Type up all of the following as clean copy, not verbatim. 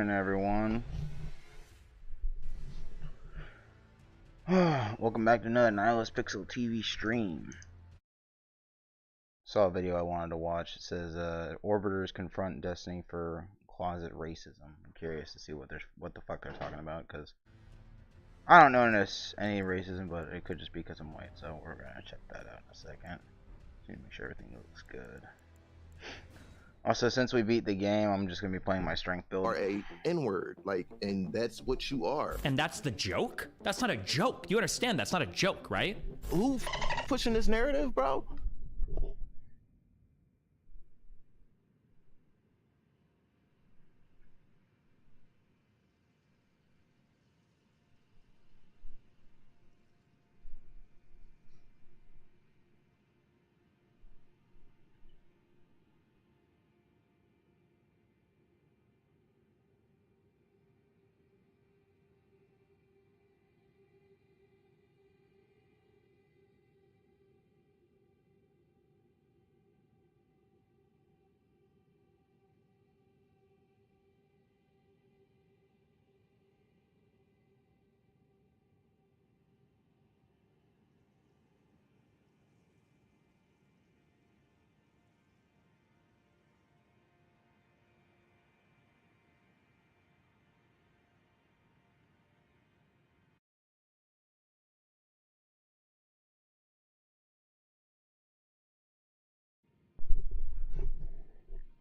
doing, everyone? Welcome back to another Nihilist Pixel TV stream. Saw a video I wanted to watch. It says orbiters confront Destiny for closet racism. I'm curious to see what the fuck they're talking about, because I don't notice any racism, but it could just be because I'm white. So we're gonna check that out in a second. See, make sure everything looks good. Also, since we beat the game, I'm just gonna be playing my strength build. Are a N-word, like, and that's what you are. And that's the joke? That's not a joke. You understand that's not a joke, right? Who pushing this narrative, bro?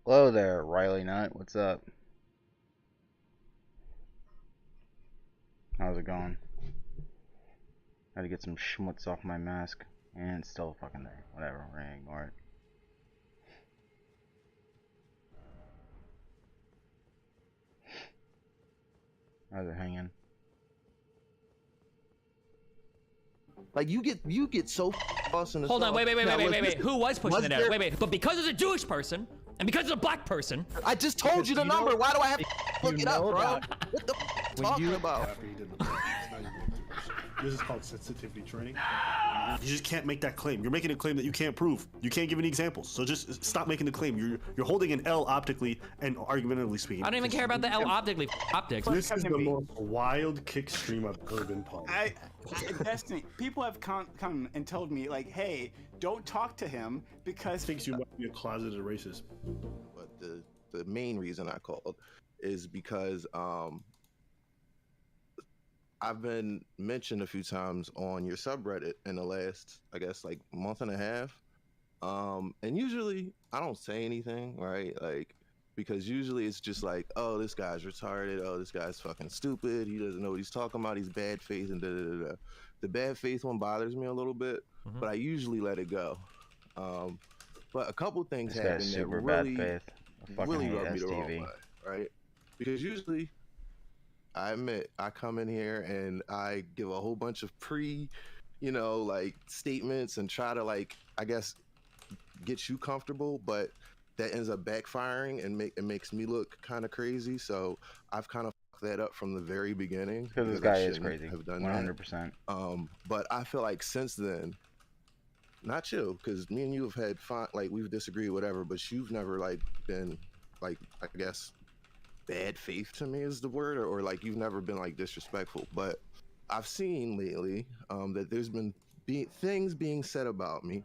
Hello there, Riley Nut. What's up? How's it going? Had to get some schmutz off my mask, and it's still fucking there. Whatever, we're gonna ignore it. How's it hanging? Like, you get so lost in the Hold on, wait. Now, Who was pushing it out? Wait. But because it's a Jewish person, and because it's a black person. I just told you the number. Why do I have to look it up, bro? What the talking about? This is called sensitivity training. You just can't make that claim. You're making a claim that you can't prove. You can't give any examples. So just stop making the claim. You're holding an L optically and argumentatively speaking. I don't even care about the L optically. Optics. This is the most wild kick stream I've ever been part of. Destiny, people have come and told me, like, hey, don't talk to him because Thinks you might be a closeted racist. But the main reason I called is because I've been mentioned a few times on your subreddit in the last, I guess, like month and a half. And usually I don't say anything, right? Like, because usually it's just like, oh, this guy's retarded. Oh, this guy's fucking stupid. He doesn't know what he's talking about. He's bad faith and da-da-da-da. The bad faith one bothers me a little bit, but I usually let it go. But a couple things happen that really rub me the wrong way, right? Because usually, I admit, I come in here and I give a whole bunch of like statements and try to, like, I guess, get you comfortable, but that ends up backfiring and it makes me look kind of crazy. So I've kind of fucked that up from the very beginning. Because this guy is crazy. Have done 100%. But I feel like since then, not you, because me and you have had fun, like, we've disagreed, whatever, but you've never, like, been, like, I guess, bad faith to me is the word, or like you've never been, like, disrespectful. But I've seen lately that there's been things being said about me,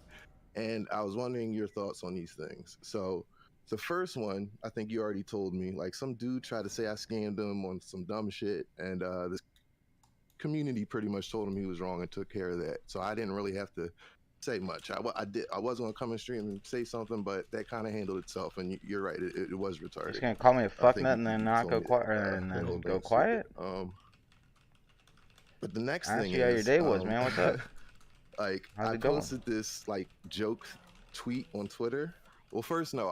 and I was wondering your thoughts on these things. So the first one, I think you already told me, like, some dude tried to say I scammed him on some dumb shit, and this community pretty much told him he was wrong and took care of that. So I didn't really have to say much. I was gonna come and stream and say something, but that kind of handled itself. And you're right, it was retarded. Just gonna call me a fucknut and then not go quiet, and then go quiet. But the next I asked thing you how your day was, man. What's up? Like, How's I it going? posted this, like, joke tweet on Twitter. Well, first, no.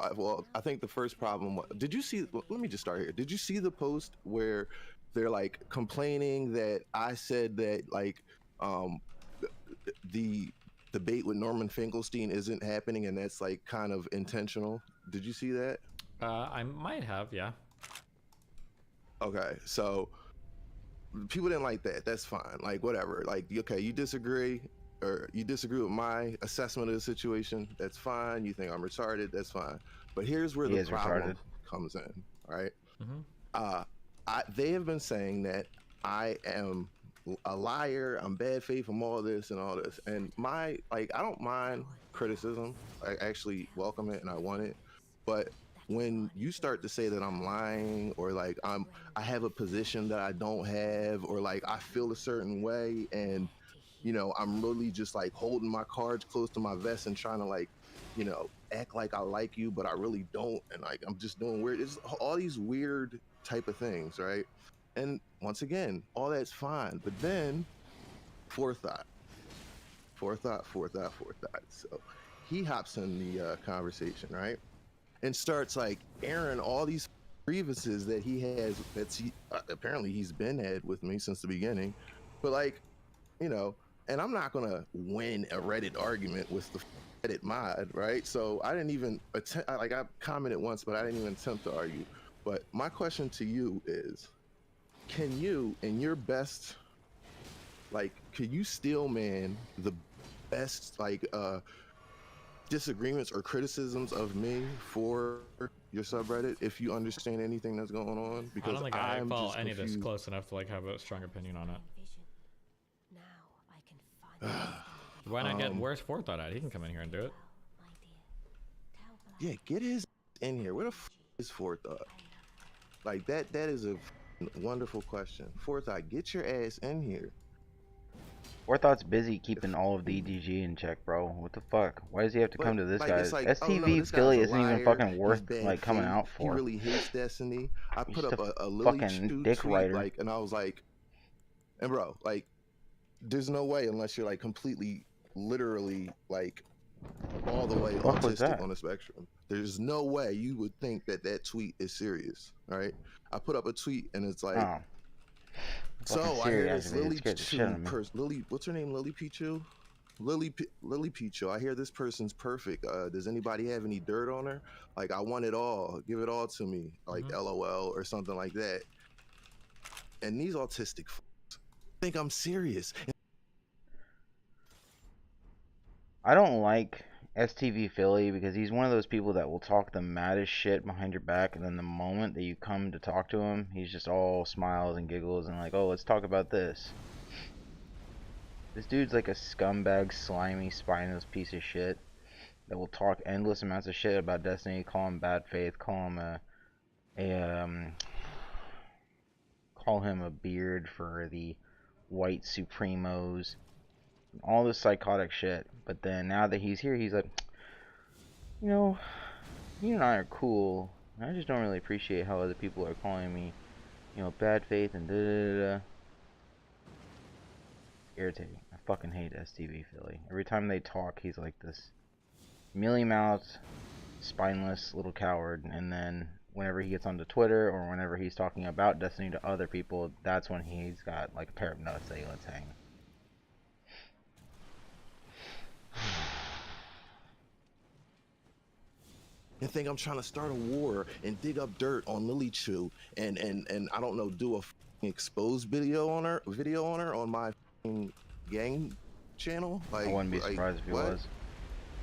I think the first problem was, did you see? Let me just start here. Did you see the post where they're, like, complaining that I said that, like, the debate with Norman Finkelstein isn't happening, and that's, like, kind of intentional? Did you see that? I might have, yeah. Okay, so people didn't like that. That's fine. Like, whatever. Like, okay, you disagree with my assessment of the situation. That's fine. You think I'm retarded. That's fine. But here's where the problem comes in. Right? they have been saying that I am a liar, I'm bad faith, I'm all this and all this. And I don't mind criticism. I actually welcome it and I want it. But when you start to say that I'm lying, or like I have a position that I don't have, or like I feel a certain way, and I'm really just like holding my cards close to my vest and trying to like, act like I like you, but I really don't, and like I'm just doing weird. It's all these weird type of things, right? And once again, all that's fine, but then forethought. So he hops in the conversation, right, and starts like airing all these grievances that he has. Apparently he's been had with me since the beginning, but like, and I'm not gonna win a Reddit argument with the Reddit mod, right? So I didn't even attempt. I commented once, but I didn't even attempt to argue. But my question to you is, can you, in your best, could you steel man the best disagreements or criticisms of me for your subreddit if you understand anything that's going on? I Because don't think I I'm follow just any of this confused. close enough to like have a strong opinion on it. Why not get where's forethought at? He can come in here and do it. Yeah, get his in here. Where the is forethought? Like that is a wonderful question. Forethought, get your ass in here. Forethought's busy keeping all of the EDG in check, bro. What the fuck? Why does he have to come to this guy? It's like, STV this Philly guy's a isn't even liar, fucking he's worth bad like coming faith, out he for. really hates Destiny. I He's put up just a Lily fucking Chu dick tweet, writer. and I was like, and bro, like, there's no way unless you're like completely, literally, like, all the way What was autistic that? on the spectrum. There's no way you would think that tweet is serious, right? I put up a tweet and it's like, Oh. so I hear this activated, Lily scared the shit out Chu of me. person, Lily, what's her name? Lily Pichu? Lily Pichu. I hear this person's perfect. Does anybody have any dirt on her? Like, I want it all. Give it all to me. Like, LOL or something like that. And these autistic think I'm serious. I don't like STV Philly because he's one of those people that will talk the maddest shit behind your back, and then the moment that you come to talk to him, he's just all smiles and giggles and like, oh, let's talk about this. This dude's like a scumbag, slimy, spineless piece of shit that will talk endless amounts of shit about Destiny, call him bad faith, call him a beard for the white supremos, all this psychotic shit. But then now that he's here, he's like, you and I are cool. I just don't really appreciate how other people are calling me, bad faith and da da da. Irritating. I fucking hate STV Philly. Every time they talk, he's like this mealy-mouthed, spineless little coward, and then whenever he gets onto Twitter or whenever he's talking about Destiny to other people, that's when he's got like a pair of nuts that he lets hang. And think I'm trying to start a war and dig up dirt on Lily Chu and I don't know, do a exposed video on her on my gang channel. Like, I wouldn't be surprised if he what? was.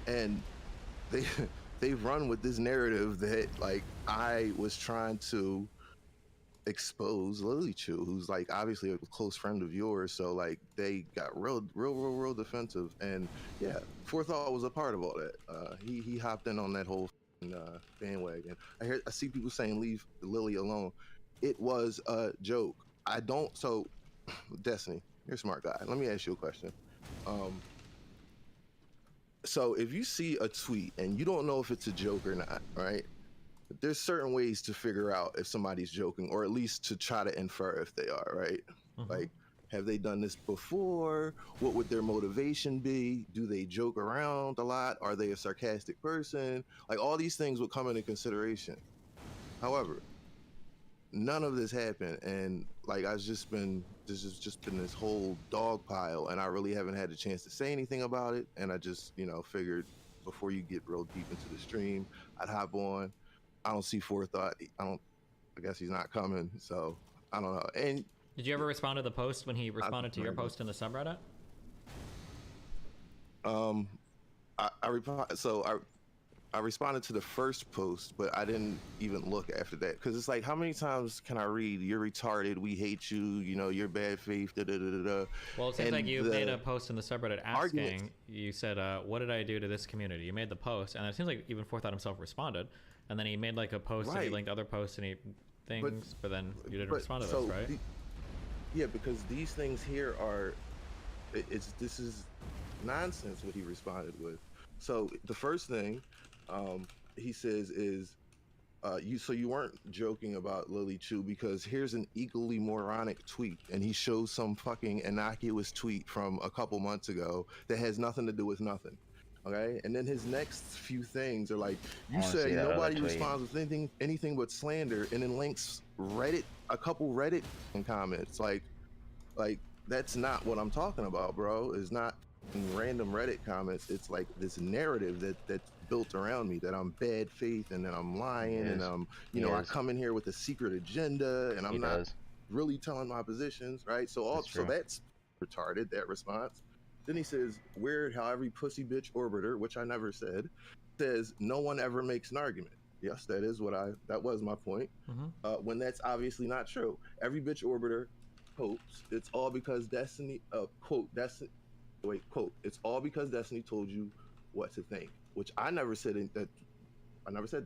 And they've run with this narrative that like I was trying to expose Lily Chu, who's like obviously a close friend of yours. So like they got real defensive. And yeah, Forethought was a part of all that. He hopped in on that whole bandwagon. I see people saying leave Lily alone. It was a joke. So Destiny, you're a smart guy. Let me ask you a question. So if you see a tweet and you don't know if it's a joke or not, right? There's certain ways to figure out if somebody's joking, or at least to try to infer if they are, right? Like, have they done this before? What would their motivation be? Do they joke around a lot? Are they a sarcastic person? Like, all these things would come into consideration. However, none of this happened, and like this has just been this whole dog pile, and I really haven't had a chance to say anything about it. And I just figured before you get real deep into the stream, I'd hop on. I don't see Forethought. I guess he's not coming, so I don't know. And did you ever respond to the post when he responded to your post in the subreddit? I replied. So I responded to the first post, but I didn't even look after that because it's like, how many times can I read "You're retarded, we hate you," you know, "You're bad faith," da da da da da. Well, it seems like And you made a post in the subreddit arguments, asking. You said, "What did I do to this community?" You made the post, and it seems like even Forethought himself responded, and then he made like a post and he right? linked other posts and he things, but then you didn't But respond to so those, right? yeah, because these things here are, this is nonsense what he responded with. So the first thing he says is, you weren't joking about Lily Chu because here's an equally moronic tweet, and he shows some fucking innocuous tweet from a couple months ago that has nothing to do with nothing. Okay, and then his next few things are like, I you want to see say that other nobody tweet. responds with anything but slander, and then links Reddit, a couple Reddit comments, like that's not what I'm talking about, bro. It's not random Reddit comments. It's like this narrative that's built around me, that I'm bad faith and that I'm lying and I come in here with a secret agenda and I'm not really telling my positions, right? So that's retarded, that response. Then he says, weird how every pussy bitch orbiter, which I never said, says no one ever makes an argument. Yes, that was my point. When that's obviously not true. Every bitch orbiter hopes it's all because Destiny, quote, it's all because Destiny told you what to think, which I never said that. I never said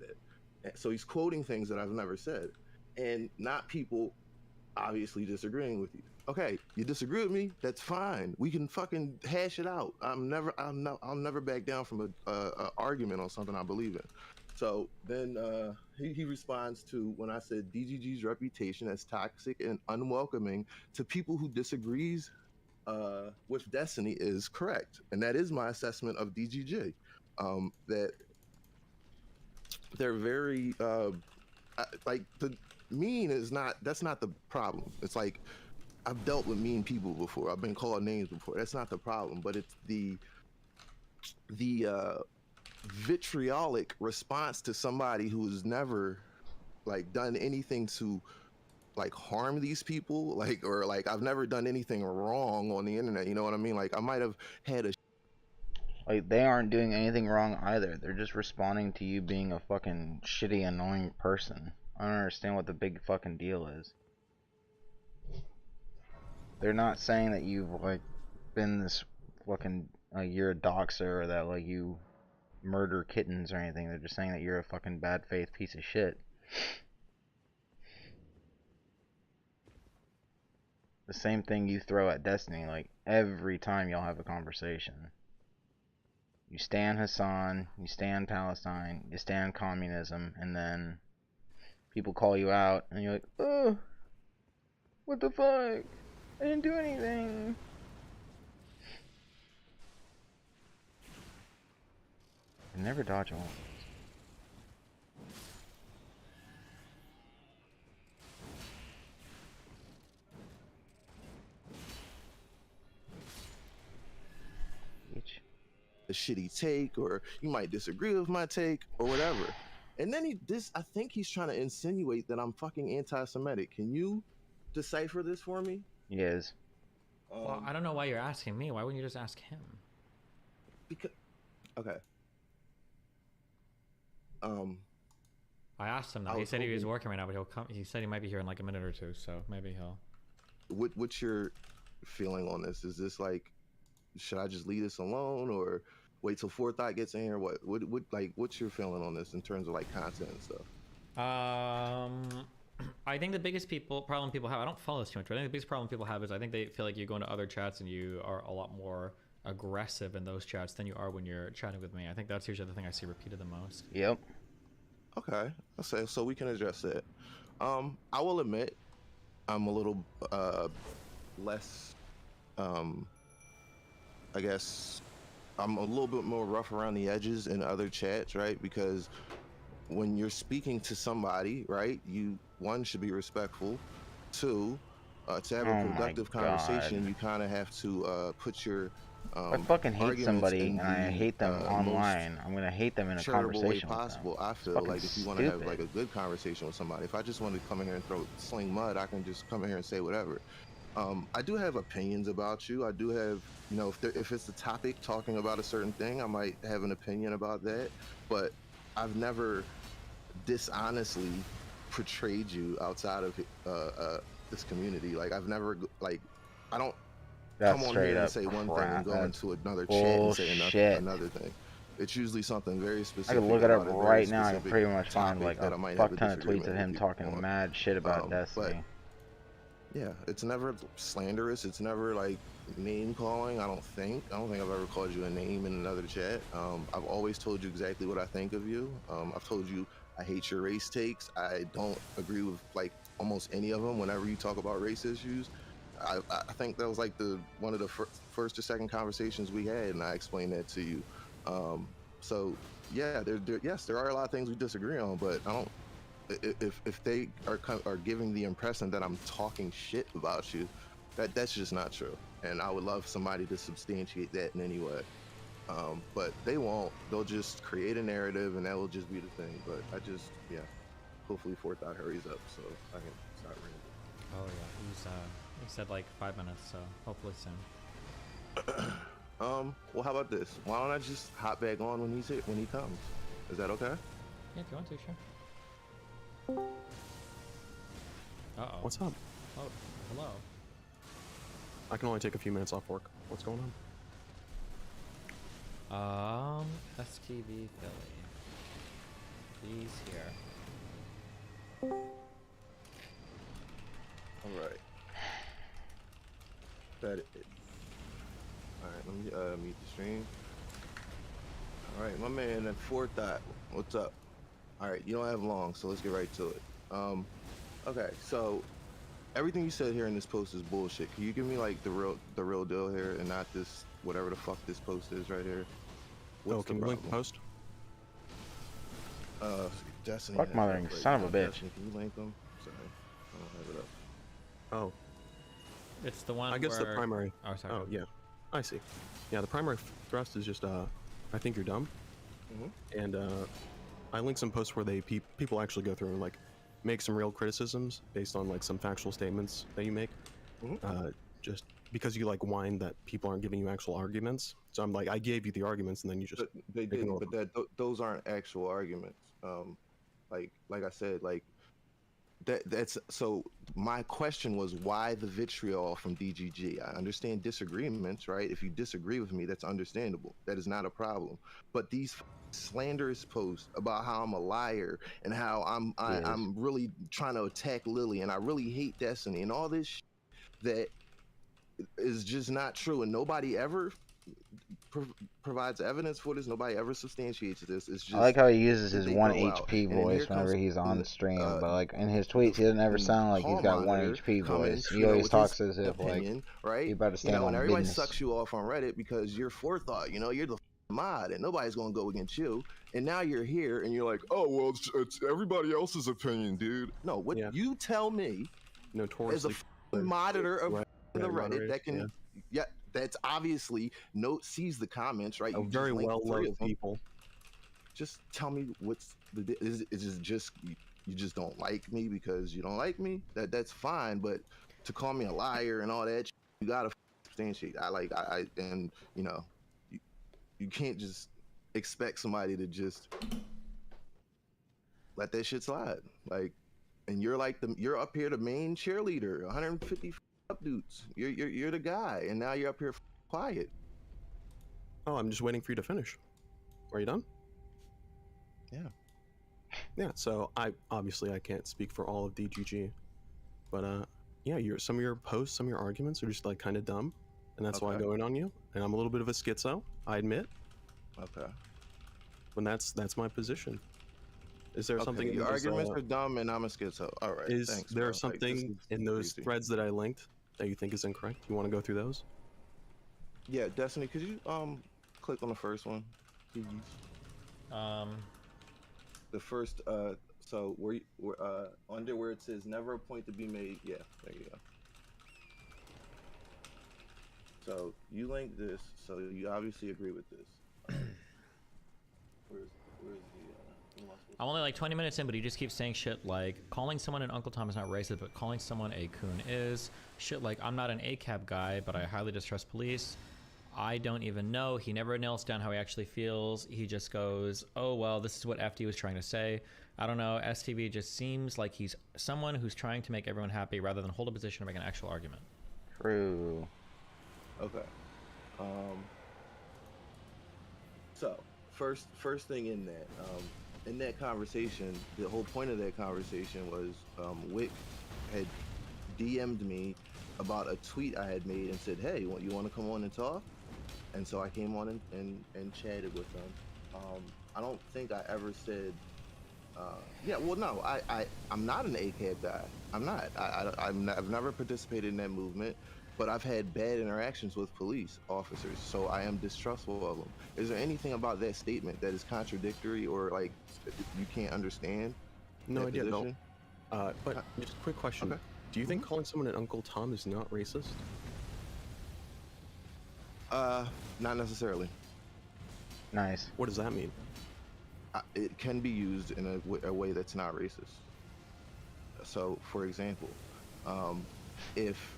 that. So he's quoting things that I've never said, and not people obviously disagreeing with you. Okay, you disagree with me, that's fine. We can fucking hash it out. I'll never back down from a argument on something I believe in. So then he responds to when I said DGG's reputation as toxic and unwelcoming to people who disagrees with Destiny is correct, and that is my assessment of DGG. That they're very like the mean is not. That's not the problem. It's like I've dealt with mean people before. I've been called names before. That's not the problem, but it's the vitriolic response to somebody who's never like done anything to like harm these people, like, or like I've never done anything wrong on the internet, you know what I mean? Like I might have had a Like, they aren't doing anything wrong either. They're just responding to you being a fucking shitty, annoying person. I don't understand what the big fucking deal is. They're not saying that you've, like, been this fucking, like, you're a doxer or that, like, you murder kittens or anything. They're just saying that you're a fucking bad faith piece of shit. The same thing you throw at Destiny, like, every time y'all have a conversation. You stand Hassan, you stand Palestine, you stand communism, and then people call you out, and you're like, oh, what the fuck? I didn't do anything. I never dodge all. shitty take, or you might disagree with my take, or whatever. And then I think he's trying to insinuate that I'm fucking anti-Semitic. Can you decipher this for me? Yes. Well, I don't know why you're asking me. Why wouldn't you just ask him? Because, okay. I asked him that. He said he was working right now, but he'll come. He said he might be here in like a minute or two, so maybe he'll. What's your feeling on this? Is this like, should I just leave this alone, or wait till Forethought gets in here? What's your feeling on this in terms of like content and stuff? I think the biggest problem people have, I don't follow this too much, but I think the biggest problem people have is I think they feel like you go into other chats and you are a lot more aggressive in those chats than you are when you're chatting with me. I think that's usually the thing I see repeated the most. Yep. Okay, I'll say so we can address that. I will admit I'm a little less I guess I'm a little bit more rough around the edges in other chats, right? Because when you're speaking to somebody, right, you, one, should be respectful. Two, to have a productive conversation, you kind of have to put your if I fucking hate somebody and I hate them online, I'm gonna hate them in a conversation way possible. I feel like if you want to have like a good conversation with somebody, if I just want to come in here and sling mud, I can just come in here and say whatever. I do have opinions about you. I do have, you know, if it's a topic talking about a certain thing, I might have an opinion about that. But I've never dishonestly portrayed you outside of this community. Like I've never like I don't That's come on straight here and up say one thing crap. and go That's into another chat and say bullshit. another thing. It's usually something very I specific could look it up about a very right now. I can specific pretty much find topic like that a I might have fuck a ton of tweets disagreement of with him you talking on. mad shit about But Destiny. yeah, it's never slanderous. It's never like name calling. I don't think I've ever called you a name in another chat. I've always told you exactly what I think of you. I've told you I hate your race takes. I don't agree with like almost any of them whenever you talk about race issues. I think that was like one of the first or second conversations we had, and I explained that to you. So yeah, yes, there are a lot of things we disagree on, but I don't. If they are giving the impression that I'm talking shit about you, that's just not true. And I would love somebody to substantiate that in any way. But they won't. They'll just create a narrative, and that will just be the thing. But yeah. Hopefully, Forethought hurries up so I can start rambling. Oh yeah, he said like 5 minutes, so hopefully soon. Well, how about this? Why don't I just hop back on when he comes? Is that okay? Yeah, if you want to, sure. Uh-oh. What's up? Oh, hello. I can only take a few minutes off work. What's going on? STV Philly. He's here. All right. That it. All right, let me mute the stream. All right, my man at Forethought, what's up? All right, you don't have long, so let's get right to it. Okay, so everything you said here in this post is bullshit. Can you give me like the real deal here and not this whatever the fuck this post is right here? What's Can you link the post? Destiny. Fuck mothering, son of a bitch. Destiny, can you link them? Sorry, I don't have it up. Oh, It's the one I guess where... the primary. Oh, sorry. Oh, yeah. I see. Yeah, the primary thrust is just, I think you're dumb. And, I link some posts where people actually go through and, like, make some real criticisms based on, like, some factual statements that you make. Just because you, like, whine that people aren't giving you actual arguments. So I'm like, I gave you the arguments, and then you just... But they didn't, but those aren't actual arguments. Like I said, like, that's so my question was why the vitriol from DGG. I understand disagreements, right? If you disagree with me, that's understandable. That is not a problem. But these slanderous posts about how I'm a liar and how I'm really trying to attack Lily and I really hate Destiny and all this that is just not true, and nobody ever provides evidence for this. Nobody ever substantiates this. It's just I like how he uses his they 1 throw out. HP And then here voice whenever comes he's on the, stream, uh, but like in his tweets, he doesn't ever sound like he's got 1 monitor HP coming, voice. He you know, always with talks his as if like opinion, right? he about to stand and on everybody business. sucks you off on Reddit because you're Forethought. You're the mod, and nobody's gonna go against you. And now you're here, and you're like, oh well, it's everybody else's opinion, dude. No, what you tell me Notoriously as a monitor of the Reddit moderators, that can, that's obviously sees the comments, right? You very just linked well 3 of loved them. people. Just tell me what's is it just you just don't like me because you don't like me? That's fine, but to call me a liar and all that, you gotta substantiate. And you can't just expect somebody to just let that shit slide. Like, and you're up here the main cheerleader, 150 up dudes. You're the guy, and now you're up here quiet. Oh, I'm just waiting for you to finish. Are you done? Yeah. Yeah. So I can't speak for all of DGG, but yeah, some of your posts, some of your arguments are just like kind of dumb, and that's why I go in on you. And I'm a little bit of a schizo, I admit. Okay. But that's my position. Is there something? Your arguments are dumb, and I'm a schizo. All right. Is thanks, there bro. something in those threads that I linked that you think is incorrect? You want to go through those? Yeah, Destiny. Could you click on the first one, please? The first so where under where it says never a point to be made. Yeah, there you go. So you linked this, so you obviously agree with this. Where's the I'm only like 20 minutes in, but he just keeps saying shit like calling someone an Uncle Tom is not racist, but calling someone a coon is. Shit like I'm not an ACAB guy, but I highly distrust police. I don't even know. He never nails down how he actually feels. He just goes, oh, well, this is what FD was trying to say. I don't know. STV just seems like he's someone who's trying to make everyone happy rather than hold a position or make an actual argument. True. Okay. So first thing in that conversation, the whole point of that conversation was Wick had DM'd me about a tweet I had made and said, hey, you want to come on and talk? And so I came on and chatted with them. I don't think I ever said, yeah, well, no, I'm not an ACAB guy. I'm not. I've never participated in that movement, but I've had bad interactions with police officers, so I am distrustful of them. Is there anything about that statement that is contradictory or like you can't understand? No idea, Bill. Position? But just a quick question. Okay. Do you think calling someone an Uncle Tom is not racist? Not necessarily. Nice. What does that mean? It can be used in a way that's not racist. So, for example, if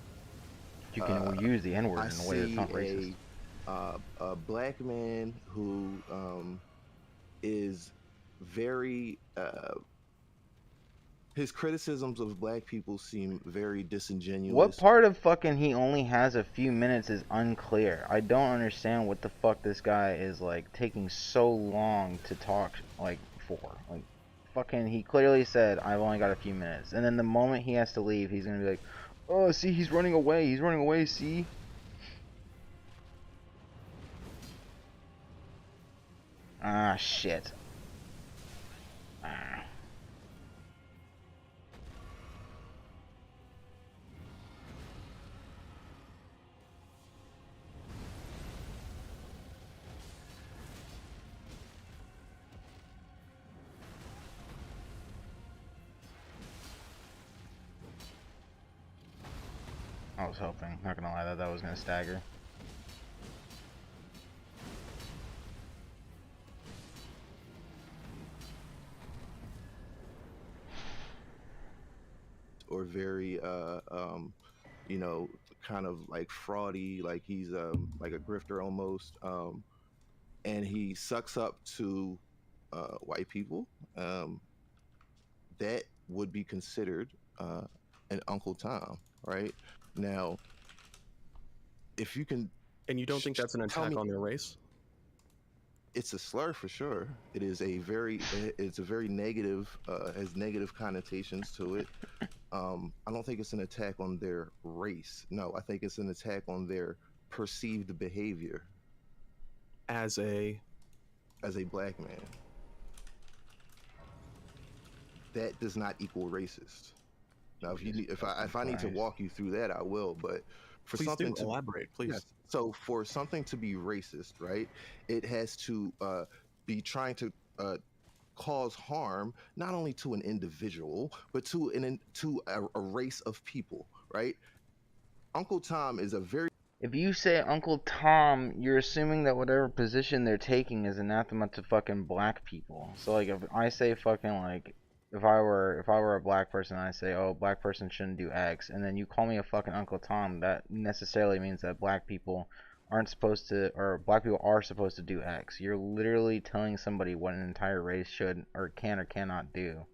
You can use the N-word I in a way that's not racist. see a black man who is very his criticisms of black people seem very disingenuous. What part of fucking he only has a few minutes is unclear. I don't understand what the fuck this guy is like taking so long to talk like for. Like fucking he clearly said I've only got a few minutes. And then the moment he has to leave, he's going to be like, "Oh, see, he's running away. He's running away, see?" Ah, shit. Ah. I was hoping, not gonna lie, that was gonna stagger. Or very you know, kind of like fraudy, like he's like a grifter almost, and he sucks up to white people, that would be considered an Uncle Tom, right? Now, if you can, And you don't think that's an tell attack me- on their race? it's a slur for sure. It's a very negative, has negative connotations to it. I don't think it's an attack on their race. No, I think it's an attack on their perceived behavior As a black man. That does not equal racist. Now, if I need to walk you through that, I will. But for please something do to elaborate, please. yes, so for something to be racist, right, it has to be trying to cause harm not only to an individual but to a race of people, right? Uncle Tom is a very If you say Uncle Tom, you're assuming that whatever position they're taking is anathema to fucking black people. So like if I say fucking like if I were a black person and I say, "Oh, black person shouldn't do X," and then you call me a fucking Uncle Tom, that necessarily means that black people aren't supposed to, or black people are supposed to do X. You're literally telling somebody what an entire race should or can or cannot do.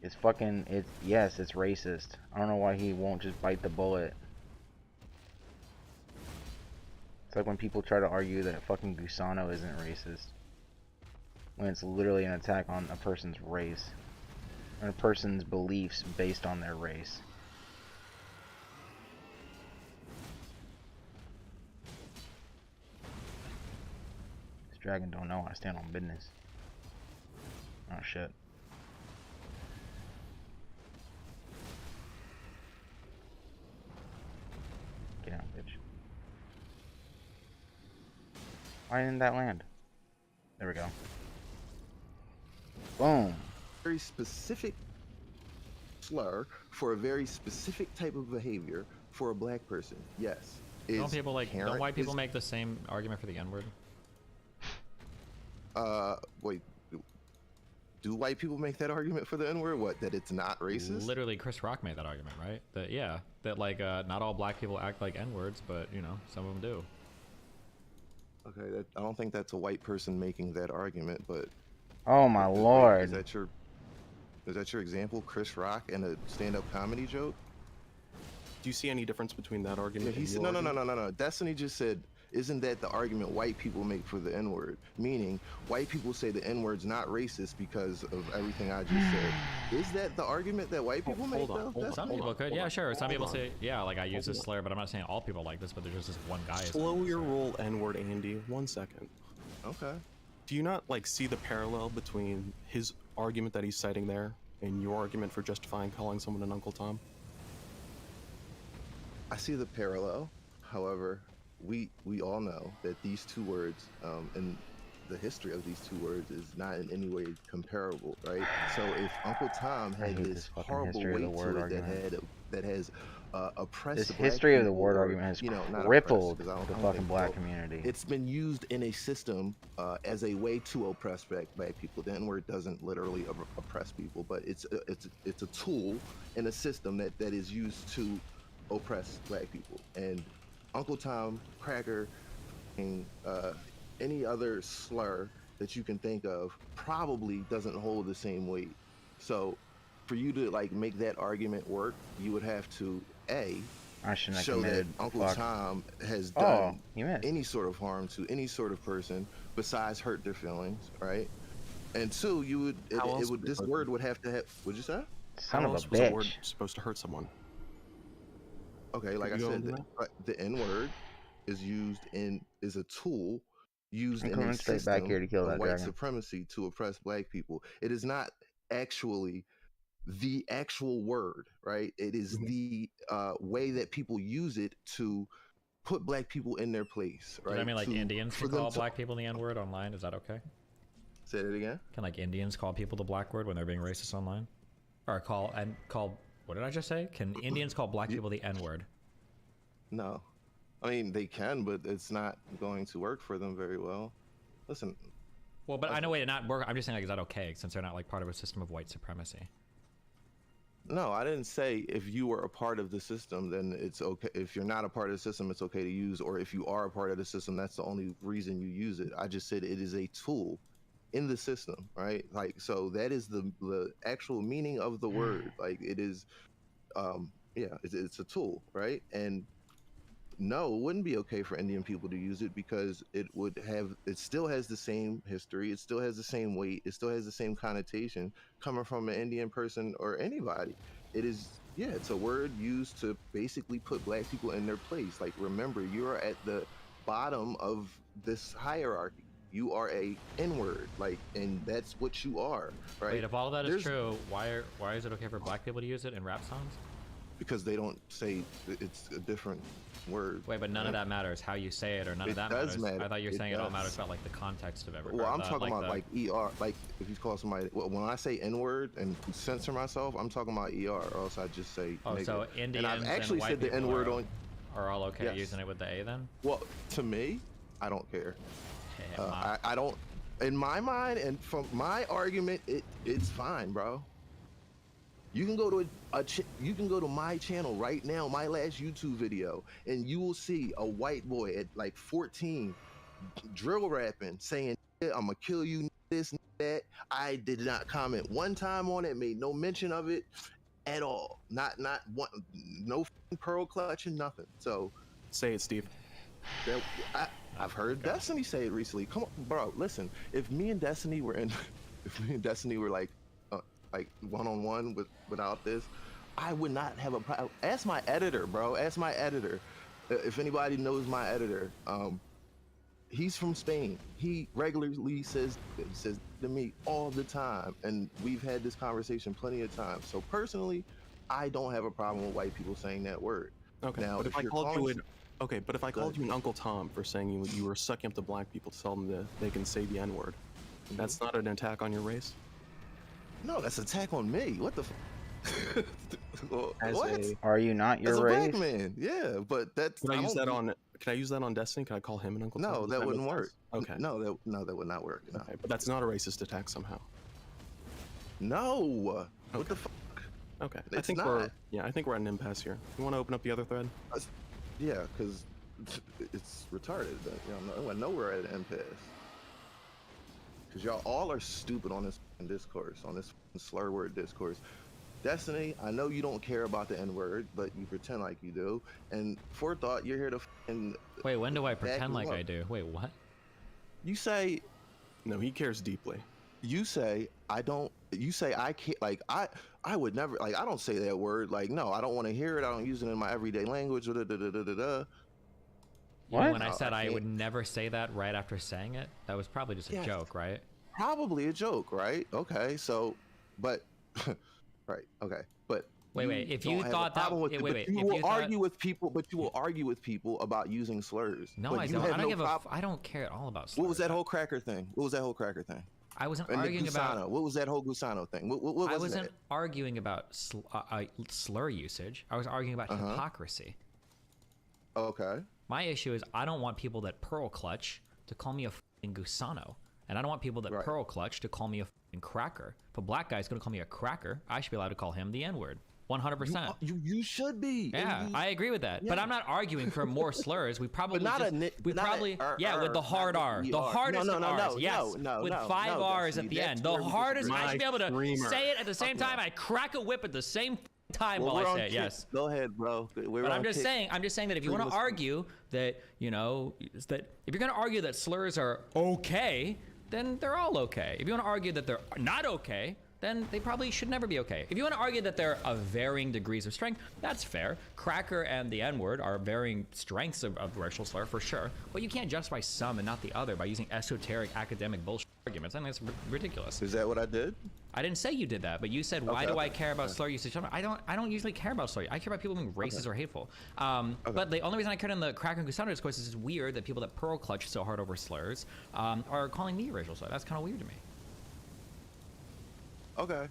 It's fucking, yes, it's racist. I don't know why he won't just bite the bullet. It's like when people try to argue that fucking Gusano isn't racist, when it's literally an attack on a person's race, and a person's beliefs based on their race. This dragon don't know how to stand on business. Oh shit. Get out, bitch. Why didn't that land? There we go. Boom. very specific slur for a very specific type of behavior for a black person. Yes. Don't people like? Don't parent- white people is- make the same argument for the N-word? Wait. do white people make that argument for the N-word? What, that it's not racist? Literally, Chris Rock made that argument, right? That yeah, that like not all black people act like N-words, but you know, some of them do. Okay, I don't think that's a white person making that argument, but Oh my lord. is that your example, Chris Rock, and a stand-up comedy joke? Do you see any difference between that argument? He and said your no. argument? Destiny just said, isn't that the argument white people make for the N-word? Meaning, white people say the N-word's not racist because of everything I just said. Is that the argument that white people make, though? Some people could, yeah, sure. Some people say, yeah, like I use this slur, but I'm not saying all people like this, but there's just this one guy. Slow your roll, N-word, Andy. 1 second. Okay. Do you not like see the parallel between his argument that he's citing there and your argument for justifying calling someone an Uncle Tom? I see the parallel. However, we all know that these two words and the history of these two words is not in any way comparable, right? So if Uncle Tom had this horrible weight to it that has oppressed This the black history of the people, word or, argument has you know, not crippled oppressed, 'cause the I don't fucking think- black well, community. It's been used in a system as a way to oppress black people. The N-word doesn't literally oppress people, but it's a tool in a system that is used to oppress black people. And Uncle Tom, cracker, and any other slur that you can think of probably doesn't hold the same weight. So for you to like make that argument work, you would have to I shouldn't have show that committed. Uncle Fuck. Tom has Oh, done you missed. any sort of harm to any sort of person besides hurt their feelings, right? And two, you would How else would this it word would have to have. What'd you say? Son How of a else was a word bitch. supposed to hurt someone? Okay, like I you go said, into the N-word is a tool used I'm in a coming straight back system here to kill of that white dragon. supremacy to oppress black people. It is not actually the actual word, right? It is the way that people use it to put black people in their place, right? Does that mean like Indians for can them call to- black people the N-word online? Is that okay? Say that again. Can like Indians call people the black word when they're being racist online? Or call what did I just say? Can Indians call black people the N-word? No, I mean they can, but it's not going to work for them very well. Listen, Well, but I know it not work. I'm just saying, like, is that okay since they're not like part of a system of white supremacy? no, I didn't say if you were a part of the system, then it's okay. If you're not a part of the system, it's okay to use, or if you are a part of the system, that's the only reason you use it. I just said it is a tool in the system, right? Like, so that is the actual meaning of the word. Like, it is, it's a tool, right? And no, it wouldn't be okay for Indian people to use it because it still has the same history, it still has the same weight, it still has the same connotation coming from an Indian person or anybody. It is, it's a word used to basically put black people in their place. Like, remember, you're at the bottom of this hierarchy. You are a N-word, like, and that's what you are, right? Wait, if all of that is true, why is it okay for black people to use it in rap songs? Because they don't say it's a different word. Wait, but none of that matters. How you say it or none of that does matters. matter. I thought you were It saying it all does. matters about like the context of everything. Well, I'm talking about like ER. Like if you call somebody, when I say N-word and censor myself, I'm talking about ER, or else I just say. Oh, nigga. so Indians and I've actually white said the people N-word on. are all okay Yes. using it with the A then? Well, to me, I don't care. Wow. I don't. In my mind, and from my argument, it's fine, bro. You can go to you can go to my channel right now, my last YouTube video, and you will see a white boy at like 14 drill rapping, saying, "I'm gonna kill you, this, that." I did not comment one time on it, made no mention of it at all. Not one, no pearl clutching, nothing. So Say it, Steve. I've heard Destiny say it recently. Come on, bro. Listen, if me and Destiny were like one-on-one without this, I would not have a problem. Ask my editor, bro. Ask my editor. If anybody knows my editor, he's from Spain. He regularly says to me all the time, and we've had this conversation plenty of times. So personally, I don't have a problem with white people saying that word. Okay, Now, but if if I you're called calling you but if I called you an Uncle Tom for saying you were sucking up to black people to tell them that they can say the N-word, that's not an attack on your race? No, that's an attack on me. What the what? Are you not your As a race? black man, yeah, but that's. Can I use that on Destiny? Can I call him an Uncle Tom? No, that wouldn't work. Okay. No, that would not work. No. Okay, but that's not a racist attack somehow. No. What the fuck? Okay. It's I think not. I think we're at an impasse here. You want to open up the other thread? Yeah, because it's retarded. I know we're at an impasse. Because y'all all are stupid on this discourse, on this slur word discourse. Destiny, I know you don't care about the N-word, but you pretend like you do. And Forethought, you're here to Wait, when do I pretend like up. I do? Wait, what? You say, No, he cares deeply. you say, I don't, you say, I can't, like, I would never, like, I don't say that word. Like, no, I don't want to hear it. I don't use it in my everyday language. Da, da, da, da, da, da. You know, What? when I No, said I I can't. would never say that right after saying it, that was probably just a Yes. joke, right? Probably a joke, right? Okay, so, but, right, okay, but. Wait, if don't you have a thought that, problem with it, wait, but if you you will thought, argue with people, but you will argue with people about using slurs. no, but I you don't. have I don't no give prob- I don't care at all about slurs. What was that whole cracker thing? What was that whole cracker thing? I wasn't And arguing the Gusano. about. What was that whole Gusano thing? What I was wasn't that? arguing about slur usage. I was arguing about hypocrisy. Okay. My issue is I don't want people that pearl clutch to call me a f***ing gusano. And I don't want people that Right. pearl clutch to call me a f***ing cracker. If a black guy's going to call me a cracker, I should be allowed to call him the N-word. 100%. You should be. Yeah, And I agree with that. But Yeah. I'm not arguing for more slurs. We probably not just, a ni- we not a probably r, with the hard not R, with the ER. hardest No, of no, R's. no, Yes, no, with no, 5 no, R's Destiny, at the that's end. The where we hardest. disagree. I should be able to Screamer. say it at the same time. I crack a whip at the same time Well, while we're I on say it. kick. Yes. Go ahead, bro. But I'm just saying that if you want to argue that, you know, that if you're going to argue that slurs are okay, then they're all okay. If you want to argue that they're not okay, then they probably should never be okay. If you want to argue that they're of varying degrees of strength, that's fair. Cracker and the N-word are varying strengths of racial slur for sure, but you can't justify some and not the other by using esoteric academic bullshit arguments. I think that's ridiculous. Is that what I did? I didn't say you did that, but you said, why Okay, do I okay, care about slur usage? I don't usually care about slur. I care about people being racist or hateful. But the only reason I cared in the crack and Gusano discourse is it's weird that people that pearl clutch so hard over slurs are calling me a racial slur. That's kind of weird to me. Okay.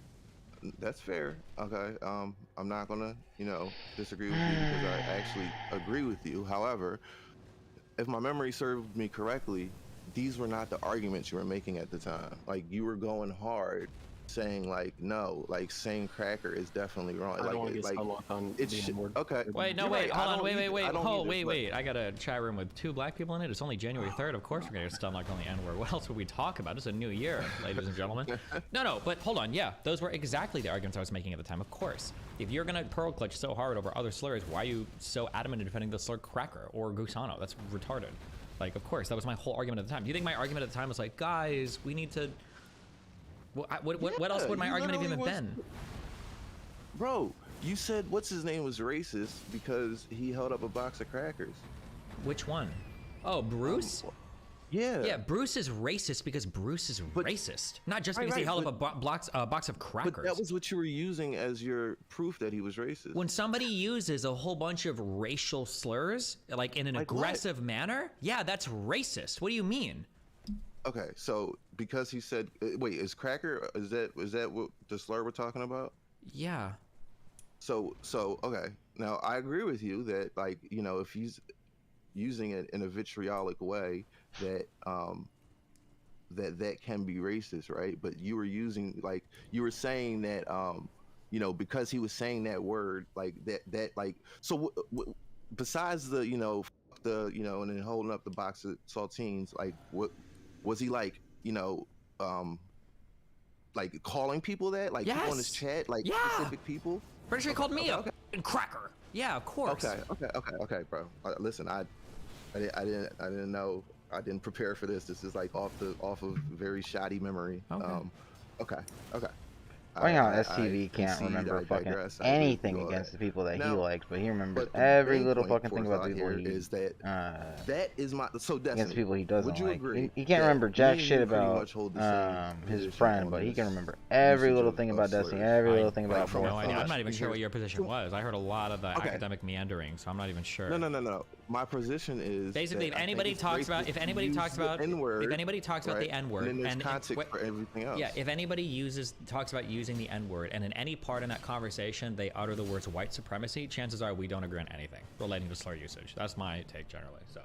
That's fair. Okay. I'm not gonna, disagree with you because I actually agree with you. However, if my memory served me correctly, these were not the arguments you were making at the time. Like you were going hard, saying like no, like saying cracker is definitely wrong. I like don't want to get like locked on it's the N-word. okay. Wait, no, You're wait, right. hold I on, don't wait, either. wait, I don't oh, either, but- wait. I got a chat room with 2 black people in it. It's only January 3rd. Of course we're gonna get stunlocked on the N-word. What else would we talk about? It's a new year, ladies and gentlemen. No, but hold on. Yeah, those were exactly the arguments I was making at the time. Of course, if you're gonna pearl clutch so hard over other slurs, why are you so adamant in defending the slur cracker or gusano? That's retarded. Like, of course, that was my whole argument at the time. Do you think my argument at the time was like, guys, we need to? What else would my you argument have even literally been? Bro, you said what's his name was racist because he held up a box of crackers. Which one? Oh, Bruce? Yeah. Yeah, Bruce is racist because Bruce is racist, not just Right, because he right, held up a box of crackers. But that was what you were using as your proof that he was racist. When somebody uses a whole bunch of racial slurs, like in an Like what? aggressive manner, yeah, that's racist. What do you mean? Okay, so because he said, wait, is cracker? Is that what the slur we're talking about? Yeah. So okay. Now I agree with you that like if he's using it in a vitriolic way, that that can be racist, right? But you were saying that because he was saying that word like that like so besides the and then holding up the box of saltines, like what was he like like calling people that like people on his Yes. chat like Yeah. specific people? Pretty sure he called me a okay. f***ing cracker. Yeah, of course. Okay, bro. Listen, I didn't know. I didn't prepare for this. This is like off of very shoddy memory. Okay. Okay. Funny how I STV can't concede, remember I fucking digress, I do anything all against that. the people that he Now, likes, but he remembers But the every main little point fucking thing for about the people here he is that that is my so against Destiny. the people he doesn't Would you like. agree? He can't that remember me jack and shit you pretty about much hold the same his position friend, on but he this can remember every usage little of- thing of about Destiny, slurs? every I little thing like, about from No Forethought. idea. I'm not even sure Here's- what your position was. I heard a lot of the Okay. academic meandering, so I'm not even sure. No. My position is Basically, that if I think anybody it's talks about racist if to anybody use talks the about N-word, if anybody talks about the right? N-word and then there's and context for everything else. yeah, if anybody talks about using the N-word and in any part in that conversation they utter the words white supremacy, chances are we don't agree on anything relating to slur usage. That's my take generally. So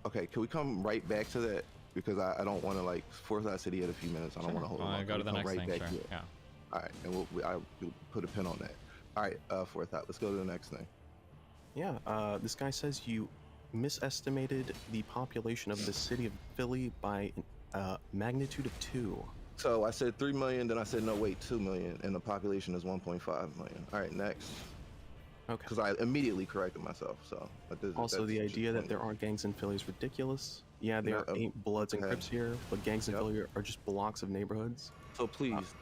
Okay, can we come right back to that? because I don't want to like Forethought said he had a few minutes. I don't want to hold him up. Go to the Come next thing. back Sure. here. Yeah. All right, and I'll put a pin on that. All right, Forethought. Let's go to the next thing. Yeah, this guy says you misestimated the population of the city of Philly by magnitude of 2. So I said 3 million, then I said no, wait, 2 million, and the population is 1.5 million. All right, next. Okay. Because I immediately corrected myself. So Also, the idea that there aren't gangs in Philly is ridiculous. Yeah, there ain't Bloods and Crips here, but gangs in Philly are just blocks of neighborhoods. So please,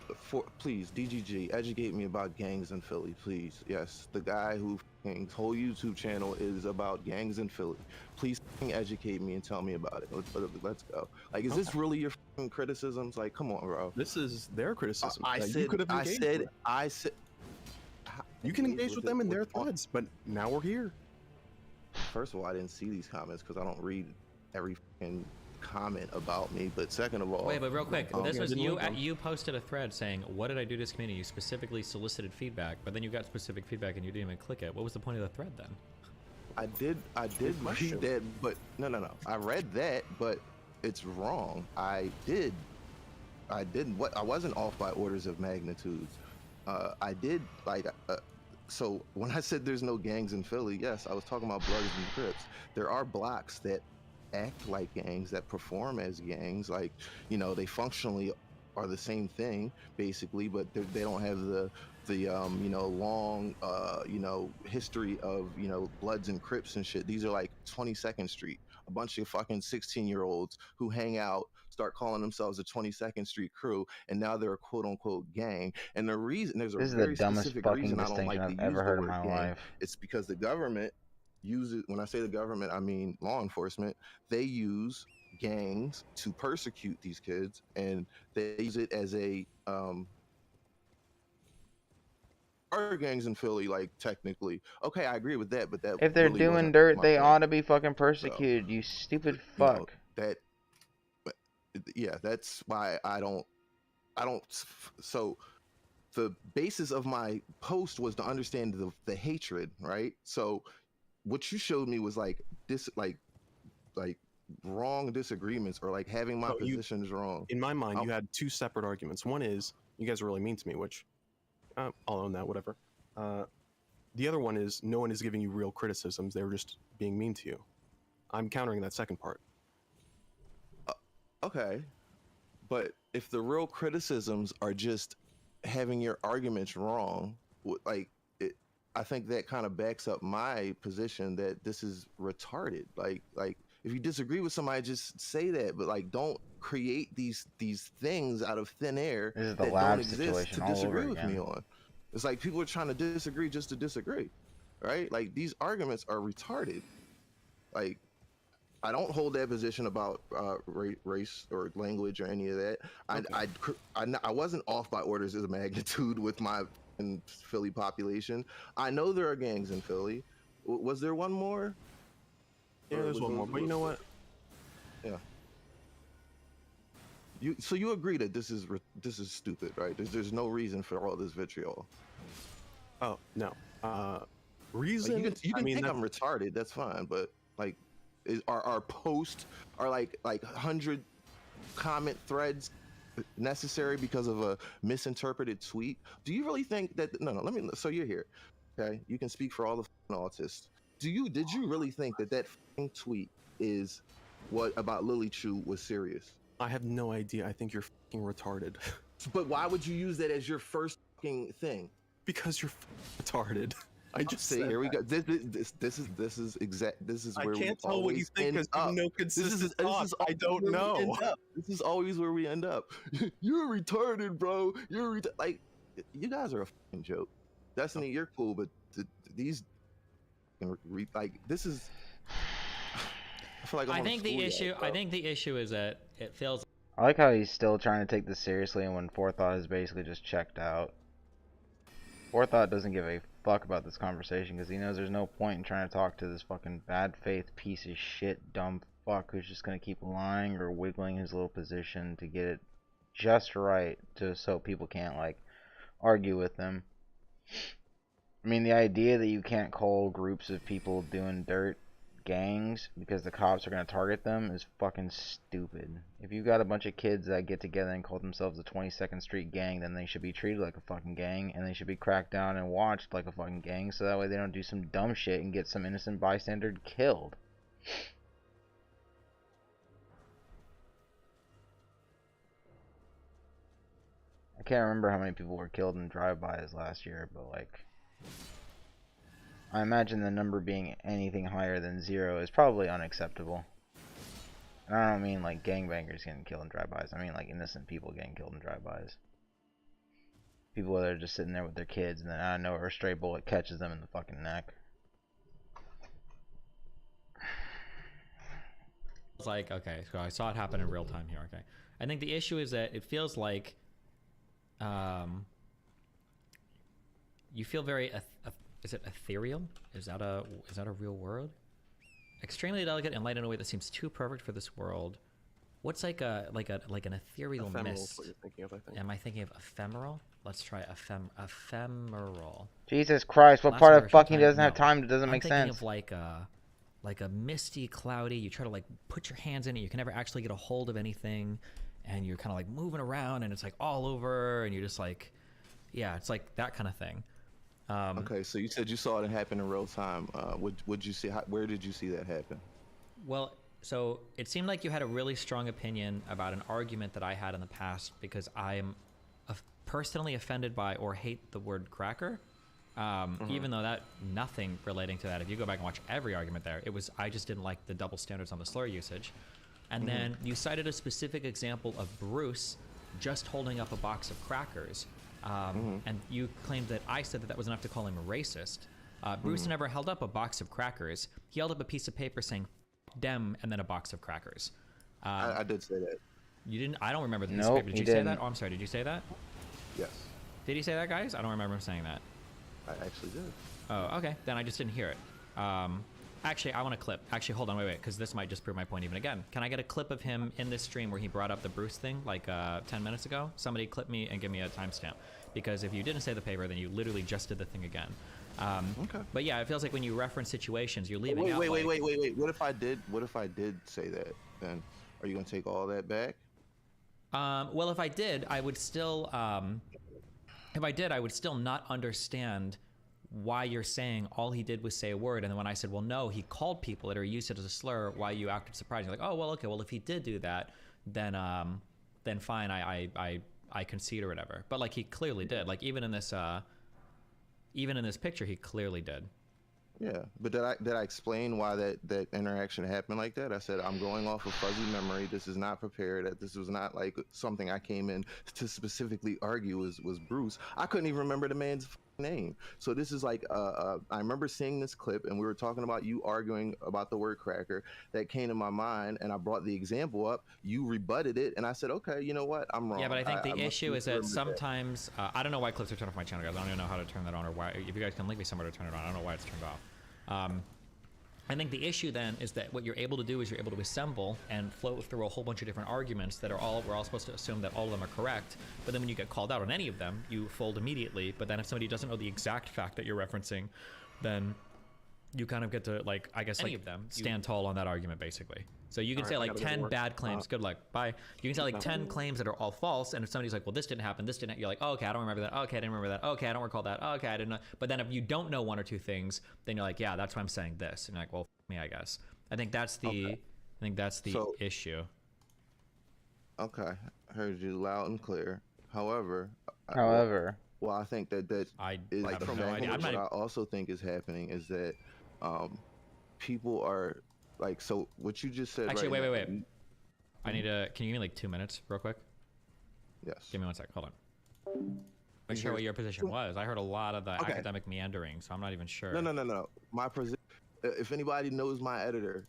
please, DGG, educate me about gangs in Philly, please. Yes, the guy whose whole YouTube channel is about gangs in Philly. Please educate me and tell me about it. Let's go. Like, is this really your criticisms? Like, come on, bro. This is their criticism. I said, you can engage with them in their threads, but now we're here. First of all, I didn't see these comments because I don't read every comment about me. But second of all, wait, but real quick, this was you. like You posted a thread saying, "What did I do to this community?" You specifically solicited feedback, but then you got specific feedback and you didn't even click it. What was the point of the thread then? I did read that, but no. I read that, but it's wrong. I didn't. What? I wasn't off by orders of magnitude. I did like. So when I said there's no gangs in Philly, yes, I was talking about Bloods and Crips. There are blocks that act like gangs, that perform as gangs. Like, you know, they functionally are the same thing basically, but they don't have the you know, long you know, history of, you know, Bloods and Crips and shit. These are like 22nd Street, a bunch of fucking 16-year-olds who hang out, start calling themselves a 22nd Street crew, and now they're a quote-unquote gang. And the reason, there's a very specific reason I don't like to use the word gang. It's because the government uses, when I say the government, I mean law enforcement, they use gangs to persecute these kids, and they use it as a are gangs in Philly, like, technically. Okay, I agree with that, but that if they're really doing wasn't dirt, my they point. ought to be fucking persecuted, So, you stupid you know, fuck. yeah, that's why I don't. So the basis of my post was to understand the hatred, right? So what you showed me was like this, like wrong disagreements, or like having my positions wrong. In my mind, you had two separate arguments. One is you guys are really mean to me, which I'll own that, whatever. The other one is no one is giving you real criticisms. They were just being mean to you. I'm countering that second part. Okay, but if the real criticisms are just having your arguments wrong, like, I think that kind of backs up my position that this is retarded. Like if you disagree with somebody, just say that, but like don't create these things out of thin air This is the that lab don't exist situation to all disagree over with again. me on. It's like people are trying to disagree just to disagree, right? Like, these arguments are retarded. Like, I don't hold that position about race or language or any of that. Okay. I wasn't off by orders of magnitude with my Philly population. I know there are gangs in Philly. Was there one more? Yeah, there's one more. But you know what? Yeah. So you agree that this is stupid, right? There's no reason for all this vitriol. Oh no. Reason? Like, you can think I'm retarded. That's fine, but like, our post are like 100 comment threads necessary because of a misinterpreted tweet? Do you really think that? No. So you're here, okay? You can speak for all the autists. Did you really think that tweet is what about Lily Chu was serious? I have no idea. I think you're fucking retarded. But why would you use that as your first fucking thing? Because you're retarded. I just say, here we go. This is where I can't tell what you think because you know consistent thought. I don't know. This is always where we end up. You're retarded, bro. Like, you guys are a fucking joke. Destiny, you're cool, but these, like, this is. I feel like I think the issue is that it feels. I like how he's still trying to take this seriously, and when Forethought is basically just checked out. Forethought doesn't give a fuck about this conversation because he knows there's no point in trying to talk to this fucking bad faith piece of shit dumb fuck who's just gonna keep lying or wiggling his little position to get it just right so people can't like argue with him. I mean, the idea that you can't call groups of people doing dirt gangs because the cops are going to target them is fucking stupid. If you got a bunch of kids that get together and call themselves the 22nd Street Gang, then they should be treated like a fucking gang, and they should be cracked down and watched like a fucking gang, so that way they don't do some dumb shit and get some innocent bystander killed. I can't remember how many people were killed in drive-bys last year, but like, I imagine the number being anything higher than 0 is probably unacceptable. And I don't mean like gangbangers getting killed in drive-bys. I mean like innocent people getting killed in drive-bys. People that are just sitting there with their kids and then out of nowhere a stray bullet catches them in the fucking neck. It's like, okay, so I saw it happen in real time here. Okay, I think the issue is that it feels like you feel very is it ethereal? Is that a real word? Extremely delicate and light in a way that seems too perfect for this world. What's like an ethereal Ephemeral mist? is what you're thinking of, I think. Am I thinking of ephemeral? Let's try ephemeral. Jesus Christ, what Last part word, of fucking showtime? doesn't have No. time that doesn't I'm make thinking sense? of like a misty, cloudy. You try to like put your hands in it. You can never actually get a hold of anything, and you're kind of like moving around, and it's like all over, and you're just like, yeah, it's like that kind of thing. Okay, so you said you saw it happen in real time. Would you see? Where did you see that happen? Well, so it seemed like you had a really strong opinion about an argument that I had in the past because I am personally offended by or hate the word cracker. Even though that nothing relating to that. If you go back and watch every argument there, it was I just didn't like the double standards on the slur usage. And then you cited a specific example of Bruce just holding up a box of crackers. And you claimed that I said that that was enough to call him a racist. Bruce never held up a box of crackers. He held up a piece of paper saying "dem" and then a box of crackers. I did say that. You didn't? I don't remember the piece Nope, of paper. Did he you say didn't. that? Oh, I'm sorry. Did you say that? Yes, Did he say that, guys? I don't remember him saying that. I actually did. Oh, okay. Then I just didn't hear it. Actually, I want a clip. Actually, hold on, wait, because this might just prove my point even again. Can I get a clip of him in this stream where he brought up the Bruce thing like 10 minutes ago? Somebody clip me and give me a timestamp. Because if you didn't say the paper, then you literally just did the thing again. Okay. But yeah, it feels like when you reference situations, you're leaving Wait, out wait, like, wait, wait, wait. What if I did? What if I did say that? Then are you gonna take all that back? Well, if I did, I would still. If I did, I would still not understand why you're saying all he did was say a word, and then when I said, well, no, he called people that are used it as a slur, why you acted surprised. You're like, oh, well, okay, well, if he did do that, then fine, I concede or whatever. But like he clearly did. Like even in this picture, he clearly did. Yeah, but did I explain why that interaction happened like that? I said I'm going off of fuzzy memory. This is not prepared. That this was not like something I came in to specifically argue was Bruce. I couldn't even remember the man's name. So this is like I remember seeing this clip and we were talking about you arguing about the word cracker. That came to my mind and I brought the example up. You rebutted it and I said, okay, you know what? I'm wrong. Yeah, but I think the issue is that remember sometimes I don't know why clips are turned off my channel, guys. I don't even know how to turn that on or why. If you guys can link me somewhere to turn it on, I don't know why it's turned off. I think the issue then is that what you're able to do is you're able to assemble and flow through a whole bunch of different arguments that we're all supposed to assume that all of them are correct. But then when you get called out on any of them, you fold immediately. But then if somebody doesn't know the exact fact that you're referencing, then you kind of get to, like, I guess, any of them stand tall on that argument, basically. So you can say like 10 bad claims. Good luck. Bye. You can say like 10 claims that are all false. And if somebody's like, well, this didn't happen. This didn't. You're like, oh, okay, I don't remember that. Okay, I didn't remember that. Okay, I don't recall that. Okay, I didn't know. But then if you don't know one or two things, then you're like, yeah, that's why I'm saying this. And you're like, well, me, I guess. I think that's the issue. Okay, I heard you loud and clear. However, well, I think that I is have the no fact. idea. What I also think is happening is that people are like, so what you just said. Actually, right wait. now, I need to. Can you give me like 2 minutes, real quick? Yes. Give me 1 sec. Hold on. I'm sure what your position was. I heard a lot of the academic meandering, so I'm not even sure. No. My position. If anybody knows my editor,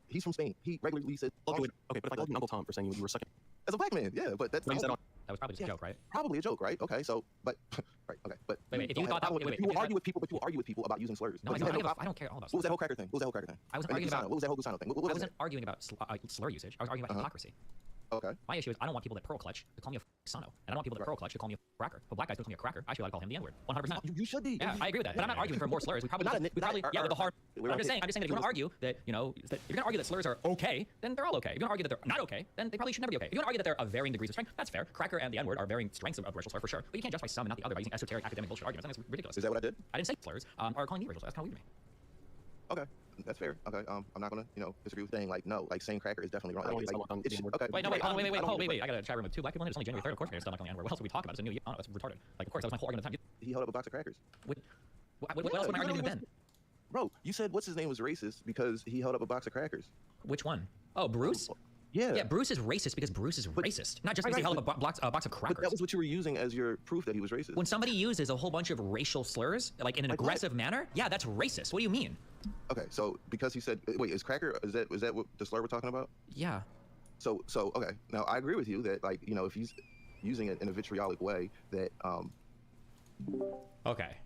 he's from Spain. He regularly says. Okay, but if I called you Uncle Tom for saying you were sucking. As a black man, yeah, but that's. What you said on. That was probably just a joke, right? Probably a joke, right? Okay, so, but, right, okay, but. Wait, if you thought that, you will argue with people, but you will argue with people about using slurs. No, I don't care all those. What was that whole cracker thing? I wasn't arguing about. What was that whole Gusano thing? I wasn't arguing about slur usage. I was arguing about hypocrisy. Okay. My issue is I don't want people that pearl clutch to call me a Sano, and I don't want people that pearl clutch to call me a cracker. But black guys don't call me a cracker. I should call him the N-word, 100%. You should be. Yeah, I agree with that. But I'm not arguing for more slurs. We probably, But not we probably, yeah, with the hard. we're I'm not just saying that if you want to argue that, you know, that if you're gonna argue that slurs are okay, then they're all okay. If you're gonna argue that they're not okay, then they probably should never be okay. If you're gonna argue that they're of varying degrees of strength, that's fair. Cracker and the N-word are varying strengths of racial slur for sure. But you can't justify some and not the other by using esoteric academic bullshit arguments. I think it's ridiculous. Is that what I did? I didn't say slurs are calling me racial slurs. That's kind of weird to me. Okay, that's fair. Okay, I'm not gonna, disagree with saying like no, like saying cracker is definitely wrong. I don't Like, want to it should, okay. Wait, no, wait, hold on, wait, I don't- wait. I got a chat room with 2 black people in it. It's only January 3rd. Of course, we're still not calling the N-word. What else would we talk about? It's a new year. I don't know. It's retarded. Like, of course, that was my whole argument at the time. He held up a box of crackers. What else would my argument have been? Bro, you said what's his name was racist because he held up a box of crackers. Which one? Oh, Bruce? Yeah. Yeah, Bruce is racist because Bruce is racist. Not just because he right, held up a box of But crackers. that was what you were using as your proof that he was racist. When somebody uses a whole bunch of racial slurs, like in an Like what? aggressive manner, yeah, that's racist. What do you mean? Okay, so because he said, wait, is cracker, is that what the slur we're talking about? Yeah. So okay, now I agree with you that like, if he's using it in a vitriolic way that Okay.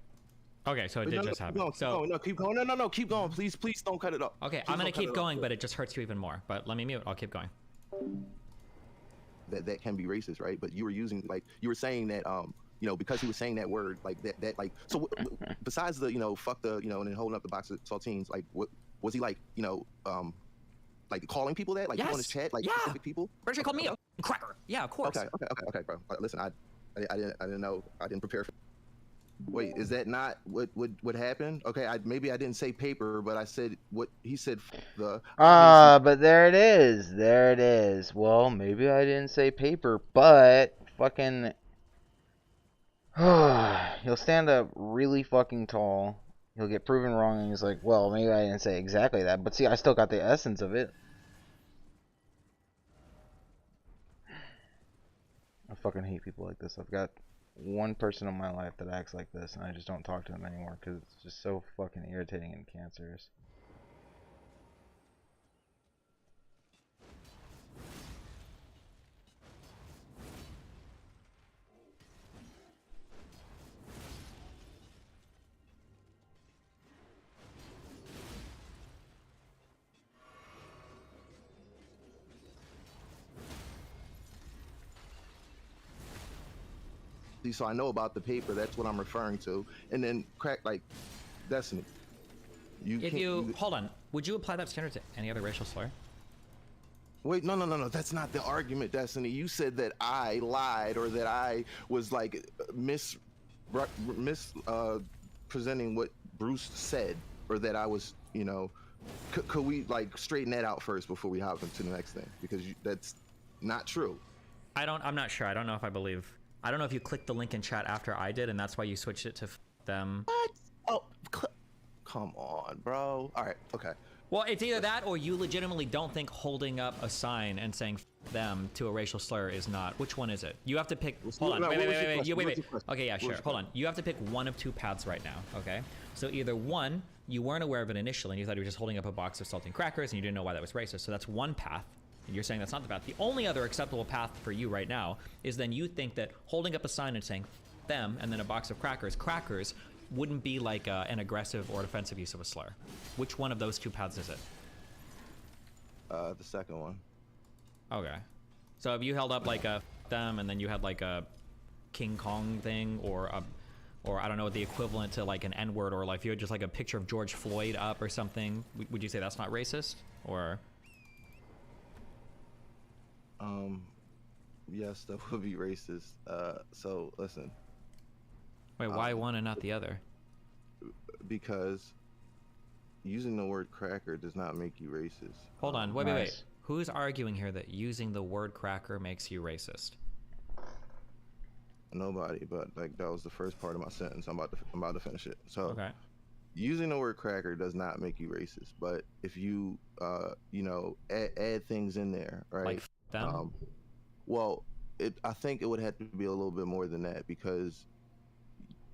Okay, so it did just happen. Keep going. No, keep going. Please don't cut it off. Okay, I'm gonna keep going, but it just hurts you even more. But let me mute. I'll keep going. That can be racist, right? But you were saying that because he was saying that word like that like so besides the fuck the and then holding up the box of saltines, like what was he like like calling people that like Yes. on his chat like Yeah. specific people? British called me a cracker. Yeah, of course. Okay, bro. Listen, I didn't know. I didn't prepare for. Wait, is that not what happened? Okay, maybe I didn't say paper, but I said what he said. But there it is. There it is. Well, maybe I didn't say paper, but fucking. He'll stand up really fucking tall. He'll get proven wrong, and he's like, well, maybe I didn't say exactly that, but see, I still got the essence of it. I fucking hate people like this. I've got one person in my life that acts like this, and I just don't talk to him anymore because it's just so fucking irritating and cancerous. So I know about the paper. That's what I'm referring to. And then crack like Destiny. Hold on, would you apply that standard to any other racial slur? Wait, no. That's not the argument, Destiny. You said that I lied or that I was like presenting what Bruce said, or that I was, could we like straighten that out first before we hop into the next thing? Because that's not true. I'm not sure. I don't know if I believe. I don't know if you clicked the link in chat after I did, and that's why you switched it to them. What? Oh, come on, bro. All right, okay. Well, it's either that or you legitimately don't think holding up a sign and saying them to a racial slur is not. Which one is it? You have to pick. Hold on. Wait. Okay, yeah, sure. Hold on. You have to pick one of 2 paths right now. Okay. So either one, you weren't aware of it initially, and you thought he was just holding up a box of saltine crackers, and you didn't know why that was racist. So that's one path. And you're saying that's not the path. The only other acceptable path for you right now is then you think that holding up a sign and saying them and then a box of crackers wouldn't be like an aggressive or offensive use of a slur. Which one of those 2 paths is it? The second one. Okay. So if you held up like a them and then you had like a King Kong thing or I don't know, the equivalent to like an N-word, or like if you had just like a picture of George Floyd up or something, would you say that's not racist? Or... Yes, that would be racist. So listen. Wait, why one and not the other? Because using the word cracker does not make you racist. Hold on, wait. Who's arguing here that using the word cracker makes you racist? Nobody, but like that was the first part of my sentence. I'm about to finish it. So Okay. Using the word cracker does not make you racist, but if you add things in there, right? Like them? Well, I think it would have to be a little bit more than that, because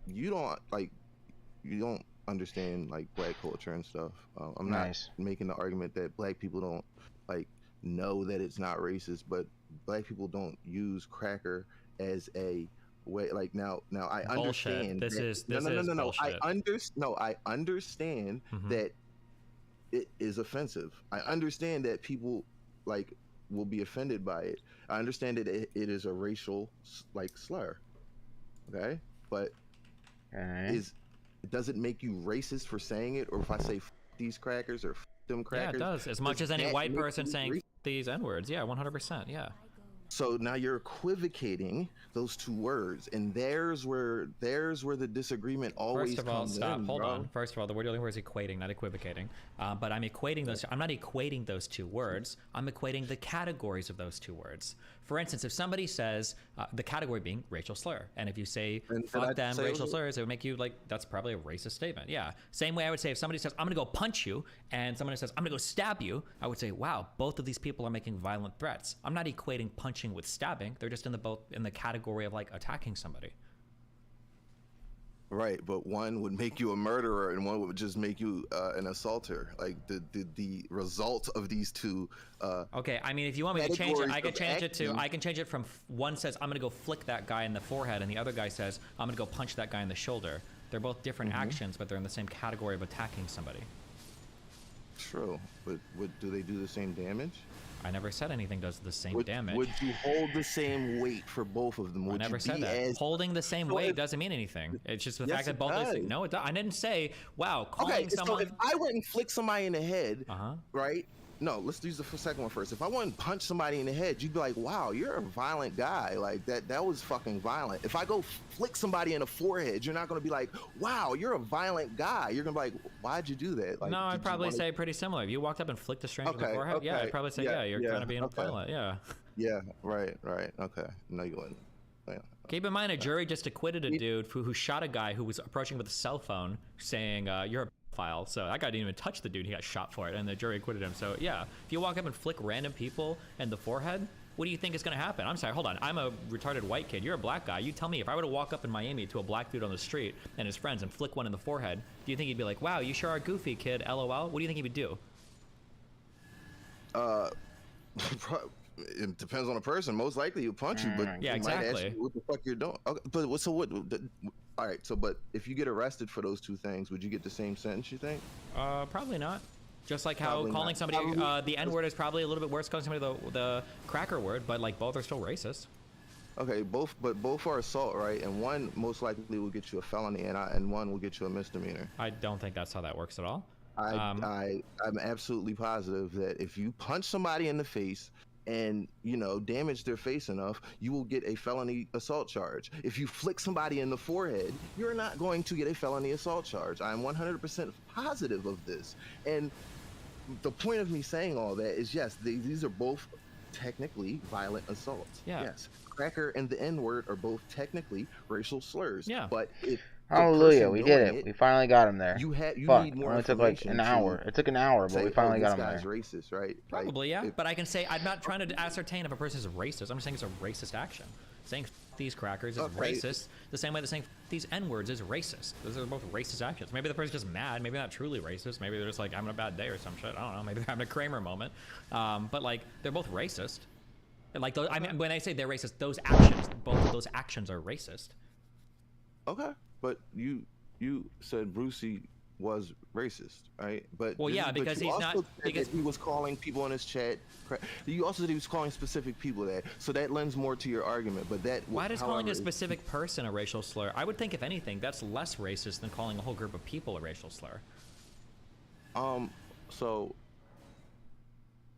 you don't understand like black culture and stuff. I'm not making the argument that black people don't like know that it's not racist, but black people don't use cracker as a way. Like now I understand. Bullshit. No. I understand that it is offensive. I understand that people like will be offended by it. I understand that it is a racial like slur, okay, but does it make you racist for saying it? Or if I say these crackers or them crackers, Yeah, it does. As much as any white person saying these N-words. Yeah, 100%. Yeah. So now you're equivocating those two words, and there's where the disagreement always First of all, comes stop. in, Hold bro. on. First of all, the word you're looking for is equating, not equivocating. But I'm equating those. I'm not equating those two words. I'm equating the categories of those two words. For instance, if somebody says the category being racial slur, and if you say fuck them racial slurs, it would make you like that's probably a racist statement. Yeah. Same way I would say if somebody says I'm gonna go punch you, and somebody says I'm gonna go stab you, I would say wow, both of these people are making violent threats. I'm not equating punching with stabbing. They're just in the category of like attacking somebody. Right, but one would make you a murderer, and one would just make you an assaulter. Like the result of these two. Okay, I mean, if you want me to change it, I can change it to. I can change it from one says I'm gonna go flick that guy in the forehead, and the other guy says I'm gonna go punch that guy in the shoulder. They're both different actions, but they're in the same category of attacking somebody. True, but do they do the same damage? I never said anything does the same damage. Would you hold the same weight for both of them? I never said that. Holding the same weight doesn't mean anything. It's just the fact that both. No, it does. I didn't say wow. Calling someone. So if I went and flicked somebody in the head, right? No, let's use the second one first. If I went and punch somebody in the head, you'd be like, wow, you're a violent guy. Like that was fucking violent. If I go flick somebody in the forehead, you're not gonna be like, wow, you're a violent guy. You're gonna be like, why'd you do that? Like, no, I'd probably say pretty similar. If you walked up and flicked a stranger in the forehead, yeah, I'd probably say, yeah, you're kind of being violent. Yeah. Yeah, right. Okay. No, you wouldn't. Yeah. Keep in mind, a jury just acquitted a dude who shot a guy who was approaching with a cell phone saying, you're a file. So that guy didn't even touch the dude. He got shot for it, and the jury acquitted him. So yeah, if you walk up and flick random people in the forehead, what do you think is going to happen? I'm sorry, hold on. I'm a retarded white kid. You're a black guy. You tell me, if I were to walk up in Miami to a black dude on the street and his friends and flick one in the forehead, do you think he'd be like, wow, you sure are goofy, kid, LOL? What do you think he would do? It depends on the person. Most likely he'll punch you, but yeah, exactly. Might ask you what the fuck you're doing. Okay, but so what? All right. So, but if you get arrested for those two things, would you get the same sentence? You think? Probably not. Just like how Probably calling not. somebody the N-word is probably a little bit worse, calling somebody the cracker word, but like both are still racist. Okay, both are assault, right? And one most likely will get you a felony, and one will get you a misdemeanor. I don't think that's how that works at all. I'm absolutely positive that if you punch somebody in the face and damage their face enough, you will get a felony assault charge. If you flick somebody in the forehead, you're not going to get a felony assault charge. I'm 100% positive of this. And the point of me saying all that is, yes, these are both technically violent assaults. Yeah. Yes, cracker and the N-word are both technically racial slurs. Yeah. But if hallelujah, we did it. We finally got him there. You Fuck, need more. It took like an hour. It took an hour, but we finally got him there. This guy's racist, right? Probably, yeah. But I can say I'm not trying to ascertain if a person is racist. I'm just saying it's a racist action. Saying these crackers is racist the same way that saying these N-words is racist. Those are both racist actions. Maybe the person's just mad. Maybe not truly racist. Maybe they're just like having a bad day or some shit. I don't know. Maybe they're having a Kramer moment. But like they're both racist. And like those, I mean, when I say they're racist, those actions, both of those actions are racist. Okay, but you said Brucey was racist, right? But well, yeah, because he's not. Because he was calling people in his chat. You also said he was calling specific people that. So that lends more to your argument. But that. Why does calling a specific person a racial slur? I would think, if anything, that's less racist than calling a whole group of people a racial slur. So.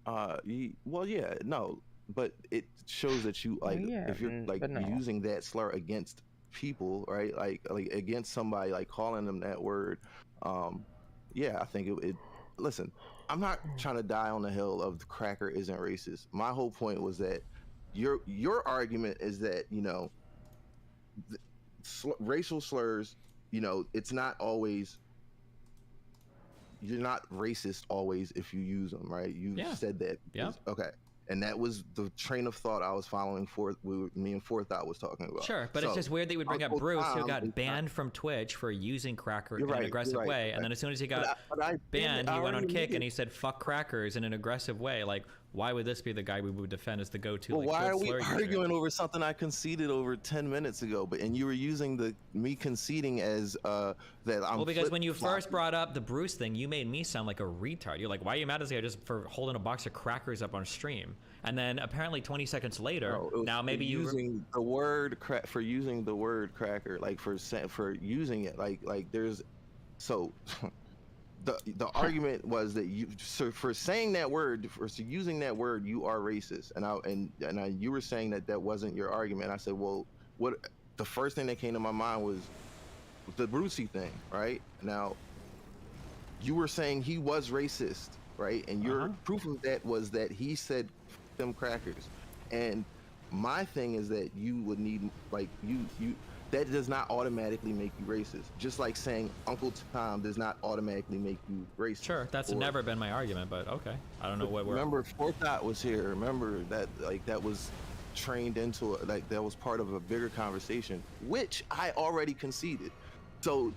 Well, yeah, no, but it shows that you like if you're like using that slur against people, right? Like against somebody, like calling them that word. Yeah, I think it. Listen, I'm not trying to die on the hill of the cracker isn't racist. My whole point was that your argument is that racial slurs, it's not always. You're not racist always if you use them, right? You said that. Yeah. Okay. And that was the train of thought I was following me and Forethought was talking about. Sure, but it's just weird that you would bring up Bruce, who got banned from Twitch for using cracker in an aggressive way, and then as soon as he got banned, he went on Kick and he said "fuck crackers" in an aggressive way. Like, why would this be the guy we would defend as the go-to? Well, like, why good are we slur user? arguing over something I conceded over 10 minutes ago? But and you were using me conceding as that I'm. Well, because when you first brought up the Bruce thing, you made me sound like a retard. You're like, why are you mad at this guy just for holding a box of crackers up on stream? And then apparently 20 seconds later, now maybe you using the word for using the word cracker, like for using it, like there's so. The argument was that for saying that word, for using that word, you are racist, and you were saying that wasn't your argument. I said, well, what? The first thing that came to my mind was the Brucey thing, right? Now, you were saying he was racist, right? And your proof of that was that he said them crackers, and my thing is that you would need like you. That does not automatically make you racist. Just like saying Uncle Tom does not automatically make you racist. Sure, that's never been my argument, but okay. I don't know what we're... Remember, Forethought was here. Remember that, like, that was trained into, like, that was part of a bigger conversation, which I already conceded. So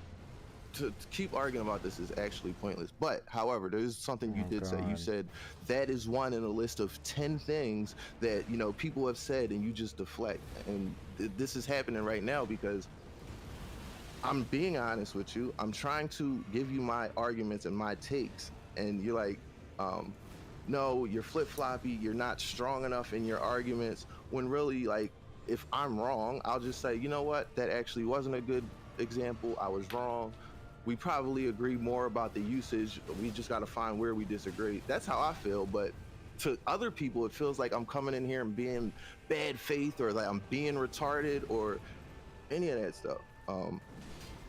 to keep arguing about this is actually pointless. But, however, there's something you did say. You said that is one in a list of 10 things that, you know, people have said and you just deflect. And this is happening right now because I'm being honest with you. I'm trying to give you my arguments and my takes. And you're like, no, you're flip-floppy. You're not strong enough in your arguments. When really, like, if I'm wrong, I'll just say, you know what? That actually wasn't a good example. I was wrong. We probably agree more about the usage. We just got to find where we disagree. That's how I feel. But to other people, it feels like I'm coming in here and being bad faith or like I'm being retarded or any of that stuff.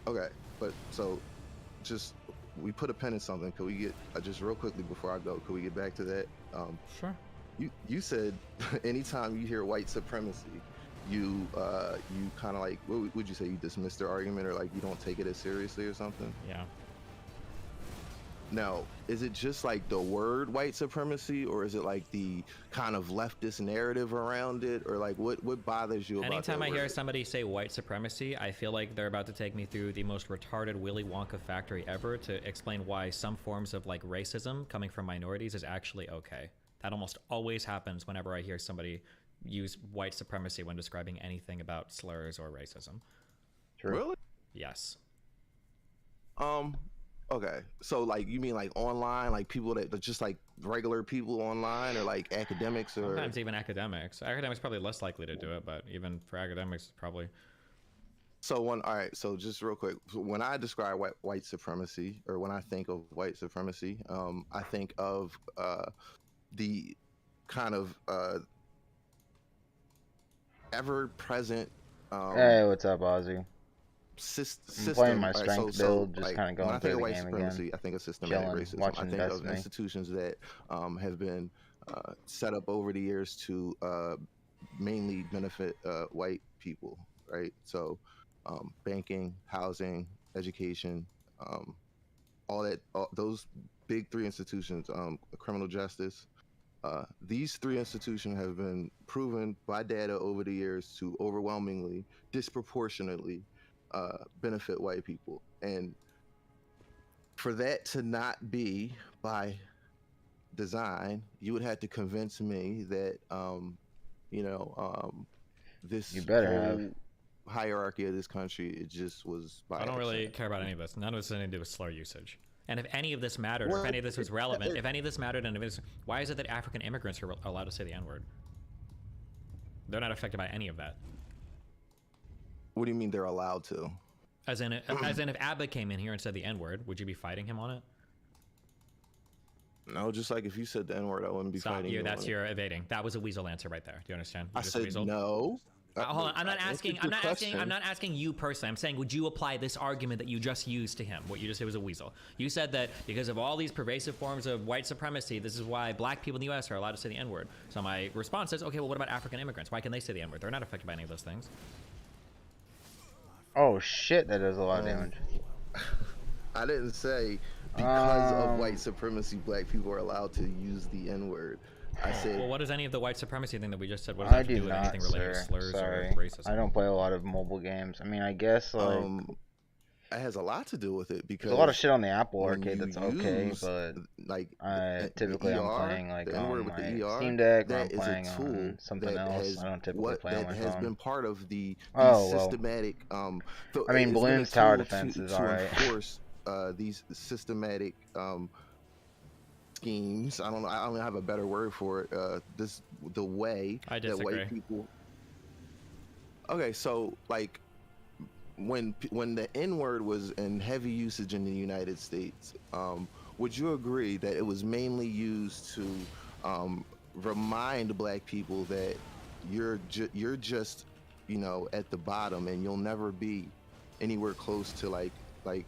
Okay, but so just we put a pin in something. Could we get just real quickly before I go? Could we get back to that? Sure. You said anytime you hear white supremacy, you kind of like, what would you say, you dismiss their argument or like you don't take it as seriously or something? Yeah. Now, is it just like the word white supremacy or is it like the kind of leftist narrative around it or like what bothers you about Anytime that I word? hear somebody say white supremacy, I feel like they're about to take me through the most retarded Willy Wonka factory ever to explain why some forms of like racism coming from minorities is actually okay. That almost always happens whenever I hear somebody use white supremacy when describing anything about slurs or racism. True. Really? Yes. Okay, so like you mean like online, like people that just like regular people online, or like academics, or Sometimes even academics. Academics probably less likely to do it, but even for academics, probably. So all right, so just real quick, when I describe white supremacy, or when I think of white supremacy, I think of the kind of ever-present. Hey, what's up, Ozzy? System. playing my All right, strength build, just like, kinda going when I think through of the white game supremacy, again. I think of systematic Chilling, racism. watching I think Destiny. of institutions that have been set up over the years to mainly benefit white people, right? So banking, housing, education, those big three institutions, criminal justice. These three institutions have been proven by data over the years to overwhelmingly, disproportionately benefit white people. And for that to not be by design, you would have to convince me that, this You better whole have. hierarchy of this country, it just was by I don't really accident. care about any of this. None of this has anything to do with slur usage. And if any of this mattered, or Well, if any of this was relevant, if any of this mattered, and if it's, why is it that African immigrants are allowed to say the N-word? They're not affected by any of that. What do you mean they're allowed to? As in if Abba came in here and said the N-word, would you be fighting him on it? No, just like if you said the N-word, I wouldn't be Stop fighting you. you. That's on it. your evading. That was a weasel answer right there. Do you understand? You I just said weaseled. no. Hold on. I'm not I asking. answered I'm your not asking. question. I'm not asking you personally. I'm saying, would you apply this argument that you just used to him? What you just said was a weasel. You said that because of all these pervasive forms of white supremacy, this is why black people in the U.S. are allowed to say the N-word. So my response is, okay, well, what about African immigrants? Why can they say the N-word? They're not affected by any of those things. Oh shit, that does a lot of damage. I didn't say because of white supremacy, black people are allowed to use the N-word. I said, Well, what does any of the white supremacy thing that we just said? What does that I have to do do with not, anything related to sir. slurs Sorry. or racism? I don't play a lot of mobile games. I mean, I guess like it has a lot to do with it because There's a lot of shit on the Apple when Arcade you that's okay, use but like typically I'm ER, playing like the N on word with the my ER, Steam Deck, or I'm that is a playing tool on something else. I don't typically play on that my has phone. been part of the Oh well. systematic I mean, it's been a Bloons Tower tool Defense is to alright. enforce these systematic schemes. I don't have a better word for it. The way I that disagree. white people. Okay, so like when the N word was in heavy usage in the United States, would you agree that it was mainly used to remind black people that you're just at the bottom and you'll never be anywhere close to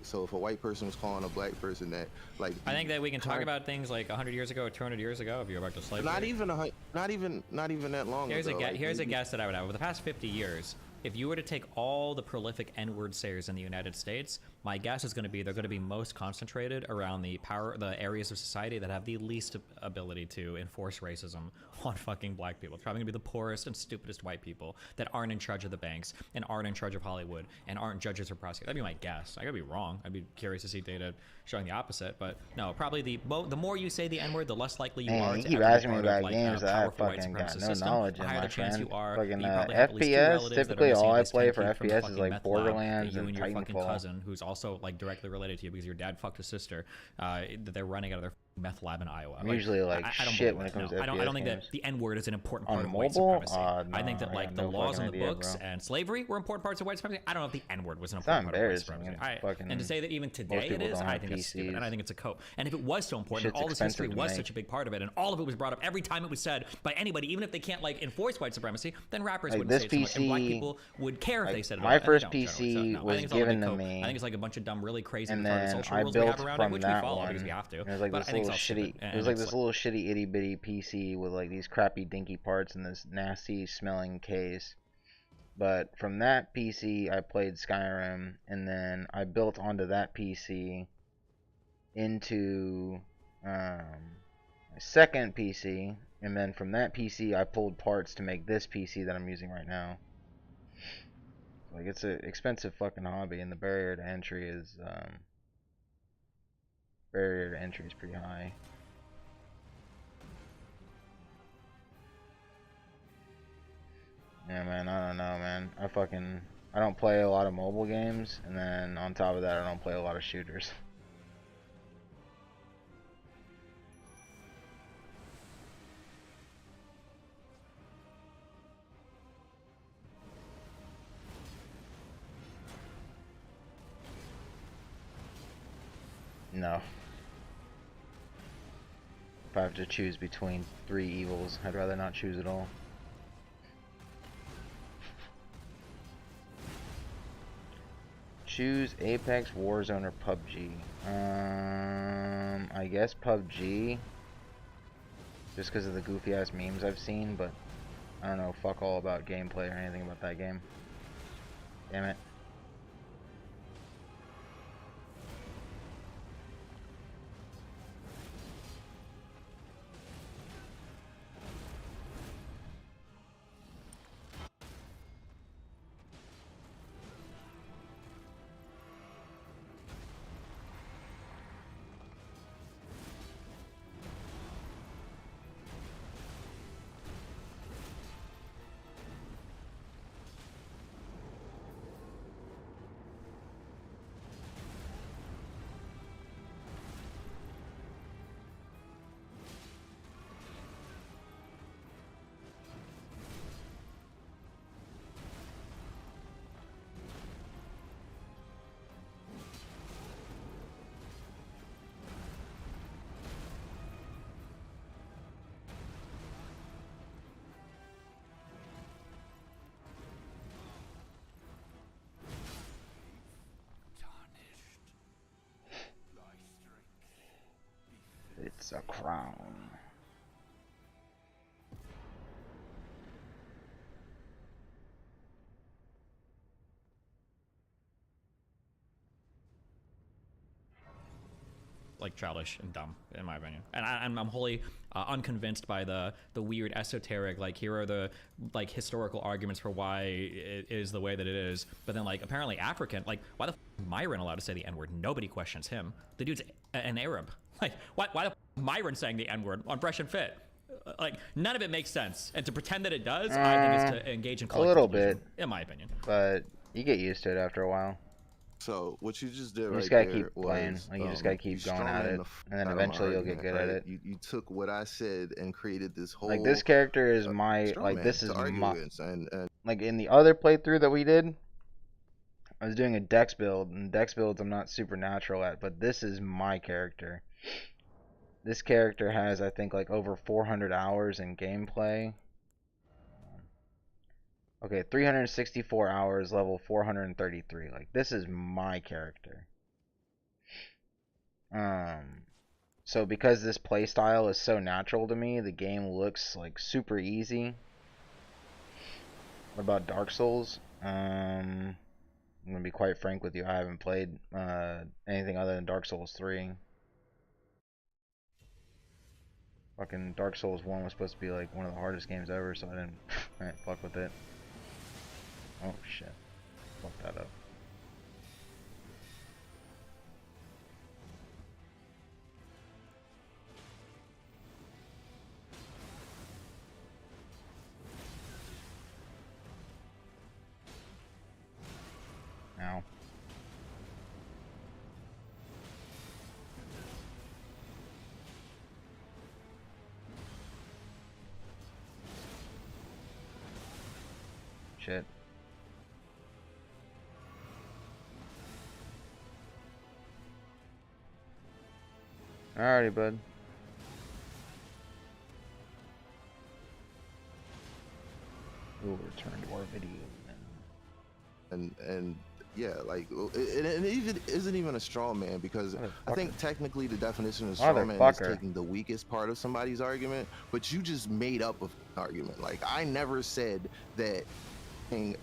so if a white person was calling a black person that like I think that we can talk about things like 100 years ago or 200 years ago if you're back to slavery. not even that long Here's ago. here's a guess that I would have. Over the past 50 years, if you were to take all the prolific N-word sayers in the United States, my guess is going to be they're going to be most concentrated around the areas of society that have the least ability to enforce racism on fucking black people. It's probably going to be the poorest and stupidest white people that aren't in charge of the banks and aren't in charge of Hollywood and aren't judges or prosecutors. That'd be my guess. I could be wrong. I'd be curious to see data showing the opposite, but no, probably the more you say the N-word, the less likely you are You to keep ever be asking me part about of like games a that I powerful white fucking got supremacist no system. knowledge The in, higher my the chance friend. you are, Fucking you probably have at least two FPS, relatives that are typically missing all at I least play 10 for feet from the FPS is fucking like meth lab, Borderlands that you and and your fucking Titanfall. cousin, who's also like directly related to you because your dad fucked his sister, that they're running out of their meth lab in Iowa. I'm usually like I don't shit believe when that. it comes No, to I don't FPS think games. that the N-word is an important On part of white mobile? supremacy. I think No, that I like got the no laws on fucking the idea, books bro. and slavery were important parts of white supremacy. I don't know if the N-word was an It's important not part of white embarrassing. supremacy. It's fucking- And to say that even today most it people is, don't I have think it's stupid, and I PCs. think it's a cope. And if it was so important, and Shit's all this history expensive to was make. such a big part of it, and all of it was brought up every time it was said by anybody, even if they can't like enforce white supremacy, then rappers Like, wouldn't this say it so much, and black PC people would care if like, they said it. my and they first don't generally. PC So, no, I was think it's all a big given to cope. me, I think it's like a bunch of dumb, really crazy, and retarded then social I rules we have built around it, from which we that follow one. because we have to. It was like But this I think little it's all shitty. stupid, It and was like it's this little shitty itty bitty PC with like these crappy dinky parts and this nasty smelling case. But from that PC, I played Skyrim, and then I built onto that PC into my second PC, and then from that PC, I pulled parts to make this PC that I'm using right now. Like, it's an expensive fucking hobby, and the barrier to entry is pretty high. Yeah, man, I don't know, man. I don't play a lot of mobile games, and then on top of that, I don't play a lot of shooters. No. If I have to choose between three evils, I'd rather not choose at all. Choose Apex, Warzone, or PUBG. I guess PUBG. Just because of the goofy ass memes I've seen, but I don't know fuck all about gameplay or anything about that game. Damn it. It's a crown. like childish and dumb in my opinion. And I'm wholly unconvinced by the weird esoteric, like, here are the like historical arguments for why it is the way that it is. But then like apparently African, like why the f is Myron allowed to say the N-word? Nobody questions him. The dude's an Arab. Like why the f is Myron saying the N-word on Fresh and Fit? Like none of it makes sense. And to pretend that it does, I think is to engage in a little delusion, bit, in my opinion. but you get used to it after a while. So what you just did You right just gotta there keep playing. was, Like you just gotta keep going at it, and then eventually you'll get good at it. You took what I said and created this whole Like this character is my straw like man this to is argue my against, and like in the other playthrough that we did, I was doing a dex build, and dex builds I'm not super natural at, but this is my character. This character has, I think, like over 400 hours in gameplay. Okay, 364 hours, level 433. Like, this is my character. So because this playstyle is so natural to me, the game looks like super easy. What about Dark Souls? I'm gonna be quite frank with you, I haven't played anything other than Dark Souls 3. Fucking Dark Souls 1 was supposed to be like one of the hardest games ever, so I didn't fuck with it. Oh shit. Fuck that up. Ow. Shit. Alrighty, bud. We'll return to our video then. and yeah, like it even isn't even a straw man, because I think technically the definition of straw man is taking the weakest part of somebody's argument, but you just made up an argument. Like I never said that the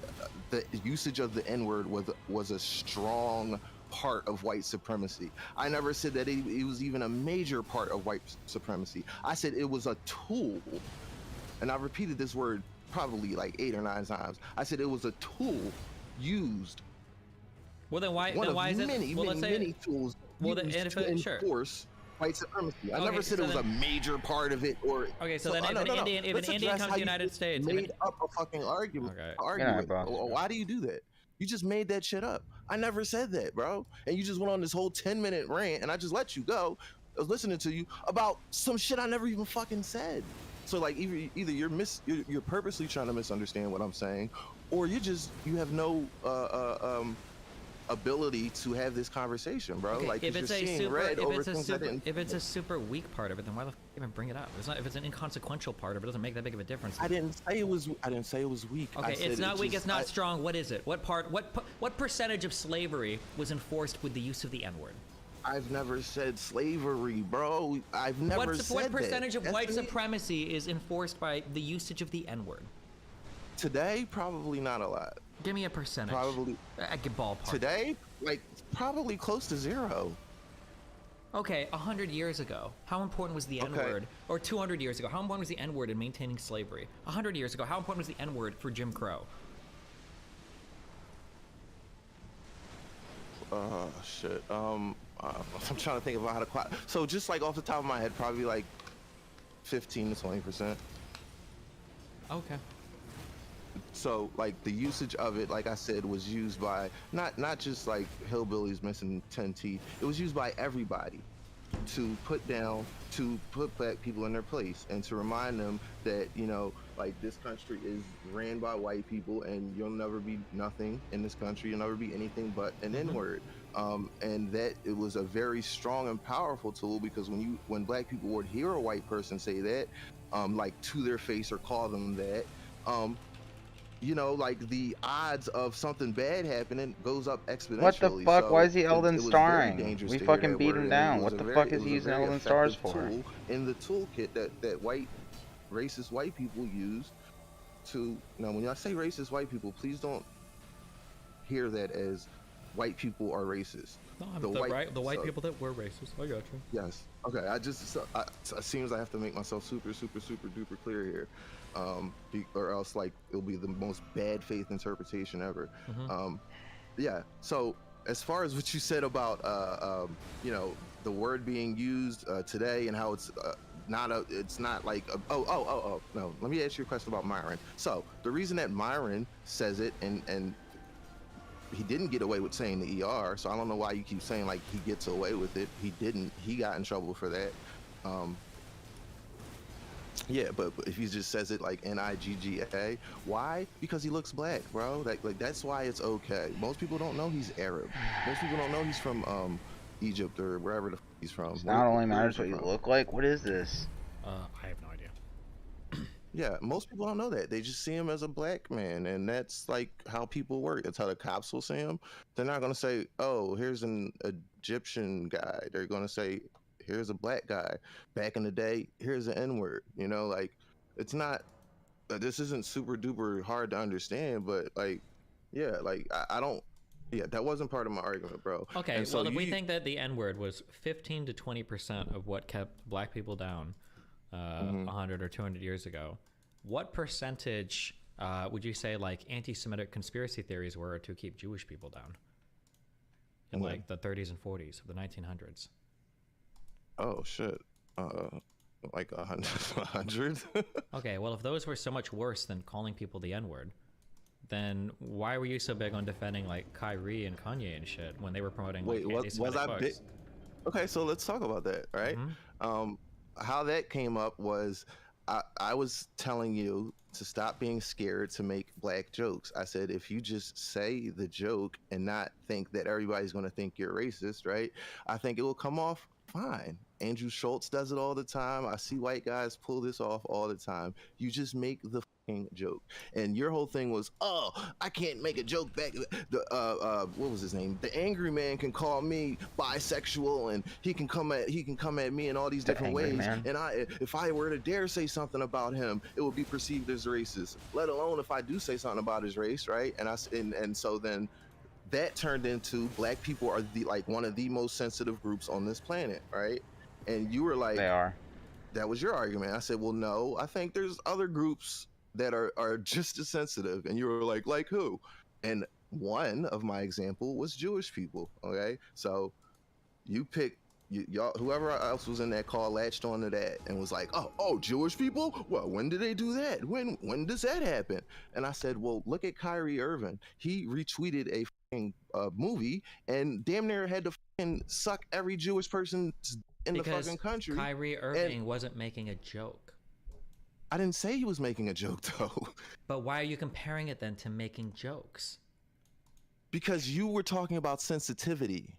usage of the N-word was a strong part of white supremacy. I never said that it was even a major part of white supremacy. I said it was a tool, and I repeated this word probably like 8 or 9 times. I said it was a tool used. Well, then why? One then why of is many, it? Well, many tools used to enforce white supremacy. I never said it was a major part of it, or okay. So then, if an Indian comes to the United States, made up a fucking argument. Why do you do that? You just made that shit up. I never said that, bro. And you just went on this whole 10-minute rant, and I just let you go. I was listening to you about some shit I never even fucking said. So like, either you're purposely trying to misunderstand what I'm saying, or you have no ability to have this conversation, bro. Okay, like if it's a super weak part of it, then why the f even bring it up? It's not. If it's an inconsequential part of it, doesn't make that big of a difference. I didn't say it was weak. Okay, it's not weak. It's not strong. What is it? What part? What percentage of slavery was enforced with the use of the N-word? I've never said slavery, bro. I've never said that. What percentage of white supremacy is enforced by the usage of the N-word? Today, probably not a lot. Give me a percentage. Probably. I get ballpark. Today, like probably close to 0. Okay, 100 years ago, how important was the N-word? Or 200 years ago, how important was the N-word in maintaining slavery? 100 years ago, how important was the N-word for Jim Crow? Shit. I'm trying to think about how to so just like off the top of my head, probably like 15 to 20%. Okay. So like the usage of it, like I said, was used by not just like hillbillies missing 10 teeth. It was used by everybody to put black people in their place, and to remind them that, you know, like this country is ran by white people, and you'll never be nothing in this country. You'll never be anything but an N-word. And that it was a very strong and powerful tool, because when black people would hear a white person say that, like to their face or call them that, you know, like the odds of something bad happening goes up exponentially. What the fuck? So why is he Elden starring? We fucking beat him down. What the fuck is he using Elden stars for? In the toolkit that racist white people use to, now when I say racist white people, please don't hear that as white people are racist. No, The white so- people that were racist. I got you. Yes. Okay. It seems I have to make myself super duper clear here, or else like it'll be the most bad faith interpretation ever. Yeah. So as far as what you said about the word being used today and how it's not like no. Let me ask you a question about Myron. So the reason that Myron says it and he didn't get away with saying the ER, so I don't know why you keep saying like he gets away with it. He didn't. He got in trouble for that. Yeah, but if he just says it like Nigga, why? Because he looks black, bro. Like that's why it's okay. Most people don't know he's Arab. Most people don't know he's from Egypt or wherever the f he's from. It not only matters what you look like. What is this? I have no idea. Yeah, most people don't know that. They just see him as a black man, and that's like how people work. That's how the cops will see him. They're not gonna say, "Oh, here's an Egyptian guy." They're gonna say, "Here's a black guy." Back in the day, here's an N-word. Like it's not. This isn't super duper hard to understand, but like, yeah, like I don't. Yeah, that wasn't part of my argument, bro. Okay, And so well, if we think that the N-word was 15 to 20% of what kept black people down 100 or 200 years ago, what percentage would you say like anti-Semitic conspiracy theories were to keep Jewish people down in like the 30s and 40s of the 1900s? Oh shit, like 100. Okay, well, if those were so much worse than calling people the N-word, then why were you so big on defending like Kyrie and Kanye and shit when they were promoting like was anti-Semitic I books? big? Okay, so let's talk about that, right? How that came up was I was telling you to stop being scared to make black jokes. I said, if you just say the joke and not think that everybody's going to think you're racist, right? I think it will come off fine. Andrew Schultz does it all the time. I see white guys pull this off all the time. You just make the fucking joke. And your whole thing was, oh, I can't make a joke back. What was his name? The angry man can call me bisexual, and he can come at me in all these different ways. Man. And if I were to dare say something about him, it would be perceived as racist. Let alone if I do say something about his race, right? And so then that turned into black people are one of the most sensitive groups on this planet, right? And you were like, They are. that was your argument. I said, well, no, I think there's other groups that are just as sensitive. And you were like who? And one of my example was Jewish people. Okay, so you pick y'all, whoever else was in that call latched onto that and was like, oh, Jewish people? Well, when did they do that? When does that happen? And I said, well, look at Kyrie Irving. He retweeted a movie and damn near had to suck every Jewish person in the fucking country. Kyrie Irving wasn't making a joke. I didn't say he was making a joke though. But why are you comparing it then to making jokes? Because you were talking about sensitivity.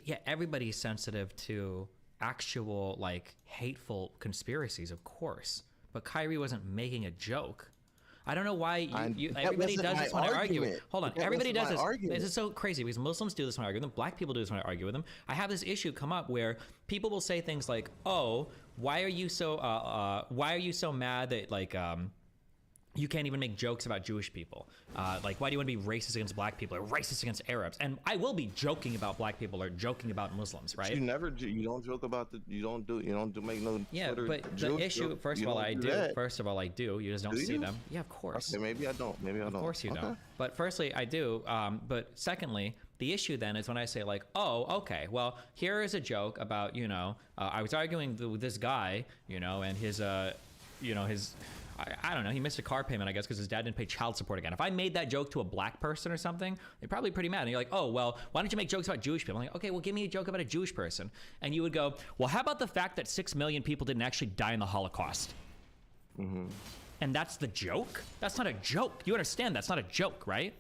Yeah, everybody's sensitive to actual like hateful conspiracies, of course. But Kyrie wasn't making a joke. I don't know why everybody does this when I argue. Hold on, everybody does this. This is so crazy because Muslims do this when I argue with them. Black people do this when I argue with them. I have this issue come up where people will say things like, "Oh, why are you so mad that like you can't even make jokes about Jewish people? Like, why do you want to be racist against black people or racist against Arabs?" And I will be joking about black people or joking about Muslims, right? You don't joke about you don't make no. Yeah, Twitter but the joke, issue, first of all, I do. that. First of all, I do. You just don't see them. Yeah, of course. Okay, maybe I don't. Of course you Okay. don't. But firstly, I do. But secondly, the issue then is when I say like, oh, okay, well, here is a joke about, I was arguing with this guy, and his, I don't know, he missed a car payment, I guess, because his dad didn't pay child support again. If I made that joke to a black person or something, they're probably pretty mad. And you're like, oh, well, why don't you make jokes about Jewish people? I'm like, okay, well, give me a joke about a Jewish person. And you would go, well, how about the fact that 6 million people didn't actually die in the Holocaust? Mm-hmm. And that's the joke? That's not a joke. You understand that's not a joke, right?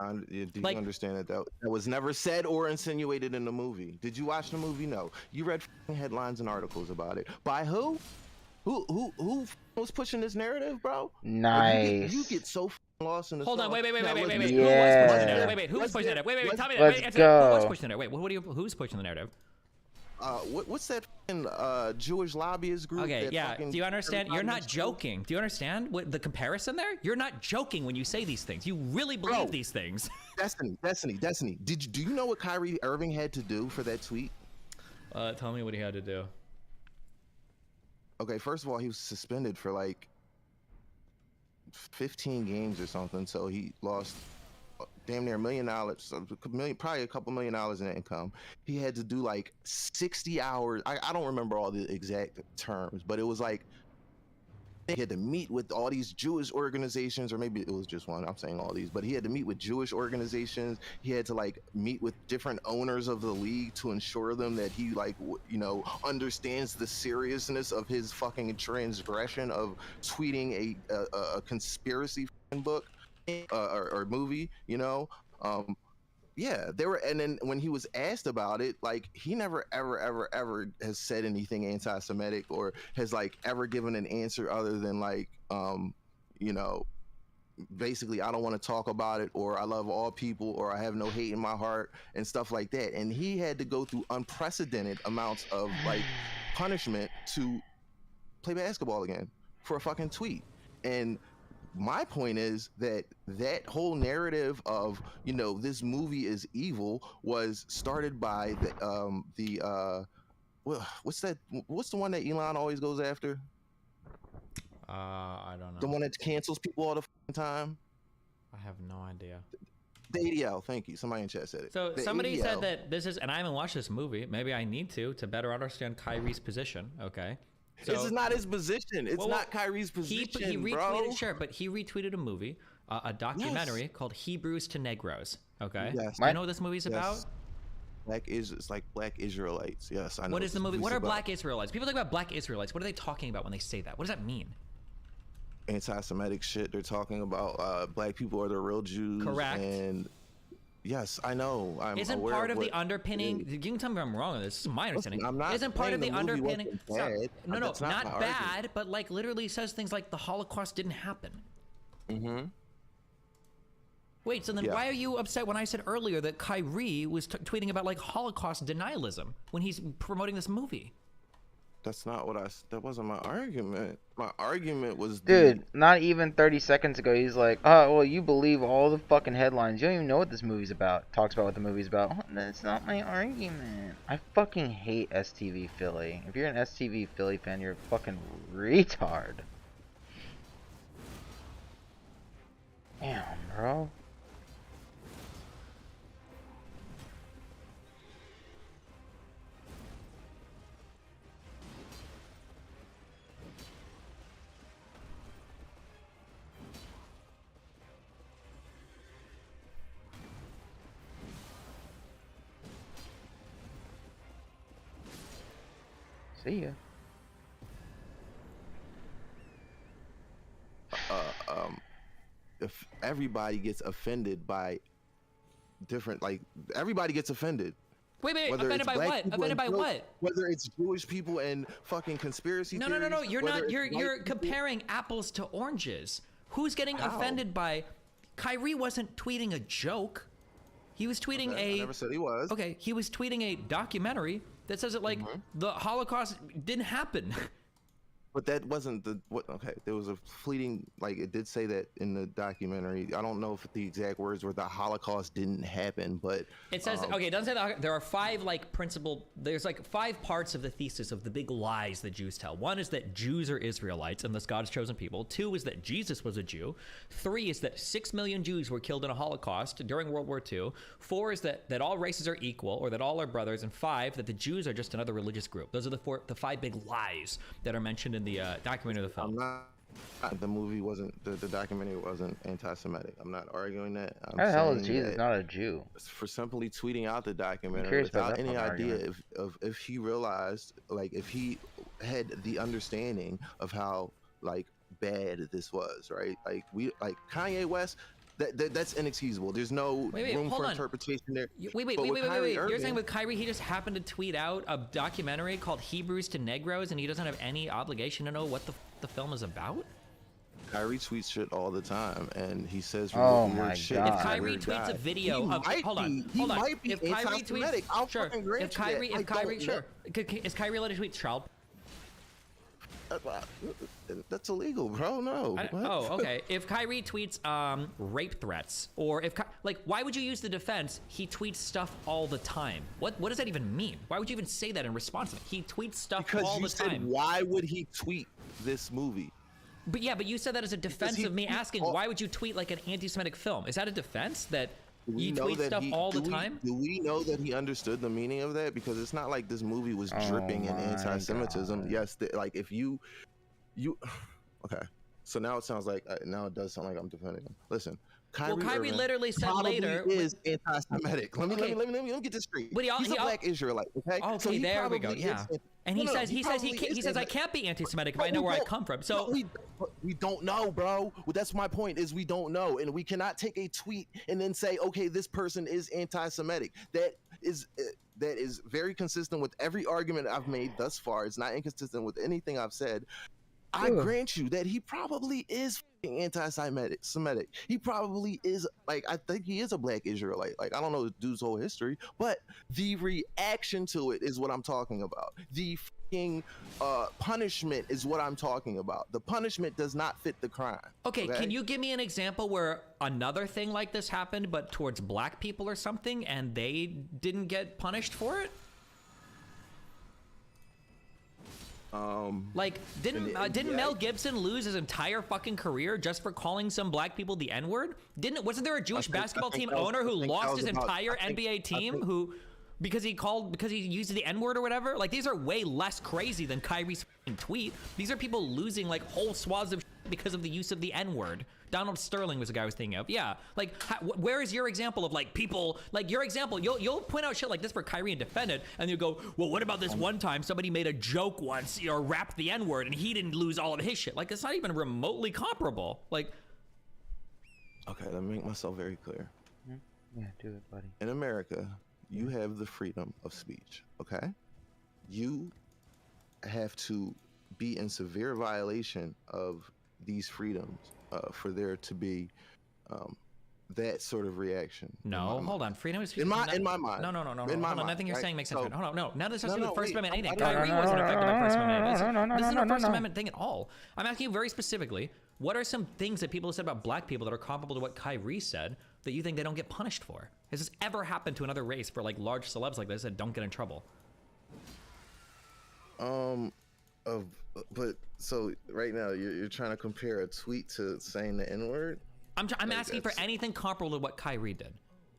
Do you understand that was never said or insinuated in the movie? Did you watch the movie? No. You read headlines and articles about it. By who? Who was pushing this narrative, bro? Nice. Like, you get so lost in the Hold on, wait. Yeah. Who's pushing the narrative? Wait, tell me that. Wait, Let's go. who's pushing the narrative? Wait, who's pushing the narrative? what's that Jewish lobbyist group? Okay, that yeah. fucking Do you understand? You're everybody not is joking. Do you understand what the comparison there? You're not joking when you say these things. You really believe Bro. these things. Destiny. Do you know what Kyrie Irving had to do for that tweet? Tell me what he had to do. Okay, first of all, he was suspended for like 15 games or something, so he lost damn near $1 million, probably a couple $1 million in income. He had to do like 60 hours. I don't remember all the exact terms, but it was like he had to meet with all these Jewish organizations, or maybe it was just one. I'm saying all these, but he had to meet with Jewish organizations. He had to like meet with different owners of the league to ensure them that he like understands the seriousness of his fucking transgression of tweeting a conspiracy book or movie. Yeah, they were, and then when he was asked about it, like he never ever has said anything anti-Semitic or has like ever given an answer other than like basically I don't want to talk about it, or I love all people, or I have no hate in my heart and stuff like that. And he had to go through unprecedented amounts of like punishment to play basketball again for a fucking tweet. And my point is that whole narrative of this movie is evil was started by what's the one that Elon always goes after? I don't know. The one that cancels people all the time. I have no idea. The ADL. Thank you. Somebody in chat said it. So The somebody ADL. said that this is, and I haven't watched this movie. Maybe I need to better understand Kyrie's position. Okay. So, this is not his position. It's not Kyrie's position, he retweeted, bro. Sure, but he retweeted a movie, a documentary called Hebrews to Negroes. Okay. Yes. Do you know what this movie's about? It's like Black Israelites. Yes, I know. What is the movie? What are about. Black Israelites? People talk about Black Israelites. What are they talking about when they say that? What does that mean? Anti-Semitic shit. They're talking about black people are the real Jews. Correct. And yes, I know. I'm Isn't aware part of what the underpinning? You can tell me if I'm wrong on this. This is my understanding. I'm not Isn't part of the saying the movie underpinning? wasn't bad. No, That's not my not bad, argument. but like literally says things like the Holocaust didn't happen. Mm-hmm. Wait, so then Yeah. why are you upset when I said earlier that Kyrie was tweeting about like Holocaust denialism when he's promoting this movie? That's not what that wasn't my argument. My argument was Dude, not even 30 seconds ago, he's like, oh, well, you believe all the fucking headlines. You don't even know what this movie's about. Talks about what the movie's about. Oh, that's not my argument. I fucking hate STV Philly. If you're an STV Philly fan, you're a fucking retard. Damn, bro. See ya. if everybody gets offended by different, like everybody gets offended. Wait, Whether offended it's by black what? people Offended and by what? Whether it's Jewish people and fucking conspiracy No, theories. You're whether not. it's You're white people- comparing apples to oranges. Who's getting How? offended by? Kyrie wasn't tweeting a joke. He was tweeting Okay, I never said he was. Okay, he was tweeting a documentary that says that like the Holocaust didn't happen. But that wasn't the what. Okay, there was a fleeting, like it did say that in the documentary. I don't know if the exact words were the Holocaust didn't happen, but It says, okay, it doesn't say that. There are five there's like five parts of the thesis of the big lies that Jews tell. One is that Jews are Israelites and thus God's chosen people. Two is that Jesus was a Jew. Three is that 6 million Jews were killed in a Holocaust during World War II. Four is that all races are equal or that all are brothers. And five, that the Jews are just another religious group. Those are the five big lies that are mentioned in the documentary of the film. the movie wasn't the documentary wasn't anti-Semitic. I'm not arguing that. I'm How the hell is saying Jesus that not a Jew? for simply tweeting out the documentary curious about without that any fucking idea argument. if he realized, like if he had the understanding of how like bad this was, right? Like Kanye West, that's inexcusable. There's no Wait, room hold for on. interpretation there. Wait. But with Kyrie You're Irving- saying with Kyrie, he just happened to tweet out a documentary called Hebrews to Negroes and he doesn't have any obligation to know what the film is about? Kyrie tweets shit all the time, and he says Oh weird my shit. God. If He's a Kyrie weird tweets guy. a video He of might hold on, be, hold on. He might be If Kyrie anti-Semitic. tweets, I'll sure. fucking grant If Kyrie, you that. if Kyrie, sure. Is Kyrie allowed to tweet child? That's illegal, bro. No. What? Oh, okay. If Kyrie tweets rape threats, or if like, why would you use the defense? He tweets stuff all the time. What does that even mean? Why would you even say that in response to it? He tweets stuff Because all you the said, time. why would he tweet this movie? But yeah, but you said that as a defense he of me tweet asking, all- why would you tweet like an anti-Semitic film? Is that a defense that Do we you know tweet that stuff he- all the do we- time? Do we know that he understood the meaning of that? Because it's not like this movie was dripping in my anti-Semitism. God. Yes, like if you, okay. So now it sounds like now it does sound like I'm defending him. Listen, Kyrie Kyrie Irving literally said probably later is anti-Semitic. Let me get this straight. But He's a black Israelite. Okay. Okay, So he there we go. probably Yeah. is- And he No, says he probably says I is can't be anti-Semitic if But I know we where I don't- come from. No, So we don't know, bro. Well, that's my point. Is we don't know, and we cannot take a tweet and then say, okay, this person is anti-Semitic. That is very consistent with every argument I've made thus far. It's not inconsistent with anything I've said. I grant you that he probably is anti-Semitic. He probably is, like, I think he is a black Israelite. Like, I don't know the dude's whole history, but the reaction to it is what I'm talking about. The fucking punishment is what I'm talking about. The punishment does not fit the crime. okay, can you give me an example where another thing like this happened, but towards black people or something, and they didn't get punished for it? Like, didn't Mel Gibson lose his entire fucking career just for calling some black people the N-word? Wasn't there a Jewish basketball team owner who lost his entire NBA team because he used the N-word or whatever? Like, these are way less crazy than Kyrie's fucking tweet. These are people losing like whole swaths of shit because of the use of the N-word. Donald Sterling was the guy I was thinking of. Yeah, like, where is your example of like people, like your example? You'll point out shit like this for Kyrie and defend it, and you go, well, what about this one time somebody made a joke once or rapped the N-word and he didn't lose all of his shit? Like, it's not even remotely comparable. Like, Okay, let me make myself very clear. Yeah, do it, buddy. In America, you have the freedom of speech, okay? You have to be in severe violation of these freedoms for there to be that sort of reaction. no, hold on. Freedom of speech. In my is not- mind. No. In my mind, Nothing you're right? saying makes sense. So- Hold on, no. None of this has to do No, with First wait, Amendment anything. I- Kyrie wasn't affected by First Amendment. This isn't a First no. Amendment thing at all. I'm asking you very specifically, what are some things that people have said about black people that are comparable to what Kyrie said that you think they don't get punished for? Has this ever happened to another race for like large celebs like this that don't get in trouble? But so right now you're trying to compare a tweet to saying the N-word? I'm Like, asking for that's- anything comparable to what Kyrie did.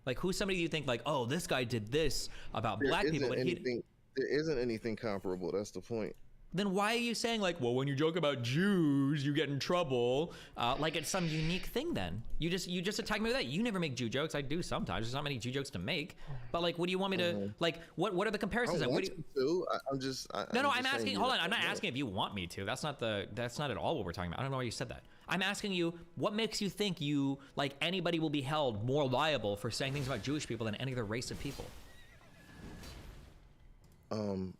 Like, who's somebody you think like, oh, this guy did this about There black people, isn't but he anything. There isn't anything comparable. That's the point. then why are you saying like, well, when you joke about Jews, you get in trouble? Like it's some unique thing. Then you just attack me with that. You never make Jew jokes. I do sometimes. There's not many Jew jokes to make. But like, what do you want me to like? What are the comparisons? I What want do you, you to. I'm just. no, I'm just saying asking. you Hold on, don't I'm not know. asking if you want me to. That's not at all what we're talking about. I don't know why you said that. I'm asking you, what makes you think you like anybody will be held more liable for saying things about Jewish people than any other race of people?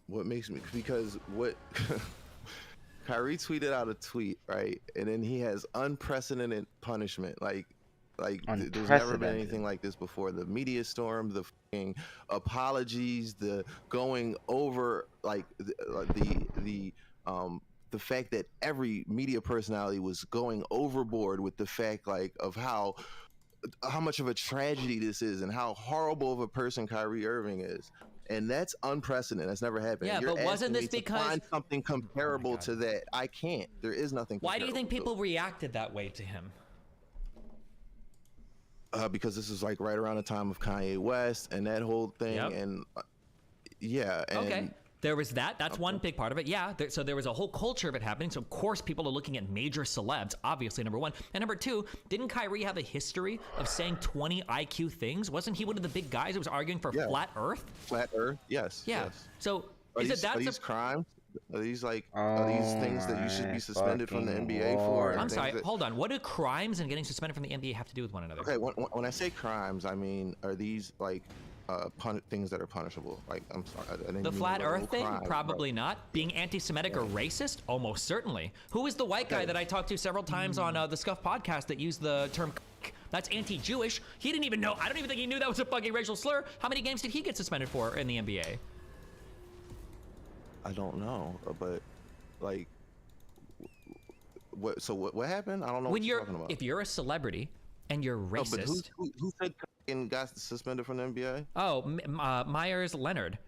What makes me, because what Kyrie tweeted out a tweet, right, and then he has unprecedented punishment, like there's never been anything like this before. The media storm, the fucking apologies, the going over, like the fact that every media personality was going overboard with the fact like of how much of a tragedy this is and how horrible of a person Kyrie Irving is. And that's unprecedented. That's never happened. Yeah, You're but wasn't asking this me to because- find something comparable to that? I can't. There is nothing. Why do you think comparable people reacted that way to him? to it. Because this is like right around the time of Kanye West and that whole thing, Yep. and yeah. And Okay. There was that. That's one big part of it. Yeah. So there was a whole culture of it happening. So of course people are looking at major celebs, obviously, number one. And number two, didn't Kyrie have a history of saying 20 IQ things? Wasn't he one of the big guys who was arguing for Yeah. flat Earth? Flat Earth. Yes. Yeah. Yes. So Are is these, it that? are these crimes? Are these like Oh are these things that you should my be suspended from the fucking NBA for? Lord. and I'm things sorry. that- Hold on. What do crimes and getting suspended from the NBA have to do with one another? Okay, when I say crimes, I mean, are these like things that are punishable. Like, I'm sorry, I didn't The mean flat literal Earth thing? crime, Probably not. Being anti-Semitic or racist? Almost certainly. Who is the white guy that I talked to several times on the Scuff podcast that used the term that's anti-Jewish? He didn't even know. I don't even think he knew that was a fucking racial slur. How many games did he get suspended for in the NBA? I don't know, but like, what? So what happened? I don't know When what you're, you're talking about. if you're a celebrity and you're No, but racist. who said and got suspended from the NBA? Oh, Myers Leonard.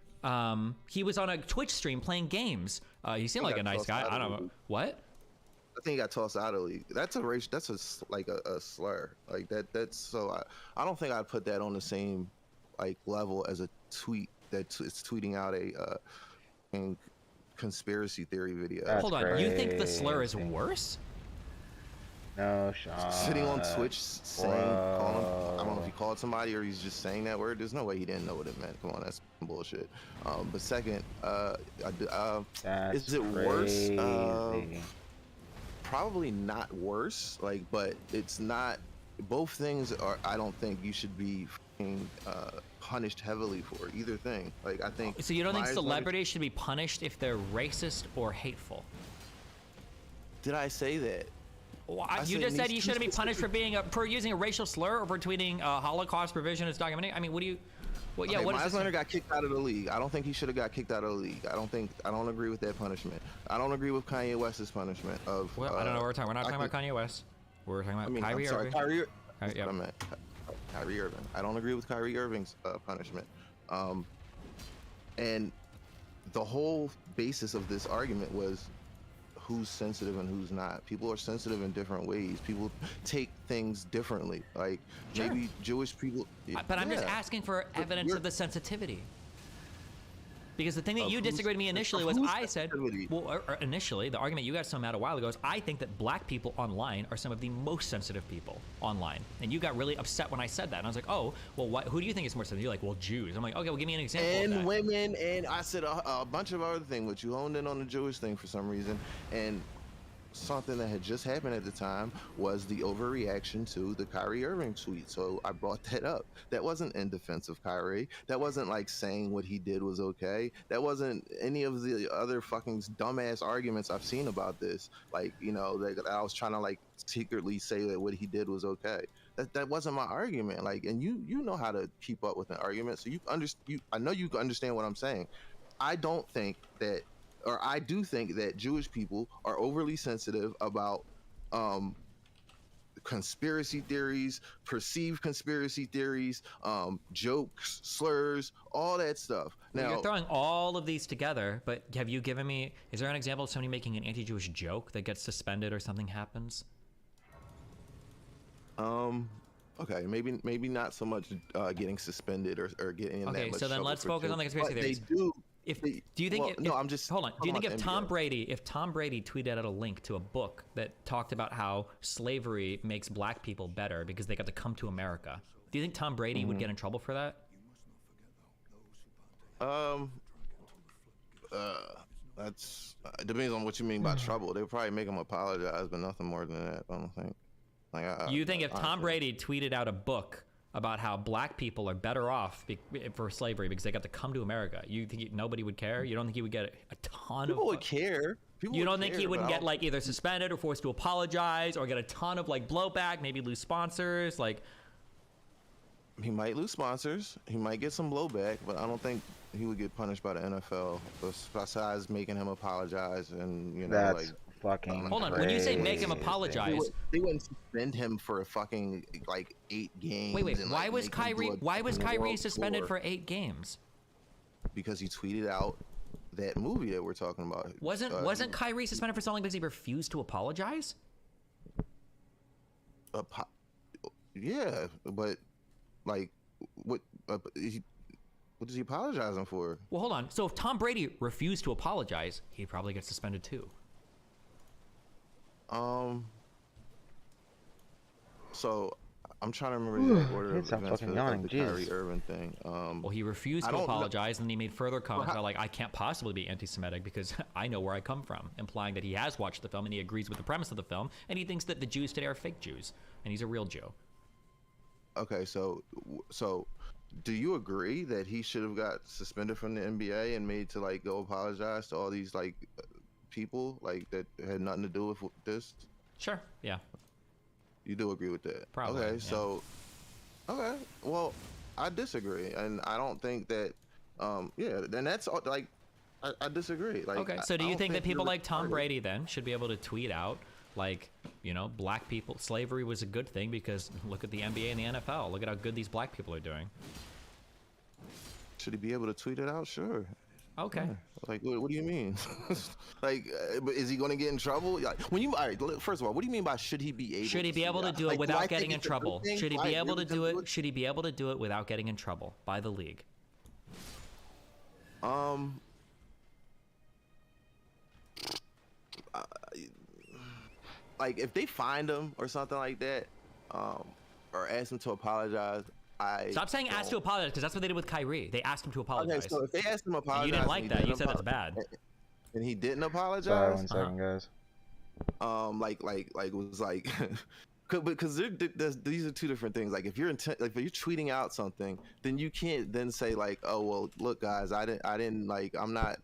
He was on a Twitch stream playing games. He seemed like a nice guy. I don't know. What? I think he got tossed out of the league. That's a race. That's like a slur. Like that. That's so. I don't think I'd put that on the same like level as a tweet that is tweeting out a conspiracy theory video. That's Hold on. You think the slur is crazy. worse? No shot. Sitting on Twitch saying, calling, I don't know if he called somebody or he's just saying that word. There's no way he didn't know what it meant. Come on, that's bullshit. But second, That's is it worse? crazy. Probably not worse. Like, but it's not. Both things are. I don't think you should be punished heavily for either thing. Like, I think. So you don't think Myers celebrities should be punished if they're racist or hateful? Did I say that? Well, I you said just said these you two shouldn't be punished for specific- for using a racial slur or for tweeting Holocaust revisionist documentary. I mean, what do you? Well, yeah. Okay, What is Myers this? Leonard got kicked out of the league. I don't think he should have got kicked out of the league. I don't agree with that punishment. I don't agree with Kanye West's punishment of. Well, I don't know what we're talking. We're not talking about Kanye West. We're talking about Kyrie I'm sorry, Irving. Kyrie. Yep. What I meant. Kyrie Irving. I don't agree with Kyrie Irving's punishment. And the whole basis of this argument was who's sensitive and who's not. People are sensitive in different ways. People take things differently. Like, Sure. maybe Jewish people. But I'm just yeah. asking for evidence you're- of the sensitivity. Because the thing that Of you whose- disagreed with me initially of was whose I said, sensitivity? well, or initially, the argument you got so mad a while ago is I think that black people online are some of the most sensitive people online. And you got really upset when I said that. And I was like, oh, well, who do you think is more sensitive? You're like, well, Jews. I'm like, okay, well, give me an example of And that. women, and I said a bunch of other things, but you honed in on the Jewish thing for some reason. And something that had just happened at the time was the overreaction to the Kyrie Irving tweet. So I brought that up. That wasn't in defense of Kyrie. That wasn't like saying what he did was okay. That wasn't any of the other fucking dumbass arguments I've seen about this. Like, you know, that I was trying to like secretly say that what he did was okay. That wasn't my argument. Like, and you know how to keep up with an argument. So I know you understand what I'm saying. I don't think that, or I do think that Jewish people are overly sensitive about conspiracy theories, perceived conspiracy theories, jokes, slurs, all that stuff. Now, Now, you're throwing all of these together, but have you given me, is there an example of somebody making an anti-Jewish joke that gets suspended or something happens? okay, maybe not so much getting suspended or getting in that Okay, much so then trouble let's for focus on the jokes, conspiracy but theories. They do. Do you think? Well, no, I'm just hold on. Do you think talking if about Tom NBA. Brady tweeted out a link to a book that talked about how slavery makes black people better because they got to come to America, do you think Tom Brady would get in trouble for that? That's it depends on what you mean by trouble. They'll probably make him apologize, but nothing more than that. I don't think. Like, You think if Tom honestly. Brady tweeted out a book about how black people are better off for slavery because they got to come to America, you think nobody would care? You don't think he would get a ton People of? would care. People You would don't think he care, wouldn't but I get don't- like either suspended or forced to apologize or get a ton of like blowback, maybe lose sponsors? Like, He might lose sponsors. He might get some blowback, but I don't think he would get punished by the NFL. Besides making him apologize and That's like. fucking hold on. When you say make him crazy. apologize, They wouldn't suspend him for a fucking like 8 games. wait. and, Why like, was make him do Kyrie? a Why was fucking Kyrie world suspended tour for 8 games? because he tweeted out that movie that we're talking about. Wasn't Kyrie suspended for something because he refused to apologize? Yeah, but like, what what is he apologizing for? Well, hold on. So if Tom Brady refused to apologize, he'd probably get suspended too. So I'm trying to remember the order It's of not events fucking for yawning, the Kyrie Jesus. Irving thing. Well, he refused I to don't know- apologize, and then he made further comments how- about like, I can't possibly be anti-Semitic because I know where I come from, implying that he has watched the film and he agrees with the premise of the film, and he thinks that the Jews today are fake Jews, and he's a real Jew. Okay, so do you agree that he should have got suspended from the NBA and made to like go apologize to all these like people like that had nothing to do with this? Sure. Yeah. You do agree with that? Probably, Okay, yeah. so okay, well, I disagree, and I don't think that. Yeah, then that's like, I disagree. Like, Okay. So do I you don't think that people you're like Tom retarded. Brady then should be able to tweet out like, you know, black people, slavery was a good thing because look at the NBA and the NFL. Look at how good these black people are doing. Should he be able to tweet it out? Sure. Okay. Yeah. Like, what do you mean? Like, but is he going to get in trouble? Like, when you, all right, first of all, what do you mean by should he be able? Should he be able to do it Like, do I without think getting in it's a good trouble? thing? Should he Do I be able to really do think it? Should he be able to do it without getting in trouble by the league? Like if they find him or something like that, or ask him to apologize, Stop saying ask to apologize because that's what they did with Kyrie. They asked him to apologize. Okay, so if they asked him to apologize, And you didn't and like he that. You didn't said that's bad. and he didn't Sorry, apologize. 1 second, guys. Like was like, because these are two different things. Like if you're like if you're tweeting out something, then you can't then say like, oh well, look guys, I didn't like, I'm not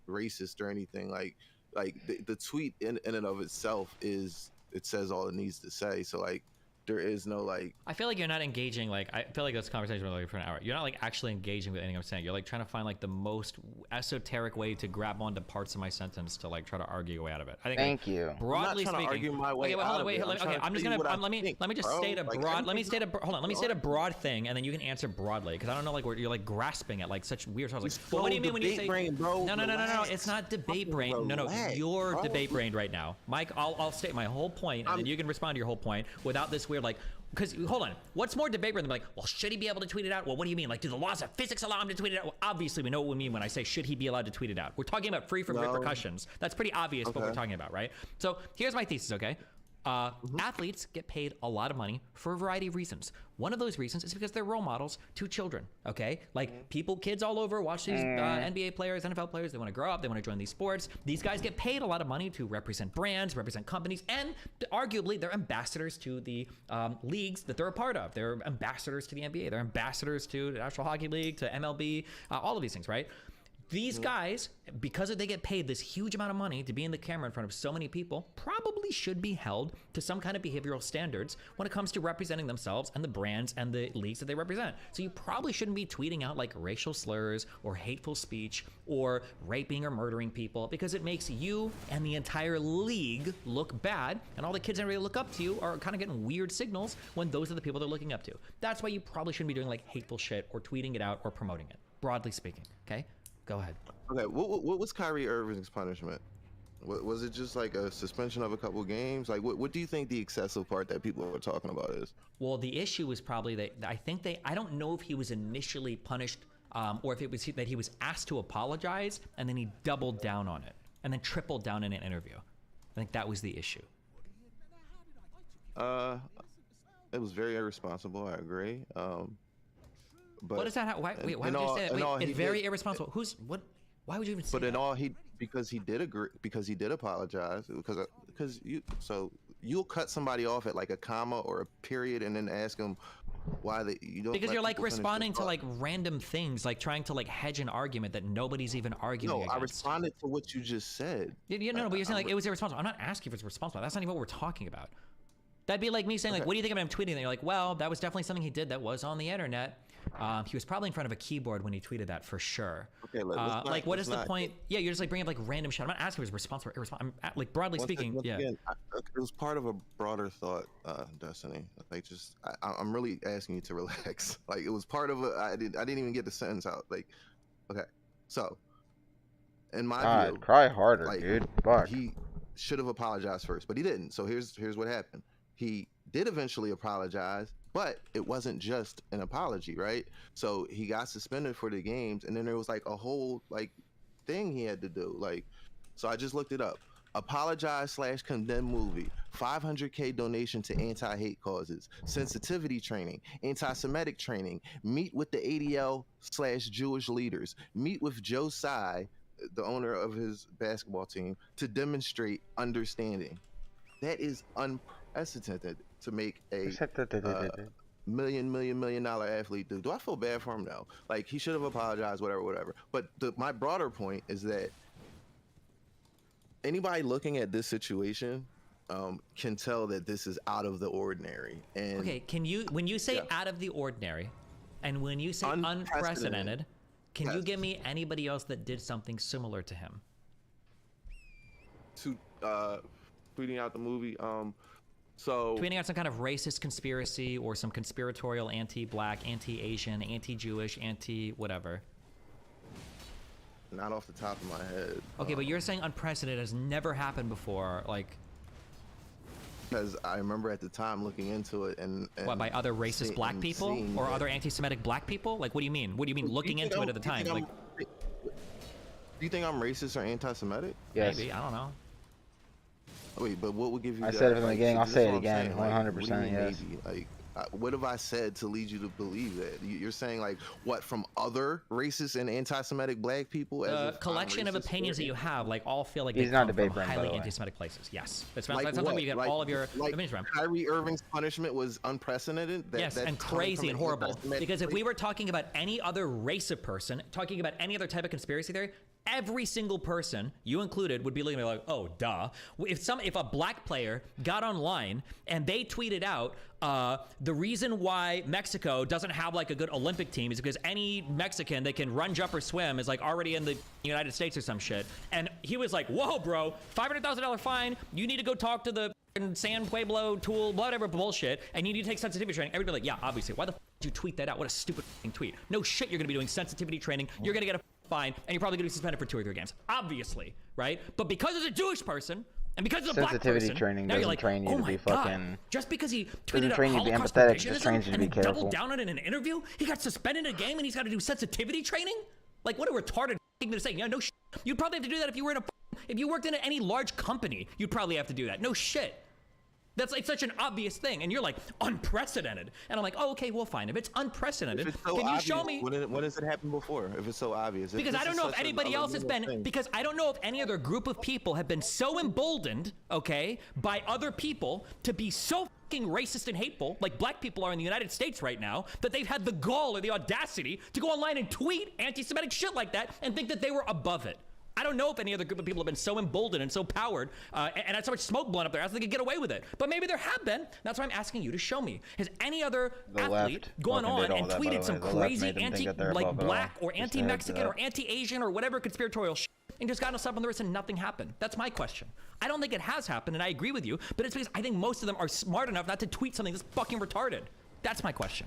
racist or anything. Like the tweet in and of itself is, it says all it needs to say. So like there is no like. I feel like you're not engaging. Like I feel like this conversation was like for an hour. You're not like actually engaging with anything I'm saying. You're like trying to find like the most esoteric way to grab onto parts of my sentence to like try to argue your way out of it. I think. Thank you. Broadly I'm not trying speaking. to argue my way Okay, wait, hold out on, of wait, it. hold on, I'm trying okay. to I'm just tell you gonna what I let me think, just bro. state a Like, broad. Let me state a hold on. Let me state a Alright. broad thing, and then you can answer broadly because I don't know like where you're like grasping at like such weird stuff. Like, It's well, what do you so mean when you debate say brain, bro. no? Relax. It's not debate Fucking brain. No, relax, you're bro. debate brained right now, Mike. I'll state my whole point, and then you can respond to your whole point without this weird like. Because hold on, what's more debate than like, well, should he be able to tweet it out? Well, what do you mean? Like, do the laws of physics allow him to tweet it out? Well, obviously, we know what we mean when I say should he be allowed to tweet it out. We're talking about free from No. repercussions. That's pretty obvious what we're Okay. talking about, right? So here's my thesis, okay? Athletes get paid a lot of money for a variety of reasons. One of those reasons is because they're role models to children, okay? Like kids all over watch these NBA players, NFL players. They want to grow up. They want to join these sports. These guys get paid a lot of money to represent brands, represent companies, and arguably they're ambassadors to the leagues that they're a part of. They're ambassadors to the NBA. They're ambassadors to the National Hockey League, to MLB, all of these things, right? These guys, because they get paid this huge amount of money to be in the camera in front of so many people, probably should be held to some kind of behavioral standards when it comes to representing themselves and the brands and the leagues that they represent. So you probably shouldn't be tweeting out like racial slurs or hateful speech or raping or murdering people because it makes you and the entire league look bad, and all the kids that really look up to you are kind of getting weird signals when those are the people they're looking up to. That's why you probably shouldn't be doing like hateful shit or tweeting it out or promoting it, broadly speaking, okay? Go ahead. Okay, what was Kyrie Irving's punishment? Was it just like a suspension of a couple games? Like, what do you think the excessive part that people are talking about is? Well, the issue was probably that I don't know if he was initially punished or if it was that he was asked to apologize and then he doubled down on it and then tripled down in an interview. I think that was the issue. It was very irresponsible. I agree. But What is that? Why would you say that? Wait, it's very irresponsible. Why would you even say But that? in all, because he did agree, because he did apologize, because you'll cut somebody off at like a comma or a period and then ask them why you don't. Because let you're like people finish their responding to thought. like random things, like trying to like hedge an argument that nobody's even arguing No, against. I responded to what you just said. You know, but you're saying like it was irresponsible. I'm not asking if it's responsible. That's not even what we're talking about. That'd be like me saying like, what do you think about him tweeting? And you're like, well, that was definitely something he did that was on the internet. He was probably in front of a keyboard when he tweeted that for sure. Okay, like what is the point? Yeah, you're just like bringing up like random shit. I'm not asking if it's responsible or irresponsible. I'm like broadly speaking, Once yeah. again, it was part of a broader thought, Destiny. Like, I'm really asking you to relax. Like, it was part of I didn't even get the sentence out. Like, okay, so in my view, cry harder, like, dude. Fuck. he should have apologized first, but he didn't. So here's what happened. He did eventually apologize, but it wasn't just an apology, right? So he got suspended for the games, and then there was like a whole like thing he had to do. Like, so I just looked it up. Apologize/condemn movie, 500K donation to anti-hate causes, sensitivity training, anti-Semitic training, meet with the ADL/Jewish leaders, meet with Joe Tsai, the owner of his basketball team, to demonstrate understanding. That is unprecedented to make a million dollar athlete do I feel bad for him? No. Like, he should have apologized, whatever. But my broader point is that anybody looking at this situation can tell that this is out of the ordinary. And Okay, when you say out of the ordinary, and when you say unprecedented, can you give me anybody else that did something similar to him? To tweeting out the movie, so Tweeting out some kind of racist conspiracy or some conspiratorial anti-black, anti-Asian, anti-Jewish, anti-whatever. not off the top of my head. Okay, but you're saying unprecedented has never happened before, like... Because I remember at the time looking into it and What, by other racist black people? Or other anti-Semitic black people? Like, what do you mean? What do you mean looking into it at the time? Like, do you think I'm racist or anti-Semitic? Yes. maybe, I don't know. Wait, but what would give you I that? said it from the like, beginning, so I'll this say is it what I'm again, saying, like, 100%, what do you mean yes. maybe? Like, what have I said to lead you to believe that? You're saying, like, what, from other racist and anti-Semitic black people? As The if I'm collection of racist opinions or- that you have, like, all feel like He's they not come a debate from friend, by highly the way. anti-Semitic places. Yes. That's Like something where you get what? all of your like opinions from. Kyrie Irving's punishment was unprecedented. Yes, that's and coming crazy from and an horrible. anti-Semitic Because if place? we were talking about any other race of person, talking about any other type of conspiracy theory, every single person, you included, would be looking at me like, oh, duh. If a black player got online and they tweeted out, the reason why Mexico doesn't have like a good Olympic team is because any Mexican that can run, jump, or swim is like already in the United States or some shit. And he was like, whoa, bro, $500,000 fine. You need to go talk to the San Pueblo tool, whatever bullshit, and you need to take sensitivity training. Everybody like, yeah, obviously. Why the did you tweet that out? What a stupid tweet. No shit, you're gonna be doing sensitivity training. You're gonna get a fine, and you're probably gonna be suspended for 2 or 3 games. Obviously, right? But because it's a Jewish person, and because it's a black Sensitivity person, training now you're doesn't like, train you oh to my be God. fucking- Just because he Doesn't tweeted train out you to be Holocaust empathetic, it just revisionism trains you to and be then doubled careful. down on it in an interview, he got suspended in a game and he's got to do sensitivity training? Like, what a retarded thing to say. Yeah, no shit. You'd probably have to do that if you were in if you worked in any large company, you'd probably have to do that. No shit. That's like such an obvious thing, and you're like, unprecedented. And I'm like, oh, okay, well, fine. If it's unprecedented, If it's so can you obvious, show me? when has it happened before? If it's so obvious, Because I don't know if anybody else has been, because I don't know if any other group of people have been so emboldened, okay, by other people to be so fucking racist and hateful, like black people are in the United States right now, that they've had the gall or the audacity to go online and tweet anti-Semitic shit like that and think that they were above it. I don't know if any other group of people have been so emboldened and so powered and had so much smoke blown up their ass they could get away with it. But maybe there have been. That's why I'm asking you to show me. Has any other athlete left gone fucking on did all and that, by tweeted the some way. The left crazy made them think that they're like above it all. black or Just a heads anti-Mexican up. or anti-Asian or whatever conspiratorial shit and just gotten a slap on the wrist and nothing happened? That's my question. I don't think it has happened, and I agree with you, but it's because I think most of them are smart enough not to tweet something that's fucking retarded. That's my question.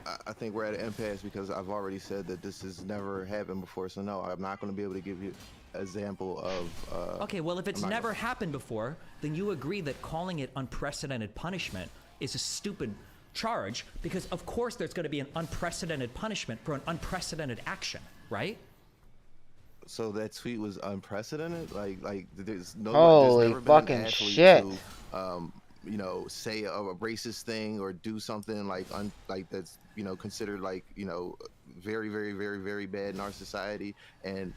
I think we're at an impasse because I've already said that this has never happened before. So no, I'm not going to be able to give you an example of. Okay, well, if it's I'm not never gonna- happened before, then you agree that calling it unprecedented punishment is a stupid charge because, of course, there's going to be an unprecedented punishment for an unprecedented action, right? So that tweet was unprecedented. Like there's no. Holy there's never been an fucking athlete shit. To, you know, say a racist thing or do something like that's considered like very very bad in our society, and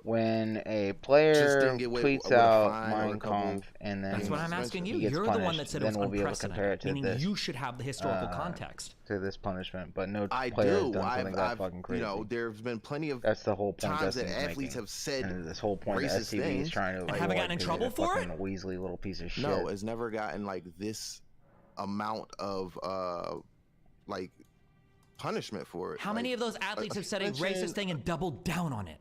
When a Just player didn't get away tweets with a out fine or a Mein couple- Kampf and then That's what I'm suspension. asking he you. gets You're the one punished, that said it was then we'll be able to compare it unprecedented, to meaning this, you should have the historical context. to this punishment, but no I player has do. done something that I've fucking crazy. there's been plenty of That's the whole point times that Destiny's athletes making. have said And this whole point that racist STV is things. trying to And avoid haven't gotten in 'cause trouble he's a for it? fucking Weasley little piece of shit. No, it's never gotten like this amount of like punishment for it. How many of those athletes have said a suspension- racist thing and doubled down on it?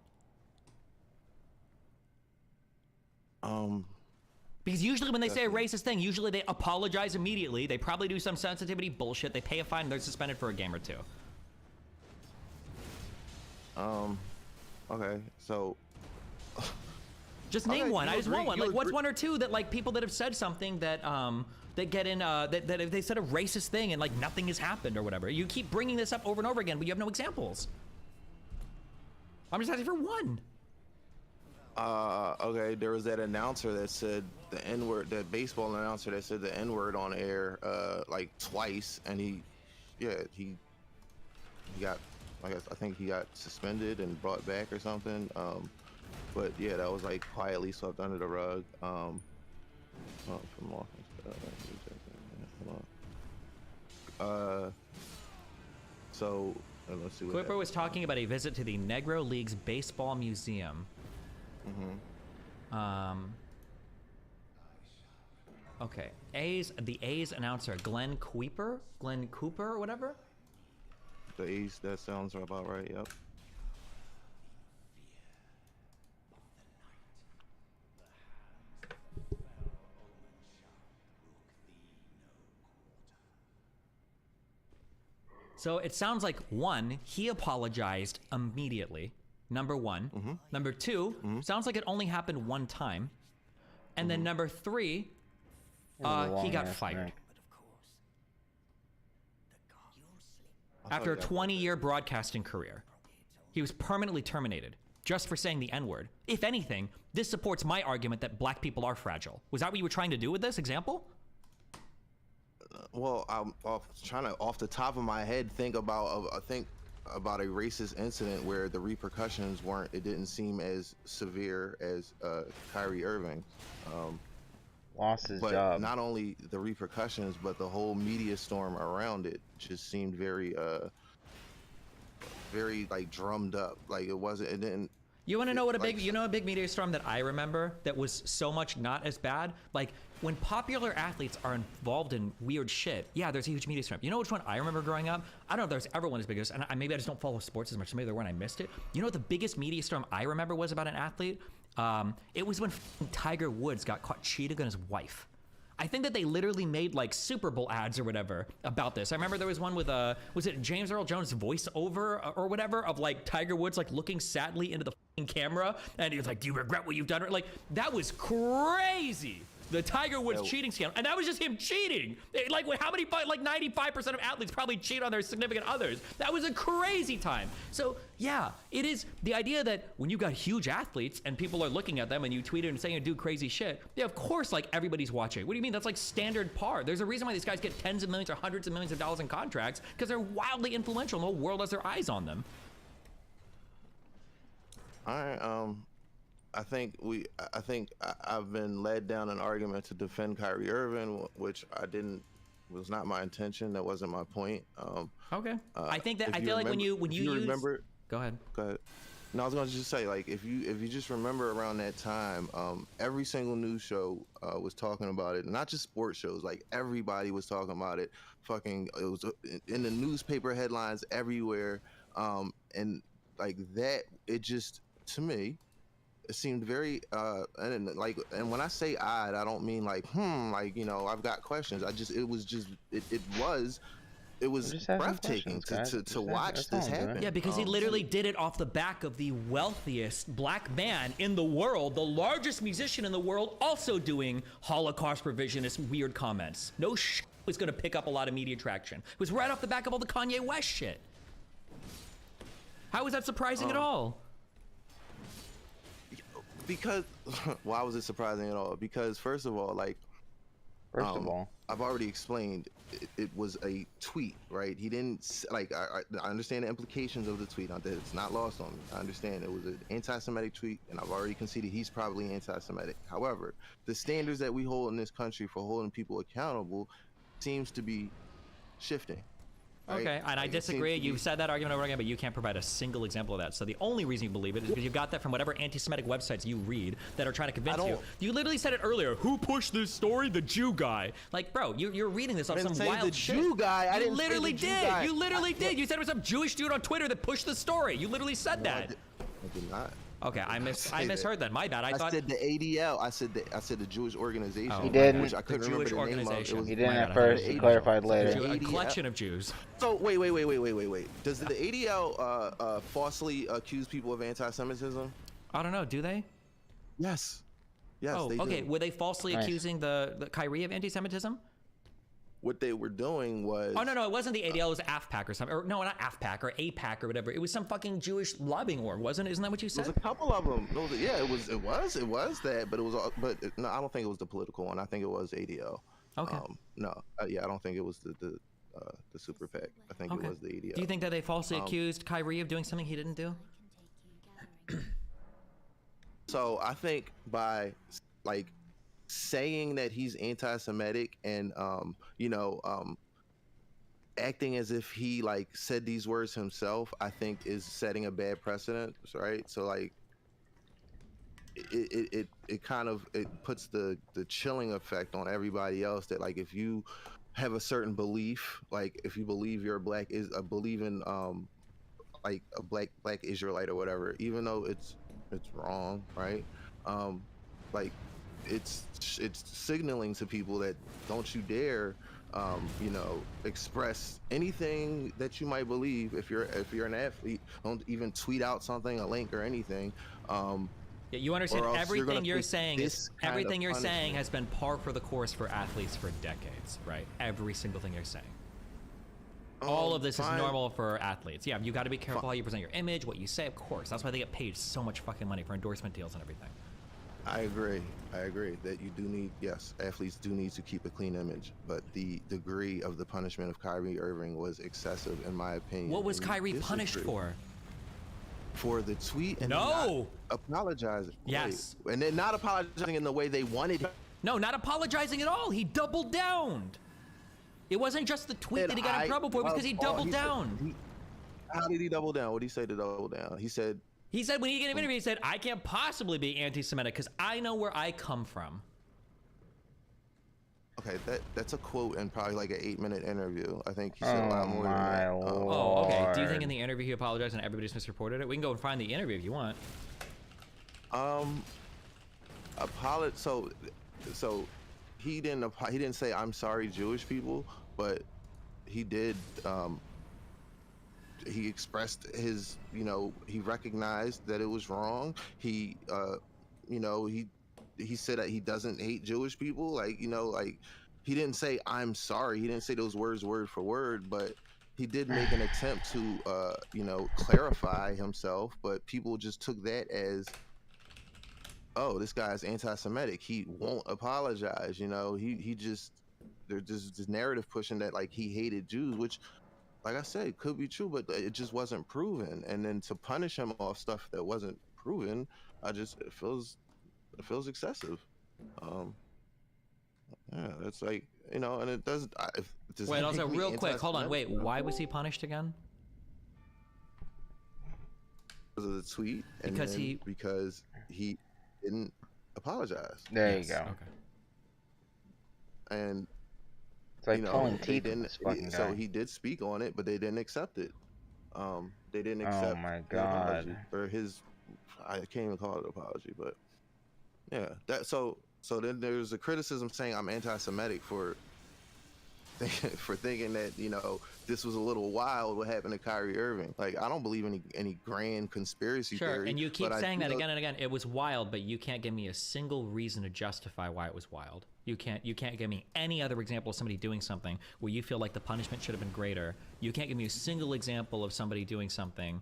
Because usually when they say a racist thing, usually they apologize immediately. They probably do some sensitivity bullshit. They pay a fine and they're suspended for a game or two. Okay, so Just name Okay, one. you I just want agree- one. you Like, what's agree- one or two that like people that have said something that that get in that if they said a racist thing and like nothing has happened or whatever. You keep bringing this up over and over again, but you have no examples. I'm just asking for one. okay, there was that announcer that said the N-word, that baseball announcer that said the N-word on air like twice, and he got, I think he got suspended and brought back or something. But yeah, that was like quietly swept under the rug. Oh, from off. Hold on. So let's see. Clipper was talking about a visit to the Negro Leagues Baseball Museum. Okay. The A's announcer, Glenn Cooper, or whatever. The A's. That sounds about right. Yep. So it sounds like, one, he apologized immediately. Number one. Number two, sounds like it only happened one time. And then number three, he got fired. After a 20-year broadcasting career. He was permanently terminated just for saying the N-word. If anything, this supports my argument that black people are fragile. Was that what you were trying to do with this example? Well, I'm trying to, off the top of my head, think about a racist incident where the repercussions weren't. It didn't seem as severe as Kyrie Irving. Lost his but job. Not only the repercussions, but the whole media storm around it just seemed very like drummed up. Like it wasn't. It didn't. You want to know what a big media storm that I remember that was so much not as bad? Like when popular athletes are involved in weird shit, yeah, there's a huge media storm. You know which one I remember growing up? I don't know if there's ever one as big as, and maybe I just don't follow sports as much, so maybe there one I missed it. You know what the biggest media storm I remember was about an athlete? It was when Tiger Woods got caught cheating on his wife. I think that they literally made like Super Bowl ads or whatever about this. I remember there was one with was it James Earl Jones voiceover or whatever of like Tiger Woods like looking sadly into the camera, and he was like, "Do you regret what you've done?" Like that was crazy. The Tiger Woods cheating scandal, and that was just him cheating. Like how many? Like 95% of athletes probably cheat on their significant others. That was a crazy time. So yeah, it is the idea that when you got huge athletes and people are looking at them and you tweet it and saying you do crazy shit. Yeah, of course, like everybody's watching. What do you mean? That's like standard par. There's a reason why these guys get tens of millions or hundreds of millions of dollars in contracts because they're wildly influential. And the whole world has their eyes on them. All right. I think I've been led down an argument to defend Kyrie Irving, which was not my intention. That wasn't my point. Okay. I think that I feel like when you remember. Go ahead. Go ahead. No, I was going to just say, like, if you just remember around that time, every single news show was talking about it, not just sports shows. Like everybody was talking about it. It was in the newspaper headlines everywhere, and like that. It just, to me, it seemed very and when I say odd, I don't mean like like I've got questions. It was breathtaking to watch this happen. Yeah, because he literally did it off the back of the wealthiest black man in the world, the largest musician in the world, also doing Holocaust revisionist weird comments. No shit was going to pick up a lot of media traction. It was right off the back of all the Kanye West shit. How was that surprising at all? Because why was it surprising at all? Because first of all, I've already explained it was a tweet, right? He didn't like. I understand the implications of the tweet. It's not lost on me. I understand it was an anti-Semitic tweet, and I've already conceded he's probably anti-Semitic. However, the standards that we hold in this country for holding people accountable seems to be shifting. Right? Okay, and I disagree. You've said that argument over again, but you can't provide a single example of that. So the only reason you believe it is because you got that from whatever anti-Semitic websites you read that are trying to convince you. You literally said it earlier. Who pushed this story? The Jew guy. Like, bro, you're reading this off some wild shit. The Jew guy. I didn't literally say the Jew guy. You literally did. You said it was some Jewish dude on Twitter that pushed the story. You literally said that. I did not. Okay, I misheard that. My bad. I thought said the ADL. I said the Jewish organization. He didn't. Which I couldn't remember the name of. He didn't at first. He clarified later. A collection of Jews. So wait. Does the ADL falsely accuse people of anti-Semitism? I don't know. Do they? Yes. Yes. Oh, they okay. do. Were they falsely accusing the Kyrie of anti-Semitism? What they were doing was... Oh, no, it wasn't the ADL, it was AFPAC or something. Or no, not AFPAC or APAC or whatever. It was some fucking Jewish lobbying org, wasn't it? Isn't that what you said? There's a couple of them. Yeah, it was that, but no, I don't think it was the political one. I think it was ADL. Okay. I don't think it was the super PAC. I think it was the ADL. Do you think that they falsely accused Kyrie of doing something he didn't do? So I think by saying that he's anti-Semitic and acting as if he like said these words himself, I think is setting a bad precedent, right? So like it kind of it puts the chilling effect on everybody else that like if you have a certain belief, like if you believe you're a believe in like a black Israelite or whatever, even though it's wrong, right? Like it's signaling to people that don't you dare express anything that you might believe. If you're an athlete, don't even tweet out something, a link or anything. Yeah, you understand everything you're saying punishment. has been par for the course for athletes for decades, right? Every single thing you're saying. All of this is normal for athletes. Yeah, you got to be careful how you present your image, what you say, of course. That's why they get paid so much fucking money for endorsement deals and everything. I agree that you do need, yes, athletes do need to keep a clean image, but the degree of the punishment of Kyrie Irving was excessive in my opinion. What was Kyrie punished for? For the tweet and not apologizing. Yes. Wait, and then not apologizing in the way they wanted. No, not apologizing at all. He doubled down. It wasn't just the tweet that he got in trouble for, it was because he doubled down. How did he double down? What did he say to double down? He said when he gave an interview, he said, I can't possibly be anti-Semitic because I know where I come from. Okay, that's a quote in probably like an 8-minute interview. I think he said a lot more than that. Oh, okay. Do you think in the interview he apologized and everybody just misreported it? We can go and find the interview if you want. So he didn't say I'm sorry Jewish people, but he did he expressed his, he recognized that it was wrong. He he said that he doesn't hate Jewish people. Like, like he didn't say I'm sorry. He didn't say those words word for word, but he did make an attempt to clarify himself, but people just took that as, oh, this guy's anti-Semitic. He won't apologize. He just, there's this narrative pushing that like he hated Jews, which, like I said, could be true, but it just wasn't proven. And then to punish him off stuff that wasn't proven, it feels excessive. Yeah, it's like, and it does. Wait, also real quick, hold on. Wait, why was he punished again? Because of the tweet. Because he didn't apologize. There you go. Okay. And it's like pulling teeth in this fucking guy. So he did speak on it, but they didn't accept it. They didn't accept. Oh my god. Or his, I can't even call it an apology, but yeah. So then there's a criticism saying I'm anti-Semitic for thinking that this was a little wild what happened to Kyrie Irving. Like, I don't believe any grand conspiracy theory. Sure, and you keep saying that again and again. It was wild, but you can't give me a single reason to justify why it was wild. You can't give me any other example of somebody doing something where you feel like the punishment should have been greater. You can't give me a single example of somebody doing something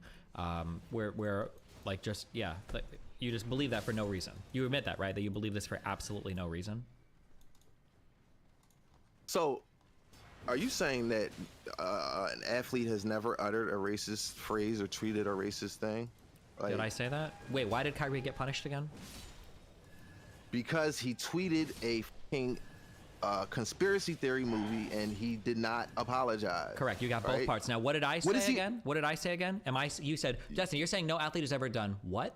where like just like, you just believe that for no reason. You admit that, right? That you believe this for absolutely no reason. So, are you saying that an athlete has never uttered a racist phrase or tweeted a racist thing? Like, did I say that? Wait, why did Kyrie get punished again? Because he tweeted a fucking conspiracy theory movie and he did not apologize. Correct. You got both parts. Now, what did I say again? What did I say again? You said, Justin, you're saying no athlete has ever done what?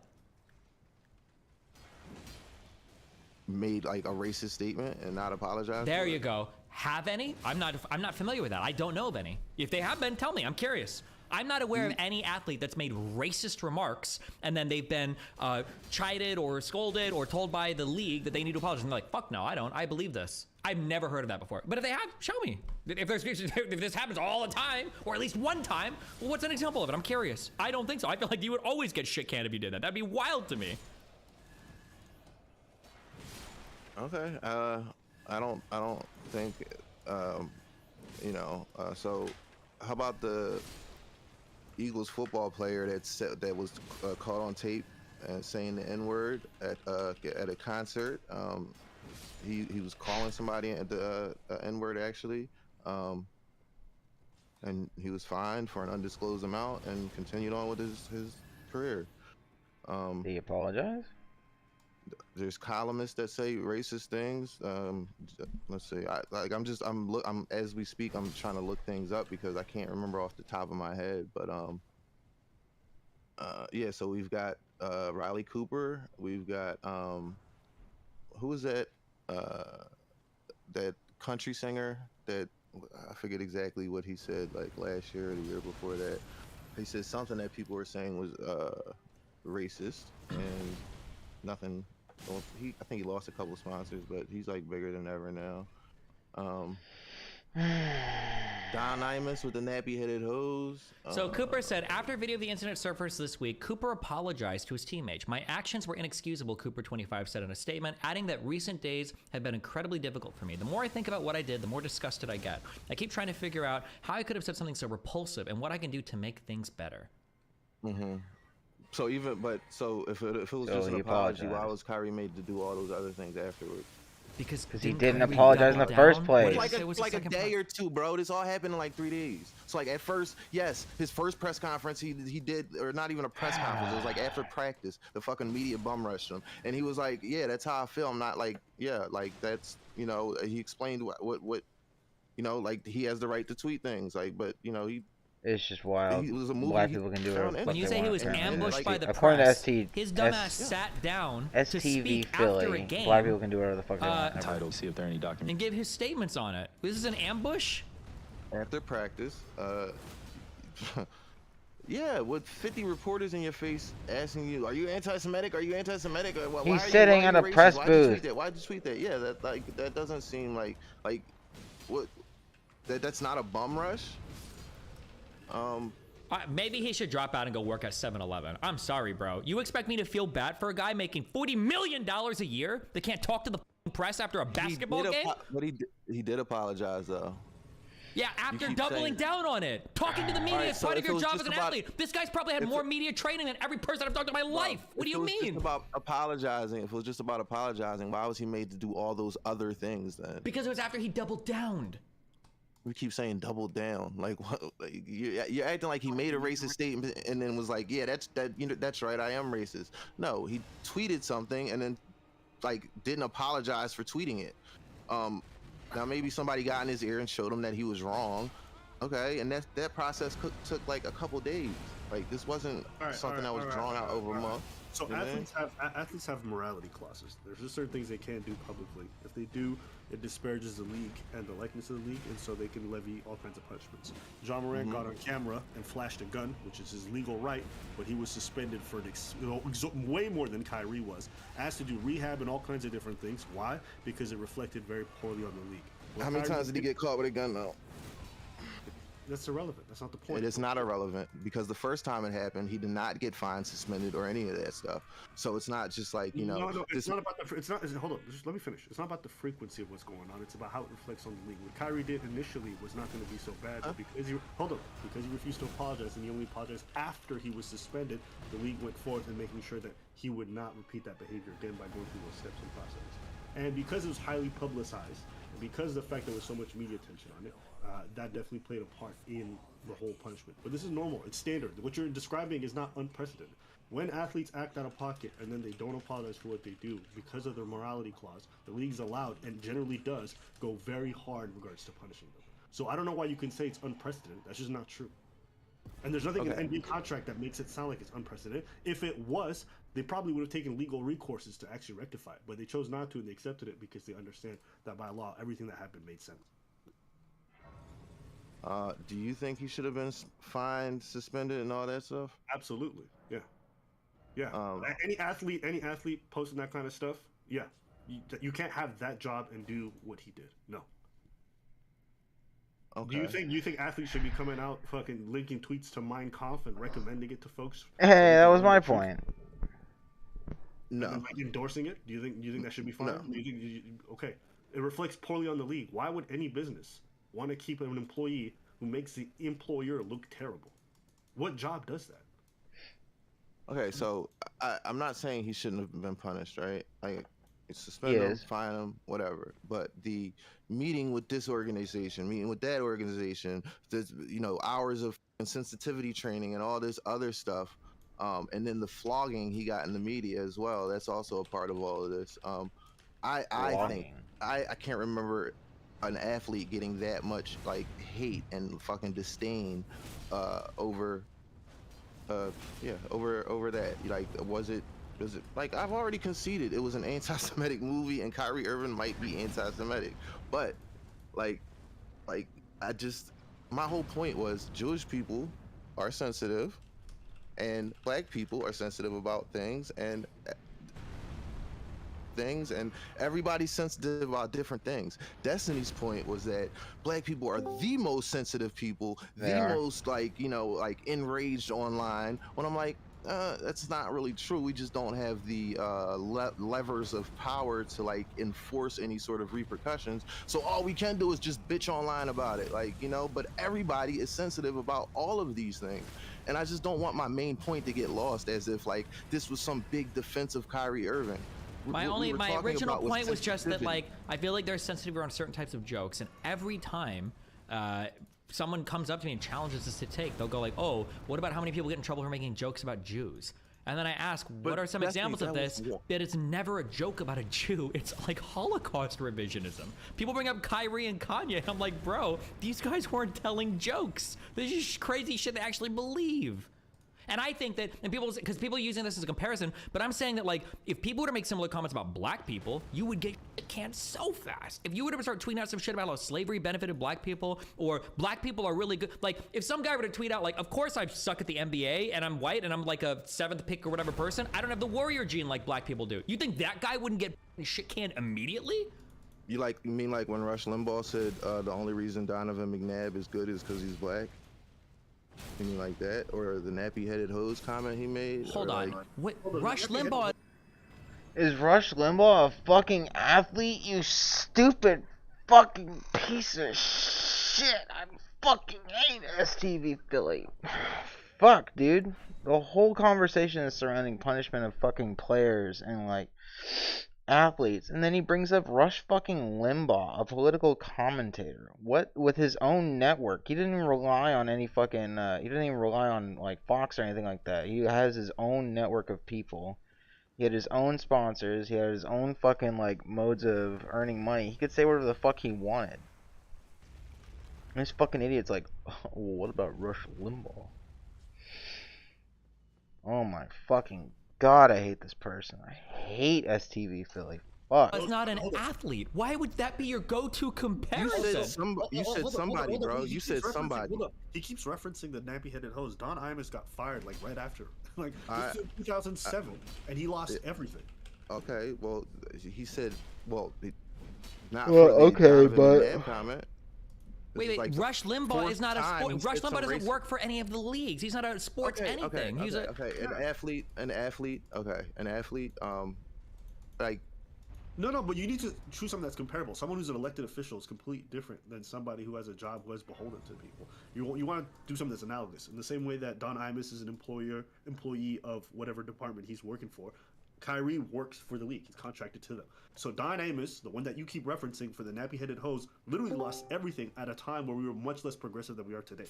Made like a racist statement and not apologize. There you go. Have any? I'm not familiar with that. I don't know of any. If they have been, tell me. I'm curious. I'm not aware of any athlete that's made racist remarks and then they've been chided or scolded or told by the league that they need to apologize. And they're like, fuck no, I don't. I believe this. I've never heard of that before. But if they have, show me. If this happens all the time, or at least one time, well, what's an example of it? I'm curious. I don't think so. I feel like you would always get shit canned if you did that. That'd be wild to me. Okay. I don't think, so how about the Eagles football player that was caught on tape and saying the N-word at a concert? He was calling somebody at the N-word actually, and he was fined for an undisclosed amount and continued on with his career. Did he apologize? there's columnists that say racist things. Let's see. I'm as we speak, I'm trying to look things up because I can't remember off the top of my head. But yeah. So we've got Riley Cooper. We've got who is that? That country singer that I forget exactly what he said like last year or the year before that. He said something that people were saying was racist and nothing. Well, I think he lost a couple of sponsors, but he's like bigger than ever now. Don Imus with the nappy-headed hose. So Cooper said, after video of the incident surfaced this week, Cooper apologized to his teammates. My actions were inexcusable, Cooper 25 said in a statement, adding that recent days have been incredibly difficult for me. The more I think about what I did, the more disgusted I get. I keep trying to figure out how I could have said something so repulsive and what I can do to make things better. Mm-hmm. So if it was just an apology, why was Kyrie made to do all those other things afterwards? Because he didn't apologize in the first place. Like a day or two, bro. This all happened in like 3 days. So like at first, yes, his first press conference he did, or not even a press conference. It was like after practice, the fucking media bum rushed him, and he was like, "Yeah, that's how I feel." I'm not like, yeah, like that's he explained what like he has the right to tweet things, like, but It's just wild. It was a movie. Black people can do it. When you say he was ambushed by the according press, to his dumbass sat down to STV speak Philly, after a game. black people can do whatever the fuck they want. Title, see if there are any documents. And give his statements on it. This is an ambush? After practice, yeah, with 50 reporters in your face asking you, "Are you anti-Semitic? Are you anti-Semitic?" He's sitting at a press booth. Why'd you tweet that? Yeah, that doesn't seem like what. That's not a bum rush. Maybe he should drop out and go work at 7-Eleven. I'm sorry, bro. You expect me to feel bad for a guy making $40 million a year that can't talk to the press after a basketball game? But he did apologize though. Yeah, after doubling down on it. Talking to the media is part of your job as an athlete. This guy's probably had more media training than every person I've talked to in my life. What do you mean? If it was just about apologizing, why was he made to do all those other things then? Because it was after he doubled down. We keep saying double down. Like what? Like, you're acting like he made a racist statement and then was like, yeah, that's right, I am racist. No, he tweeted something and then like didn't apologize for tweeting it. Now maybe somebody got in his ear and showed him that he was wrong. Okay, and that process took like a couple days. Like this wasn't something that was drawn out over a month. So athletes have morality clauses. There's just certain things they can't do publicly. If they do, it disparages the league and the likeness of the league, and so they can levy all kinds of punishments. John Morant got on camera and flashed a gun, which is his legal right, but he was suspended for way more than Kyrie was. Asked to do rehab and all kinds of different things. Why? Because it reflected very poorly on the league. How many times did he get caught with a gun though? That's irrelevant. That's not the point. It is not irrelevant because the first time it happened, he did not get fined, suspended, or any of that stuff. So it's not just like No, it's not about the. It's not. Hold on. Just let me finish. It's not about the frequency of what's going on. It's about how it reflects on the league. What Kyrie did initially was not going to be so bad, but because he refused to apologize and he only apologized after he was suspended, the league went forth in making sure that he would not repeat that behavior again by going through those steps and processes. And because it was highly publicized, and because of the fact there was so much media attention on it. That definitely played a part in the whole punishment. But this is normal. It's standard. What you're describing is not unprecedented. When athletes act out of pocket and then they don't apologize for what they do because of their morality clause, the league's allowed and generally does go very hard in regards to punishing them. So I don't know why you can say it's unprecedented. That's just not true. And there's nothing in the NBA contract that makes it sound like it's unprecedented. If it was, they probably would have taken legal recourses to actually rectify it. But they chose not to, and they accepted it because they understand that by law, everything that happened made sense. Do you think he should have been fined, suspended, and all that stuff? Absolutely, yeah. Any athlete posting that kind of stuff, yeah, you can't have that job and do what he did. No. Okay. Do you think athletes should be coming out fucking linking tweets to Mein Kampf and recommending it to folks? Hey, that was my point. No. And like endorsing it? Do you think that should be fine? No. Do you think, okay, it reflects poorly on the league. Why would any business want to keep an employee who makes the employer look terrible? What job does that? Okay, so I'm not saying he shouldn't have been punished, right? Like, suspend him, fine him, whatever. But the meeting with this organization, meeting with that organization, there's hours of sensitivity training and all this other stuff. And then the flogging he got in the media as well. That's also a part of all of this. I think Flogging. I can't remember an athlete getting that much like hate and fucking disdain over over that. Like, was it like, I've already conceded it was an anti-Semitic movie and Kyrie Irving might be anti-Semitic, but like I just, my whole point was Jewish people are sensitive and black people are sensitive about things, and everybody's sensitive about different things. Destiny's point was that black people are the most sensitive people, They the are. most like, you know, like enraged online, when I'm like, that's not really true. We just don't have the levers of power to like enforce any sort of repercussions, so all we can do is just bitch online about it, like, you know. But everybody is sensitive about all of these things, and I just don't want my main point to get lost as if like this was some big defense of Kyrie Irving. My What we were talking original about point was just that, sensitivity. like, I feel like they're sensitive around certain types of jokes, and every time someone comes up to me and challenges us to take, they'll go like, "Oh, what about how many people get in trouble for making jokes about Jews?" And then I ask, what But are some that's examples of that was this? war. That it's never a joke about a Jew. It's like Holocaust revisionism. People bring up Kyrie and Kanye. I'm like, bro, these guys weren't telling jokes. This is crazy shit they actually believe. And I think that, and people, because people are using this as a comparison, but I'm saying that, like, if people were to make similar comments about black people, you would get canned so fast. If you were to start tweeting out some shit about how slavery benefited black people, or black people are really good, like, if some guy were to tweet out, like, of course I suck at the NBA, and I'm white, and I'm like a 7th pick or whatever person, I don't have the warrior gene like black people do. You think that guy wouldn't get shit canned immediately? You mean like when Rush Limbaugh said the only reason Donovan McNabb is good is because he's black? You mean like that? Or the nappy-headed hose comment he made? Hold or on. like, What? Hold on, Rush let me hit Limbaugh. Is Rush Limbaugh a fucking athlete? You stupid fucking piece of shit. I fucking hate STV Philly. Fuck, dude. The whole conversation is surrounding punishment of fucking players and, like, athletes. And then he brings up Rush fucking Limbaugh, a political commentator. What? With his own network. He didn't even rely on any fucking, he didn't even rely on, like, Fox or anything like that. He has his own network of people. He had his own sponsors. He had his own fucking, like, modes of earning money. He could say whatever the fuck he wanted. And this fucking idiot's like, oh, what about Rush Limbaugh? Oh my fucking god, I hate this person. I hate STV Philly. Fuck. Is not an athlete. Why would that be your go-to comparison? you said somebody, bro. You said somebody. Hold up. He keeps referencing the nappy-headed hose. Don Imus got fired like right after, like this is 2007, and he lost everything. Okay, well, he said, well, not Well, for the okay, Donovan but- McNabb comment. This Wait, is like the Rush Limbaugh fourth is not a time sport. he Rush said some Limbaugh doesn't racist- work for any of the leagues. He's not a sports anything. He's a an athlete. Okay, an athlete. Like, No, but you need to choose something that's comparable. Someone who's an elected official is completely different than somebody who has a job who is beholden to people. You want to do something that's analogous. In the same way that Don Imus is an employee of whatever department he's working for, Kyrie works for the league. He's contracted to them. So Don Imus, the one that you keep referencing for the nappy-headed hose, literally lost everything at a time where we were much less progressive than we are today.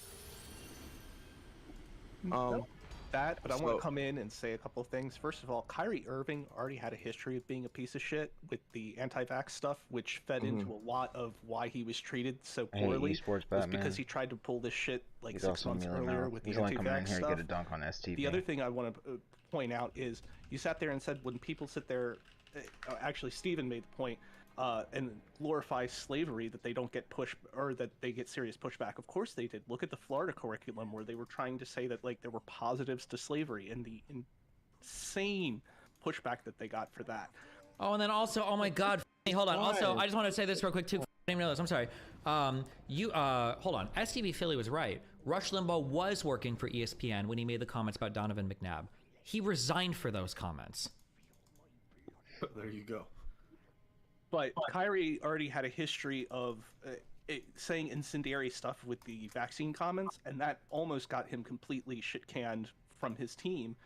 That, but I want So- to come in and say a couple of things. First of all, Kyrie Irving already had a history of being a piece of shit with the anti-vax stuff, which fed into a lot of why he was treated so I hate poorly. esports was Batman. because he tried to pull this shit like He's 6 also months mealy earlier mouth. with He's the only coming in anti-vax here to stuff. get a dunk on STV. The other thing I want to point out is you sat there and said when people sit there, actually Steven made the point, and glorify slavery, that they don't get pushed or that they get serious pushback. Of course they did. Look at the Florida curriculum where they were trying to say that like there were positives to slavery and the insane pushback that they got for that. Oh, and then also, oh my God, hold on. Also, I just want to say this real quick too. I didn't know this. I'm sorry. Hold on. STV Philly was right. Rush Limbaugh was working for ESPN when he made the comments about Donovan McNabb. He resigned for those comments. There you go. But Kyrie already had a history of saying incendiary stuff with the vaccine comments, and that almost got him completely shit canned from his team,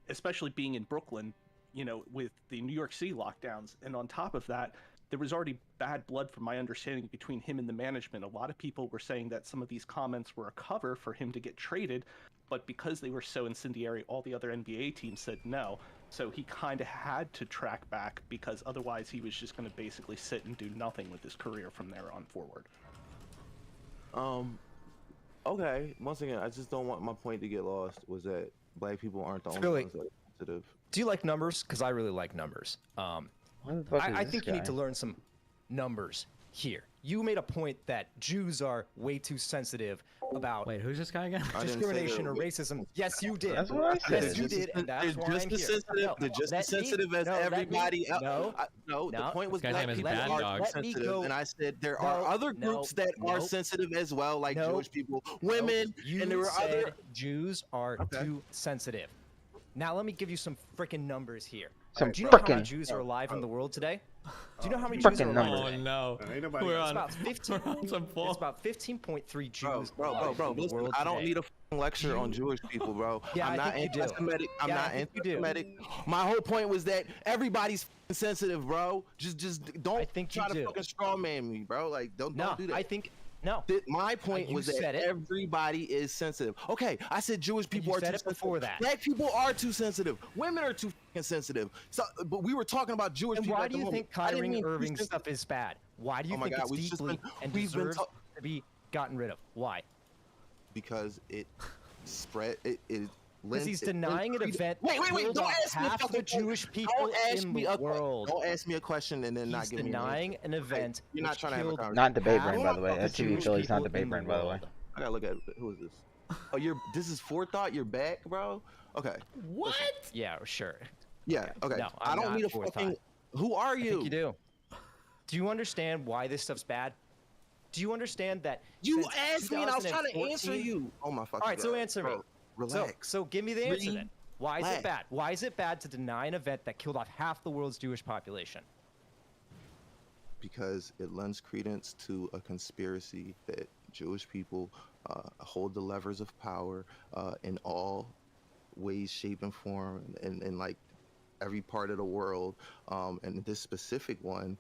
especially being in Brooklyn, you know, with the New York City lockdowns. And on top of that, there was already bad blood from my understanding between him and the management. A lot of people were saying that some of these comments were a cover for him to get traded, but because they were so incendiary, all the other NBA teams said no. So he kind of had to track back, because otherwise he was just going to basically sit and do nothing with his career from there on forward. Okay. Once again, I just don't want my point to get lost. Was that black people aren't the only Philly, ones that are sensitive? do you like numbers? Because I really like numbers. I think you need to learn some numbers here. You made a point that Jews are way too sensitive about Wait, who's this guy again? discrimination or racism. Yes, you did. That's what I said. Yes, you did, and that's why I'm here. They're just as sensitive as everybody else. No, the point was This guy's black name is people Bad are Dog. sensitive, and I said there are other groups that are sensitive as well, like Jewish people, women, and there were other. Jews are too sensitive. Now let me give you some freaking numbers here. Some Do you know how frickin' many Jews are alive in the world today? Do you know how many Jews are Frickin' alive numbers. today? Oh no. Ain't nobody We're else. on, It's about 15. we're on some It's about 15.3 Jews Bro, alive in the listen, world I don't today. need a f***ing lecture on Jewish people, bro. Yeah, I'm I not think you do. anti-Semitic. I'm Yeah, I not think you do. anti-Semitic. My whole point was that everybody's f***ing sensitive, bro. Just don't I think you try to do. fucking straw man me, bro. Like, don't No, do that. I think no. My point You was said that it. everybody is sensitive. Okay, I said Jewish people you are said too it sensitive. before that. Black people are too sensitive. Women are too fucking sensitive. So, but we were talking about Jewish And people. why at do the you moment. think I didn't Kyrie mean too Irving's sensitive. stuff is bad? Why do you Oh my think God, it's we've just deeply been- and we've been deserves to be gotten rid of? Why? Because it spread. It Because he's denying an event that Wait! killed Don't off ask me a half fucking the Jewish people Don't ask in me the a world. Don't ask me a question and then not He's give me denying an event you're not which trying to have a killed conversation. Not debate half brain, by the way. of the FTV Jewish Philly's not people debate in brain, by the way. world. I gotta look at who is this? Oh, this is forethought. You're back, bro. Okay. What? Yeah, sure. Yeah. Okay. No, I I'm don't not need a forethought. fucking. Who are I you? think you do. Do you understand why this stuff's bad? Do you understand that You since asked me and I was trying to answer 2014 you. Oh my fucking. All right, so God. answer me. Bro, relax. So give me the answer then. Why is Relax. it bad? Why is it bad to deny an event that killed off half the world's Jewish population? Because it lends credence to a conspiracy that Jewish people hold the levers of power in all ways, shape, and form, and like every part of the world. And this specific one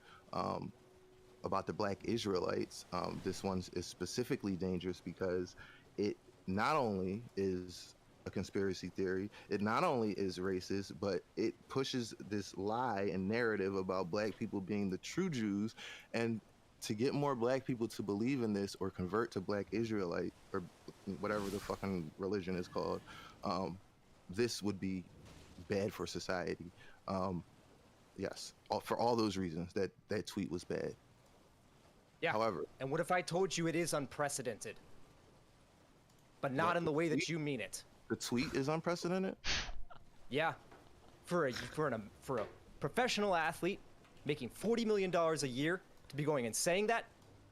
about the Black Israelites, this one is specifically dangerous because it not only is a conspiracy theory, it not only is racist, but it pushes this lie and narrative about black people being the true Jews. And to get more black people to believe in this or convert to Black Israelite or whatever the fucking religion is called, this would be bad for society. Yes, for all those reasons, that tweet was bad. Yeah. However, And what if I told you it is unprecedented? But not What, in the way that tweet? you mean it. the tweet is unprecedented. Yeah. For a professional athlete making $40 million a year to be going and saying that,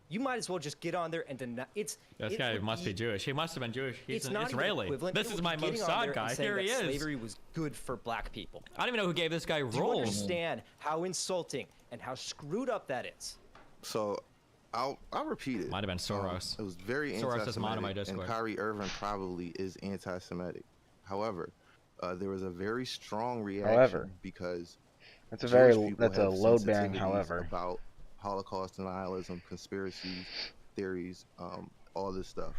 you might as well just get on there and deny. This guy must be Jewish. He must have been Jewish. He's It's an not even Israeli. equivalent. This It is would my be getting on Mossad there and guy. saying Here he that is. Slavery was good for black people. I don't even know who gave this guy Do you roles. understand how insulting and how screwed up that is? So I'll repeat it. Might have been Soros. It was very Soros is a mod in my anti-Semitic, and Discord. Kyrie Irving probably is anti-Semitic. However, there was a very strong reaction However. because That's a Jewish very people that's a have load bearing. sensitivities However, about Holocaust denialism, conspiracies, theories, all this stuff,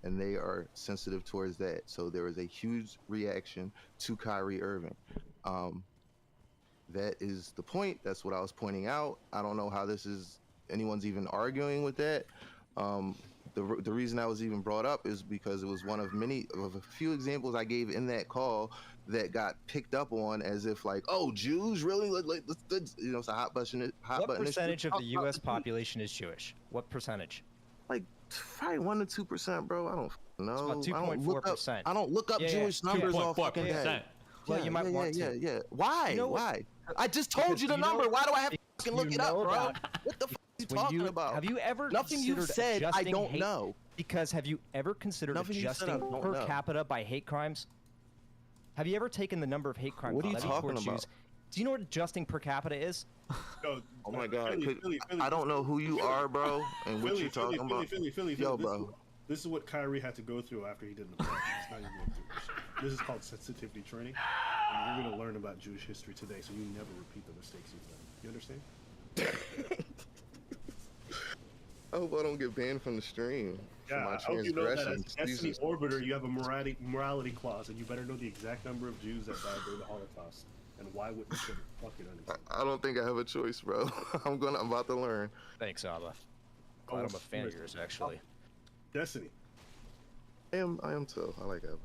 and they are sensitive towards that. So there was a huge reaction to Kyrie Irving. That is the point. That's what I was pointing out. I don't know how anyone's even arguing with that. The reason I was even brought up is because it was one of a few examples I gave in that call that got picked up on as if like, oh, Jews really let's it's a hot button. What issue. percentage of Talk the about U.S. the tweet. population is Jewish? What percentage? Like probably 1 to 2%, bro. I don't know. It's about I don't look up- 2.4%. I don't look up Yeah, yeah. Jewish numbers all fucking day. 2.4%. Well, you might want to. Yeah. Why? You know what? Why? I just told Because you the you know- number. Why do I have to fucking look you it up, know bro? about- What the fuck are you When talking about? Have you ever Nothing you considered said, I adjusting don't hate- know. Because have you ever considered Nothing you said, I adjusting don't per know. capita by hate crimes? Have you ever taken the number of hate crimes What are you levied talking towards about? Jews? Do you know what adjusting per capita is? Yo, Oh my God! Philly, I don't know who you are, bro, and what you're talking about. Philly, Yo, this bro. This is what Kyrie had to go through after he did the play. It's not even going through this shit. This is called sensitivity training. And you're going to learn about Jewish history today, so you never repeat the mistakes you've done. You understand? I hope I don't get banned from the stream for Yeah, my I hope you know that as transgressions. Destiny Jesus. Orbiter, you have a morality clause, and you better know the exact number of Jews that died during the Holocaust. And why wouldn't you put a fucking anything? I don't think I have a choice, bro. I'm about to learn. Thanks, Abba. Glad I'm a fan of yours, actually. Destiny. I am too. I like Abba.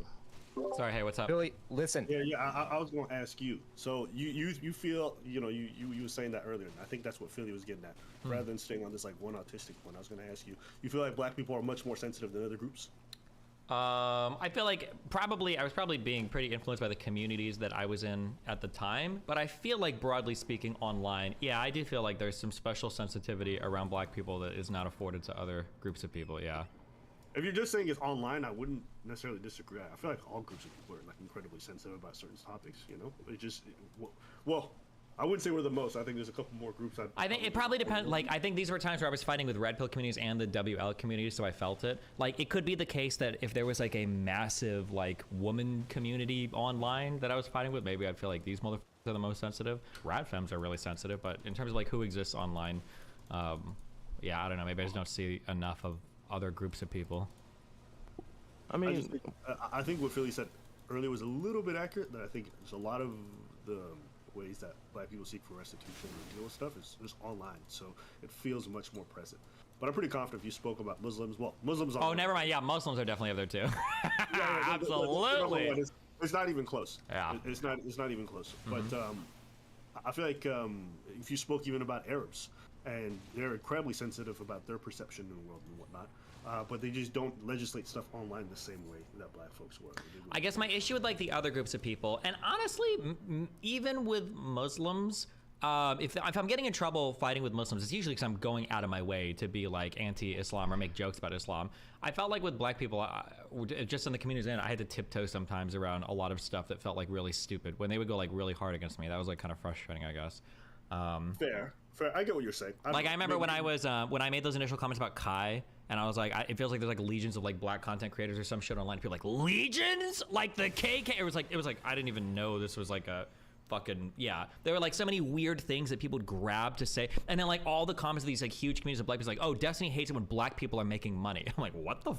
Sorry, hey, what's up? Billy, listen. Yeah. I was going to ask you. So you feel, you were saying that earlier. And I think that's what Philly was getting at. Rather than staying on this like one autistic point, I was going to ask you. You feel like black people are much more sensitive than other groups? I feel like I was probably being pretty influenced by the communities that I was in at the time, but I feel like broadly speaking online, yeah, I do feel like there's some special sensitivity around black people that is not afforded to other groups of people. Yeah. If you're just saying it's online, I wouldn't necessarily disagree. I feel like all groups of people are like incredibly sensitive about certain topics. It just, well, I wouldn't say we're the most. I think there's a couple more groups. I think it probably depends. Like, I think these were times where I was fighting with red pill communities and the WL community, so I felt it. Like, it could be the case that if there was like a massive like woman community online that I was fighting with, maybe I'd feel like these motherfuckers are the most sensitive. Rad femmes are really sensitive, but in terms of like who exists online, yeah, I don't know. Maybe I just don't see enough of other groups of people. I mean, I think what Philly said earlier was a little bit accurate. That I think there's a lot of the ways that black people seek for restitution and deal with stuff is just online, so it feels much more present. But I'm pretty confident if you spoke about Muslims, Muslims. Oh, never mind. Yeah, Muslims are definitely up there too. Absolutely. It's not even close. Yeah. It's not even close. But I feel like if you spoke even about Arabs, and they're incredibly sensitive about their perception in the world and whatnot. But they just don't legislate stuff online the same way that black folks were. I guess my issue with like the other groups of people, and honestly, even with Muslims, if I'm getting in trouble fighting with Muslims, it's usually because I'm going out of my way to be like anti-Islam or make jokes about Islam. I felt like with black people, just in the communities, I had to tiptoe sometimes around a lot of stuff that felt like really stupid. When they would go like really hard against me, that was like kind of frustrating, I guess. Fair. I get what you're saying. I remember when I was when I made those initial comments about Kai, and I was like, it feels like there's like legions of like black content creators or some shit online. People like legions, like the KK. It was like I didn't even know this was like a fucking There were like so many weird things that people would grab to say, and then like all the comments of these like huge communities of black people like, oh, Destiny hates it when black people are making money. I'm like, what the.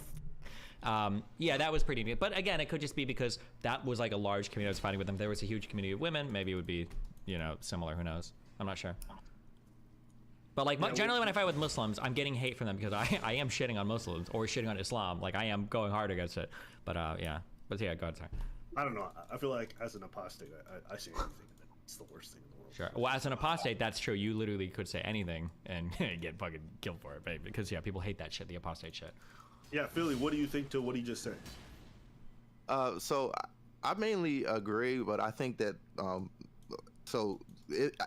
Yeah, that was pretty neat. But again, it could just be because that was like a large community I was fighting with them. If there was a huge community of women, maybe it would be, similar. Who knows? I'm not sure. But like generally when I fight with Muslims, I'm getting hate from them because I am shitting on Muslims or shitting on Islam. Like I am going hard against it. But go ahead. Sorry. I don't know. I feel like as an apostate, I say anything. It's the worst thing in the world. Sure. Well, as an apostate, that's true. You literally could say anything and get fucking killed for it, babe. Because people hate that shit, the apostate shit. Yeah, Philly, what do you think to what he just said? So I mainly agree, but I think that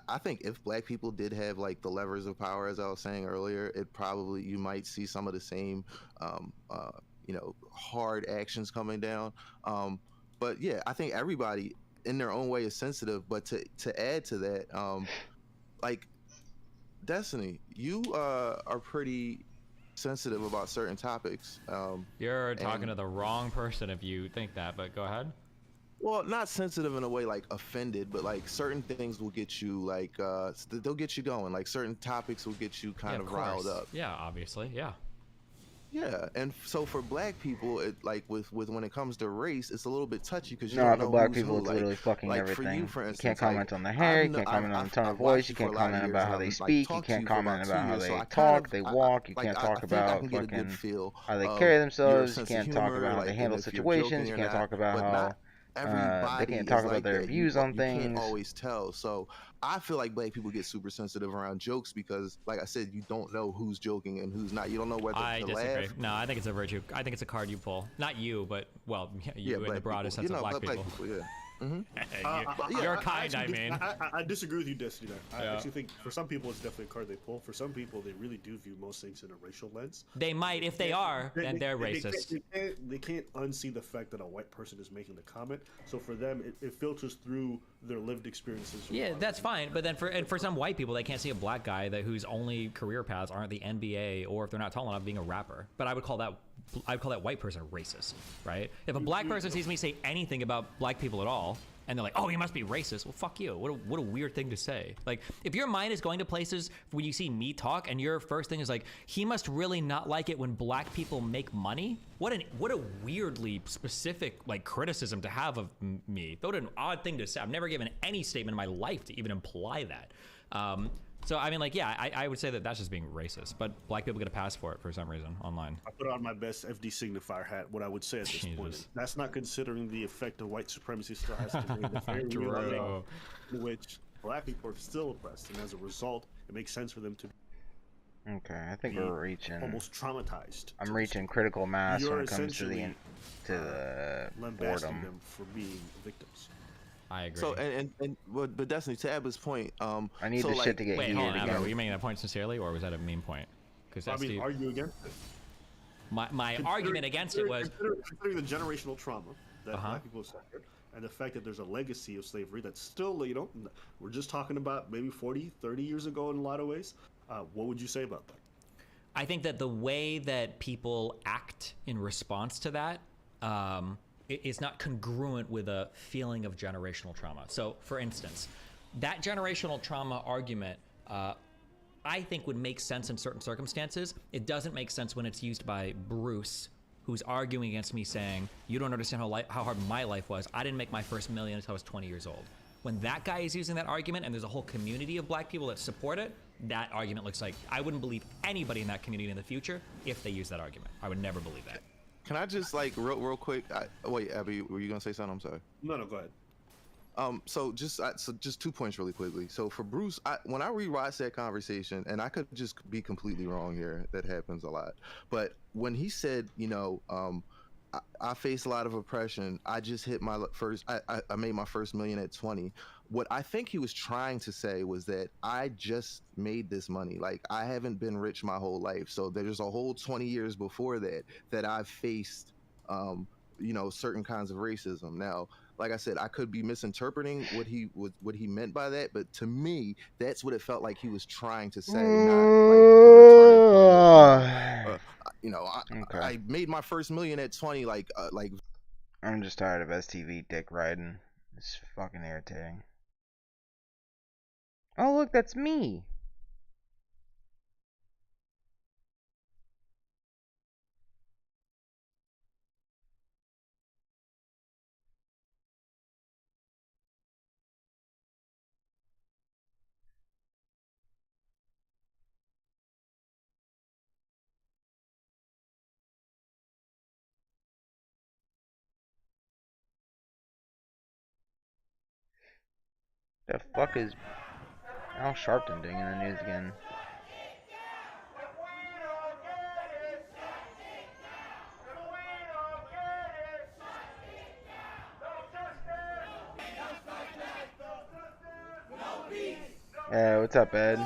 I think if black people did have like the levers of power, as I was saying earlier, you might see some of the same, hard actions coming down. But yeah, I think everybody in their own way is sensitive. But to add to that, like Destiny, you are pretty sensitive about certain topics. You're talking to the wrong person if you think that, but go ahead. Well, not sensitive in a way like offended, but like certain things will get you like they'll get you going. Like certain topics will get you kind of riled up. Yeah, obviously, yeah. Yeah, and so for black people, it like with when it comes to race, it's a little bit touchy because for black people, it's literally fucking everything. For instance, you can't comment on their hair, you can't comment on the tone of voice, you can't comment about how they speak, you can't comment about how they talk, they walk, you can't talk about fucking how they carry themselves, you can't talk about how they handle situations, you can't talk about how they can't talk about their views on things. You can't always tell. So I feel like black people get super sensitive around jokes because, like I said, you don't know who's joking and who's not. You don't know whether to disagree. laugh. No, I think it's a virtue. I think it's a card you pull. Not you, but you in the broadest sense of black people. Yeah. You're kind, I mean. I disagree with you, Destiny. I actually think for some people it's definitely a card they pull. For some people, they really do view most things in a racial lens. They might, if they are, then they're racist. They can't unsee the fact that a white person is making the comment. So for them, it filters through their lived experiences. Yeah, that's fine. But then for some white people, they can't see a black guy whose only career paths aren't the NBA or if they're not tall enough being a rapper. But I would call that white person racist, right? If a black person sees me say anything about black people at all, and they're like, oh, you must be racist. Well, fuck you. What a weird thing to say. Like, if your mind is going to places when you see me talk and your first thing is like, he must really not like it when black people make money. What a weirdly specific like criticism to have of me. What an odd thing to say. I've never given any statement in my life to even imply that. So I mean, like, yeah, I would say that that's just being racist, but black people get a pass for it for some reason online. I put on my best FD signifier hat. What I would say at this point is that's not considering the effect of white supremacy still has to be in the very real life in which black people are still oppressed, and as a result, it makes sense for them to. Okay, I think we're reaching almost traumatized. I'm reaching critical mass You're when it comes to the lambasting boredom. them for being victims. I agree. So but Destiny, to Abba's point, I need the shit to get Wait, heated hold on, again. were you making that point sincerely, or was that a mean point? Because I mean, argue against it. My argument against it was considering the generational trauma that black people have suffered, and the fact that there's a legacy of slavery that's still, you know, we're just talking about maybe 40, 30 years ago in a lot of ways. What would you say about that? I think that the way that people act in response to that is not congruent with a feeling of generational trauma. So, for instance, that generational trauma argument, I think would make sense in certain circumstances. It doesn't make sense when it's used by Bruce, who's arguing against me saying, you don't understand how hard my life was. I didn't make my first million until I was 20 years old. When that guy is using that argument and there's a whole community of black people that support it, that argument looks like I wouldn't believe anybody in that community in the future if they use that argument. I would never believe that. Can I just like real quick? Wait, Abby, were you gonna say something? I'm sorry. No, go ahead. So just 2 points really quickly. So for Bruce, when I rewatch that conversation, and I could just be completely wrong here, that happens a lot. But when he said, you know, I face a lot of oppression. I just hit my first. I made my first million at 20. What I think he was trying to say was that I just made this money. Like, I haven't been rich my whole life. So there's a whole 20 years before that I've faced, you know, certain kinds of racism. Now, like I said, I could be misinterpreting what he meant by that, but to me, that's what it felt like he was trying to say. You know, I made my first million at 20. Like. I'm just tired of STV dick riding. It's fucking irritating. Oh look, that's me. The fuck is Al Sharpton doing in the news again? What's up, Ed?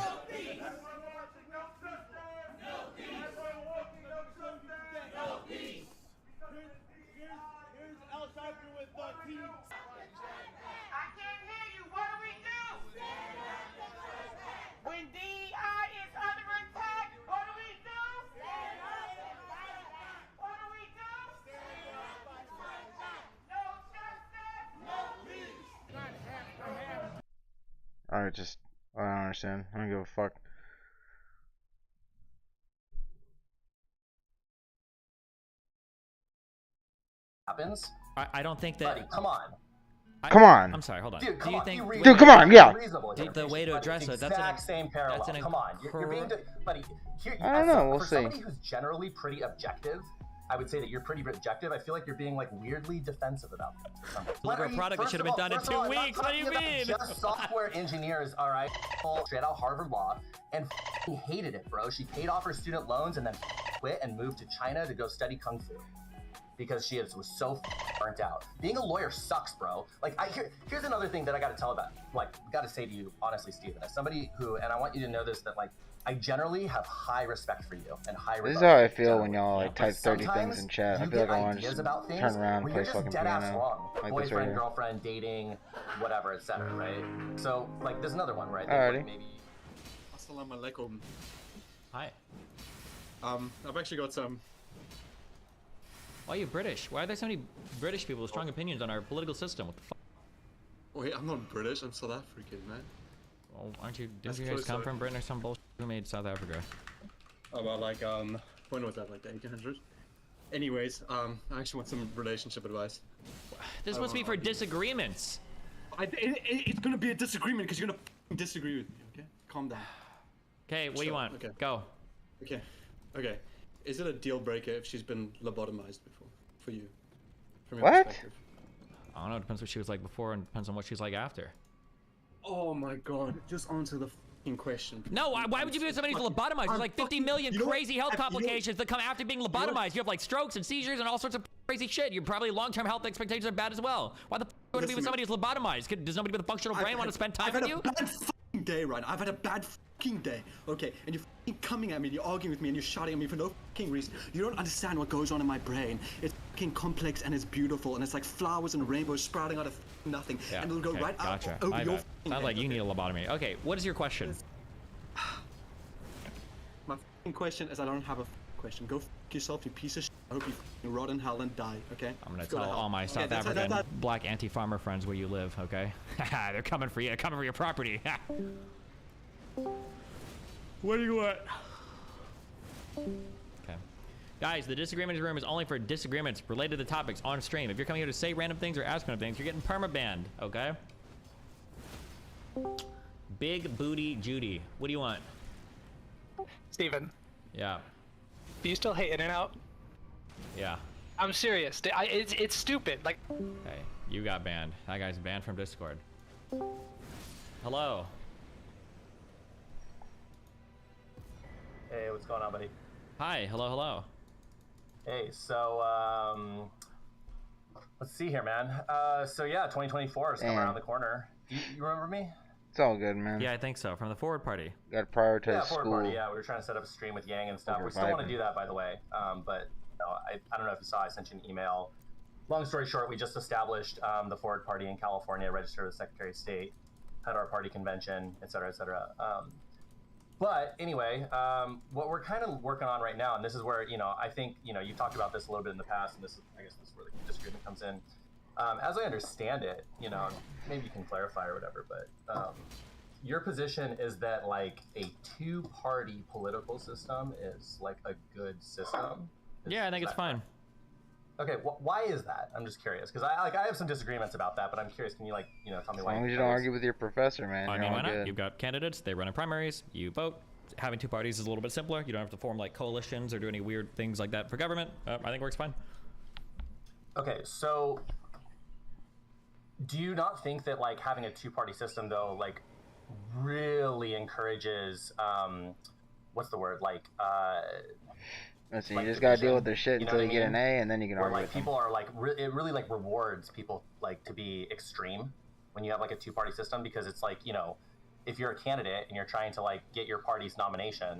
I don't understand. I don't give a fuck. Happens. I don't think that. Buddy, come on. Come on. I'm sorry. Hold on. Dude, come Do you on. think? Dude, come on. Yeah. The way to address it. That's exact same parallel. That's an come on. You're being, buddy. Here, I don't know. We'll for see. Somebody who's generally pretty objective, I would say that you're pretty objective. I feel like you're being like weirdly defensive about this. Deliver a product that should have been done in 2 weeks. What do you mean? Just software engineers, all right. Straight out Harvard Law, and hated it, bro. She paid off her student loans and then quit and moved to China to go study kung fu because she was so burnt out. Being a lawyer sucks, bro. Like, here's another thing that I got to tell about. Like, got to say to you honestly, Steven, as somebody who, and I want you to know this, that like, I generally have high respect for you and high regard. This is how I feel when y'all like type 30 things in chat. I feel like I want to just turn around and play fucking piano. Like boyfriend, this right here. girlfriend, dating, whatever, etc. Right? So like, there's another one, right? Alrighty. Like, maybe. Assalamu alaikum. Hi. I've actually got some. Why are you British? Why are there so many British people with strong opinions on our political system? What the fuck? Wait, I'm not British. I'm South African, man. Well, aren't you? Didn't you guys come from Britain or some bullshit? Who made South Africa? About like when was that? Like the 1800s. Anyways, I actually want some relationship advice. This must be for disagreements. It's gonna be a disagreement because you're gonna disagree with me. Okay, calm down. Okay, what do you want? Okay. Go. Okay. Is it a deal breaker if she's been lobotomized before for you? From your What? perspective? I don't know. It depends what she was like before, and depends on what she's like after. Oh my god! Just answer the fucking question. No, why would you be with somebody who's lobotomized? There's like 50 million crazy health complications that come after being lobotomized. You have like strokes and seizures and all sorts of crazy shit. You're probably long-term health expectations are bad as well. Why the f would you be with somebody who's lobotomized? Does nobody with a functional brain want to spend time with you? I've had a bad fucking day, right? I've had a bad fucking day. Okay, and you're fucking coming at me, you're arguing with me, and you're shouting at me for no fucking reason. You don't understand what goes on in my brain. It's fucking complex and it's beautiful, and it's like flowers and rainbows sprouting out of nothing, Yeah, and it'll go okay, right gotcha. out over My your bad. Sounds like you need a lobotomy. Okay, what is your question? My fucking question is I don't have a question. Go fuck yourself, you piece of shit. I hope you fucking rot in hell and die, okay? I'm gonna Let's go tell to hell. all my South that's- African that- black anti-farmer friends where you live, okay? They're coming for you. They're coming for your property. What do you want? Okay. Guys, the disagreement room is only for disagreements related to topics on stream. If you're coming here to say random things or ask random things, you're getting perma-banned, okay? Big Booty Judy, what do you want? Steven, Yeah, do you still hate In-N-Out? yeah. I'm serious. It's stupid. Like, Hey, you got banned. That guy's banned from Discord. Hello. Hey, what's going on, buddy? Hi, hello. Hey, so let's see here, man. So yeah, 2024 is coming Damn. around the corner. You remember me? It's all good, man. Yeah, I think so. From the Forward Party. Gotta prioritize Yeah, school. forward party. Yeah, we were trying to set up a stream with Yang and stuff. Over We still want to vibing. do that, by the way. But you know, I don't know if you saw. I sent you an email. Long story short, we just established the Forward Party in California, registered with the Secretary of State, had our party convention, et cetera, et cetera. But anyway, what we're kind of working on right now, and this is where, you know, I think, you know, you talked about this a little bit in the past, and this is, I guess this is where the disagreement comes in. As I understand it, you know, maybe you can clarify or whatever, but your position is that like a two-party political system is like a good system? Yeah, I think it's fine. Okay, why is that? I'm just curious, because I have some disagreements about that, but I'm curious. Can you like, you know, tell me As why? long as you don't argue with your professor, man. I you're mean, all why not? good. You've got candidates, they run in primaries, you vote. Having two parties is a little bit simpler. You don't have to form like coalitions or do any weird things like that for government. I think it works fine. Okay, so do you not think that like having a two-party system though, like really encourages what's the word, like Listen, like you just gotta deal division, with their shit you know until what you I get an mean? A, and then you can where argue like with them. people are like it really like rewards people like to be extreme when you have like a two-party system, because it's like, you know, if you're a candidate and you're trying to like get your party's nomination,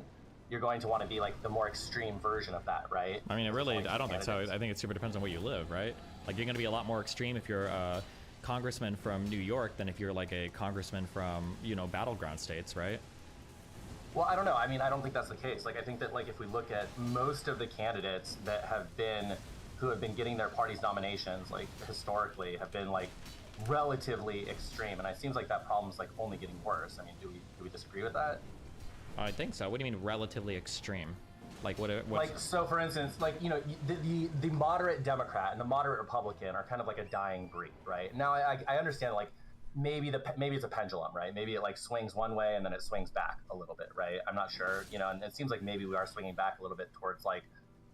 you're going to want to be like the more extreme version of that, right? I mean, it really, I don't think so. Candidates. I think it super depends on where you live, right? Like, you're going to be a lot more extreme if you're a congressman from New York than if you're like a congressman from, you know, battleground states, right? Well, I don't know. I mean, I don't think that's the case. Like, I think that, like, if we look at most of the candidates that have been, who have been getting their party's nominations, like, historically, have been, like, relatively extreme. And it seems like that problem's, like, only getting worse. I mean, do we disagree with that? I think so. What do you mean relatively extreme? Like, what's... Like, so, for instance, like, you know, the moderate Democrat and the moderate Republican are kind of like a dying breed, right? Now, I understand, like, maybe it's a pendulum, right? Maybe it like swings one way and then it swings back a little bit, right? I'm not sure, you know, and it seems like maybe we are swinging back a little bit towards like,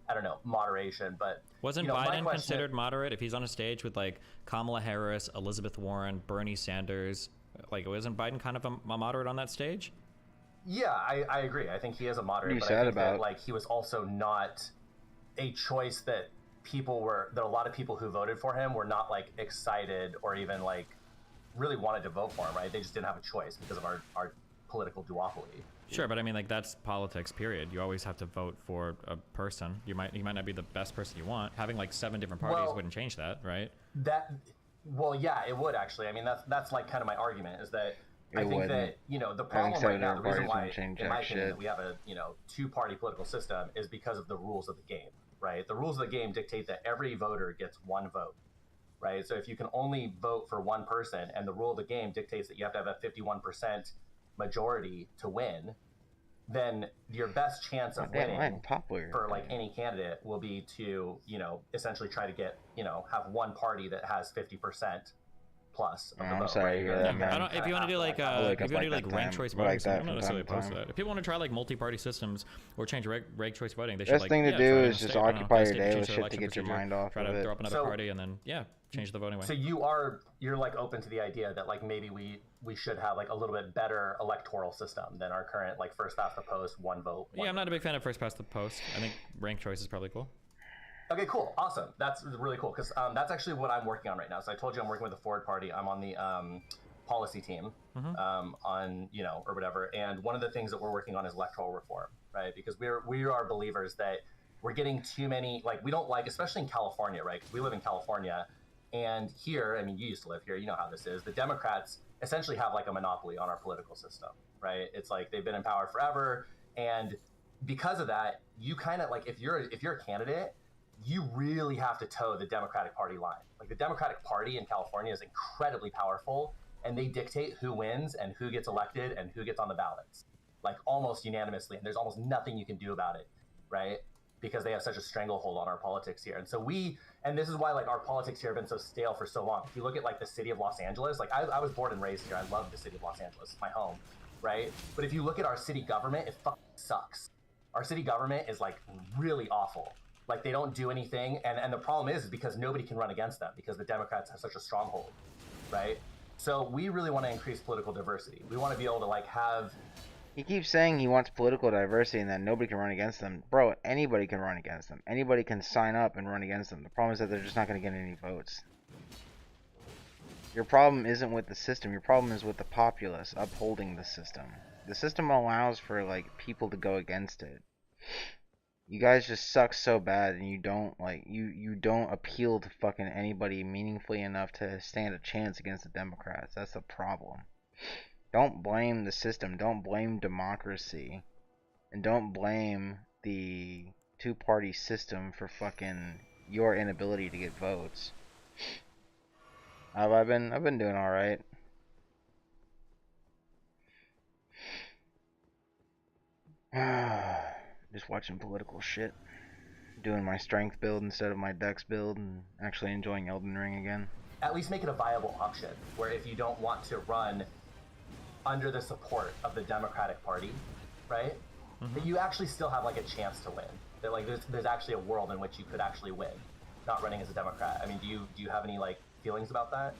I don't know, moderation, but Wasn't you know, my Biden question- considered moderate if he's on a stage with like Kamala Harris, Elizabeth Warren, Bernie Sanders? Like, wasn't Biden kind of a moderate on that stage? Yeah, I agree. I think he is a moderate, What are you but sad I think about? that like he was also not a choice that a lot of people who voted for him were not like excited or even like really wanted to vote for him, right? They just didn't have a choice because of our political duopoly. Sure, but I mean, like, that's politics, period. You always have to vote for a person. He might not be the best person you want. Having like 7 different parties Well- wouldn't change that, right? Well, yeah, it would actually. I mean, that's like kind of my argument is that I It think wouldn't. that, you know, the Having problem 7 right now, the different reason parties why, wouldn't change in my jack opinion, shit. that we have a, you know, two-party political system is because of the rules of the game, right? The rules of the game dictate that every voter gets one vote, right? So if you can only vote for one person, and the rule of the game dictates that you have to have a 51% majority to win, then your best chance of winning for like any candidate will be to, you know, essentially try to get, you know, have one party that has 50% plus of the vote. Sorry, right? If you want to do like if you want to do like ranked choice voting, I'm not necessarily opposed to that. If people want to try like multi-party systems or change ranked choice voting, they should Best like thing to do try is just occupy your day with shit to get your mind off try of to it. throw up another party and then change the voting way. So you're like open to the idea that like maybe we should have like a little bit better electoral system than our current like first past the post, one vote. Yeah, I'm not a big fan of first past the post. I think ranked choice is probably cool. Okay, cool, awesome. That's really cool because that's actually what I'm working on right now. So I told you I'm working with the Forward Party. I'm on the policy team, on, you know, or whatever. And one of the things that we're working on is electoral reform, right? Because we are believers that we're getting too many, like we don't like, especially in California, right? Because we live in California, and here, I mean, you used to live here, you know how this is. The Democrats essentially have like a monopoly on our political system, right? It's like they've been in power forever, and because of that, you kind of like if you're a candidate, you really have to toe the Democratic Party line. Like the Democratic Party in California is incredibly powerful, and they dictate who wins and who gets elected and who gets on the ballots, like almost unanimously. And there's almost nothing you can do about it, right? Because they have such a stranglehold on our politics here. And so and this is why like our politics here have been so stale for so long. If you look at like the city of Los Angeles, like I was born and raised here. I love the city of Los Angeles, it's my home, right? But if you look at our city government, it fucking sucks. Our city government is like really awful. Like they don't do anything, and the problem is because nobody can run against them because the Democrats have such a stronghold, right? So we really want to increase political diversity. We want to be able to like have. He keeps saying he wants political diversity and that nobody can run against them. Bro, anybody can run against them. Anybody can sign up and run against them. The problem is that they're just not going to get any votes. Your problem isn't with the system. Your problem is with the populace upholding the system. The system allows for like people to go against it. You guys just suck so bad, and you don't like you don't appeal to fucking anybody meaningfully enough to stand a chance against the Democrats. That's the problem. Don't blame the system. Don't blame democracy, and don't blame the two-party system for fucking your inability to get votes. I've been doing all right. Just watching political shit. Doing my strength build instead of my dex build, and actually enjoying Elden Ring again. At least make it a viable option, where if you don't want to run under the support of the Democratic Party, right, that you actually still have like a chance to win. That like there's actually a world in which you could actually win, not running as a Democrat. I mean, do you have any like feelings about that?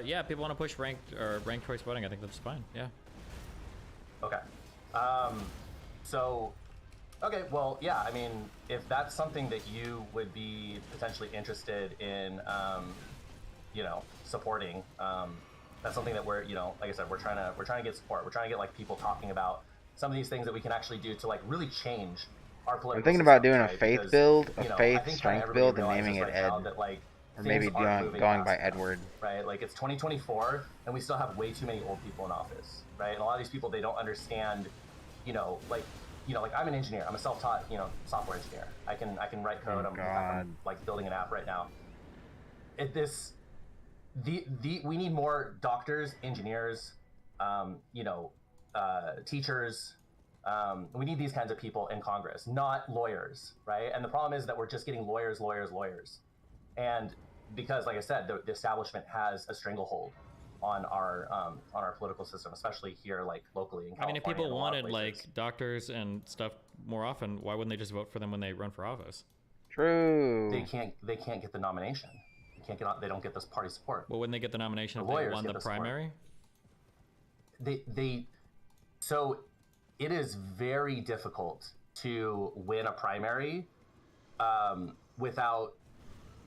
Yeah, people want to push ranked choice voting. I think that's fine. Yeah. Okay. So, okay, well, yeah, I mean, if that's something that you would be potentially interested in, you know, supporting, that's something that we're, you know, like I said, we're trying to get support. We're trying to get like people talking about some of these things that we can actually do to like really change our political I'm thinking about doing a faith build, a faith strength build, and naming it Ed. That, like, or maybe going by Edward. Right, like it's 2024, and we still have way too many old people in office, right? And a lot of these people, they don't understand, you know, like I'm an engineer. I'm a self-taught, you know, software engineer. I can write code. I'm like building an app right now. We need more doctors, engineers, you know, teachers. We need these kinds of people in Congress, not lawyers, right? And the problem is that we're just getting lawyers. And because, like I said, the establishment has a stranglehold on our political system, especially here, like locally in California. I mean, if people wanted like doctors and stuff more often, why wouldn't they just vote for them when they run for office? True. They can't get the nomination. They don't get this party support. Well, wouldn't they get the nomination if they won the primary? So it is very difficult to win a primary without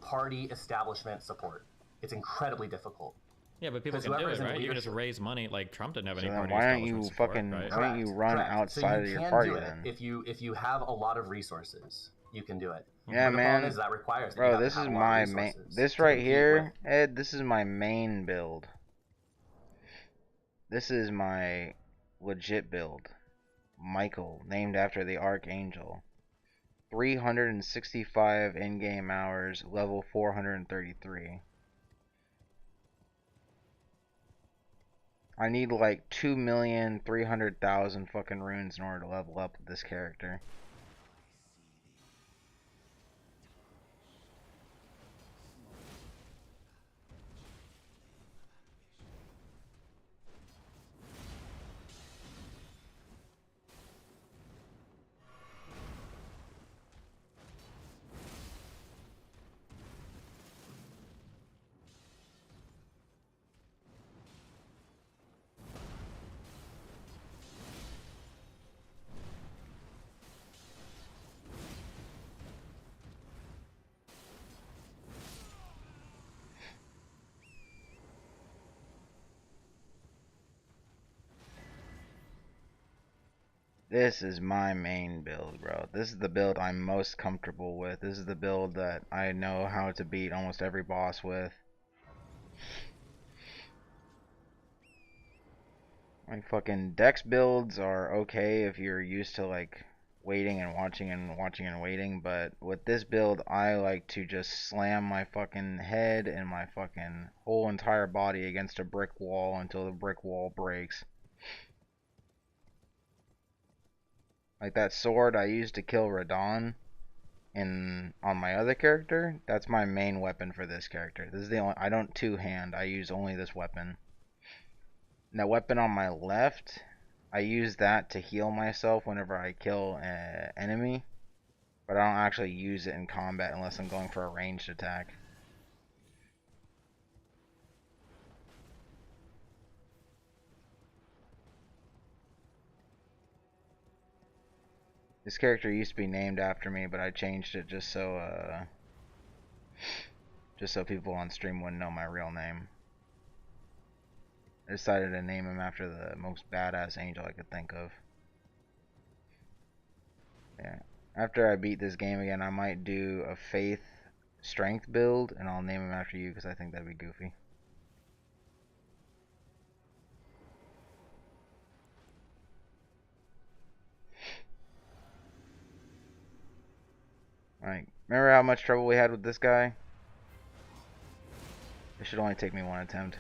party establishment support. It's incredibly difficult. Yeah, but people can do it, right? You can just raise money. Like Trump didn't have any party. Why don't you fucking? Right? Why don't you run outside of your party then? If you have a lot of resources, you can do it. Yeah, man. Is that requires bro, this is my main. This right here, Ed. This is my main build. This is my legit build. Michael, named after the Archangel. 365 in-game hours, level 433. I need like 2,300,000 fucking runes in order to level up this character. This is my main build, bro. This is the build I'm most comfortable with. This is the build that I know how to beat almost every boss with. Like, fucking dex builds are okay if you're used to, like, waiting and watching and watching and waiting, but with this build, I like to just slam my fucking head and my fucking whole entire body against a brick wall until the brick wall breaks. Like that sword I used to kill Radon on my other character, that's my main weapon for this character. This is the only, I don't two-hand, I use only this weapon. And that weapon on my left, I use that to heal myself whenever I kill an enemy, but I don't actually use it in combat unless I'm going for a ranged attack. This character used to be named after me, but I changed it just so people on stream wouldn't know my real name. I decided to name him after the most badass angel I could think of. Yeah. After I beat this game again, I might do a faith strength build, and I'll name him after you because I think that'd be goofy. Like, remember how much trouble we had with this guy? It should only take me one attempt.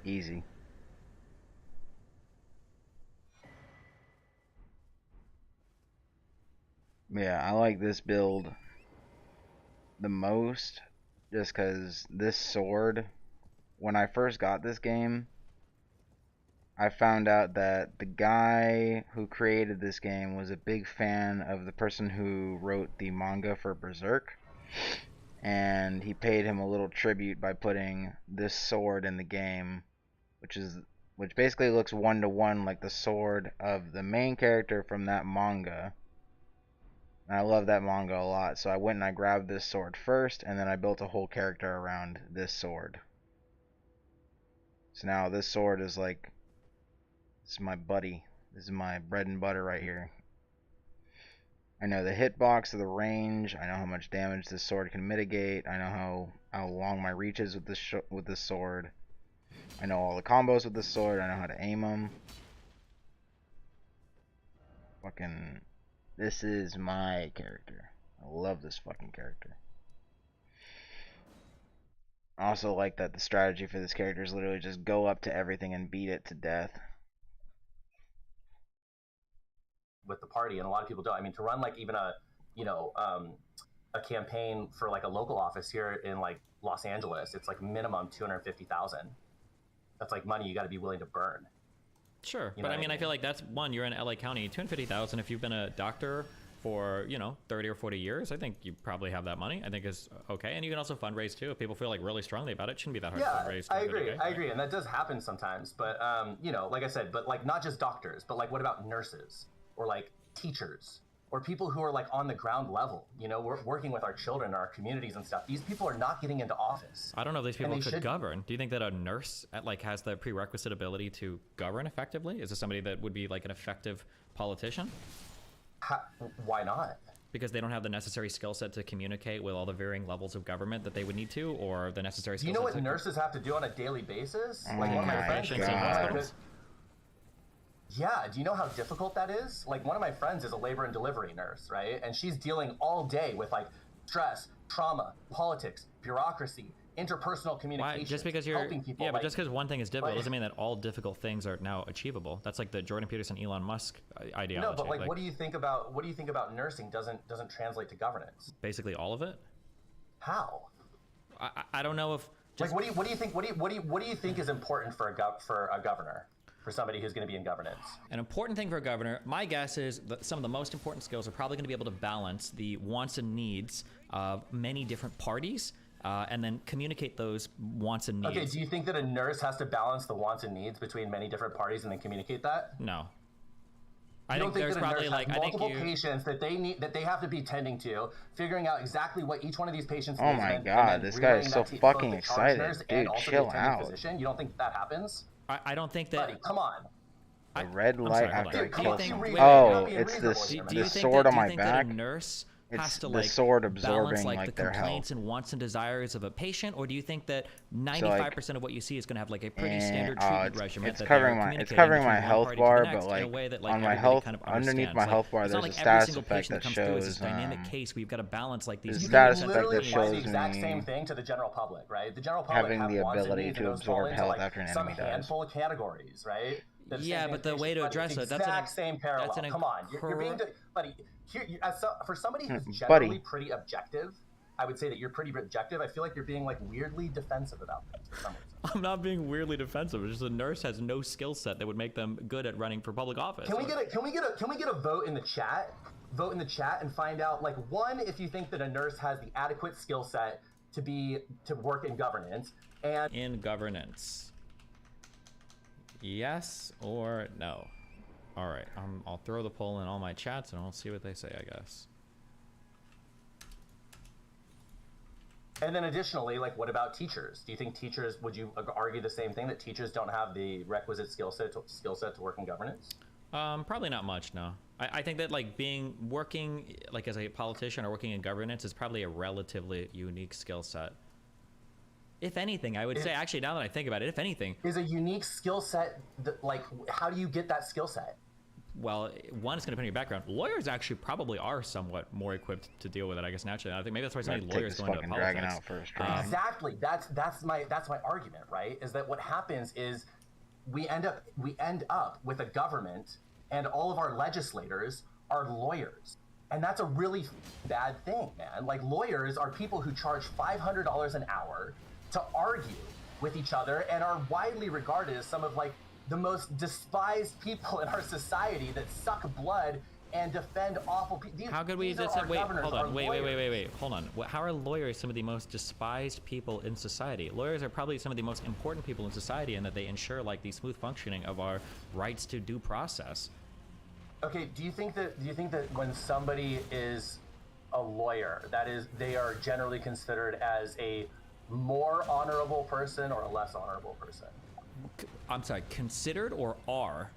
Easy. Yeah, I like this build the most just because this sword, when I first got this game, I found out that the guy who created this game was a big fan of the person who wrote the manga for Berserk, and he paid him a little tribute by putting this sword in the game, which basically looks one-to-one like the sword of the main character from that manga. And I love that manga a lot, so I went and I grabbed this sword first, and then I built a whole character around this sword. So now this sword is like, this is my buddy. This is my bread and butter right here. I know the hitbox of the range. I know how much damage this sword can mitigate. I know how long my reach is with this sword. I know all the combos with this sword. I know how to aim them. Fucking, this is my character. I love this fucking character. I also like that the strategy for this character is literally just go up to everything and beat it to death. With the party, and a lot of people don't. I mean, to run like even a campaign for like a local office here in like Los Angeles, it's like minimum 250,000. That's like money you got to be willing to burn. Sure, but I mean, I feel like that's one. You're in LA County, 250,000. If you've been a doctor for 30 or 40 years, I think you probably have that money. I think is okay, and you can also fundraise too. If people feel like really strongly about it, shouldn't be that hard to fundraise. I agree. I agree, and that does happen sometimes. But like I said, but like not just doctors, but like what about nurses or like teachers? or people who are like on the ground level, you know, we're working with our children, our communities and stuff. These people are not getting into office. I don't know if these people could govern. Do you think that a nurse like has the prerequisite ability to govern effectively? Is this somebody that would be like an effective politician? Why not? Because they don't have the necessary skill set to communicate with all the varying levels of government that they would need to, or the necessary skill set. You know what nurses have to do on a daily basis? Oh Like one of my friends. God. Yeah, do you know how difficult that is? Like one of my friends is a labor and delivery nurse, right? And she's dealing all day with like stress, trauma, politics, bureaucracy, interpersonal communication. Just because you're helping people, but just because one thing is difficult doesn't mean that all difficult things are now achievable. That's like the Jordan Peterson, Elon Musk ideology. No, but like what do you think about nursing doesn't translate to governance? Basically all of it. How? I don't know if like what do you think is important for a governor? For somebody who's going to be in governance. An important thing for a governor, my guess is that some of the most important skills are probably going to be able to balance the wants and needs of many different parties and then communicate those wants and needs. Okay, do you think that a nurse has to balance the wants and needs between many different parties and then communicate that? No. I think there's probably like multiple patients that they have to be tending to, figuring out exactly what each one of these patients needs. Oh my God, this guy is so fucking excited, dude. Chill out. Physician. You don't think that happens? I don't think that. Buddy, come on. The red light after it kills him. Wait, Oh, it's the sword on my think back. That a nurse has to the like sword absorbing balance like like the their complaints health. and wants and desires of a patient, or do you think that 95% of what you see is going to have like a pretty standard treatment regimen? It's covering my health bar, but like on my health, underneath my health bar, there's a status effect that shows. Dynamic case, we've got to balance like these. The status effect that shows the exact me same thing to the general public, right? The general public having the ability to absorb health after an enemy dies. Some handful of categories, right? Yeah, but the way to address it, that's an same parallel. Come on, you're being, buddy. For somebody who's generally pretty objective, I would say that you're pretty objective. I feel like you're being like weirdly defensive about this for some reason. I'm not being weirdly defensive. It's just a nurse has no skill set that would make them good at running for public office. Can we get a vote in the chat? Vote in the chat and find out like one, if you think that a nurse has the adequate skill set to work in governance and in governance. Yes or no? All right, I'll throw the poll in all my chats and I'll see what they say, I guess. And then additionally, like, what about teachers? Do you think teachers, would you argue the same thing, that teachers don't have the requisite skill set to work in governance? Probably not much, no. I think that like working like as a politician or working in governance is probably a relatively unique skill set. If anything, I would say, actually, now that I think about it, if anything, is a unique skill set. Like, how do you get that skill set? Well, one, it's going to depend on your background. Lawyers actually probably are somewhat more equipped to deal with it, I guess, naturally. I think maybe that's why so many lawyers go into politics. Exactly. That's my argument, right? Is that what happens is we end up with a government and all of our legislators are lawyers. And that's a really bad thing, man. Like, lawyers are people who charge $500 an hour to argue with each other and are widely regarded as some of like the most despised people in our society that suck blood and defend awful people. How could we just wait? Hold on. Wait. Hold on. How are lawyers some of the most despised people in society? Lawyers are probably some of the most important people in society in that they ensure like the smooth functioning of our rights to due process. Okay. Do you think that when somebody is a lawyer, that is, they are generally considered as a more honorable person or a less honorable person? I'm sorry, considered or are?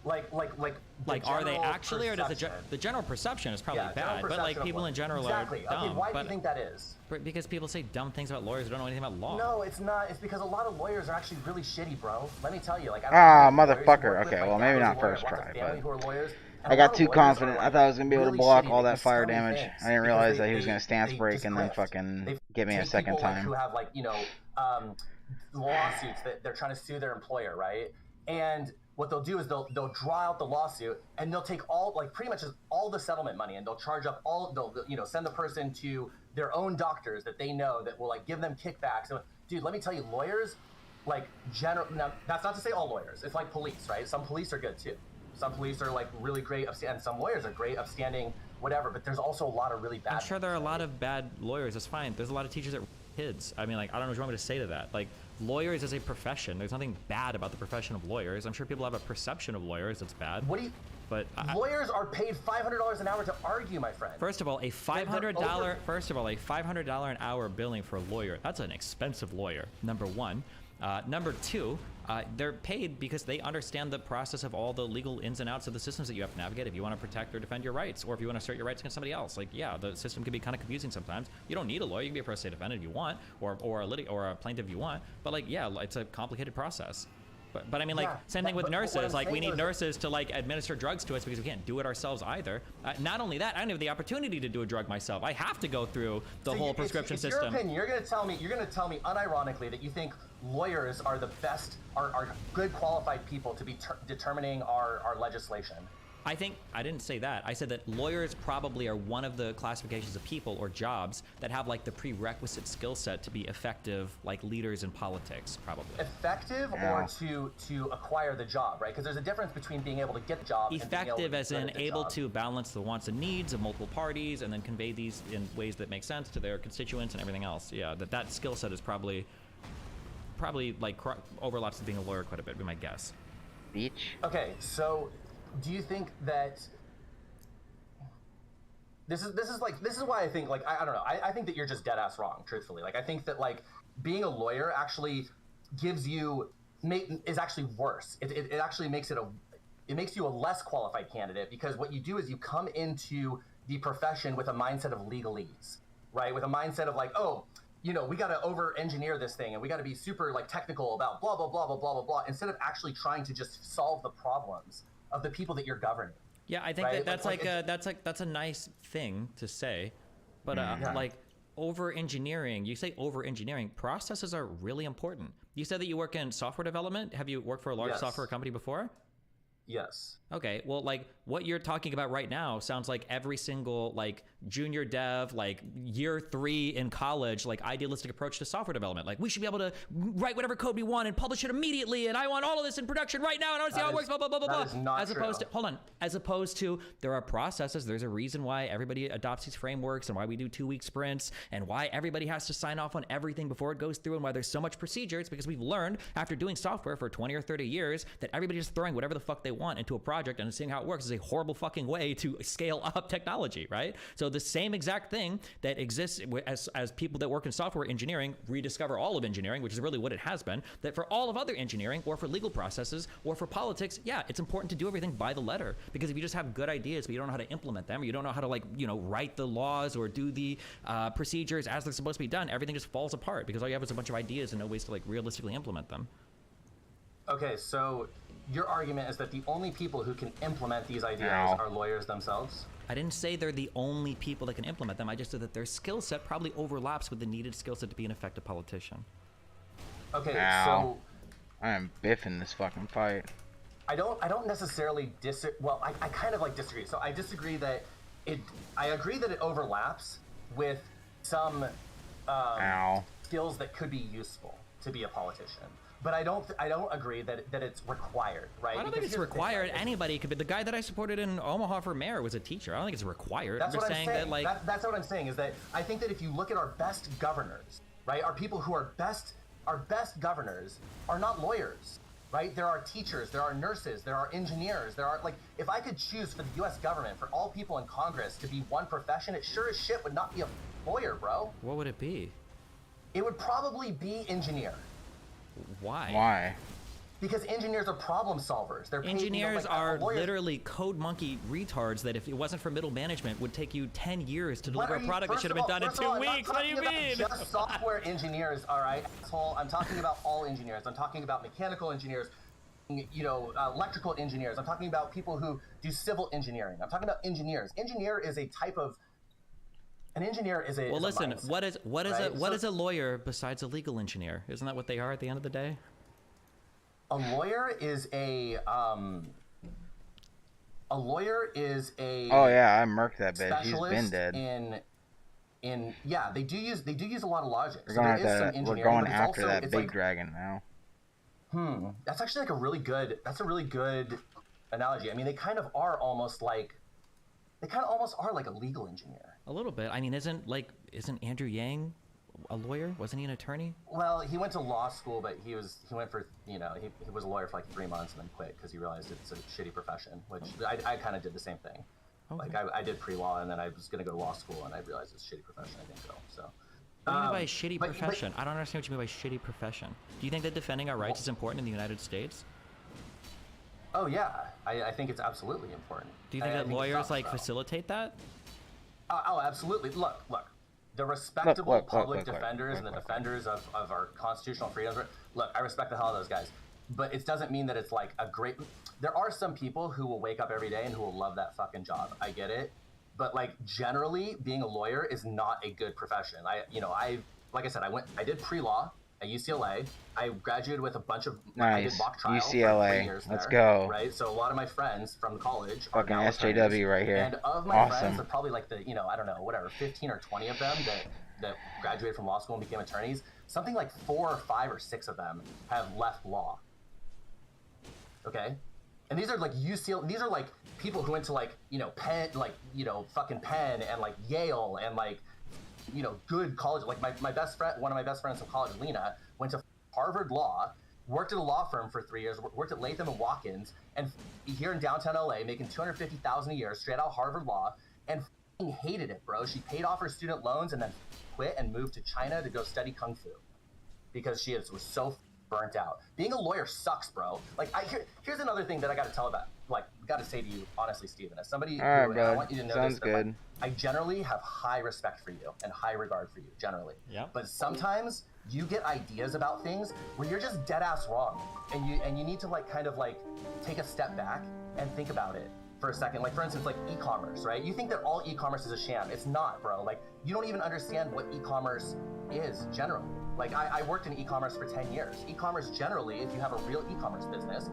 Like are they actually, or does the general perception is probably bad, but like people in general are dumb. Okay, why do you think that is? Because people say dumb things about lawyers who don't know anything about law. No, it's not. It's because a lot of lawyers are actually really shitty, bro. Let me tell you. Like, motherfucker. Okay, well maybe not first try, but I got too confident. I thought I was gonna be able to block all that fire damage. I didn't realize that he was gonna stance break and then fucking give me a second time. Who have like lawsuits that they're trying to sue their employer, right? And what they'll do is they'll draw out the lawsuit and they'll take all, like, pretty much all the settlement money, and they'll charge up all, they'll send the person to their own doctors that they know that will like give them kickbacks. So, dude, let me tell you, lawyers, like, now that's not to say all lawyers. It's like police, right? Some police are good too. Some police are like really great, and some lawyers are great, upstanding, whatever. But there's also a lot of really bad. I'm sure there are a lot of bad lawyers. That's fine. There's a lot of teachers that kids. I mean, like, I don't know what you want me to say to that. Like, lawyers as a profession. There's nothing bad about the profession of lawyers. I'm sure people have a perception of lawyers that's bad. What do you? But lawyers are paid $500 an hour to argue, my friend. First of all, a $500 an hour billing for a lawyer, that's an expensive lawyer, number one. Number two, they're paid because they understand the process of all the legal ins and outs of the systems that you have to navigate if you want to protect or defend your rights, or if you want to assert your rights against somebody else. Like, yeah, the system can be kind of confusing sometimes. You don't need a lawyer. You can be a pro se defendant if you want, or a plaintiff if you want. But like, yeah, it's a complicated process. But I mean, like, same thing with nurses. Like, we need nurses to, like, administer drugs to us because we can't do it ourselves either. Not only that, I don't have the opportunity to do a drug myself. I have to go through the whole prescription system. Your opinion. You're gonna tell me unironically that you think lawyers are the best, are good qualified people to be determining our legislation. I didn't say that. I said that lawyers probably are one of the classifications of people or jobs that have like the prerequisite skill set to be effective, like leaders in politics, probably. Effective or to acquire the job, right? Because there's a difference between being able to get the job effective and being able as in able to balance the wants and needs of multiple parties and then convey these in ways that make sense to their constituents and everything else. Yeah, that skill set is probably like overlaps with being a lawyer quite a bit, would be my guess. Beach. Okay, so do you think that this is why I think, like, I don't know, I think that you're just dead ass wrong, truthfully. Like, I think that, like, being a lawyer actually gives you is actually worse. It actually makes it makes you a less qualified candidate, because what you do is you come into the profession with a mindset of legalese, right? With a mindset of like, oh, you know, we got to over engineer this thing and we got to be super like technical about blah blah blah blah blah blah blah, instead of actually trying to just solve the problems of the people that you're governing. Yeah, I think that's a nice thing to say, but like over engineering, you say over engineering, processes are really important. You said that you work in software development. Have you worked for a large software company before? Yes. Okay, well, like, what you're talking about right now sounds like every single, like, junior dev, like, year 3 in college, like, idealistic approach to software development. Like, we should be able to write whatever code we want and publish it immediately, and I want all of this in production right now, and I want to see how it works, blah, blah, blah, blah, blah. That is not as opposed to, hold on, as opposed to, there are processes, there's a reason why everybody adopts these frameworks, and why we do 2-week sprints, and why everybody has to sign off on everything before it goes through, and why there's so much procedure. It's because we've learned, after doing software for 20 or 30 years, that everybody's just throwing whatever the fuck they want into a project and seeing how it works is a horrible fucking way to scale up technology, right? So the same exact thing that exists as people that work in software engineering rediscover all of engineering, which is really what it has been, that for all of other engineering or for legal processes or for politics, yeah, it's important to do everything by the letter, because if you just have good ideas but you don't know how to implement them, or you don't know how to, like, you know, write the laws or do the procedures as they're supposed to be done, everything just falls apart because all you have is a bunch of ideas and no ways to, like, realistically implement them. Okay, so your argument is that the only people who can implement these ideas are lawyers themselves? I didn't say they're the only people that can implement them. I just said that their skill set probably overlaps with the needed skill set to be an effective politician. Okay, so I am biffing this fucking fight. I don't necessarily well, I kind of like disagree. So I disagree that I agree that it overlaps with some skills that could be useful to be a politician. But I don't agree that it's required, right? I don't think it's required. Anybody could be. The guy that I supported in Omaha for mayor was a teacher. I don't think it's required. That's what I'm saying. That, like, that's what I'm saying, is that I think that if you look at our best governors, right, our people who are our best governors are not lawyers, right? There are teachers, there are nurses, there are engineers, there are, like, if I could choose for the U.S. government, for all people in Congress to be one profession, it sure as shit would not be a lawyer, bro. What would it be? It would probably be engineer. Why? Because engineers are problem solvers. They're paid, engineers are literally code monkey retards that if it wasn't for middle management would take you 10 years to deliver a product that should have been done in 2 weeks. What do you mean? Just software engineers, all right, asshole. I'm talking about all engineers. I'm talking about mechanical engineers, you know, electrical engineers. I'm talking about people who do civil engineering. I'm talking about engineers. Engineer is a type of An engineer is a well. Listen, mindset, what is a lawyer besides a legal engineer? Isn't that what they are at the end of the day? A lawyer is a Oh yeah, I murked that bitch. He's been dead. Yeah, they do use a lot of logic. We're going after that big dragon now. That's actually like a really good analogy. I mean, they kind of almost are like a legal engineer. A little bit. I mean, isn't Andrew Yang a lawyer? Wasn't he an attorney? Well, he went to law school, but he went for, you know, he was a lawyer for like 3 months and then quit because he realized it's a shitty profession, which I kind of did the same thing. Okay. Like I did pre-law and then I was going to go to law school and I realized it's a shitty profession. I didn't go, so. What do you mean by a shitty profession? I don't understand what you mean by shitty profession. Do you think that defending our rights is important in the United States? Oh yeah, I think it's absolutely important. Do you think that lawyers like facilitate that? Oh, absolutely. Look. The respectable public defenders and the defenders of our constitutional freedoms. Look, I respect the hell out of those guys, but it doesn't mean that it's like a great. There are some people who will wake up every day and who will love that fucking job. I get it. But like generally, being a lawyer is not a good profession. Like I said, I did pre-law at UCLA. I graduated with a bunch of I did mock trial UCLA. For 3 years Let's there, go. Right, so a lot of my friends from college fucking are now SJW attorneys. right here. And of my friends, are probably like the I don't know, whatever, 15 or 20 of them that graduated from law school and became attorneys. Something like 4 or 5 or 6 of them have left law. Okay. And these are like UCLA, these are like people who went to like, Penn, like, fucking Penn and like Yale and like, good college. Like my best friend, one of my best friends from college, Lena, went to Harvard Law, worked at a law firm for 3 years, worked at Latham and Watkins, and here in downtown LA, making $250,000 a year, straight out Harvard Law, and hated it, bro. She paid off her student loans and then quit and moved to China to go study Kung Fu because she was so burnt out. Being a lawyer sucks, bro. Like, here's another thing that I got to say to you, honestly, Steven, as somebody who, I want you to know Sounds this, good. like, I generally have high respect for you and high regard for you, generally. Yeah. But sometimes you get ideas about things where you're just dead ass wrong, and you need to like kind of like take a step back and think about it for a second. Like, for instance, like e-commerce, right? You think that all e-commerce is a sham. It's not, bro. Like, you don't even understand what e-commerce is generally. Like, I worked in e-commerce for 10 years. E-commerce generally, if you have a real e-commerce business,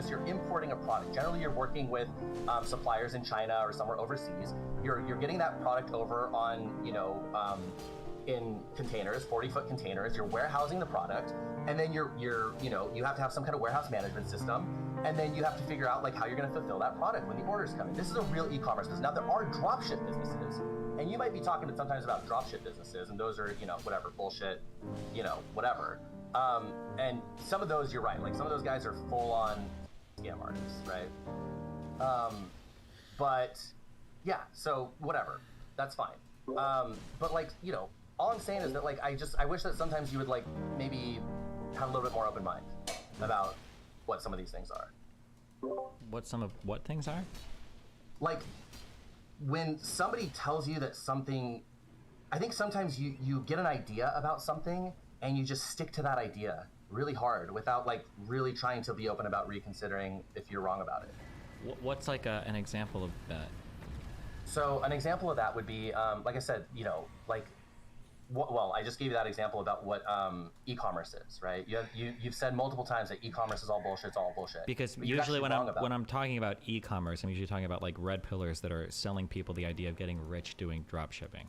you're importing a product. Generally, you're working with suppliers in China or somewhere overseas. You're getting that product over on, in containers, 40-foot containers. You're warehousing the product, and then you have to have some kind of warehouse management system, and then you have to figure out like how you're going to fulfill that product when the orders come in. This is a real e-commerce business. Now, there are dropship businesses, and you might be talking sometimes about dropship businesses, and those are, whatever, bullshit, whatever. And some of those, you're right, like some of those guys are full-on scam artists, right? But yeah, so whatever, that's fine. But like, all I'm saying is that like I wish that sometimes you would like maybe have a little bit more open mind about what some of these things are. What things are? Like when somebody tells you that something, I think sometimes you get an idea about something and you just stick to that idea really hard without like really trying to be open about reconsidering if you're wrong about it. What's like an example of that? So an example of that would be, like I said, like, well, I just gave you that example about what e-commerce is, right? You've said multiple times that e-commerce is all bullshit. It's all bullshit. Because usually when I'm talking about e-commerce, I'm usually talking about like red pillars that are selling people the idea of getting rich doing drop shipping.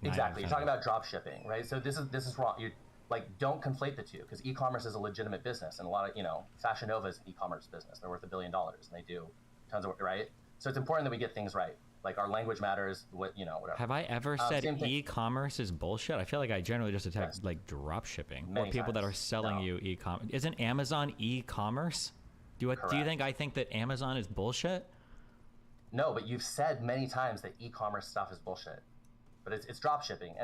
Exactly. You're talking about drop shipping, right? So this is wrong. You like don't conflate the two because e-commerce is a legitimate business, and a lot of Fashion Nova is an e-commerce business. They're worth $1 billion, and they do tons of work, right? So it's important that we get things right. Like our language matters, whatever. Have I ever said e-commerce is bullshit? I feel like I generally just attack like drop shipping or people that are selling you e-commerce. Isn't Amazon e-commerce? Do you think I think that Amazon is bullshit? No, but you've said many times that e-commerce stuff is bullshit. But it's drop shipping,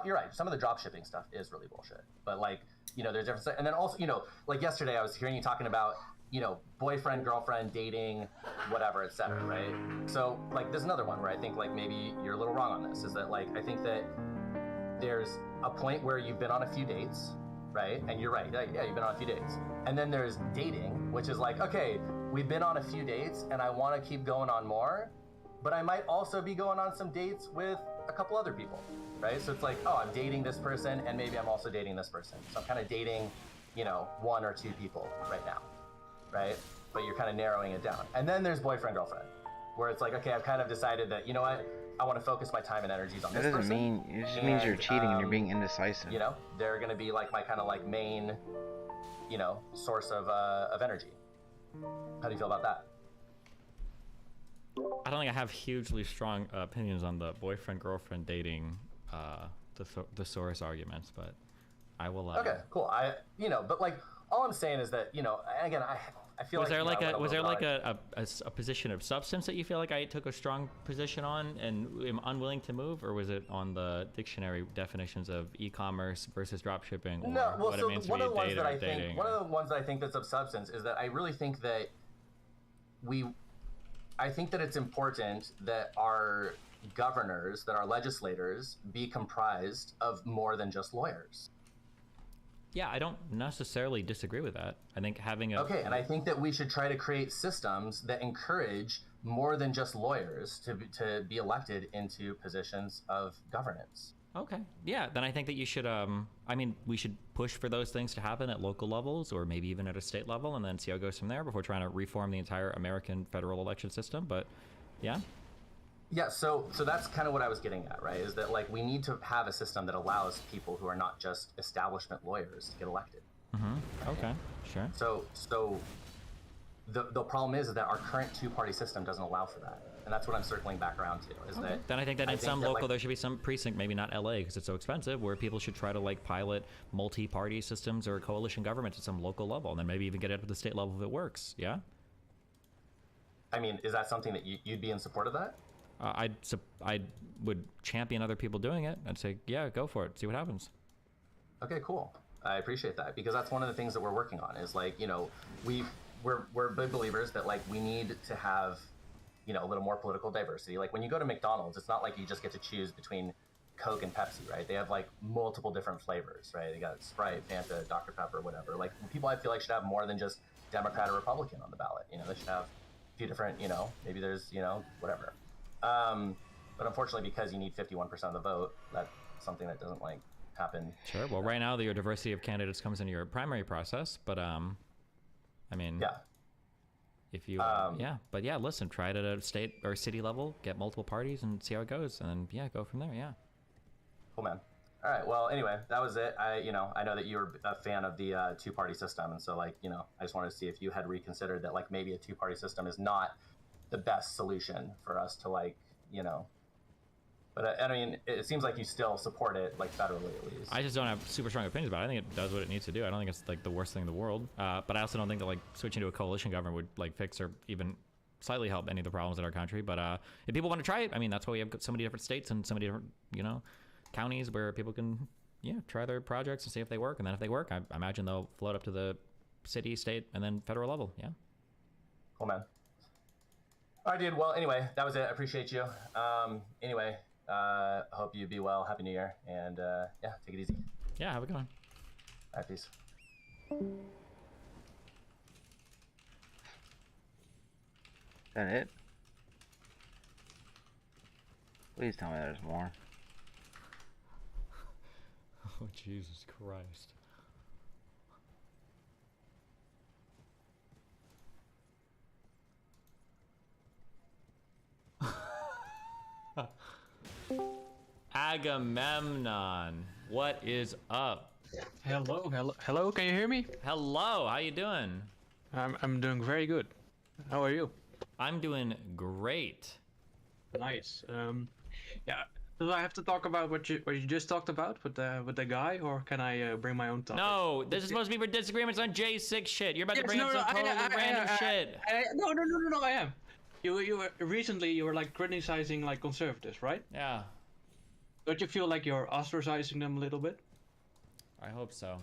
you're right. Some of the drop shipping stuff is really bullshit. But like, there's different. And then also, like yesterday I was hearing you talking about boyfriend, girlfriend, dating, whatever, etc., right? So like there's another one where I think like maybe you're a little wrong on this, is that like I think that there's a point where you've been on a few dates, right? And you're right, yeah, you've been on a few dates. And then there's dating, which is like, okay, we've been on a few dates and I want to keep going on more, but I might also be going on some dates with a couple other people, right? So it's like, oh, I'm dating this person and maybe I'm also dating this person. So I'm kind of dating, 1 or 2 people right now. Right? But you're kind of narrowing it down. And then there's boyfriend, girlfriend, where it's like, okay, I've kind of decided that, I want to focus my time and energies on this person. It just means you're cheating and you're being indecisive. They're going to be like my kind of like main, source of energy. How do you feel about that? I don't think I have hugely strong opinions on the boyfriend, girlfriend dating the source arguments, but I will. Okay, cool. But like, all I'm saying is that, again, I feel was like there like a position of substance that you feel like I took a strong position on and am unwilling to move, or was it on the dictionary definitions of e-commerce versus dropshipping, or no, well, what so it means to one be of the ones a that I dating? think, one of the ones that I think that's of substance is that I really think that I think that it's important that our governors, that our legislators be comprised of more than just lawyers. Yeah, I don't necessarily disagree with that. I think having a... Okay, and I think that we should try to create systems that encourage more than just lawyers to be elected into positions of governance. Okay, yeah, then I think that you should, we should push for those things to happen at local levels, or maybe even at a state level, and then see how it goes from there before trying to reform the entire American federal election system, but yeah. Yeah, so that's kind of what I was getting at, right? Is that, like, we need to have a system that allows people who are not just establishment lawyers to get elected. Mm-hmm. Okay, sure. So the problem is that our current two-party system doesn't allow for that, and that's what I'm circling back around to. Is that then I think that in some local there should be some precinct, maybe not LA because it's so expensive, where people should try to like pilot multi-party systems or coalition governments at some local level, and then maybe even get it up to the state level if it works. Yeah. I mean, is that something that you'd be in support of that? I would champion other people doing it. I'd say, yeah, go for it. See what happens. Okay, cool. I appreciate that, because that's one of the things that we're working on. Is like, we're big believers that like we need to have, a little more political diversity. Like when you go to McDonald's, it's not like you just get to choose between Coke and Pepsi, right? They have like multiple different flavors, right? They got Sprite, Fanta, Dr. Pepper, whatever. Like people, I feel like, should have more than just Democrat or Republican on the ballot. They should have a few different, maybe there's, whatever. But unfortunately, because you need 51% of the vote, that's something that doesn't like happen. Sure. Well, right now your diversity of candidates comes into your primary process, but yeah. If you listen, try it at a state or city level, get multiple parties, and see how it goes, and then go from there. Yeah. Cool, man. All right. Well, anyway, that was it. I know that you were a fan of the two-party system, and so I just wanted to see if you had reconsidered that like maybe a two-party system is not the best solution for us to but I mean, it seems like you still support it, like federally at least. I just don't have super strong opinions about it. I think it does what it needs to do. I don't think it's like the worst thing in the world, but I also don't think that like switching to a coalition government would like fix or even slightly help any of the problems in our country. But if people want to try it, I mean, that's why we have so many different states and so many different counties where people can try their projects and see if they work, and then if they work, I imagine they'll float up to the city, state, and then federal level. Yeah. Cool, man. All right, dude. Well, anyway, that was it. I appreciate you. Hope you be well. Happy New Year. And take it easy. Yeah, have a good one. All right, peace. That it? Please tell me there's more. Oh, Jesus Christ. Agamemnon, what is up? Hello, can you hear me? Hello, how you doing? I'm doing very good. How are you? I'm doing great. Nice. Yeah, do I have to talk about what you just talked about with the guy, or can I bring my own topic? No, this is supposed to be for disagreements on J6 shit. You're about to bring up some totally random shit. No, I am. You were recently like criticizing like conservatives, right? Yeah. Don't you feel like you're ostracizing them a little bit? I hope so.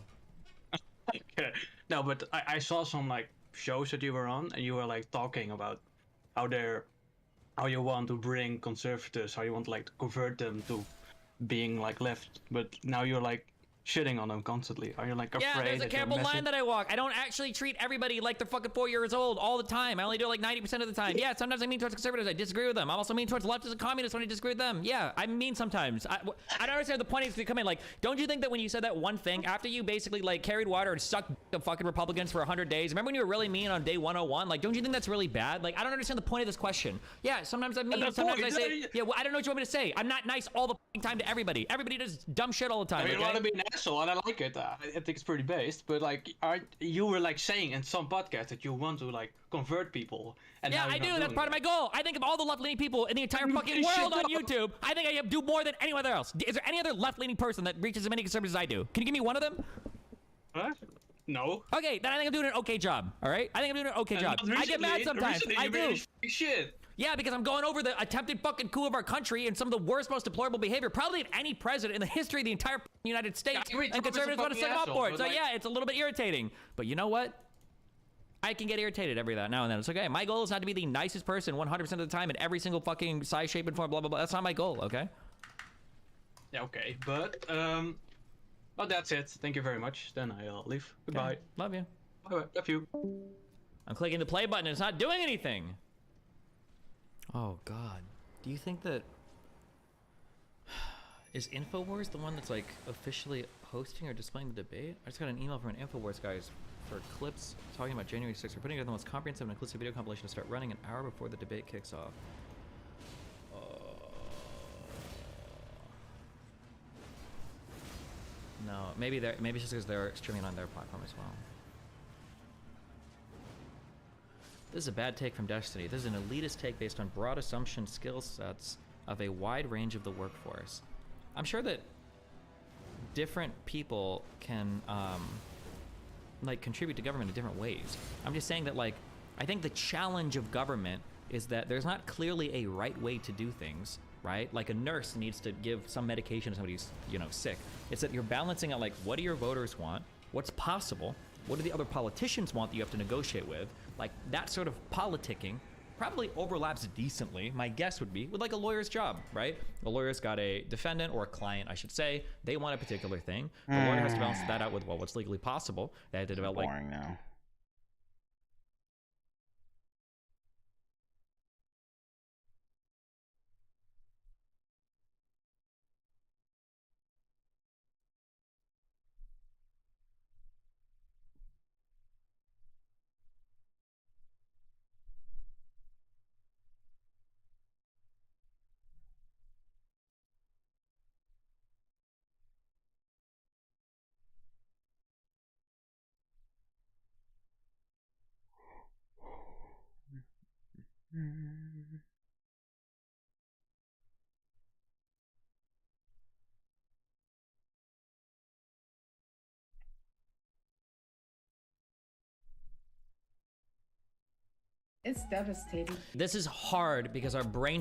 Okay. No, but I saw some like shows that you were on, and you were like talking about how you want to bring conservatives, how you want like to convert them to being like left, but now you're like shitting on them constantly. Are you like afraid? Yeah, there's a careful line that I walk. I don't actually treat everybody like they're fucking 4 years old all the time. I only do it like 90% of the time. Yeah, sometimes I mean towards conservatives. I disagree with them. I'm also mean towards leftists and communists when I disagree with them. Yeah, I'm mean sometimes. I don't understand the point is to come in like, don't you think that when you said that one thing, after you basically like carried water and sucked the fucking Republicans for 100 days, remember when you were really mean on day 101? Like, don't you think that's really bad? Like, I don't understand the point of this question. Yeah, sometimes I'm mean, sometimes I say, yeah, well, I don't know what you want me to say. I'm not nice all the time to everybody. Everybody does dumb shit all the time. I mean, okay? you want to be an asshole, and I like it. I think it's pretty based. But like, you were like saying in some podcast that you want to like convert people. And yeah, now I you're do. not That's doing part of my goal. I think of all the left-leaning people in the entire fucking world on YouTube, I think I do more than anyone else. Is there any other left-leaning person that reaches as many conservatives as I do? Can you give me one of them? Huh? No. Okay, then I think I'm doing an okay job. All right, I think I'm doing an okay job. I get mad sometimes. I do. Shit. Yeah, because I'm going over the attempted fucking coup of our country and some of the worst, most deplorable behavior, probably of any president in the history of the entire United States. And conservatives want to set them up for it. So yeah, it's a little bit irritating. But you know what? I can get irritated every now and then. It's okay. My goal is not to be the nicest person 100% of the time in every single fucking size, shape, and form. Blah blah blah. That's not my goal. Okay. Yeah. Okay. But well, that's it. Thank you very much. Then I'll leave. Goodbye. Okay. Love you. Bye. Love you. I'm clicking the play button and it's not doing anything. Oh God. Do you think that is InfoWars the one that's like officially hosting or displaying the debate? I just got an email from an InfoWars guys for clips talking about January 6th. We're putting together the most comprehensive and inclusive video compilation to start running an hour before the debate kicks off. No, maybe it's just because they're streaming on their platform as well. This is a bad take from Destiny. This is an elitist take based on broad assumption skill sets of a wide range of the workforce. I'm sure that different people can like contribute to government in different ways. I'm just saying that like I think the challenge of government is that there's not clearly a right way to do things, right? Like a nurse needs to give some medication to somebody who's, you know, sick. It's that you're balancing out like what do your voters want, what's possible, what do the other politicians want that you have to negotiate with. Like that sort of politicking probably overlaps decently, my guess would be, with like a lawyer's job, right? A lawyer's got a defendant, or a client, I should say. They want a particular thing. The lawyer has to balance that out with, well, what's legally possible. They have to develop like... Boring now. It's devastating. This is hard because our brain...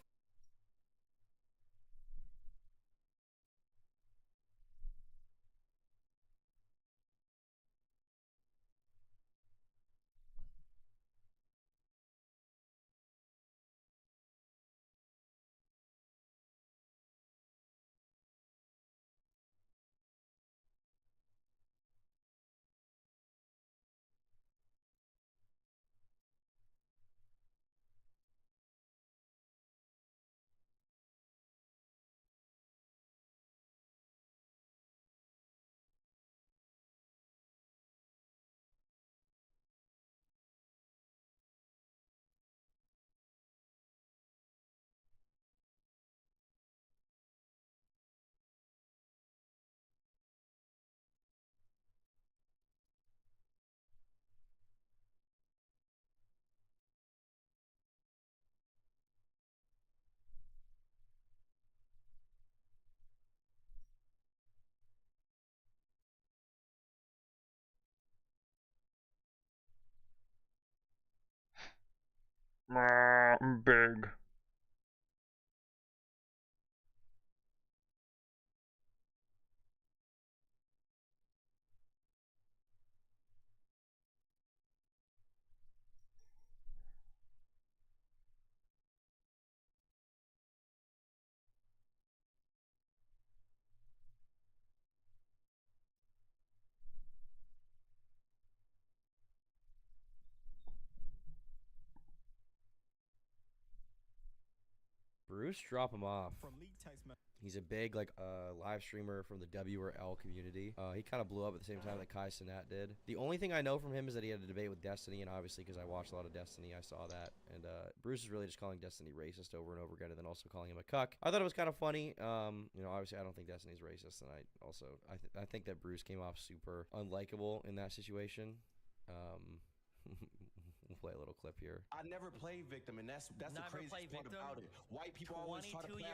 I'm big. Bruce, drop him off. He's a big like live streamer from the W or L community. He kind of blew up at the same time that Kai Cenat did. The only thing I know from him is that he had a debate with Destiny, and obviously because I watched a lot of Destiny, I saw that. And Bruce is really just calling Destiny racist over and over again, and then also calling him a cuck. I thought it was kind of funny. You know, obviously I don't think Destiny's racist, and I think that Bruce came off super unlikable in that situation. We'll play a little clip here. I never played victim, and that's the craziest part about it. White people always try to play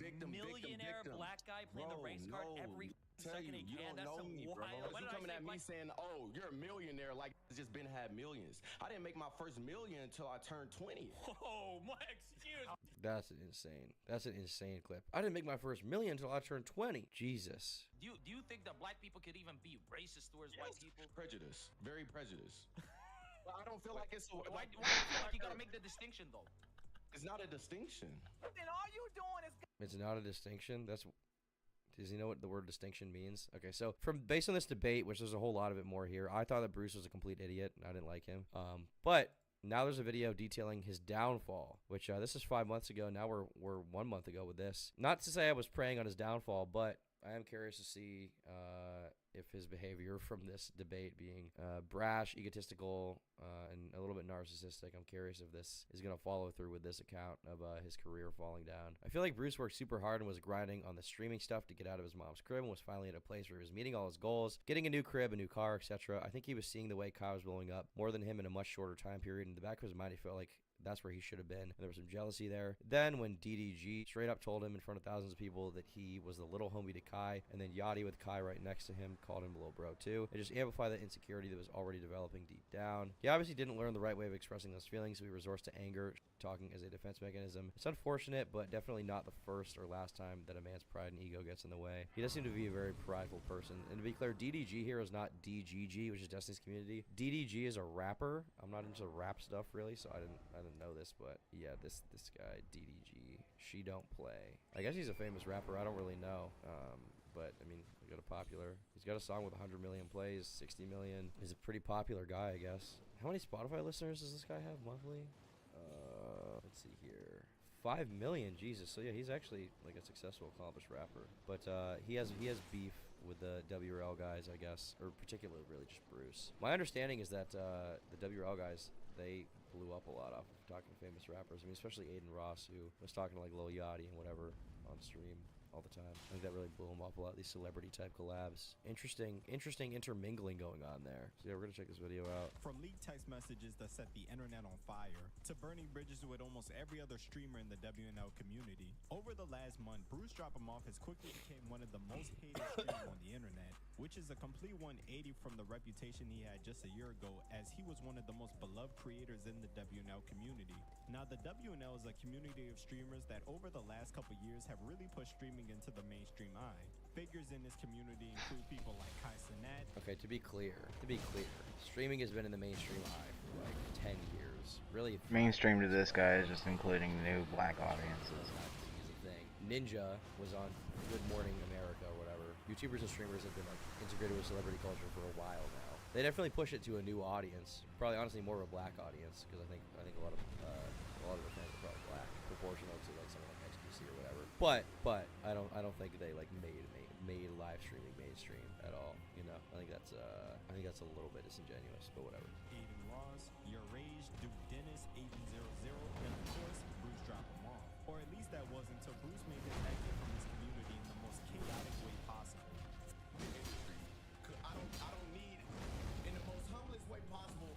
victim, millionaire black guy playing the race card every second he can. That's some me, bro. You coming at me saying, "Oh, you're a millionaire," like it's just been had millions. I didn't make my first million until I turned 20. Oh, my excuse. That's insane. That's an insane clip. I didn't make my first million until I turned 20. Jesus. Do you think that black people could even be racist towards white people? Prejudice, very prejudice. I don't feel like it's. Why do you feel like you gotta make the distinction though? It's not a distinction. Then all you doing is. It's not a distinction. Does he know what the word distinction means? Okay, so based on this debate, which there's a whole lot of it more here, I thought that Bruce was a complete idiot, and I didn't like him. But now there's a video detailing his downfall, which this is 5 months ago. Now we're 1 month ago with this. Not to say I was preying on his downfall, but I am curious to see if his behavior from this debate being brash, egotistical, and a little bit narcissistic. I'm curious if this is going to follow through with this account of his career falling down. I feel like Bruce worked super hard and was grinding on the streaming stuff to get out of his mom's crib and was finally at a place where he was meeting all his goals, getting a new crib, a new car, etc. I think he was seeing the way Kai was blowing up more than him in a much shorter time period. In the back of his mind, he felt like that's where he should have been. And there was some jealousy there. Then when DDG straight up told him in front of thousands of people that he was the little homie to Kai, and then Yachty with Kai right next to him called him little bro too, it just amplified that insecurity that was already developing deep down. He obviously didn't learn the right way of expressing those feelings, so he resorts to anger, talking as a defense mechanism. It's unfortunate, but definitely not the first or last time that a man's pride and ego gets in the way. He does seem to be a very prideful person. And to be clear, DDG here is not DGG, which is Destiny's Community. DDG is a rapper. I'm not into rap stuff really, so I didn't know this, but yeah, this guy DDG, she don't play. I guess he's a famous rapper. I don't really know. But I mean, he's got a song with 100 million plays, 60 million. He's a pretty popular guy, I guess. How many Spotify listeners does this guy have monthly? Let's see here. 5 million, Jesus. So yeah, he's actually like a successful, accomplished rapper. But he has beef with the WRL guys, I guess, or particularly really just Bruce. My understanding is that the WRL guys, they blew up a lot off of talking to famous rappers. I mean, especially Aiden Ross, who was talking to like Lil Yachty and whatever on stream all the time. I think that really blew him up a lot, these celebrity type collabs. Interesting intermingling going on there. So yeah, we're gonna check this video out. From leaked text messages that set the internet on fire to burning bridges with almost every other streamer in the WNL community, over the last month, Bruce Drop 'Em Off has quickly became one of the most hated streamers on the internet, which is a complete 180 from the reputation he had just a year ago, as he was one of the most beloved creators in the WNL community. Now, the WNL is a community of streamers that over the last couple years have really pushed streaming into the mainstream eye. Figures in this community include people like Kai Cenat. Okay, to be clear, streaming has been in the mainstream eye for like 10 years. Really, mainstream to this guy is just including new black audiences. Ninja was on Good Morning America or whatever. YouTubers and streamers have been like integrated with celebrity culture for a while now. They definitely push it to a new audience. Probably honestly more of a black audience, because I think a lot of the fans are probably black, proportional to like someone like XQC or whatever. But I don't think they like made live streaming mainstream at all. You know, I think that's a little bit disingenuous, but whatever. Aiden Ross, Your Rage, Duke Dennis, Aiden 00, and of course Bruce Drop 'Em Off. Or at least that was until Bruce made his exit from his community in the most chaotic way possible. I don't need, in the most humblest way possible,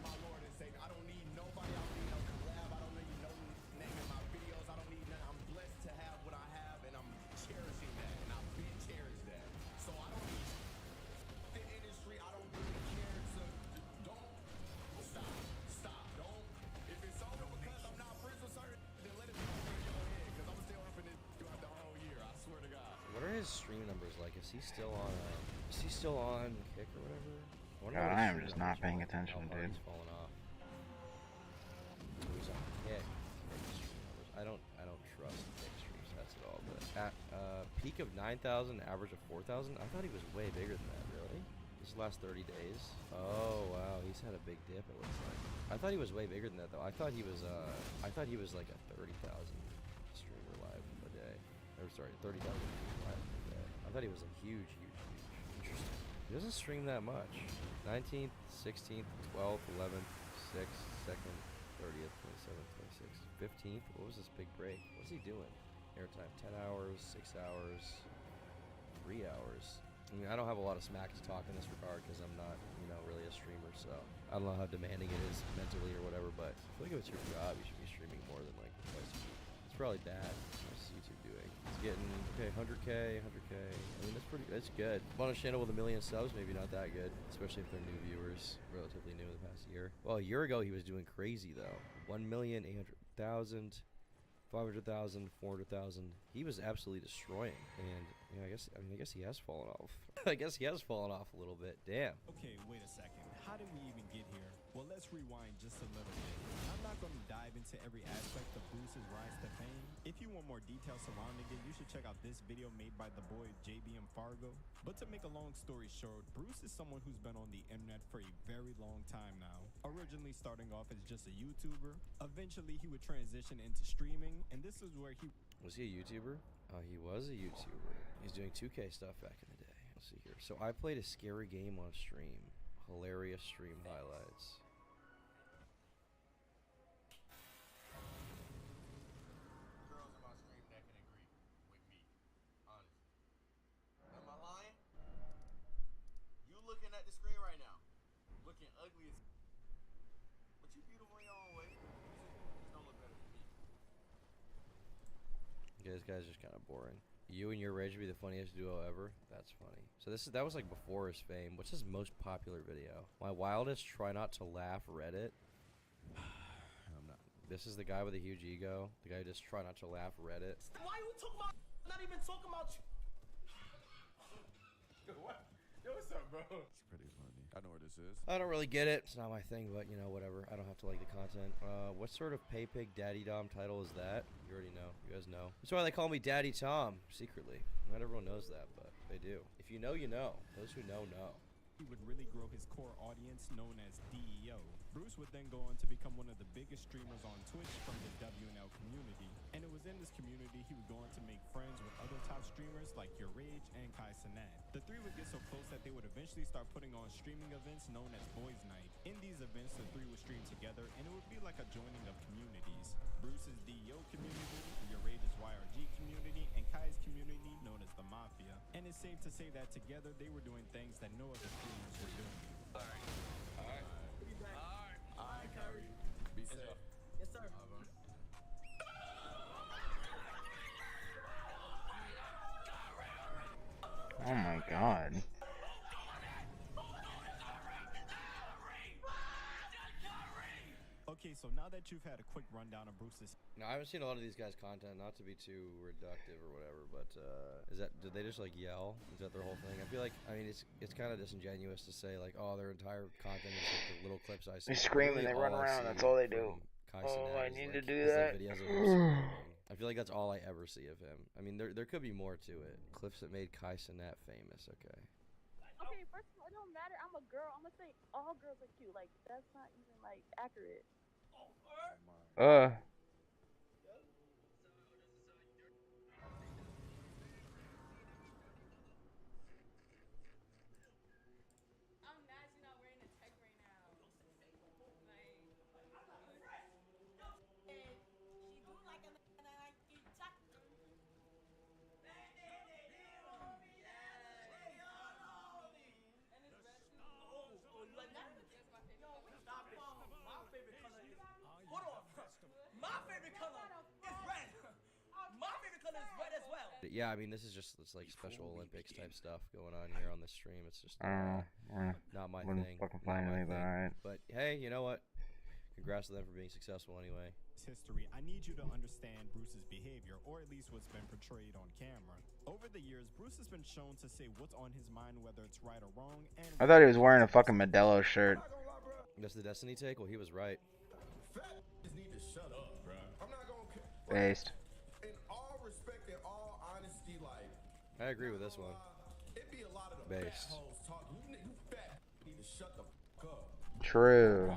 my Lord and Savior. I don't need nobody. I don't need no collab. I don't need no name in my videos. I don't need nothing. I'm blessed to have what I have, and I'm cherishing that, and I've been cherished that. So I don't need the industry. I don't really care. So don't stop. Don't. If it's over because I'm not friends with certain, then let it be over in your head, because I'm still upping it throughout the whole year. I swear to God. What are his stream numbers like? Is he still on Kick or whatever? God, I am just not paying attention, dude. He's falling off. He's on Kick. I don't trust Kick stream stats at all. But at peak of 9,000, average of 4,000. I thought he was way bigger than that. Really? This last 30 days. Oh wow, he's had a big dip. It looks like. I thought he was way bigger than that though. I thought he was like a 30,000 Or sorry, 30,000 views last day. I thought he was a huge. Interesting. He doesn't stream that much. 19th, 16th, 12th, 11th, 6th, 2nd, 30th, 27th, 26th, 15th. What was this big break? What's he doing? Airtime 10 hours, 6 hours, 3 hours. I mean, I don't have a lot of smack to talk in this regard because I'm not, really a streamer, so I don't know how demanding it is mentally or whatever, but I feel like if it's your job, you should be streaming more than like twice a week. It's probably bad. What's YouTube doing? It's getting, 100K. I mean, that's good. On a channel with 1 million subs, maybe not that good, especially if they're new viewers, relatively new in the past year. Well, a year ago, he was doing crazy, though. 1,800,000. 500,000, 400,000. He was absolutely destroying, and I guess he has fallen off. I guess he has fallen off a little bit. Damn. Okay, wait a second. How did we even get here? Well, let's rewind just a little bit. I'm not going to dive into every aspect of Bruce's rise to fame. If you want more details surrounding it, you should check out this video made by the boy JBM Fargo. But to make a long story short, Bruce is someone who's been on the internet for a very long time now. Originally starting off as just a YouTuber, eventually he would transition into streaming, and this is where he... Was he a YouTuber? Oh, he was a YouTuber. He's doing 2K stuff back in the day. Let's see here. So I played a scary game on stream. Hilarious stream highlights. Girls in my stream that can agree with me, honestly. Am I lying? You looking at the screen right now, looking ugly as, but you beautiful in your own way. Just don't look better than me. Okay, this guy's just kind of boring. You and your rage would be the funniest duo ever. That's funny. So that was like before his fame. What's his most popular video? My wildest try not to laugh Reddit. I'm not. This is the guy with a huge ego. The guy who just try not to laugh Reddit. Why you talking about? Not even talking about you. What? Yo, what's up, bro? It's pretty funny. I know where this is. I don't really get it. It's not my thing, but whatever. I don't have to like the content. What sort of pay pig daddy dom title is that? You already know. You guys know. That's why they call me Daddy Tom secretly. Not everyone knows that, but they do. If you know, you know. Those who know, know. He would really grow his core audience known as DEO. Bruce would then go on to become one of the biggest streamers on Twitch from the WNL community. And it was in this community he would go on to make friends with other top streamers like Your Rage and Kai Cenat. The three would get so close that they would eventually start putting on streaming events known as Boys Night. In these events, the three would stream together and it would be like a joining of communities. Bruce's DEO community, Your Rage's YRG community, and Kai's community known as the Mafia. And it's safe to say that together they were doing things that no other streamers were doing. Alright. Alright, Kyrie. Be safe. Yes, sir. Oh my god. Okay, so now that you've had a quick rundown of Bruce's... No, I haven't seen a lot of these guys' content, not to be too reductive or whatever, but did they just like yell? Is that their whole thing? I feel like, it's kind of disingenuous to say like, oh, their entire content is like the little clips I see. They scream and they run around, that's all they do. Oh, I need to do that. I feel like that's all I ever see of him. I mean, there could be more to it. Clips that made Kai Cenat famous, okay. Okay, first of all, it don't matter. I'm a girl. I'm gonna say all girls are cute. Like, that's not even, like, accurate. Yeah, I mean, this is just like Special Olympics type stuff going on here on the stream. It's just not my thing. Fucking playing anything, alright. But hey, you know what? Congrats to them for being successful anyway. History, I need you to understand Bruce's behavior, or at least what's been portrayed on camera. Over the years, Bruce has been shown to say what's on his mind, whether it's right or wrong. And I thought he was wearing a fucking Modelo shirt. That's the Destiny take? Well, he was right. Just need to shut up, bro. I'm not gonna. Based. In all respect and all honesty, like. I agree with this one. It be a lot of the Based. fat hoes talking. You fat need to shut the fuck up. True.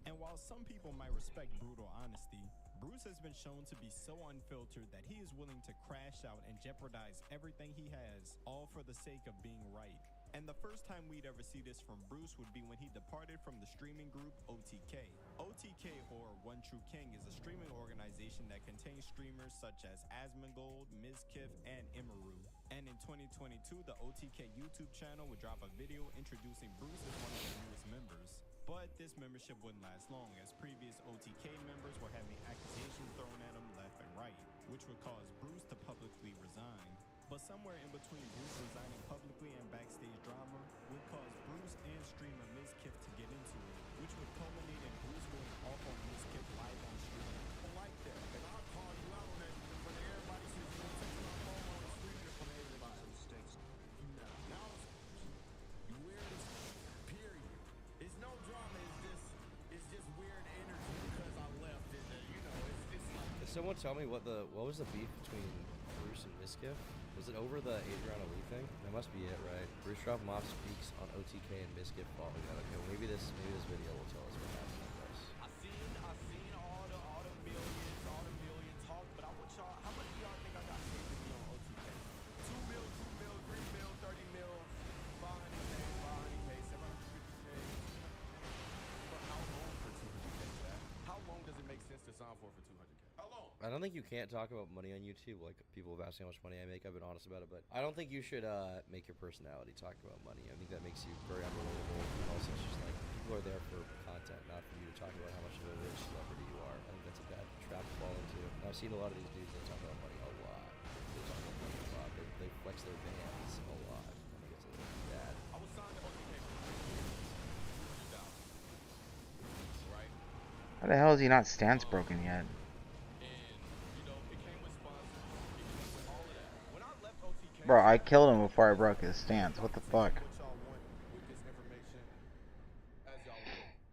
And while some people might respect brutal honesty, Bruce has been shown to be so unfiltered that he is willing to crash out and jeopardize everything he has, all for the sake of being right. And the first time we'd ever see this from Bruce would be when he departed from the streaming group OTK. OTK, or One True King, is a streaming organization that contains streamers such as Asmongold, Mizkif, and Imaru. And in 2022, the OTK YouTube channel would drop a video introducing Bruce as one of the newest members. But this membership wouldn't last long, as previous OTK members were having accusations thrown at him left and right, which would cause Bruce to publicly resign. But somewhere in between Bruce resigning publicly and backstage drama would cause Bruce and streamer Mizkif to get into it, which would culminate in Bruce going off on Mizkif live on stream. I like that, and I'll call you out on that in front of everybody since you take my phone on the street in front of everybody. Now you weird as period. It's no drama. It's just weird energy because I left it. You know, it's like. Can someone tell me what was the beef between Bruce and Mizkif? Was it over the Adriana Lee thing? That must be it, right? Bruce Moff speaks on OTK and Mizkif following that. Okay, well maybe this video will tell us what happened with this. I seen all the millions talk, but I want y'all. How much do y'all think I got paid to be on OTK? 2 mil, 3 mil, 30 mil, 500K, 750K. But how long for 200K, Jack? How long does it make sense to sign for 200K? How long? I don't think you can't talk about money on YouTube. Like, people have asked me how much money I make. I've been honest about it, but I don't think you should make your personality talk about money. I think that makes you very unrelatable, and also it's just like, people are there for content, not for you to talk about how much of a rich celebrity you are. I think that's a bad trap to fall into. And I've seen a lot of these dudes that talk about money a lot. They talk about money a lot. They flex their bands a lot. I think it's a little bad. I was signed to OTK for $50,000. Right? How the hell is he not stance broken yet? Bro, I killed him before I broke his stance. What the fuck?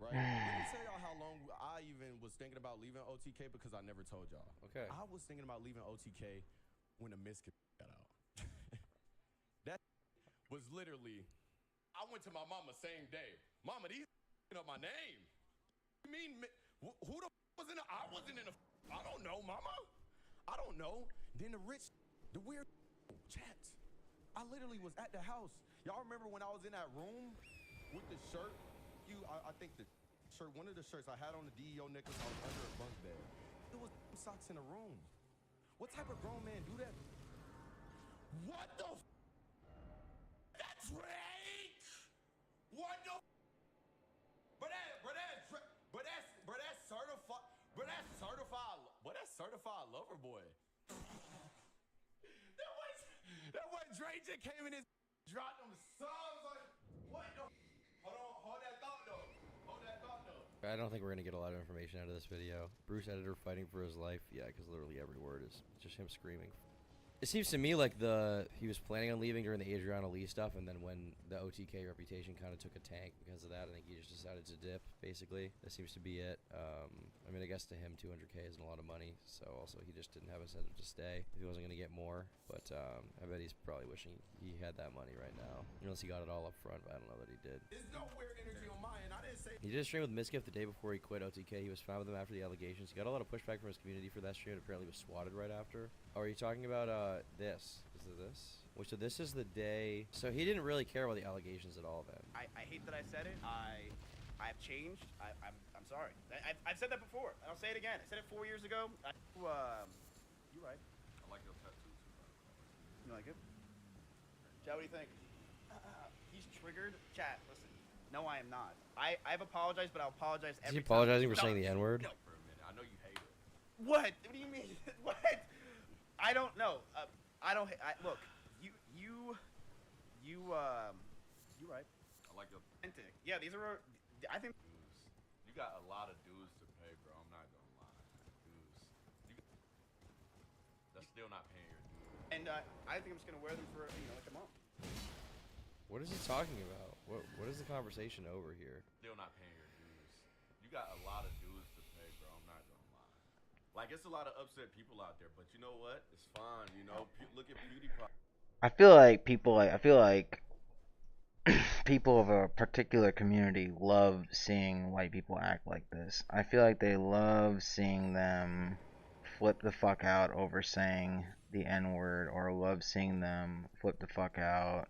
Let me tell y'all how long I even was thinking about leaving OTK because I never told y'all. Okay. I was thinking about leaving OTK when the Mizkif got out. That was literally, I went to my mama same day. Mama, these up my name. You mean, who the was in the, I wasn't in the, I don't know, mama. I don't know. Then the weird chats. I literally was at the house. Y'all remember when I was in that room with the shirt? I think the shirt, one of the shirts I had on the DEO necklace, I was under a bunk bed. There was socks in the room. What type of grown man do that? What the That's rape! What the that's certified lover boy. That was Dre just came in and dropped them songs like, what the hold that thought though. I don't think we're gonna get a lot of information out of this video. Bruce Editor fighting for his life. Yeah, because literally every word is just him screaming. It seems to me like he was planning on leaving during the Adriana Lee stuff, and then when the OTK reputation kind of took a tank because of that, I think he just decided to dip, basically. That seems to be it. I mean, I guess to him, 200K isn't a lot of money, so also he just didn't have incentive to stay if he wasn't going to get more. But I bet he's probably wishing he had that money right now. Unless he got it all up front, but I don't know that he did. There's no weird energy on my end. I didn't say. He did a stream with Mizkif the day before he quit OTK. He was fine with them after the allegations. He got a lot of pushback from his community for that stream and apparently was swatted right after. Oh, are you talking about this? Is it this? Wait, so this is the day. So he didn't really care about the allegations at all then. I hate that I said it. I've changed. I'm sorry. I've said that before. I'll say it again. I said it 4 years ago. You're right. I like your tattoo too. You like it? Chad, what do you think? He's triggered. Chat, listen. No, I am not. I've apologized, but I'll apologize Is every he apologizing for time. saying the N-word? No, for a minute. I know you hate it. What? What do you mean? What? I don't know. Look, you're right. I like your Authentic. Yeah, these are. I think. You got a lot of dues to pay, bro. I'm not gonna lie. Dues. That's still not paying your dues. And I think I'm just gonna wear them for like a month. What is he talking about? What is the conversation over here? Still not paying your dues. You got a lot of dues to pay, bro. I'm not gonna lie. Like, it's a lot of upset people out there, but you know what? It's fine. You know, look at PewDiePie. I feel like people people of a particular community love seeing white people act like this. I feel like they love seeing them flip the fuck out over saying the N-word, or love seeing them flip the fuck out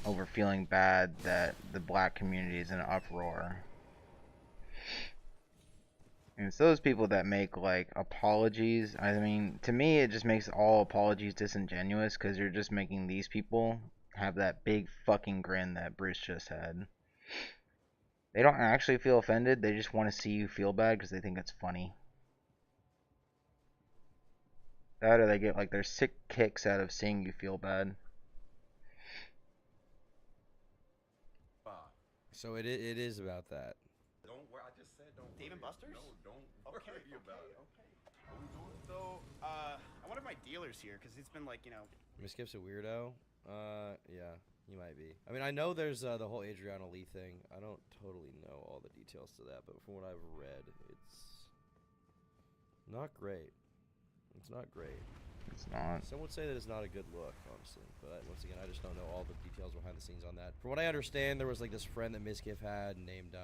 over feeling bad that the black community is in an uproar. And it's those people that make like apologies. I mean, to me, it just makes all apologies disingenuous, because you're just making these people have that big fucking grin that Bruce just had. They don't actually feel offended. They just want to see you feel bad because they think it's funny. That, or they get like their sick kicks out of seeing you feel bad. So it is about that. Don't worry. I just said don't. Dave and Buster's? No, don't worry about it. Okay. What we doing? So, I wonder if my dealer's here, because it's been like, you know. Miskiff's a weirdo. Yeah, he might be. I mean, I know there's the whole Adriana Lee thing. I don't totally know all the details to that, but from what I've read, it's not great. It's not great. It's not. Some would say that it's not a good look, honestly. But once again, I just don't know all the details behind the scenes on that. From what I understand, there was like this friend that Miskiff had named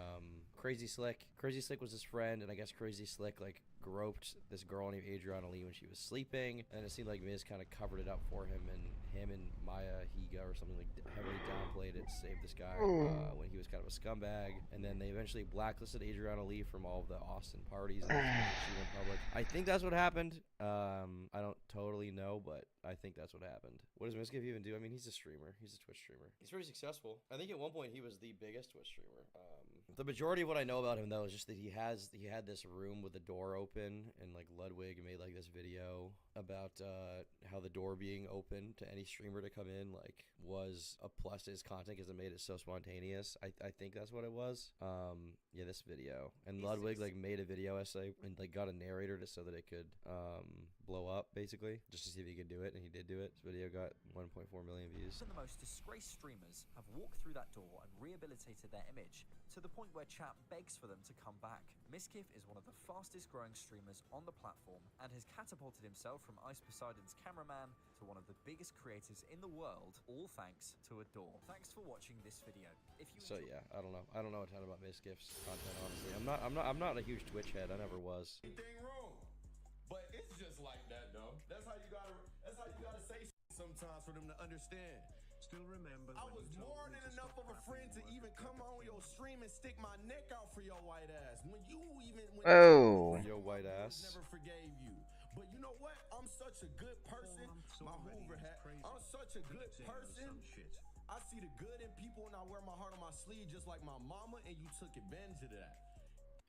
Crazy Slick. Crazy Slick was his friend, and I guess Crazy Slick like groped this girl named Adriana Lee when she was sleeping, and it seemed like Miz kind of covered it up for him, and him and Maya Higa or something like heavily downplayed it to save this guy when he was kind of a scumbag. And then they eventually blacklisted Adriana Lee from all of the Austin parties, and she went public. I think that's what happened. I don't totally know, but I think that's what happened. What does Miskiff even do? I mean, he's a streamer. He's a Twitch streamer. He's pretty successful. I think at one point he was the biggest Twitch streamer. The majority of what I know about him though is just that he had this room with the door open, and like Ludwig made like this video about how the door being open to any streamer to come in like was a plus to his content because it made it so spontaneous. I think that's what it was. Yeah, this video. And Ludwig like made a video essay and like got a narrator just so that it could blow up basically, just to see if he could do it, and he did do it. This video got 1.4 million views. Some of the most disgraced streamers have walked through that door and rehabilitated their image to the point where chat begs for them to come back. Miskiff is one of the fastest growing streamers on the platform and has catapulted himself from Ice Poseidon's cameraman to one of the biggest creators in the world, all thanks to a door. Thanks for watching this video. If you yeah, I don't know a ton about Miskiff's content, honestly. I'm not a huge Twitch head. I never was. Anything wrong, but it's just like that though. That's how you gotta say sometimes for them to understand. Still remember, I was more than enough of a friend to even come on your stream and stick my neck out for your white ass. When Your white ass. Never forgave you. But you know what? I'm such a good person. My Hoover hat. I'm such a good person. I see the good in people and I wear my heart on my sleeve just like my mama, and you took advantage of that.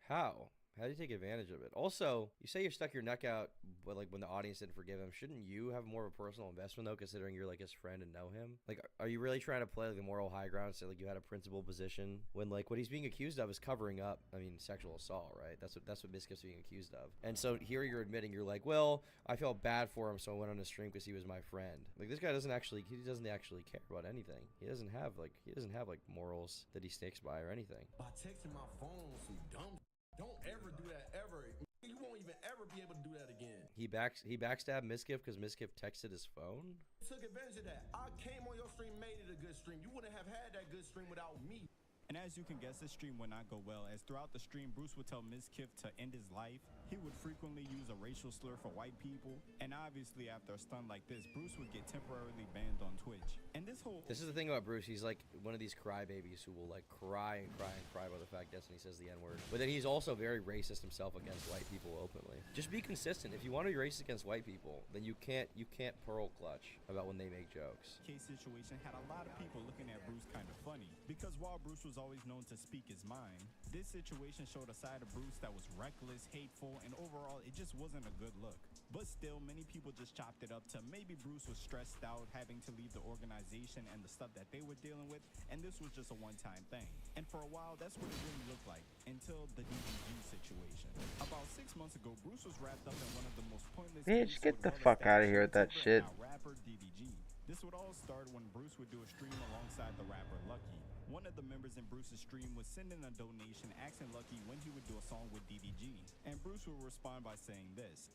How? How do you take advantage of it? Also, you say you stuck your neck out, but like when the audience didn't forgive him, shouldn't you have more of a personal investment though, considering you're like his friend and know him? Like, are you really trying to play like the moral high ground, say like you had a principal position when like what he's being accused of is covering up? I mean, sexual assault, right? That's what Miskiff's being accused of. And so here you're admitting, you're like, well, I felt bad for him, so I went on his stream because he was my friend. Like this guy doesn't actually care about anything. He doesn't have like morals that he sticks by or anything. By texting my phone some dumb. Don't ever do that ever. You won't even ever be able to do that again. He backstabbed Miskiff because Miskiff texted his phone? Took advantage of that. I came on your stream, made it a good stream. You wouldn't have had that good stream without me. And as you can guess, this stream would not go well, as throughout the stream, Bruce would tell Miskiff to end his life. He would frequently use a racial slur for white people. And obviously, after a stunt like this, Bruce would get temporarily banned on Twitch. And this is the thing about Bruce. He's like one of these crybabies who will like cry and cry and cry about the fact Destiny says the N-word. But then he's also very racist himself against white people openly. Just be consistent. If you want to be racist against white people, then you can't pearl clutch about when they make jokes. Case situation had a lot of people looking at Bruce kind of funny, because while Bruce was always known to speak his mind, this situation showed a side of Bruce that was reckless, hateful, and overall it just wasn't a good look. But still, many people just chopped it up to maybe Bruce was stressed out having to leave the organization and the stuff that they were dealing with, and this was just a one-time thing. And for a while, that's what it really looked like, until the DDG situation. About 6 months ago, Bruce was wrapped up in one of the most pointless... Bitch, get the fuck out of here with that shit. Rapper DDG. This would all start when Bruce would do a stream alongside the rapper Lucky. One of the members in Bruce's stream would send in a donation asking Lucky when he would do a song with DDG, and Bruce would respond by saying this.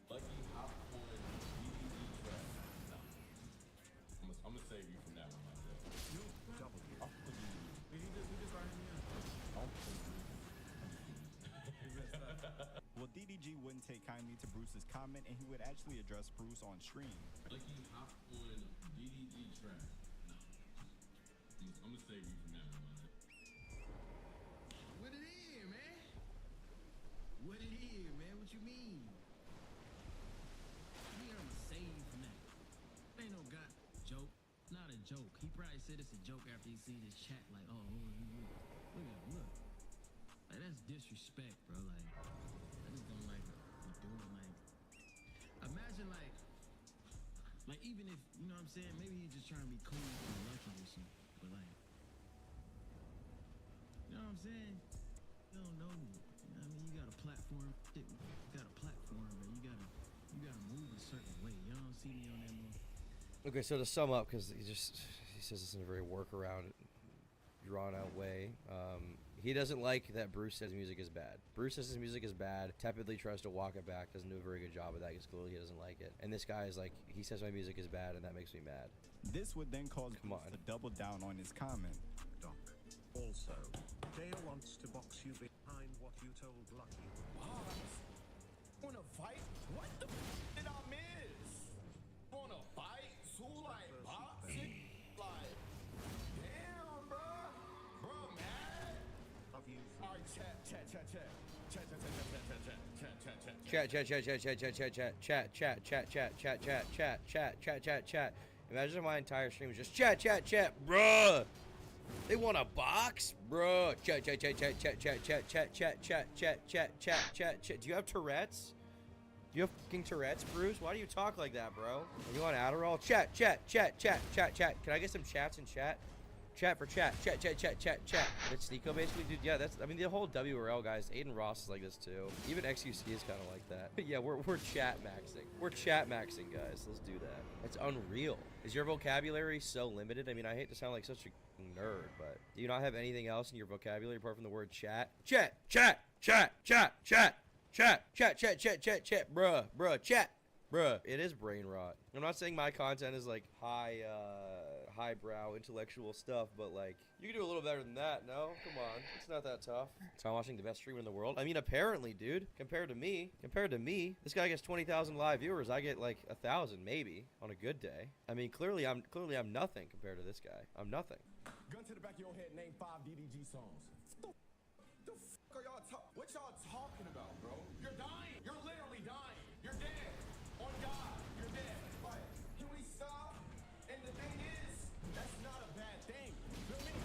Lucky, hop on DDG track. No. I'm gonna save you from that one myself. Well, DDG wouldn't take kindly to Bruce's comment, and he would actually address Bruce on stream. Like he hopped on DDG track. No. I'm gonna save you from that one, man. What it is, man? What it is, man? What you mean? Me, I'm saved from that. Ain't no god joke. Not a joke. He probably said it's a joke after he seen his chat. Like, oh, look at him, look. Like that's disrespect, bro. Like, I just don't like you doing like. Imagine like even if you know what I'm saying, maybe he's just trying to be cool or lucky or something. But like, you know what I'm saying? You don't know me. You know what I mean? You got a platform. You got a platform, and you gotta move a certain way. You don't see me on that move. Okay, so to sum up, because he says this in a very workaround, drawn out way. He doesn't like that Bruce says music is bad. Bruce says his music is bad, tepidly tries to walk it back, doesn't do a very good job of that because clearly he doesn't like it. And this guy is like, he says my music is bad and that makes me mad. This would then cause Bruce to double down on his comment. Doc. Also, Dale wants to box you behind what you told Lucky. Wanna fight? What the did I miss? Wanna fight? Who like boxing? Like, damn, bro. Bro, man. Alright, chat. Imagine my entire stream was just chat, bruh. They want a box, bruh. Chat. Do you have Tourette's? Do you have fucking Tourette's, Bruce? Why do you talk like that, bro? Are you on Adderall? Chat. Can I get some chats in chat? Chat for chat. It's Nico basically, dude. Yeah, that's. I mean, the whole WRL guys. Aiden Ross is like this too. Even XUC is kind of like that. But yeah, we're chat maxing. We're chat maxing, guys. Let's do that. It's unreal. Is your vocabulary so limited? I mean, I hate to sound like such a nerd, but do you not have anything else in your vocabulary apart from the word chat? Chat, bruh, chat. Bruh, it is brain rot. I'm not saying my content is like highbrow intellectual stuff, but like you can do a little better than that. No, come on, it's not that tough. So I'm watching the best streamer in the world. I mean, apparently, dude, compared to me, this guy gets 20,000 live viewers. I get like 1,000 maybe on a good day. I mean, clearly I'm nothing compared to this guy. I'm nothing. Gun to the back of your head, name 5 DDG songs. The fuck are y'all what y'all talking about, bro? You're dying. You're literally dying. You're dead. On God, you're dead. Like, can we stop? And the thing is, that's not a bad thing. You know what I mean?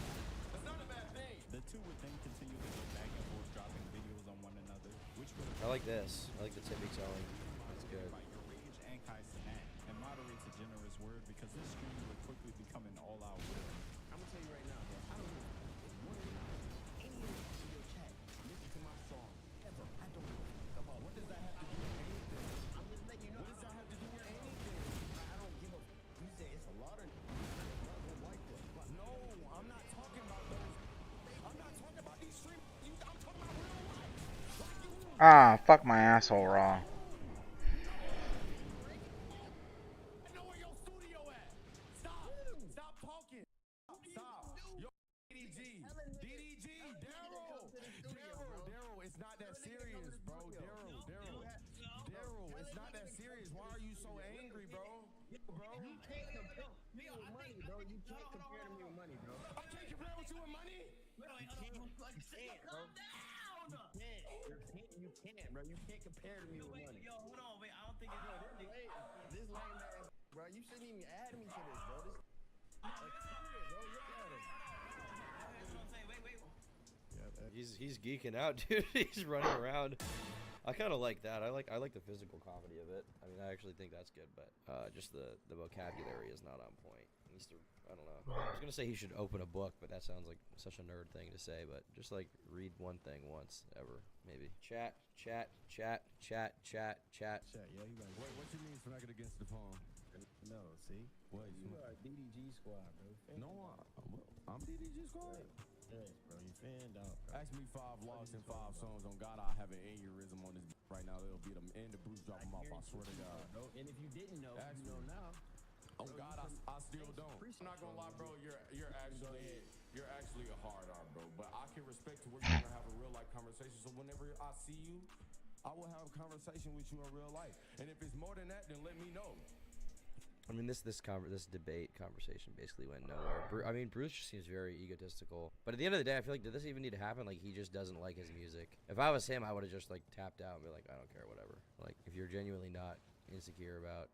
That's not a bad thing. The two would then continue to go back and forth, dropping videos on one another, which would I like this. I like the Timmy telling. That's good. by your rage and Kai Cenat, and moderates a generous word because this stream would quickly become an all-out war. I'm gonna tell you right now, bro. I don't know if one of any of you in your chat listen to my song ever. I don't know. Come on, what does that have to do with anything? I'm just letting you know. What does that have to do with anything? I don't give a. You say it's a lot of white boy. No, I'm not talking about those. I'm not talking about these stream. I'm talking about real life. Ah, fuck my asshole raw. Stop talking. Stop. Yo, DDG, Daryl, it's not that serious, bro. Daryl, it's not that serious. Why are you so angry, bro? You can't compare me with money, bro. You can't compare me with money, bro. I can't compare with you with money? You can't, bro. You can't, bro. You can't compare to me with money. Yo, hold on, wait. I don't think it's this lame ass, bro. You shouldn't even add me to this, bro. This He's geeking out, dude. He's running around. I kind of like that. I like the physical comedy of it. I mean, I actually think that's good, but just the vocabulary is not on point. He needs to, I don't know. I was gonna say he should open a book, but that sounds like such a nerd thing to say. But just like read one thing once ever, maybe. Chat. Yeah, you right. What you mean smack it against the phone? No, see? What? You are DDG squad, bro. No, I'm DDG squad. Yes, bro. You fanned out, bro. Ask me 5 logs and 5 songs. On God, I have an aneurysm on this right now. They'll beat them and the Bruce drop them off. I swear to God. Bro. And if you didn't know, you know now. Oh God, I still don't. I'm not gonna lie, bro. You're actually a hard R, bro. But I can respect to where you're gonna have a real life conversation. So whenever I see you, I will have a conversation with you in real life. And if it's more than that, then let me know. I mean, this debate conversation basically went nowhere. I mean, Bruce just seems very egotistical. But at the end of the day, I feel like, did this even need to happen? Like, he just doesn't like his music. If I was him, I would have just, like, tapped out and be like, I don't care, whatever. Like, if you're genuinely not insecure about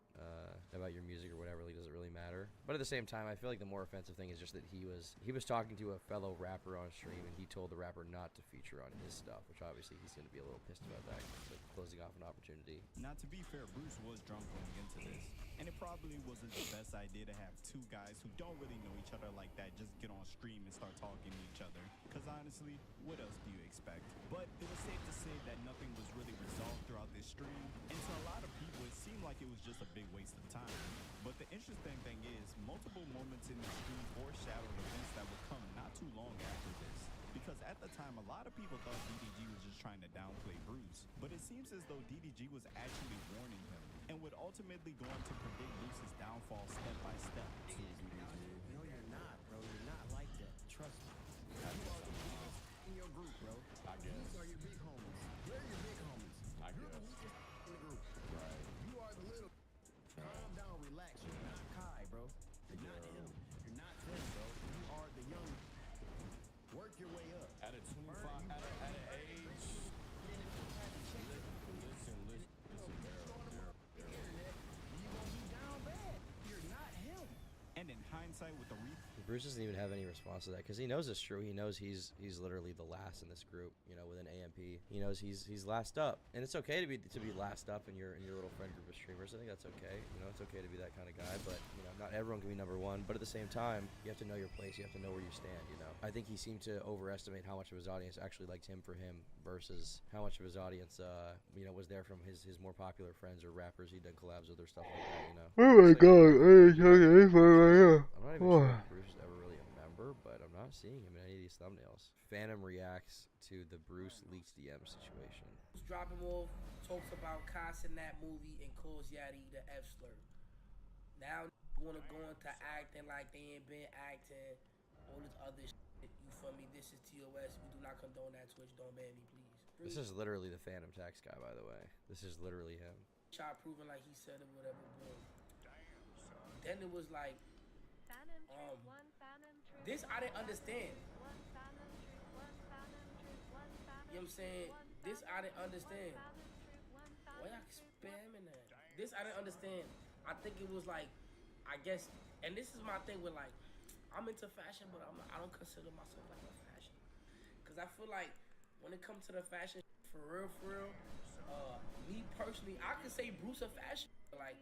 your music or whatever, like, does it really matter? But at the same time, I feel like the more offensive thing is just that he was talking to a fellow rapper on stream, and he told the rapper not to feature on his stuff, which obviously he's going to be a little pissed about that, like closing off an opportunity. Now, to be fair, Bruce was drunk going into this, and it probably wasn't the best idea to have two guys who don't really know each other like that just get on stream and start talking to each other. Because honestly, what else do you expect? But it was safe to say that nothing was really resolved throughout this stream, and to a lot of people, it seemed like it was just a big waste of time. But the interesting thing is, multiple moments in the stream foreshadowed events that would come not too long after this. Because at the time, a lot of people thought DDG was just trying to downplay Bruce. But it seems as though DDG was actually warning him, and would ultimately go on to predict Bruce's downfall step by step. No, you're not, bro. You're not like that. Trust me. You are the biggest in your group, bro. I guess. These are your big homies. They're your big homies. You're the weakest in the group. Right. You are the little. Calm down, relax. You're not Kai, bro. You're not him. You're not them, bro. You are the young. Work your way up. At a 25, at an age. Listen, you gonna be down bad. You're not him. And in hindsight, with the Bruce doesn't even have any response to that because he knows it's true. He knows he's literally the last in this group. You know, within AMP, he knows he's last up, and it's okay to be last up in your little friend group of streamers. I think that's okay. You know, it's okay to be that kind of guy, but you know, not everyone can be number one. But at the same time, you have to know your place. You have to know where you stand. You know, I think he seemed to overestimate how much of his audience actually liked him for him versus how much of his audience, you know, was there from his more popular friends or rappers he'd done collabs with or stuff like that. You know. Oh my god! I'm not even sure if Bruce is ever really a member, but I'm not seeing him in any of these thumbnails. Phantom reacts to the Bruce leaks DM situation. Dropping Wolf talks about Cas in that movie and calls Yachty the F slur. Now want to go into acting like they ain't been acting, all this other shit. You feel me? This is TOS. We do not condone that. Twitch, don't ban me, please. This is literally the Phantom Tax guy, by the way. This is literally him. Shot proving like he said it, whatever. Boom. Then it was like, this I didn't understand. You know what I'm saying? This I didn't understand. Why y'all spamming that? This I didn't understand. I think it was like, I guess, and this is my thing with like, I'm into fashion, but I don't consider myself like a fashion. Cause I feel like when it comes to the fashion, for real, me personally, I could say Bruce a fashion, like,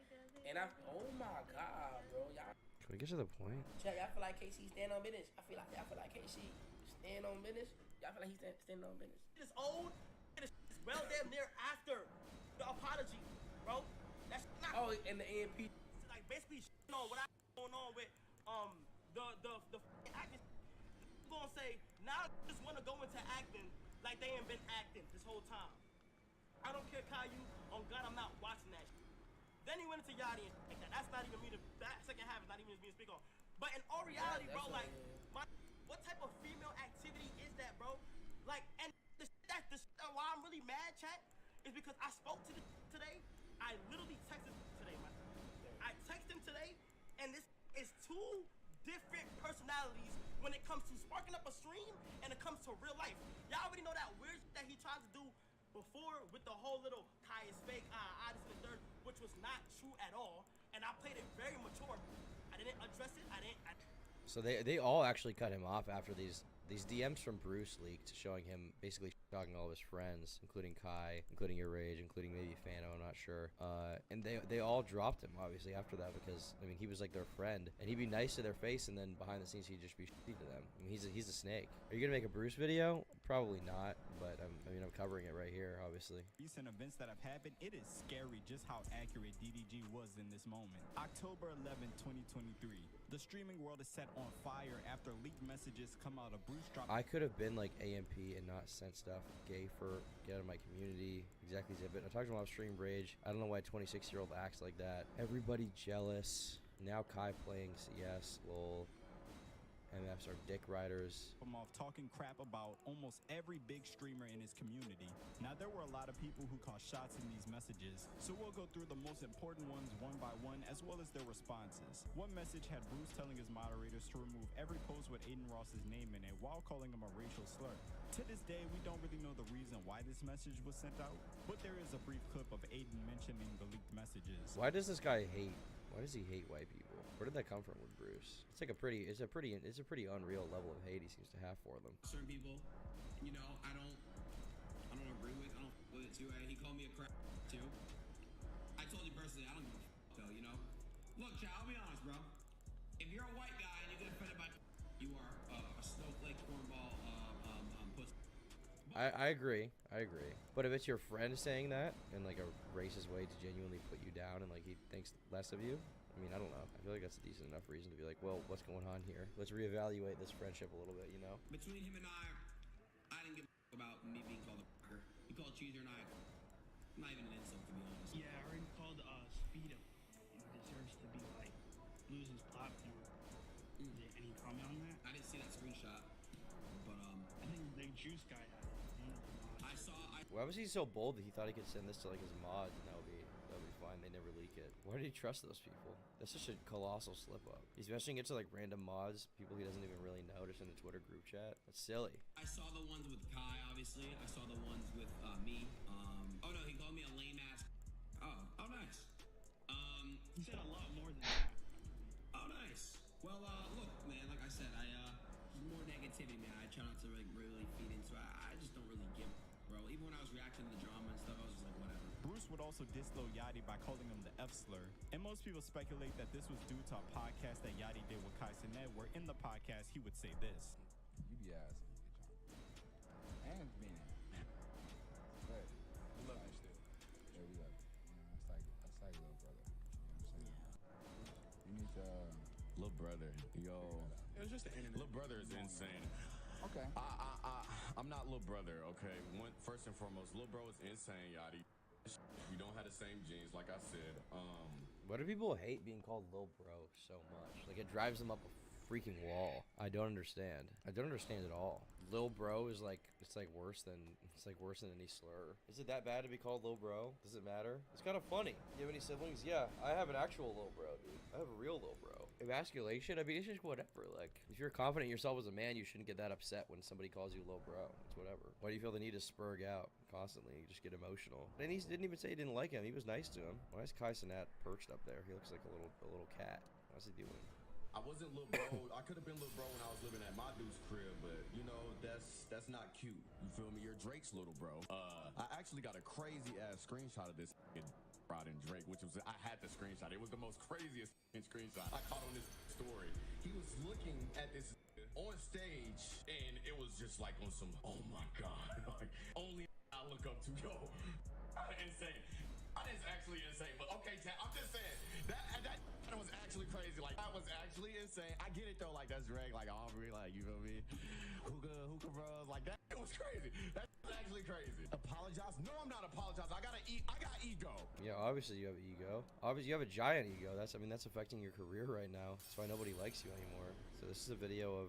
and oh my god, bro, y'all. Can we get to the point? Y'all feel like KC stand on business. I feel like KC stand on business. Y'all feel like he stand on business. It's old. It's well damn near after the apology, bro. That's not. Oh, and the AMP. Like basically on what I going on with the acting. I'm gonna say now I just want to go into acting like they ain't been acting this whole time. I don't care, Caillou. On God, I'm not watching that shit. Then he went into Yachty and like that. That's not even me. That second half is not even me to speak on. But in all reality, bro, like, what type of female activity is that, bro? Like, and why I'm really mad, chat, is because I spoke to today. I literally texted today, man. I texted him today, and this is two different personalities when it comes to sparking up a stream and it comes to real life. Y'all already know that weird shit that he tried to do before with the whole little Kai is fake, this and the third, which was not true at all, and I played it very mature. I didn't address it. So they all actually cut him off after these DMs from Bruce leaked, showing him basically talking to all of his friends, including Kai, including Your Rage, including maybe Fano, I'm not sure. And they all dropped him, obviously, after that, because, I mean, he was like their friend, and he'd be nice to their face, and then behind the scenes, he'd just be shitty to them. I mean, he's a snake. Are you going to make a Bruce video? Probably not, but I'm covering it right here, obviously. Recent events that have happened, it is scary just how accurate DDG was in this moment. October 11, 2023. The streaming world is set on fire after leaked messages come out of Bruce drop. I could have been like AMP and not sent stuff gay for get out of my community. Exactly, Zibbit. I talked about stream rage. I don't know why a 26-year-old acts like that. Everybody jealous. Now Kai playing CS, lol. MFs are dick riders. I'm off talking crap about almost every big streamer in his community. Now, there were a lot of people who caught shots in these messages, so we'll go through the most important ones one by one, as well as their responses. One message had Bruce telling his moderators to remove every post with Aiden Ross's name in it while calling him a racial slur. To this day, we don't really know the reason why this message was sent out, but there is a brief clip of Aiden mentioning the leaked messages. Why does this guy hate? Why does he hate white people? Where did that come from with Bruce? It's like a pretty unreal level of hate he seems to have for them. Certain people, you know, I don't agree with. I don't with it too. He called me a crap too. I told you personally, I don't give a though. You know, look, child, I'll be honest, bro. If you're a white guy and you get offended by, you are a snowflake cornball pussy. I agree. But if it's your friend saying that in like a racist way to genuinely put you down and like he thinks less of you, I mean, I don't know. I feel like that's a decent enough reason to be like, well, what's going on here? Let's reevaluate this friendship a little bit, you know? Between him and I didn't give a about me being called a fucker. He called Cheeser and I, not even an insult to be honest. Yeah, I already called Speedo. He deserves to be like lose his platform. Any comment on that? I didn't see that screenshot, but I think the Juice guy had it. Why was he so bold that he thought he could send this to like his mods and that would be fine? They never leak it. Why did he trust those people? That's such a colossal slip up. He's messaging it to like random mods, people he doesn't even really know, just in a Twitter group chat. That's silly. I saw the ones with Kai, obviously. I saw the ones with me. Oh no, he called me a lame ass. Oh nice. He said a lot more than that. Oh nice. Well, look, man. Like I said, more negativity, man. I try not to like really feed into. I just don't really give, bro. Even when I was reacting to the drama and stuff, I was just like, whatever. Bruce would also diss Lil Yachty by calling him the F slur, and most people speculate that this was due to a podcast that Yachty did with Kai Cenat, where in the podcast he would say this. You be asking, and being, but we love you still. Yeah, we love you. You know, that's like little brother. You know what I'm saying? You need to. Little brother, yo. It was just the internet. Little brother is insane. Okay. I'm not little brother, okay? First and foremost, little bro is insane, Yachty. We don't have the same genes, like I said. Why do people hate being called Lil Bro so much? Like, it drives them up a freaking wall. I don't understand. I don't understand at all. Lil Bro is like, it's like worse than any slur. Is it that bad to be called Lil Bro? Does it matter? It's kind of funny. You have any siblings? Yeah, I have an actual Lil Bro, dude. I have a real Lil Bro. Emasculation? I mean, it's just whatever. Like, if you're confident in yourself as a man, you shouldn't get that upset when somebody calls you Lil Bro. It's whatever. Why do you feel the need to spurg out constantly? You just get emotional. And he didn't even say he didn't like him. He was nice to him. Why is Kai Cenat perched up there? He looks like a little cat. What's he doing? I wasn't little bro. I could have been little bro when I was living at my dude's crib, but you know that's not cute. You feel me? You're Drake's little bro. I actually got a crazy ass screenshot of this Rod and Drake, which was I had the screenshot. It was the most craziest screenshot I caught on this story. He was looking at this on stage, and it was just like on some oh my god, like only I look up to yo, insane. That is actually insane. But okay, I'm just saying that was actually crazy. Like that was actually insane. I get it though. Like that's Drake, like Aubrey, like you feel me? Hookah bros, like that. It was crazy. That's actually crazy. Apologize? No, I'm not apologizing. I got ego. Yeah, obviously you have ego. Obviously you have a giant ego. That's affecting your career right now. That's why nobody likes you anymore. So this is a video of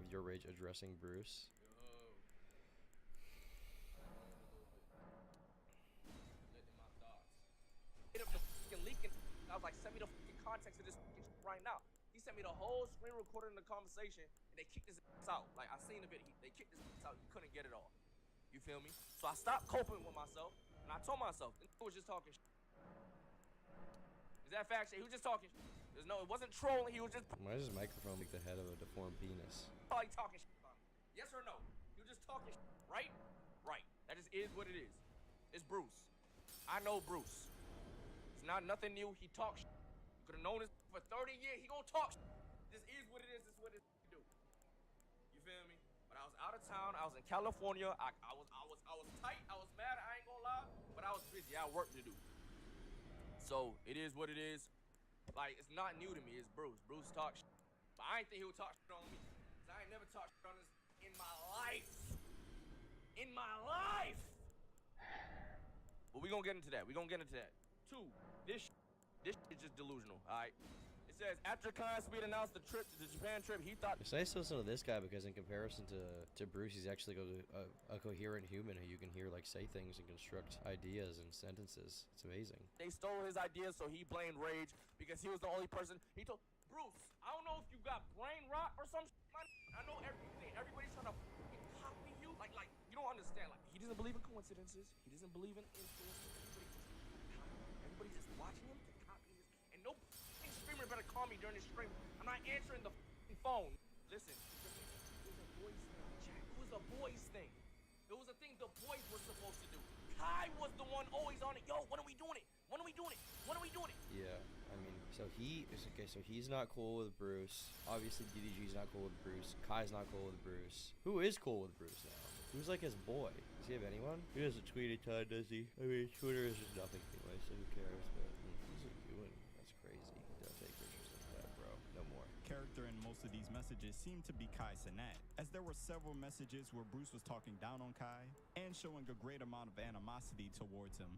your rage addressing Bruce. I was like, send me the fucking context of this right now. He sent me the whole screen recording of the conversation, and they kicked his ass out. Like, I seen the video. They kicked his ass out. You couldn't get it all. You feel me? So I stopped coping with myself, and I told myself, this was just talking shit. Is that fact? He was just talking shit. It wasn't trolling. He was just... Why does his microphone make the head of a deformed penis? Probably talking shit about me. Yes or no? He was just talking shit, right? Right. That just is what it is. It's Bruce. I know Bruce. It's not nothing new. He talks shit. Could have known this for 30 years. He gonna talk shit. This is what it is. This is what it do. You feel me? But I was out of town. I was in California. I was tight. I was mad. I ain't gonna lie. But I was busy. I had work to do. So it is what it is. Like, it's not new to me. It's Bruce. Bruce talks shit. But I ain't think he would talk shit on me. Cause I ain't never talked shit on this in my life. In my life. But we gonna get into that. We gonna get into that. Two, this is just delusional, all right? It says, after Kai Speed announced the Japan trip, he thought... It's nice to listen to this guy because in comparison to Bruce, he's actually a coherent human who you can hear like say things and construct ideas and sentences. It's amazing. They stole his ideas, so he blamed Rage because he was the only person. He told Bruce, I don't know if you got brain rot or some shit, man. I know everybody's trying to fucking copy you. Like, you don't understand. Like, he doesn't believe in coincidences. He doesn't believe in influences. Everybody's just watching him to copy his. And no fucking streamer better call me during this stream. I'm not answering the fucking phone. Listen, it was a boys thing, Jack. It was a boys thing. It was a thing the boys were supposed to do. Kai was the one always on it. Yo, when are we doing it? When are we doing it? When are we doing it? Yeah, I mean, so he is okay. So he's not cool with Bruce. Obviously, DDG's not cool with Bruce. Kai's not cool with Bruce. Who is cool with Bruce now? Who's like his boy? Does he have anyone? He doesn't tweet a ton, does he? I mean, Twitter is just nothing anyway, so who cares? But what's he doing? That's crazy. Don't take pictures like that, bro. No more. Character in most of these messages seemed to be Kai Cenat, as there were several messages where Bruce was talking down on Kai and showing a great amount of animosity towards him.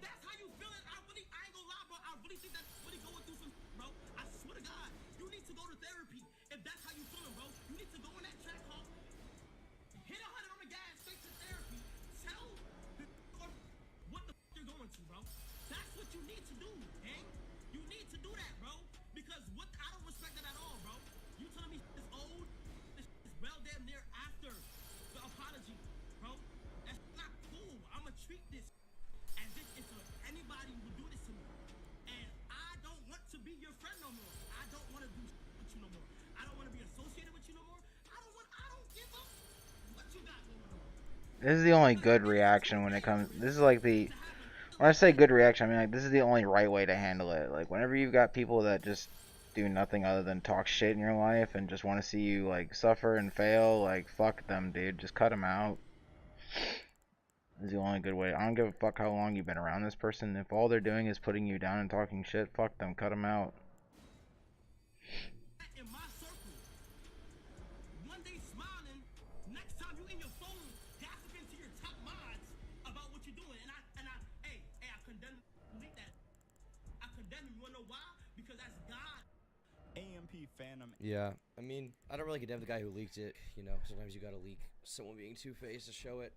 That's how you feel it. I ain't gonna lie, bro. I really think that's really going through some, bro. I swear to God, you need to go to therapy if that's how you feeling, bro. You need to go on that track home, hit 100 on the gas, straight to therapy. Tell what the you're going to, bro. That's what you need to do, gang. You need to do that, bro. Because I don't respect that at all, bro. You telling me it's old? This is well damn near after the apology, bro. That's not cool. I'ma treat this as if it's anybody would do this to me. And I don't want to be your friend no more. I don't want to do with you no more. I don't want to be associated with you no more. I don't give up what you got going on. This is the only good reaction when it comes. This is like the. When I say good reaction, I mean like this is the only right way to handle it. Like whenever you've got people that just do nothing other than talk shit in your life and just want to see you like suffer and fail, like fuck them, dude. Just cut them out. This is the only good way. I don't give a fuck how long you've been around this person. If all they're doing is putting you down and talking shit, fuck them. Cut them out. In my circle, one day smiling, next time you in your phone, gossiping to your top mods about what you're doing, and I condemn that. I condemn him. You wanna know why? Because that's God. AMP Phantom. Yeah, I mean, I don't really condemn the guy who leaked it. You know, sometimes you gotta leak someone being two-faced to show it.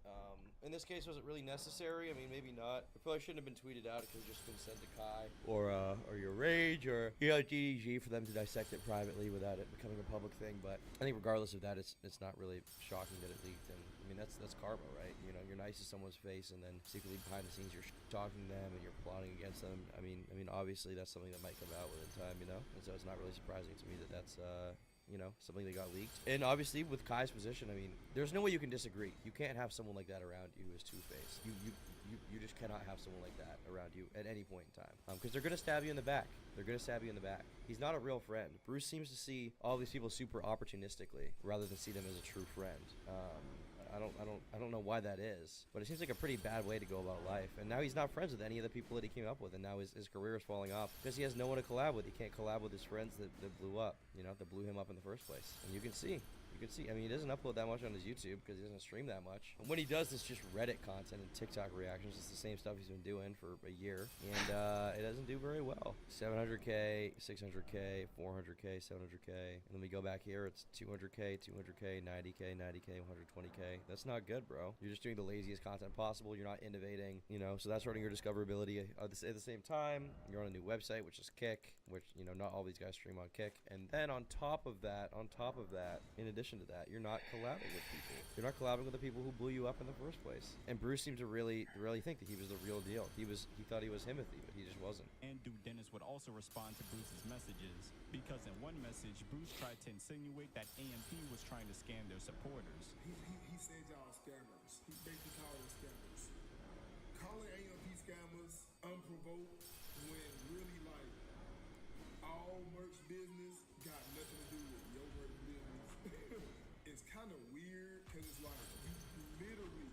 In this case, was it really necessary? I mean, maybe not. It probably shouldn't have been tweeted out. It could have just been sent to Kai or your Rage or DDG for them to dissect it privately without it becoming a public thing. But I think regardless of that, it's not really shocking that it leaked. And I mean, that's karma, right? You know, you're nice to someone's face, and then secretly behind the scenes, you're talking to them and you're plotting against them. I mean, obviously that's something that might come out within time, you know. And so it's not really surprising to me that that's you know, something that got leaked. And obviously with Kai's position, I mean, there's no way you can disagree. You can't have someone like that around you who is two-faced. You just cannot have someone like that around you at any point in time. Because they're gonna stab you in the back. They're gonna stab you in the back. He's not a real friend. Bruce seems to see all these people super opportunistically rather than see them as a true friend. I don't know why that is, but it seems like a pretty bad way to go about life. And now he's not friends with any of the people that he came up with, and now his career is falling off because he has no one to collab with. He can't collab with his friends that blew up, you know, that blew him up in the first place. And you can see. I mean, he doesn't upload that much on his YouTube because he doesn't stream that much. And when he does, it's just Reddit content and TikTok reactions. It's the same stuff he's been doing for a year, and it doesn't do very well. 700K, 600K, 400K, 700K, and then we go back here. It's 200K, 200K, 90K, 90K, 120K. That's not good, bro. You're just doing the laziest content possible. You're not innovating, you know. So that's hurting your discoverability. At the same time, you're on a new website, which is Kick, which, you know, not all these guys stream on Kick. And then on top of that, in addition to that, you're not collabing with people. You're not collabing with the people who blew you up in the first place. And Bruce seemed to really think that he was the real deal. He thought he was Himothy, but he just wasn't. And Duke Dennis would also respond to Bruce's messages, because in one message, Bruce tried to insinuate that AMP was trying to scam their supporters. He said y'all scammers. He basically called them scammers. Calling AMP scammers unprovoked when really like all merch business got nothing to do with your merch business. It's kind of weird because it's like you literally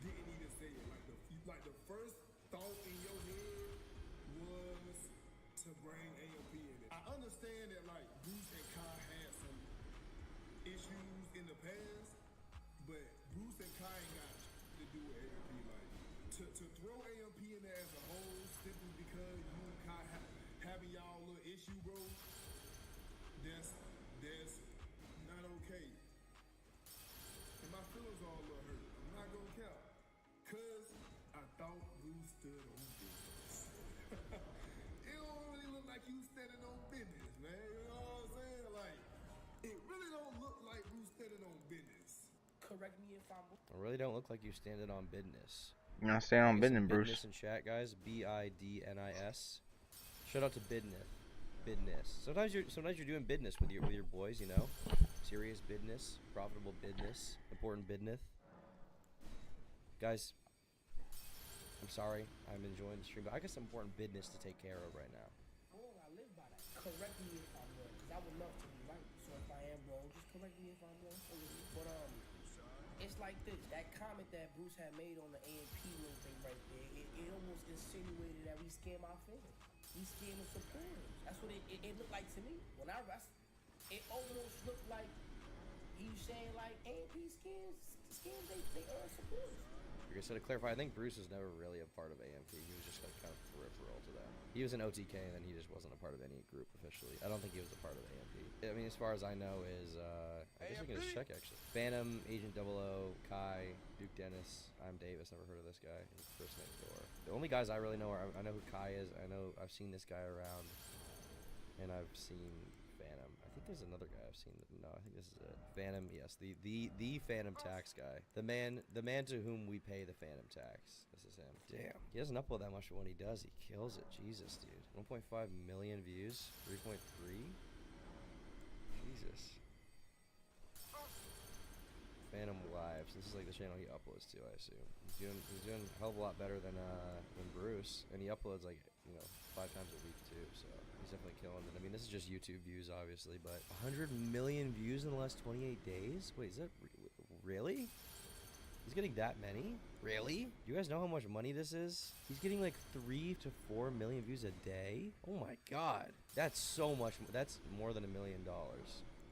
didn't even say it. Like the first thought in your head was to bring AMP in it. I understand that like Bruce and Kai had some issues in the past, but Bruce and Kai ain't got to do with AMP. Like to throw AMP in there as a whole simply because you and Kai having y'all little issue, bro. That's not okay. And my feelings are a little hurt. I'm not gonna count. Cause I thought Bruce stood on business. It don't really look like you standing on business, man. You know what I'm saying? Like, it really don't look like Bruce standing on business. Correct me if I'm I really don't look like you standing on business. You're not staying on business, Bruce. Business in chat, guys. BIDNIS. Shout out to Bidness. Sometimes you're doing business with your boys, you know. Serious business, profitable business, important business. Guys, I'm sorry. I'm enjoying the stream, but I got some important business to take care of right now. I live by that. Correct me if I'm wrong, because I would love to be right. So if I am wrong, just correct me if I'm wrong. But it's like this. That comment that Bruce had made on the AMP little thing right there, it almost insinuated that we scam our fans. We scam the supporters. That's what it looked like to me. When I rest, it almost looked like he was saying like AMP scams they earn supporters. Like I said, to clarify, I think Bruce was never really a part of AMP. He was just like kind of peripheral to that. He was an OTK, and then he just wasn't a part of any group officially. I don't think he was a part of AMP. I mean, as far as I know, is I guess we can just check actually. Phantom, Agent 00, Kai, Duke Dennis. I'm Davis. Never heard of this guy. He's Chris next door. The only guys I really know are I know who Kai is. I know I've seen this guy around, and I've seen Phantom. I think there's another guy I've seen. No, I think this is it. Phantom, yes, the Phantom tax guy. The man to whom we pay the Phantom tax. This is him. Damn. He doesn't upload that much, but when he does, he kills it. Jesus, dude. 1.5 million views. 3.3. Jesus. Phantom Lives. This is like the channel he uploads to, I assume. He's doing a hell of a lot better than Bruce, and he uploads like 5 times a week too. So he's definitely killing it. I mean, this is just YouTube views, obviously, but 100 million views in the last 28 days. Wait, is that really? He's getting that many? Really? Do you guys know how much money this is? He's getting like 3 to 4 million views a day. Oh my god, that's so much. That's more than $1 million.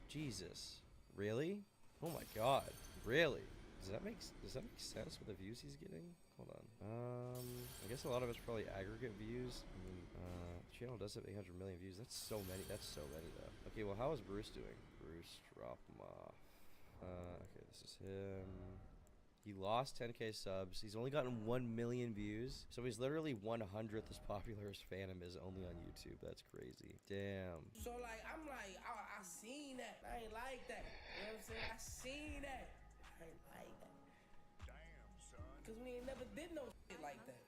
Jesus, really? Oh my god. Really? Does that make sense with the views he's getting? Hold on. I guess a lot of it's probably aggregate views. I mean, the channel does have 800 million views. That's so many. That's so many though. Okay, well, how is Bruce doing? Bruce, drop him off. Okay, this is him. He lost 10k subs. He's only gotten 1 million views. So he's literally 100th as popular as Phantom is only on YouTube. That's crazy. Damn. So like, I'm like, I seen that. I ain't like that. You know what I'm saying? I seen that. I ain't like that. Damn, son. Cause we ain't never did no shit like that.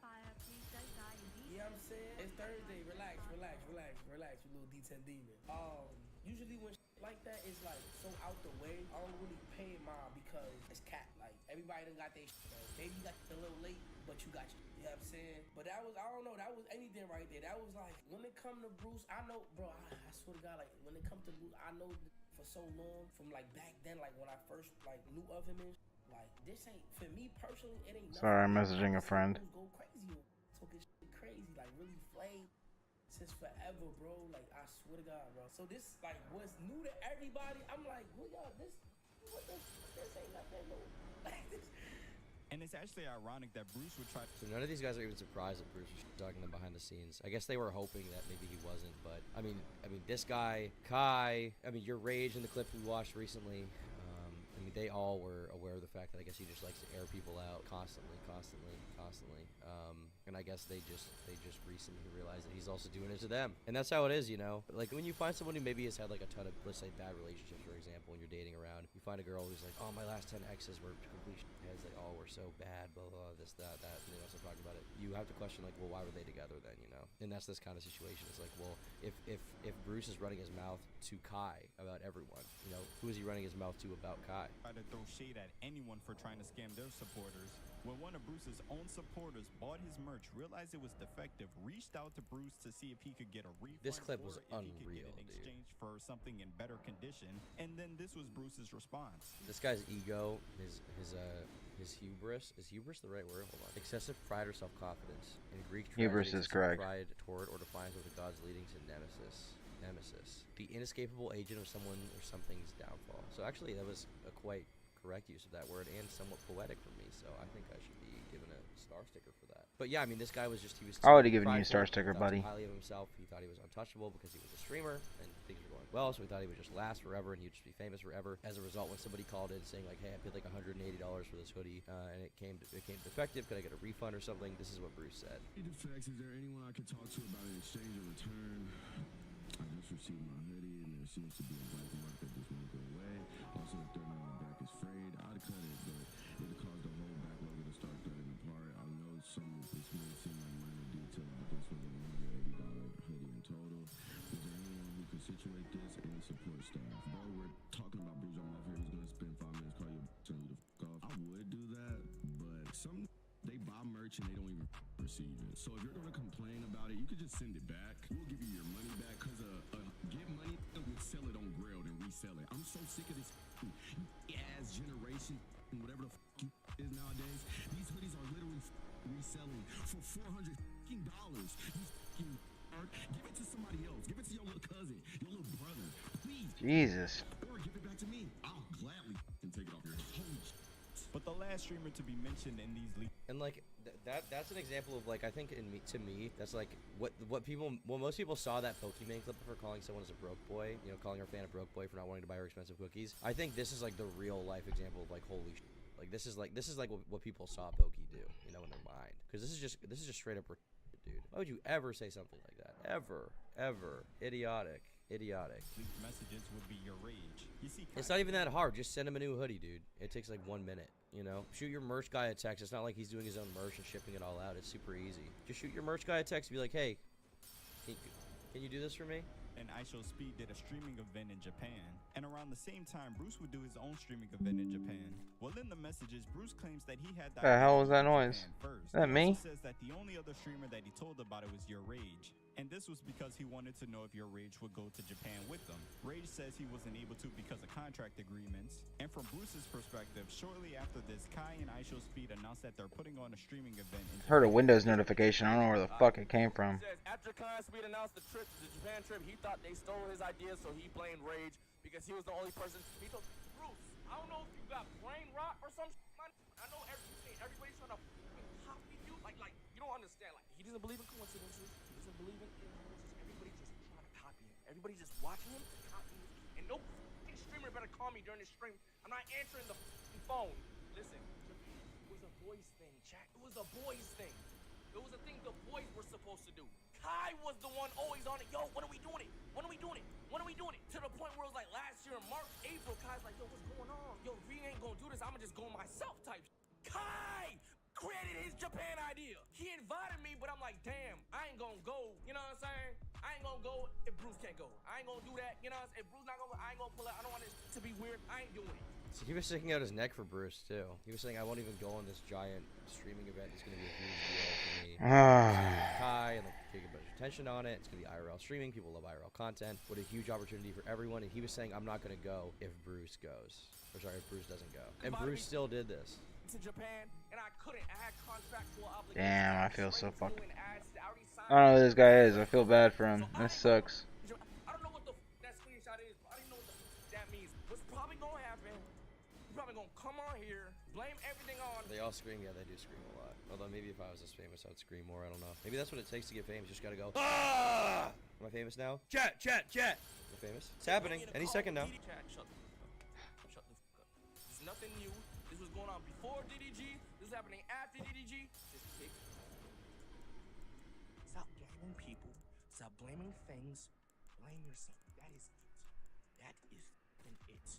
You know what I'm saying? It's Thursday. Relax, you little D10 demon. Usually when shit like that is like so out the way, I don't really pay mine because it's cat. Like everybody done got their shit. Maybe you got a little late, but you got your. You know what I'm saying? But that was, I don't know, that was anything right there. That was like, when it come to Bruce, I know, bro, I swear to God, like when it comes to Bruce, I know for so long, from like back then, like when I first like knew of him and like this ain't, for me personally, it ain't nothing. Sorry, I'm messaging a friend. Go crazy, talking shit crazy, like really flame since forever, bro. Like I swear to God, bro. So this like was new to everybody. I'm like, what y'all, this ain't nothing new. Like this. And it's actually ironic that Bruce would try. So none of these guys are even surprised that Bruce was talking them behind the scenes. I guess they were hoping that maybe he wasn't, but I mean, this guy, Kai. I mean, your rage in the clip we watched recently. I mean, they all were aware of the fact that I guess he just likes to air people out constantly. And I guess they just recently realized that he's also doing it to them. And that's how it is, you know. Like when you find someone who maybe has had like a ton of, let's say, bad relationships, for example, when you're dating around, you find a girl who's like, oh, my last 10 exes were complete shitheads. Like, oh, we're so bad, blah, blah, this, that, and they also talk about it. You have to question, like, well, why were they together then, you know? And that's this kind of situation. It's like, well, if Bruce is running his mouth to Kai about everyone, you know, who is he running his mouth to about Kai? Try to throw shade at anyone for trying to scam their supporters. When one of Bruce's own supporters bought his merch, realized it was defective, reached out to Bruce to see if he could get a refund. This clip was or if he could get unreal, an exchange for something in better condition. And then this was Bruce's response. This guy's ego, his hubris. Is hubris the right word? Hold on. Excessive pride or self-confidence. In Greek, hubris is correct. Pride toward or defiance of the gods, leading to nemesis. The inescapable agent of someone or something's downfall. So actually, that was a quite correct use of that word and somewhat poetic for me. So I think I should be given a star sticker for that. But yeah, I mean, this guy was just, he was I would have given you a prideful. star sticker, He thought too buddy. highly of himself. He thought he was untouchable because he was a streamer and things were going well, so he thought he would just last forever and he'd just be famous forever. As a result, when somebody called in saying like, hey, I paid like $180 for this hoodie and it came defective, could I get a refund or something? This is what Bruce said. Defects, is there anyone I can talk to about an exchange or return? I just received my hoodie and there seems to be a black mark that just won't go away. Also, the thread on the back is frayed. I'd cut it, but it would cause the whole back logo to start threading apart. I know this may seem like minor details, but this was a $180 hoodie in total. Was there anyone who could situate this? Any support staff? Bro, we're talking about Bruce. I'm off here. He's gonna spend 5 minutes, call you, tell you to fuck off. I would do that, but they buy merch and they don't even receive it. So if you're gonna complain about it, you could just send it back. We'll give you your money back, cause get money and we'll sell it on Grailed and resell it. I'm so sick of this ass generation and whatever the you is nowadays. These hoodies are literally reselling for $400. You give it to somebody else. Give it to your little cousin, your little brother, please. Jesus. Or give it back to me. I'll gladly take it off your holy. But the last streamer to be mentioned in these leaks. And like that's an example of like, I think to me that's like what most people saw that Pokemon clip of her calling someone as a broke boy, you know, calling her fan a broke boy for not wanting to buy her expensive cookies. I think this is like the real life example of like, holy shit. Like this is like what people saw Pokey do, you know, in their mind. Because this is just straight up, dude. Why would you ever say something like that? Ever. Idiotic. Leaked messages would be your rage. You see, it's not even that hard. Just send him a new hoodie, dude. It takes like 1 minute, you know? Shoot your merch guy a text. It's not like he's doing his own merch and shipping it all out. It's super easy. Just shoot your merch guy a text and be like, hey, can you do this for me? And IShowSpeed did a streaming event in Japan. And around the same time, Bruce would do his own streaming event in Japan. Well, in the messages, Bruce claims that he had the hell was that noise? First. Is that me? He says that the only other streamer that he told about it was Your Rage. And this was because he wanted to know if Your Rage would go to Japan with them. Rage says he wasn't able to because of contract agreements. And from Bruce's perspective, shortly after this, Kai and IShowSpeed announced that they're putting on a streaming event in Japan. Heard a Windows notification. I don't know where the fuck it came from. Says after Kai Speed announced the Japan trip, he thought they stole his idea, so he blamed Rage because he was the only person. He told Bruce, I don't know if you got brain rot or some shit. I know everybody's trying to copy you. Like you don't understand. Like he doesn't believe in coincidences. He doesn't believe in influences. Everybody's just trying to copy him. Everybody's just watching him and copying him. And no streamer better call me during this stream. I'm not answering the phone. Listen, it was a boys thing, chat. It was a boys thing. It was a thing the boys were supposed to do. Kai was the one always on it. Yo, when are we doing it? When are we doing it? When are we doing it? To the point where it was like last year, March, April, Kai's like, yo, what's going on? Yo, if we ain't gonna do this, I'ma just go myself type. Kai created his Japan idea. He invited me, but I'm like, damn, I ain't gonna go. You know what I'm saying? I ain't gonna go if Bruce can't go. I ain't gonna do that. You know what I'm saying? If Bruce not gonna go, I ain't gonna pull out. I don't want it to be weird. I ain't doing it. So he was sticking out his neck for Bruce too. He was saying, I won't even go on this giant streaming event. It's gonna be a huge deal for me. Kai and like take a bunch of attention on it. It's gonna be IRL streaming. People love IRL content. What a huge opportunity for everyone. And he was saying, I'm not gonna go if Bruce goes. Or sorry, if Bruce doesn't go. And Bruce still did this. To Japan, and I couldn't. I had contractual obligations. Damn, I feel so fucking. I don't know who this guy is. I feel bad for him. This sucks. I don't know what the that screenshot is, but I didn't know what the that means. What's probably gonna happen? You're probably gonna come on here, blame everything on. They all scream. Yeah, they do scream a lot. Although maybe if I was this famous, I'd scream more. I don't know. Maybe that's what it takes to get famous. You just gotta go. Ah! Am I famous now? Chat. Am I famous? It's happening. Any second now. Chat, shut the fuck up. There's nothing new. This was going on before DDG. This is happening after DDG. Just take. Stop blaming people. Stop blaming things. Blame yourself. That is it. That is it.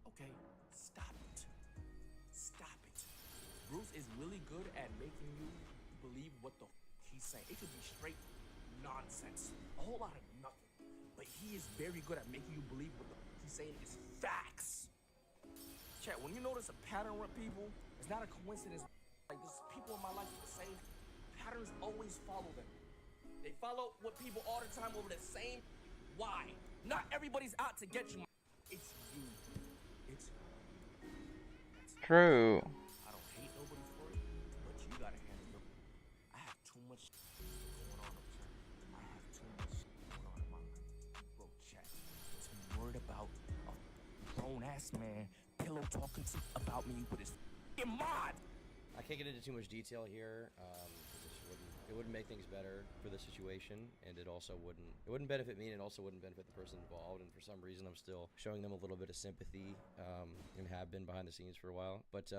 Okay, stop it. Stop it. Bruce is really good at making you believe what the he's saying. It could be straight nonsense. A whole lot of nothing. But he is very good at making you believe what the he's saying is facts. Chat, when you notice a pattern with people, it's not a coincidence. Like, there's people in my life with the same patterns always follow them. They follow what people all the time over the same why. Not everybody's out to get you. It's you. It's true. I don't hate nobody for it, but you gotta handle it. I have too much going on up here. I have too much going on in my life. Bro, chat. To be worried about a grown ass man talking about me with his mod. I can't get into too much detail here. It wouldn't make things better for the situation, and it wouldn't benefit me, and it also wouldn't benefit the person involved. And for some reason, I'm still showing them a little bit of sympathy, and have been behind the scenes for a while. But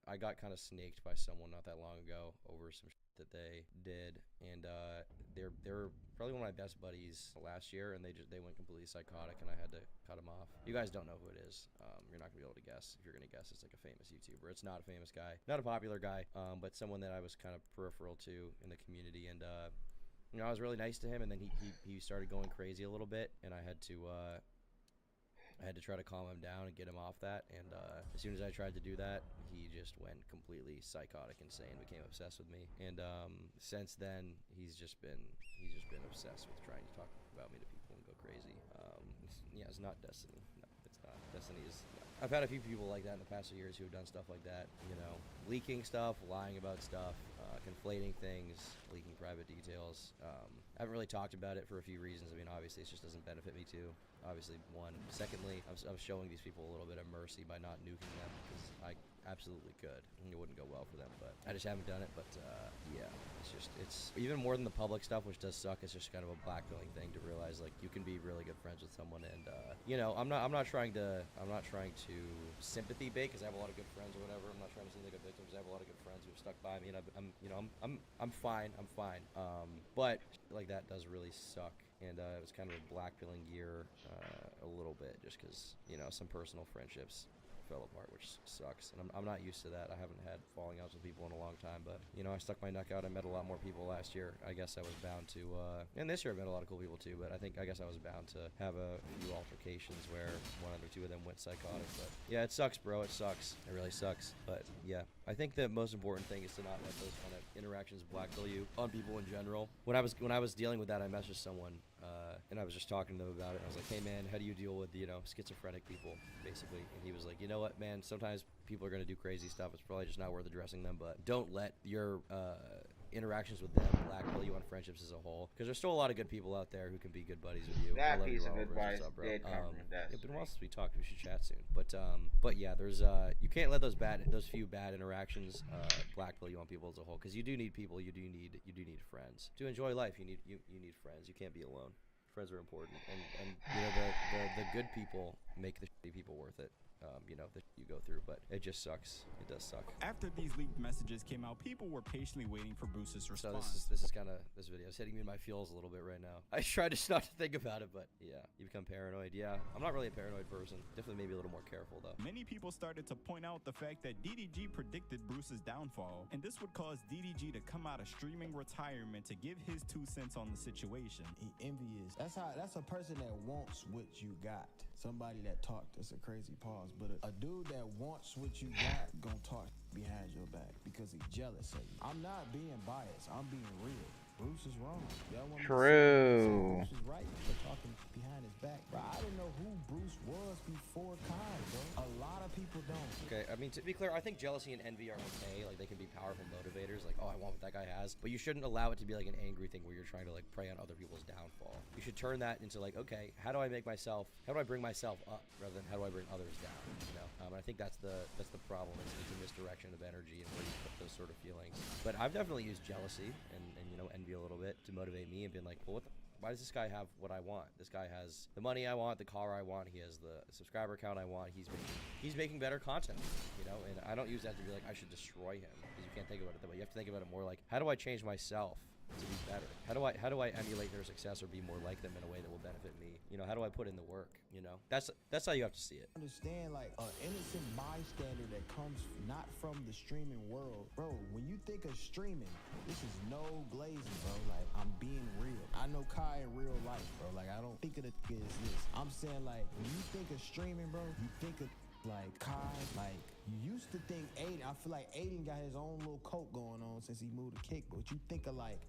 I got kind of snaked by someone not that long ago over some shit that they did, and they're probably one of my best buddies last year, and they went completely psychotic, and I had to cut them off. You guys don't know who it is. You're not gonna be able to guess. If you're gonna guess, it's like a famous YouTuber. It's not a famous guy, not a popular guy, but someone that I was kind of peripheral to in the community. And you know, I was really nice to him, and then he started going crazy a little bit, and I had to try to calm him down and get him off that. And as soon as I tried to do that, he just went completely psychotic, insane, became obsessed with me. And since then, he's just been obsessed with trying to talk about me to people and go crazy. It's not Destiny. No, it's not. Destiny is. No. I've had a few people like that in the past few years who have done stuff like that. You know, leaking stuff, lying about stuff, conflating things, leaking private details. I haven't really talked about it for a few reasons. I mean, obviously, it just doesn't benefit me too. Obviously, one. Secondly, I'm showing these people a little bit of mercy by not nuking them, because I absolutely could, and it wouldn't go well for them. But I just haven't done it. But yeah, it's even more than the public stuff, which does suck. It's just kind of a blackmailing thing to realize, like, you can be really good friends with someone, and you know, I'm not trying to sympathy bait, because I have a lot of good friends or whatever. I'm not trying to seem like a victim, because I have a lot of good friends who have stuck by me, and I'm fine. But like that does really suck. And it was kind of a blackmailing year a little bit, just because, you know, some personal friendships fell apart, which sucks. And I'm not used to that. I haven't had falling outs with people in a long time, but, you know, I stuck my neck out. I met a lot more people last year. I guess I was bound to, and this year I met a lot of cool people too, but I guess I was bound to have a few altercations where one or two of them went psychotic. But yeah, it sucks, bro. It sucks. It really sucks. But yeah, I think the most important thing is to not let those kind of interactions blackmail you on people in general. When I was dealing with that, I messaged someone, and I was just talking to them about it. I was like, hey man, how do you deal with, you know, schizophrenic people, basically? And he was like, you know what, man, sometimes people are going to do crazy stuff. It's probably just not worth addressing them, but don't let your interactions with them blackmail you on friendships as a whole, because there's still a lot of good people out there who can be good buddies with you. That piece of advice did come from Yeah, but once we talked, we should chat soon. But yeah, there's you can't let those few bad interactions blackmail you on people as a whole, because you do need people. You do need friends to enjoy life. You need friends. You can't be alone. Friends are important, and you know, the good people make the shitty people worth it. You know, that you go through, but it just sucks. It does suck. After these leaked messages came out, people were patiently waiting for Bruce's response. So this is kind of, this video is hitting me in my feels a little bit right now. I try just not to think about it, but yeah, you become paranoid. Yeah, I'm not really a paranoid person. Definitely maybe a little more careful though. Many people started to point out the fact that DDG predicted Bruce's downfall, and this would cause DDG to come out of streaming retirement to give his 2 cents on the situation. He envious. That's a person that wants what you got. Somebody that talked, that's a crazy pause, but a dude that wants what you got gonna talk behind your back because he's jealous of you. I'm not being biased, I'm being real. Bruce is wrong. Y'all want me to say Bruce is right for talking behind his back. Bro, I didn't know who Bruce was before Kai, bro. A lot of people don't. Okay, I mean, to be clear, I think jealousy and envy are okay. Like, they can be powerful motivators. Like, oh, I want what that guy has. But you shouldn't allow it to be like an angry thing where you're trying to like prey on other people's downfall. You should turn that into like, okay, how do I bring myself up rather than how do I bring others down? You know, and I think that's the problem. It's a misdirection of energy and where you put those sort of feelings. But I've definitely used jealousy and you know, envy a little bit to motivate me and been like, well, why does this guy have what I want? This guy has the money I want, the car I want, he has the subscriber count I want, he's making better content, you know, and I don't use that to be like, I should destroy him, because you can't think about it that way. You have to think about it more like, how do I change myself to be better? How do I emulate their success or be more like them in a way that will benefit me? You know, how do I put in the work? You know, that's how you have to see it. Understand, like, an innocent bystander that comes not from the streaming world, bro. When you think of streaming, this is no glazing, bro. Like, I'm being real. I know Kai in real life, bro. Like, I don't think of it as this. I'm saying, like, when you think of streaming, bro, you think of like Kai, like you used to think Aiden. I feel like Aiden got his own little cult going on since he moved to Kick, but you think of like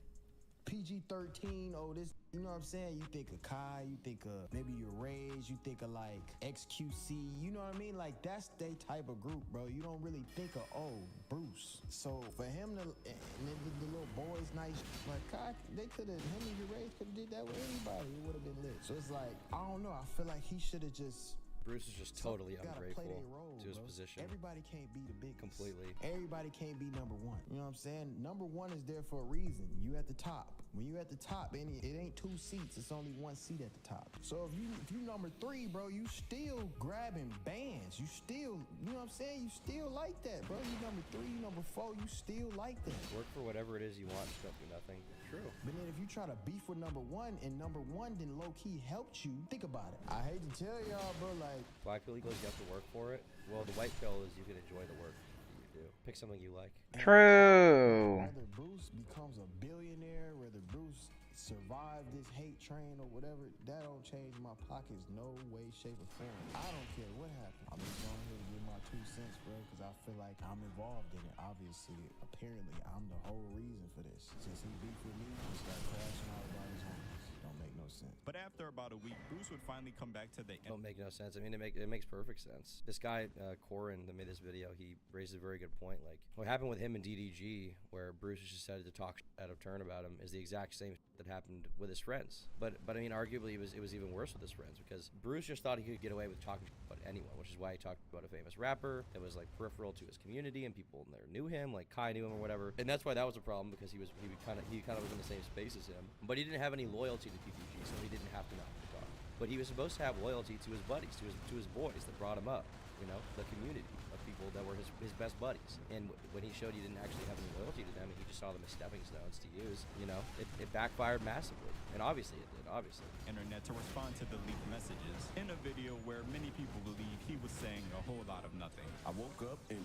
PG-13, oh this, you know what I'm saying? You think of Kai, you think of maybe your Rage, you think of like XQC, you know what I mean? Like that's they type of group, bro. You don't really think of, oh, Bruce. So for him to, and the little boys nice, like Kai, they could have, him and your Rage could have did that with anybody. It would have been lit. So it's like, I don't know. I feel like he should have just Bruce is just totally ungrateful to his position. Everybody can't be the biggest. Completely. Everybody can't be number one. You know what I'm saying? Number one is there for a reason. You at the top. When you at the top, it ain't 2 seats. It's only 1 seat at the top. So if you number 3, bro, you still grabbing bands. You still, you know what I'm saying? You still like that, bro. You number 3, you number 4, you still like that. Work for whatever it is you want. Just don't do nothing. True. But then if you try to beef with number 1 and number 1 then low-key helped you, think about it. I hate to tell y'all, bro, like... Black pill equals you have to work for it. Well, the white pill is you can enjoy the work that you do. Pick something you like. True. Whether Bruce becomes a billionaire, whether Bruce survive this hate train or whatever, that don't change my pockets no way, shape, or form. I don't care what happened. I'm just going here to give my 2 cents, bro, because I feel like I'm involved in it. Obviously, apparently, I'm the whole reason for this. Since he beef with me, he started crashing out about his homies. Don't make no sense. But after about a week, Bruce would finally come back to the... Don't make no sense. I mean, it makes perfect sense. This guy, Corin, that made this video, he raised a very good point. Like, what happened with him and DDG, where Bruce just decided to talk out of turn about him, is the exact same that happened with his friends. But I mean, arguably, it was even worse with his friends, because Bruce just thought he could get away with talking about anyone, which is why he talked about a famous rapper that was, like, peripheral to his community, and people there knew him, like Kai knew him or whatever. And that's why that was a problem, because he kind of was in the same space as him. But he didn't have any loyalty to DDG, so he didn't have to not talk. But he was supposed to have loyalty to his buddies, to his boys that brought him up, you know, the community of people that were his best buddies. And when he showed he didn't actually have any loyalty to them, and he just saw them as stepping stones to use, you know, it backfired massively. And obviously it did, obviously. Internet to respond to the leaked messages in a video where many people believe he was saying a whole lot of nothing. I woke up in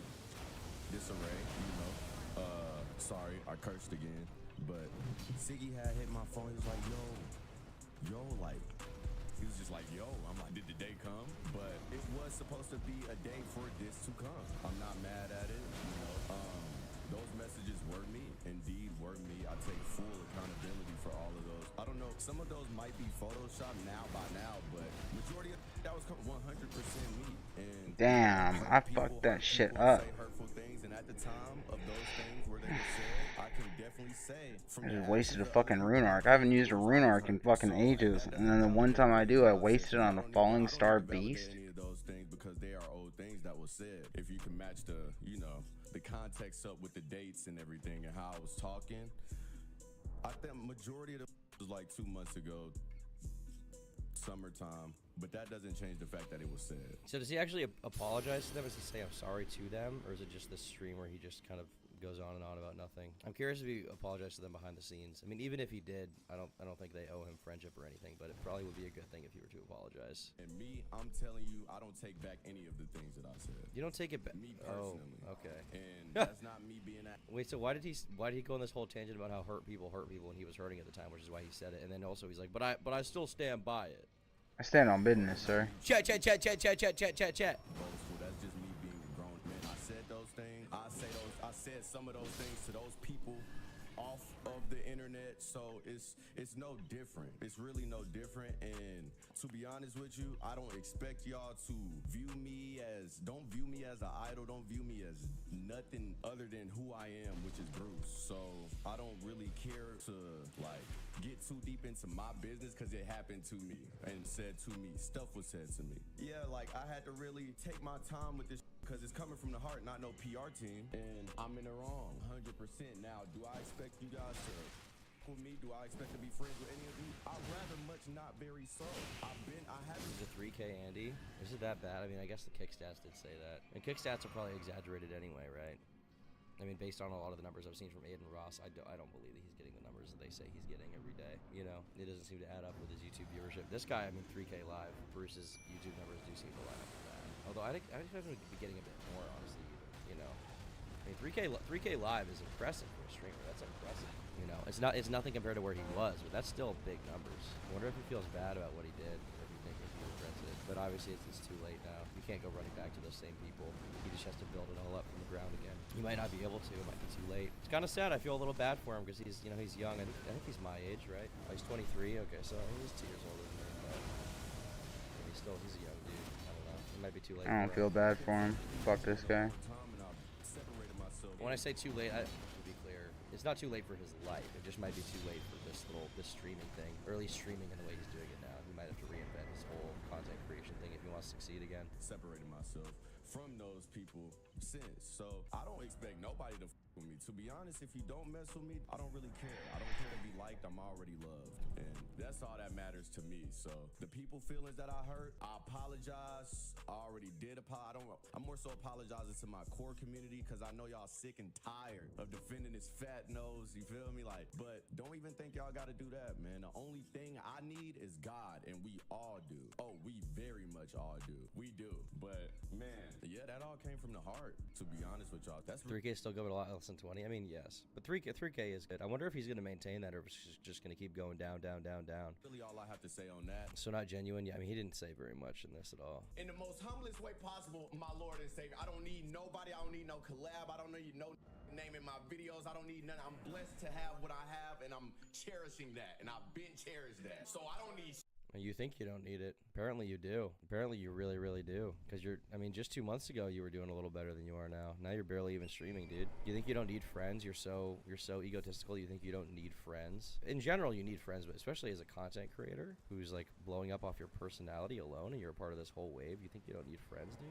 disarray, you know. Sorry, I cursed again. But Siggy had hit my phone. He was like, yo, like, he was just like, yo. I'm like, did the day come? But it was supposed to be a day for this to come. I'm not mad at it, you know. Those messages were me, indeed were me. I take full accountability for all of those. I don't know, some of those might be Photoshopped by now, but majority of that was 100% me. And damn, I fucked that shit up. Say hurtful things, and at the time of those things where they were said, I can definitely say I just wasted a fucking rune arc. I haven't used a rune arc in fucking ages, and then the one time I do, I wasted it on the Falling Star Beast. Any of those things because they are old things that was said. If you can match the, you know, the context up with the dates and everything and how I was talking, I think majority of the was like 2 months ago, summertime, but that doesn't change the fact that it was said. So does he actually apologize to them? Does he say I'm sorry to them, or is it just this stream where he just kind of goes on and on about nothing? I'm curious if he apologized to them behind the scenes. I mean, even if he did, I don't think they owe him friendship or anything, but it probably would be a good thing if he were to apologize. And me, I'm telling you, I don't take back any of the things that I said. You don't take it back? Me personally. Oh, okay. And that's not me being that. Wait, so why did he go on this whole tangent about how hurt people, and he was hurting at the time, which is why he said it, and then also he's like, but I still stand by it. I stand on business, sir. Chat. That's just me being a grown man. I said those things. I said some of those things to those people off of the internet, so it's no different. It's really no different. And to be honest with you, I don't expect y'all to don't view me as an idol. Don't view me as nothing other than who I am, which is Bruce. So I don't really care to like get too deep into my business because it happened to me and said to me. Stuff was said to me. Yeah, like I had to really take my time with this because it's coming from the heart, not no PR team. And I'm in the wrong, 100%. Now, do I expect you guys to with me? Do I expect to be friends with any of you? I'd rather much not very so. I haven't. Is it 3K, Andy? Is it that bad? I mean, I guess the kick stats did say that. And kick stats are probably exaggerated anyway, right? I mean, based on a lot of the numbers I've seen from Aiden Ross, I don't believe that he's getting the numbers that they say he's getting every day. You know, it doesn't seem to add up with his YouTube viewership. This guy, I mean, 3K live. Bruce's YouTube numbers do seem to line up with that. Although I expect him to be getting a bit more, honestly. You know, I mean, 3K live is impressive for a streamer. That's impressive. You know, it's nothing compared to where he was, but that's still big numbers. I wonder if he feels bad about what he did, or if he regrets it. But obviously, it's too late now. You can't go running back to those same people. He just has to build it all up from the ground again. He might not be able to. It might be too late. It's kind of sad. I feel a little bad for him because he's young. I think he's my age, right? Oh, he's 23. Okay, so he's 2 years older than me. But he's a young dude. I don't know. It might be too late. I don't feel bad for him. Fuck this guy. When I say too late, to be clear, It's not too late for his life. It just might be too late for this streaming thing. Early streaming in the way he's doing it now. He might have to reinvent his whole content creation thing if he wants to succeed again. Separated myself from those people since. So I don't expect nobody to with me. To be honest, if you don't mess with me, I don't really care. I don't care to be liked. I'm already loved. And that's all that matters to me. So the people feelings that I hurt, I apologize. I already did apologize. I'm more so apologizing to my core community because I know y'all sick and tired of defending this fat nose. You feel me? Like, but don't even think y'all got to do that, man. The only thing I need is God, and we all do. Oh, we very much all do. We do. But man, yeah, that all came from the heart. To be honest with y'all, that's 3K still going a lot less than 20. I mean, yes, but 3K is good. I wonder if he's going to maintain that or if it's just going to keep going down. really all I have to say on that. So not genuine. Yeah, I mean, he didn't say very much in this at all. In the most humblest way possible, my Lord and Savior. I don't need nobody. I don't need no collab. I don't need no name in my videos. I don't need none. I'm blessed to have what I have, and I'm cherishing that, and I've been cherished that. So I don't need. You think you don't need it. Apparently you do. Apparently you really, really do. Because I mean, just 2 months ago you were doing a little better than you are now. Now you're barely even streaming, dude. You think you don't need friends? You're so egotistical. You think you don't need friends? In general, you need friends, but especially as a content creator who's like blowing up off your personality alone and you're a part of this whole wave, you think you don't need friends, dude?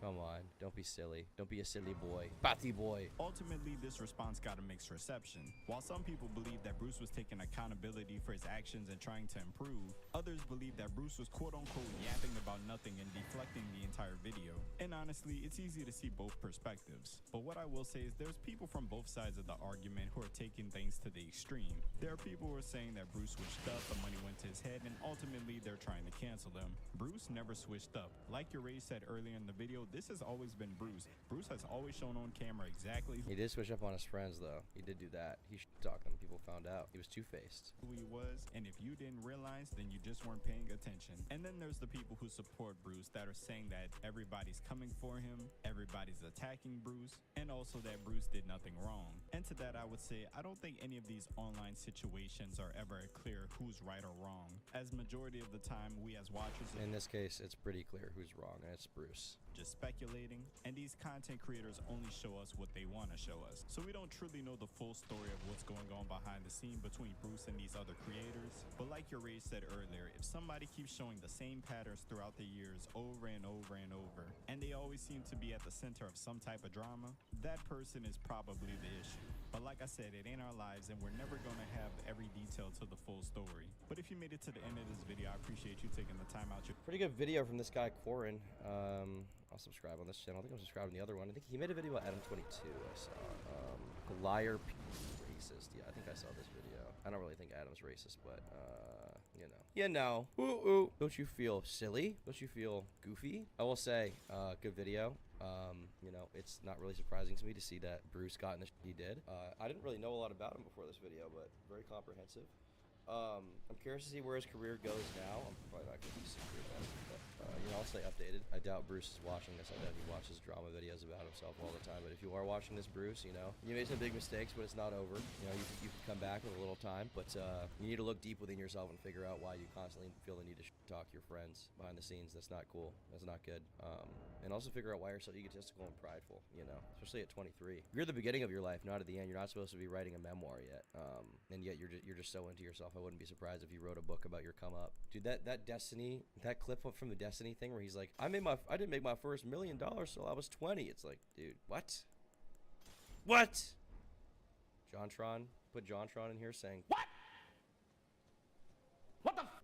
Come on. Don't be silly. Don't be a silly boy. Batty boy. Ultimately, this response got a mixed reception. While some people believe that Bruce was taking accountability for his actions and trying to improve, others believe that Bruce was quote-unquote yapping about nothing and deflecting the entire video. And honestly, it's easy to see both perspectives. But what I will say is there's people from both sides of the argument who are taking things to the extreme. There are people who are saying that Bruce switched up, the money went to his head, and ultimately they're trying to cancel him. Bruce never switched up. Like your Ray said earlier in the video, this has always been Bruce. Bruce has always shown on camera exactly He did switch up on his friends, though. He did do that. He talked them. People found out. He was two-faced. who he was, and if you didn't realize, then you just weren't paying attention. And then there's the people who support Bruce that are saying that everybody's coming for him, everybody's attacking Bruce, and also that Bruce did nothing wrong. And to that I would say, I don't think any of these online situations are ever clear who's right or wrong, as majority of the time we as watchers In this case, it's pretty clear who's wrong, and it's Bruce. just speculating, and these content creators only show us what they want to show us. So we don't truly know the full story of what's going on behind the scene between Bruce and these other creators. But like your Ray said earlier, if somebody keeps showing the same patterns throughout the years over and over and over, and they always seem to be at the center of some type of drama, that person is probably the issue. But like I said, it ain't our lives, and we're never going to have every detail to the full story. But if you made it to the end of this video, I appreciate you taking the time out. Pretty good video from this guy, Corin. I'll subscribe on this channel. I think I'm subscribing to the other one. I think he made a video about Adam22, I saw. Liar racist. Yeah, I think I saw this video. I don't really think Adam's racist, but, you know. Ooh. Don't you feel silly? Don't you feel goofy? I will say, good video. It's not really surprising to me to see that Bruce got in the shit he did. I didn't really know a lot about him before this video, but very comprehensive. I'm curious to see where his career goes now. I'm probably not going to be super about it, but, I'll stay updated. I doubt Bruce is watching this. I doubt he watches drama videos about himself all the time, but if you are watching this, Bruce, you made some big mistakes, but it's not over. You can come back with a little time, but you need to look deep within yourself and figure out why you constantly feel the need to talk your friends behind the scenes. That's not cool. That's not good. And also figure out why you're so egotistical and prideful, especially at 23. You're at the beginning of your life, not at the end. You're not supposed to be writing a memoir yet. And yet you're just so into yourself. I wouldn't be surprised if you wrote a book about your come up. Dude, that clip from the Destiny thing where he's like, I didn't make my first $1 million till I was 20. It's like, dude, what? JonTron, put JonTron in here saying, what?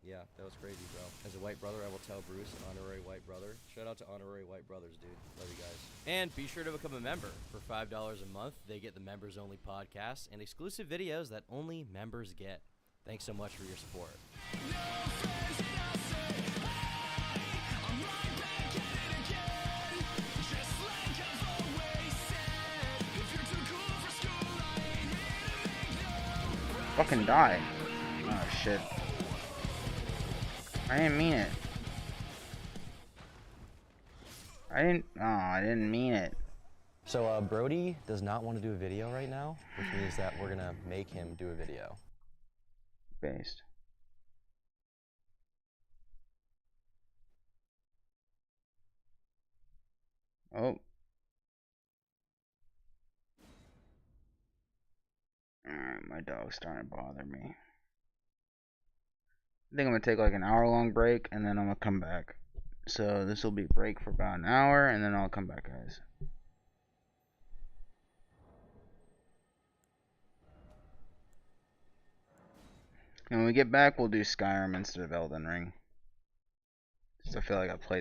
Yeah, that was crazy, bro. As a white brother, I will tell Bruce, an honorary white brother. Shout out to honorary white brothers, dude. Love you guys. And be sure to become a member. For $5 a month, they get the members-only podcast and exclusive videos that only members get. Thanks so much for your support. Fucking die. Oh shit. I didn't mean it. I didn't mean it. So Brody does not want to do a video right now, which means that we're gonna make him do a video. Based. Oh. my dog's starting to bother me. I think I'm gonna take like an hour-long break, and then I'm gonna come back. So this will be a break for about an hour, and then I'll come back, guys. And when we get back, we'll do Skyrim instead of Elden Ring. Just I feel like I played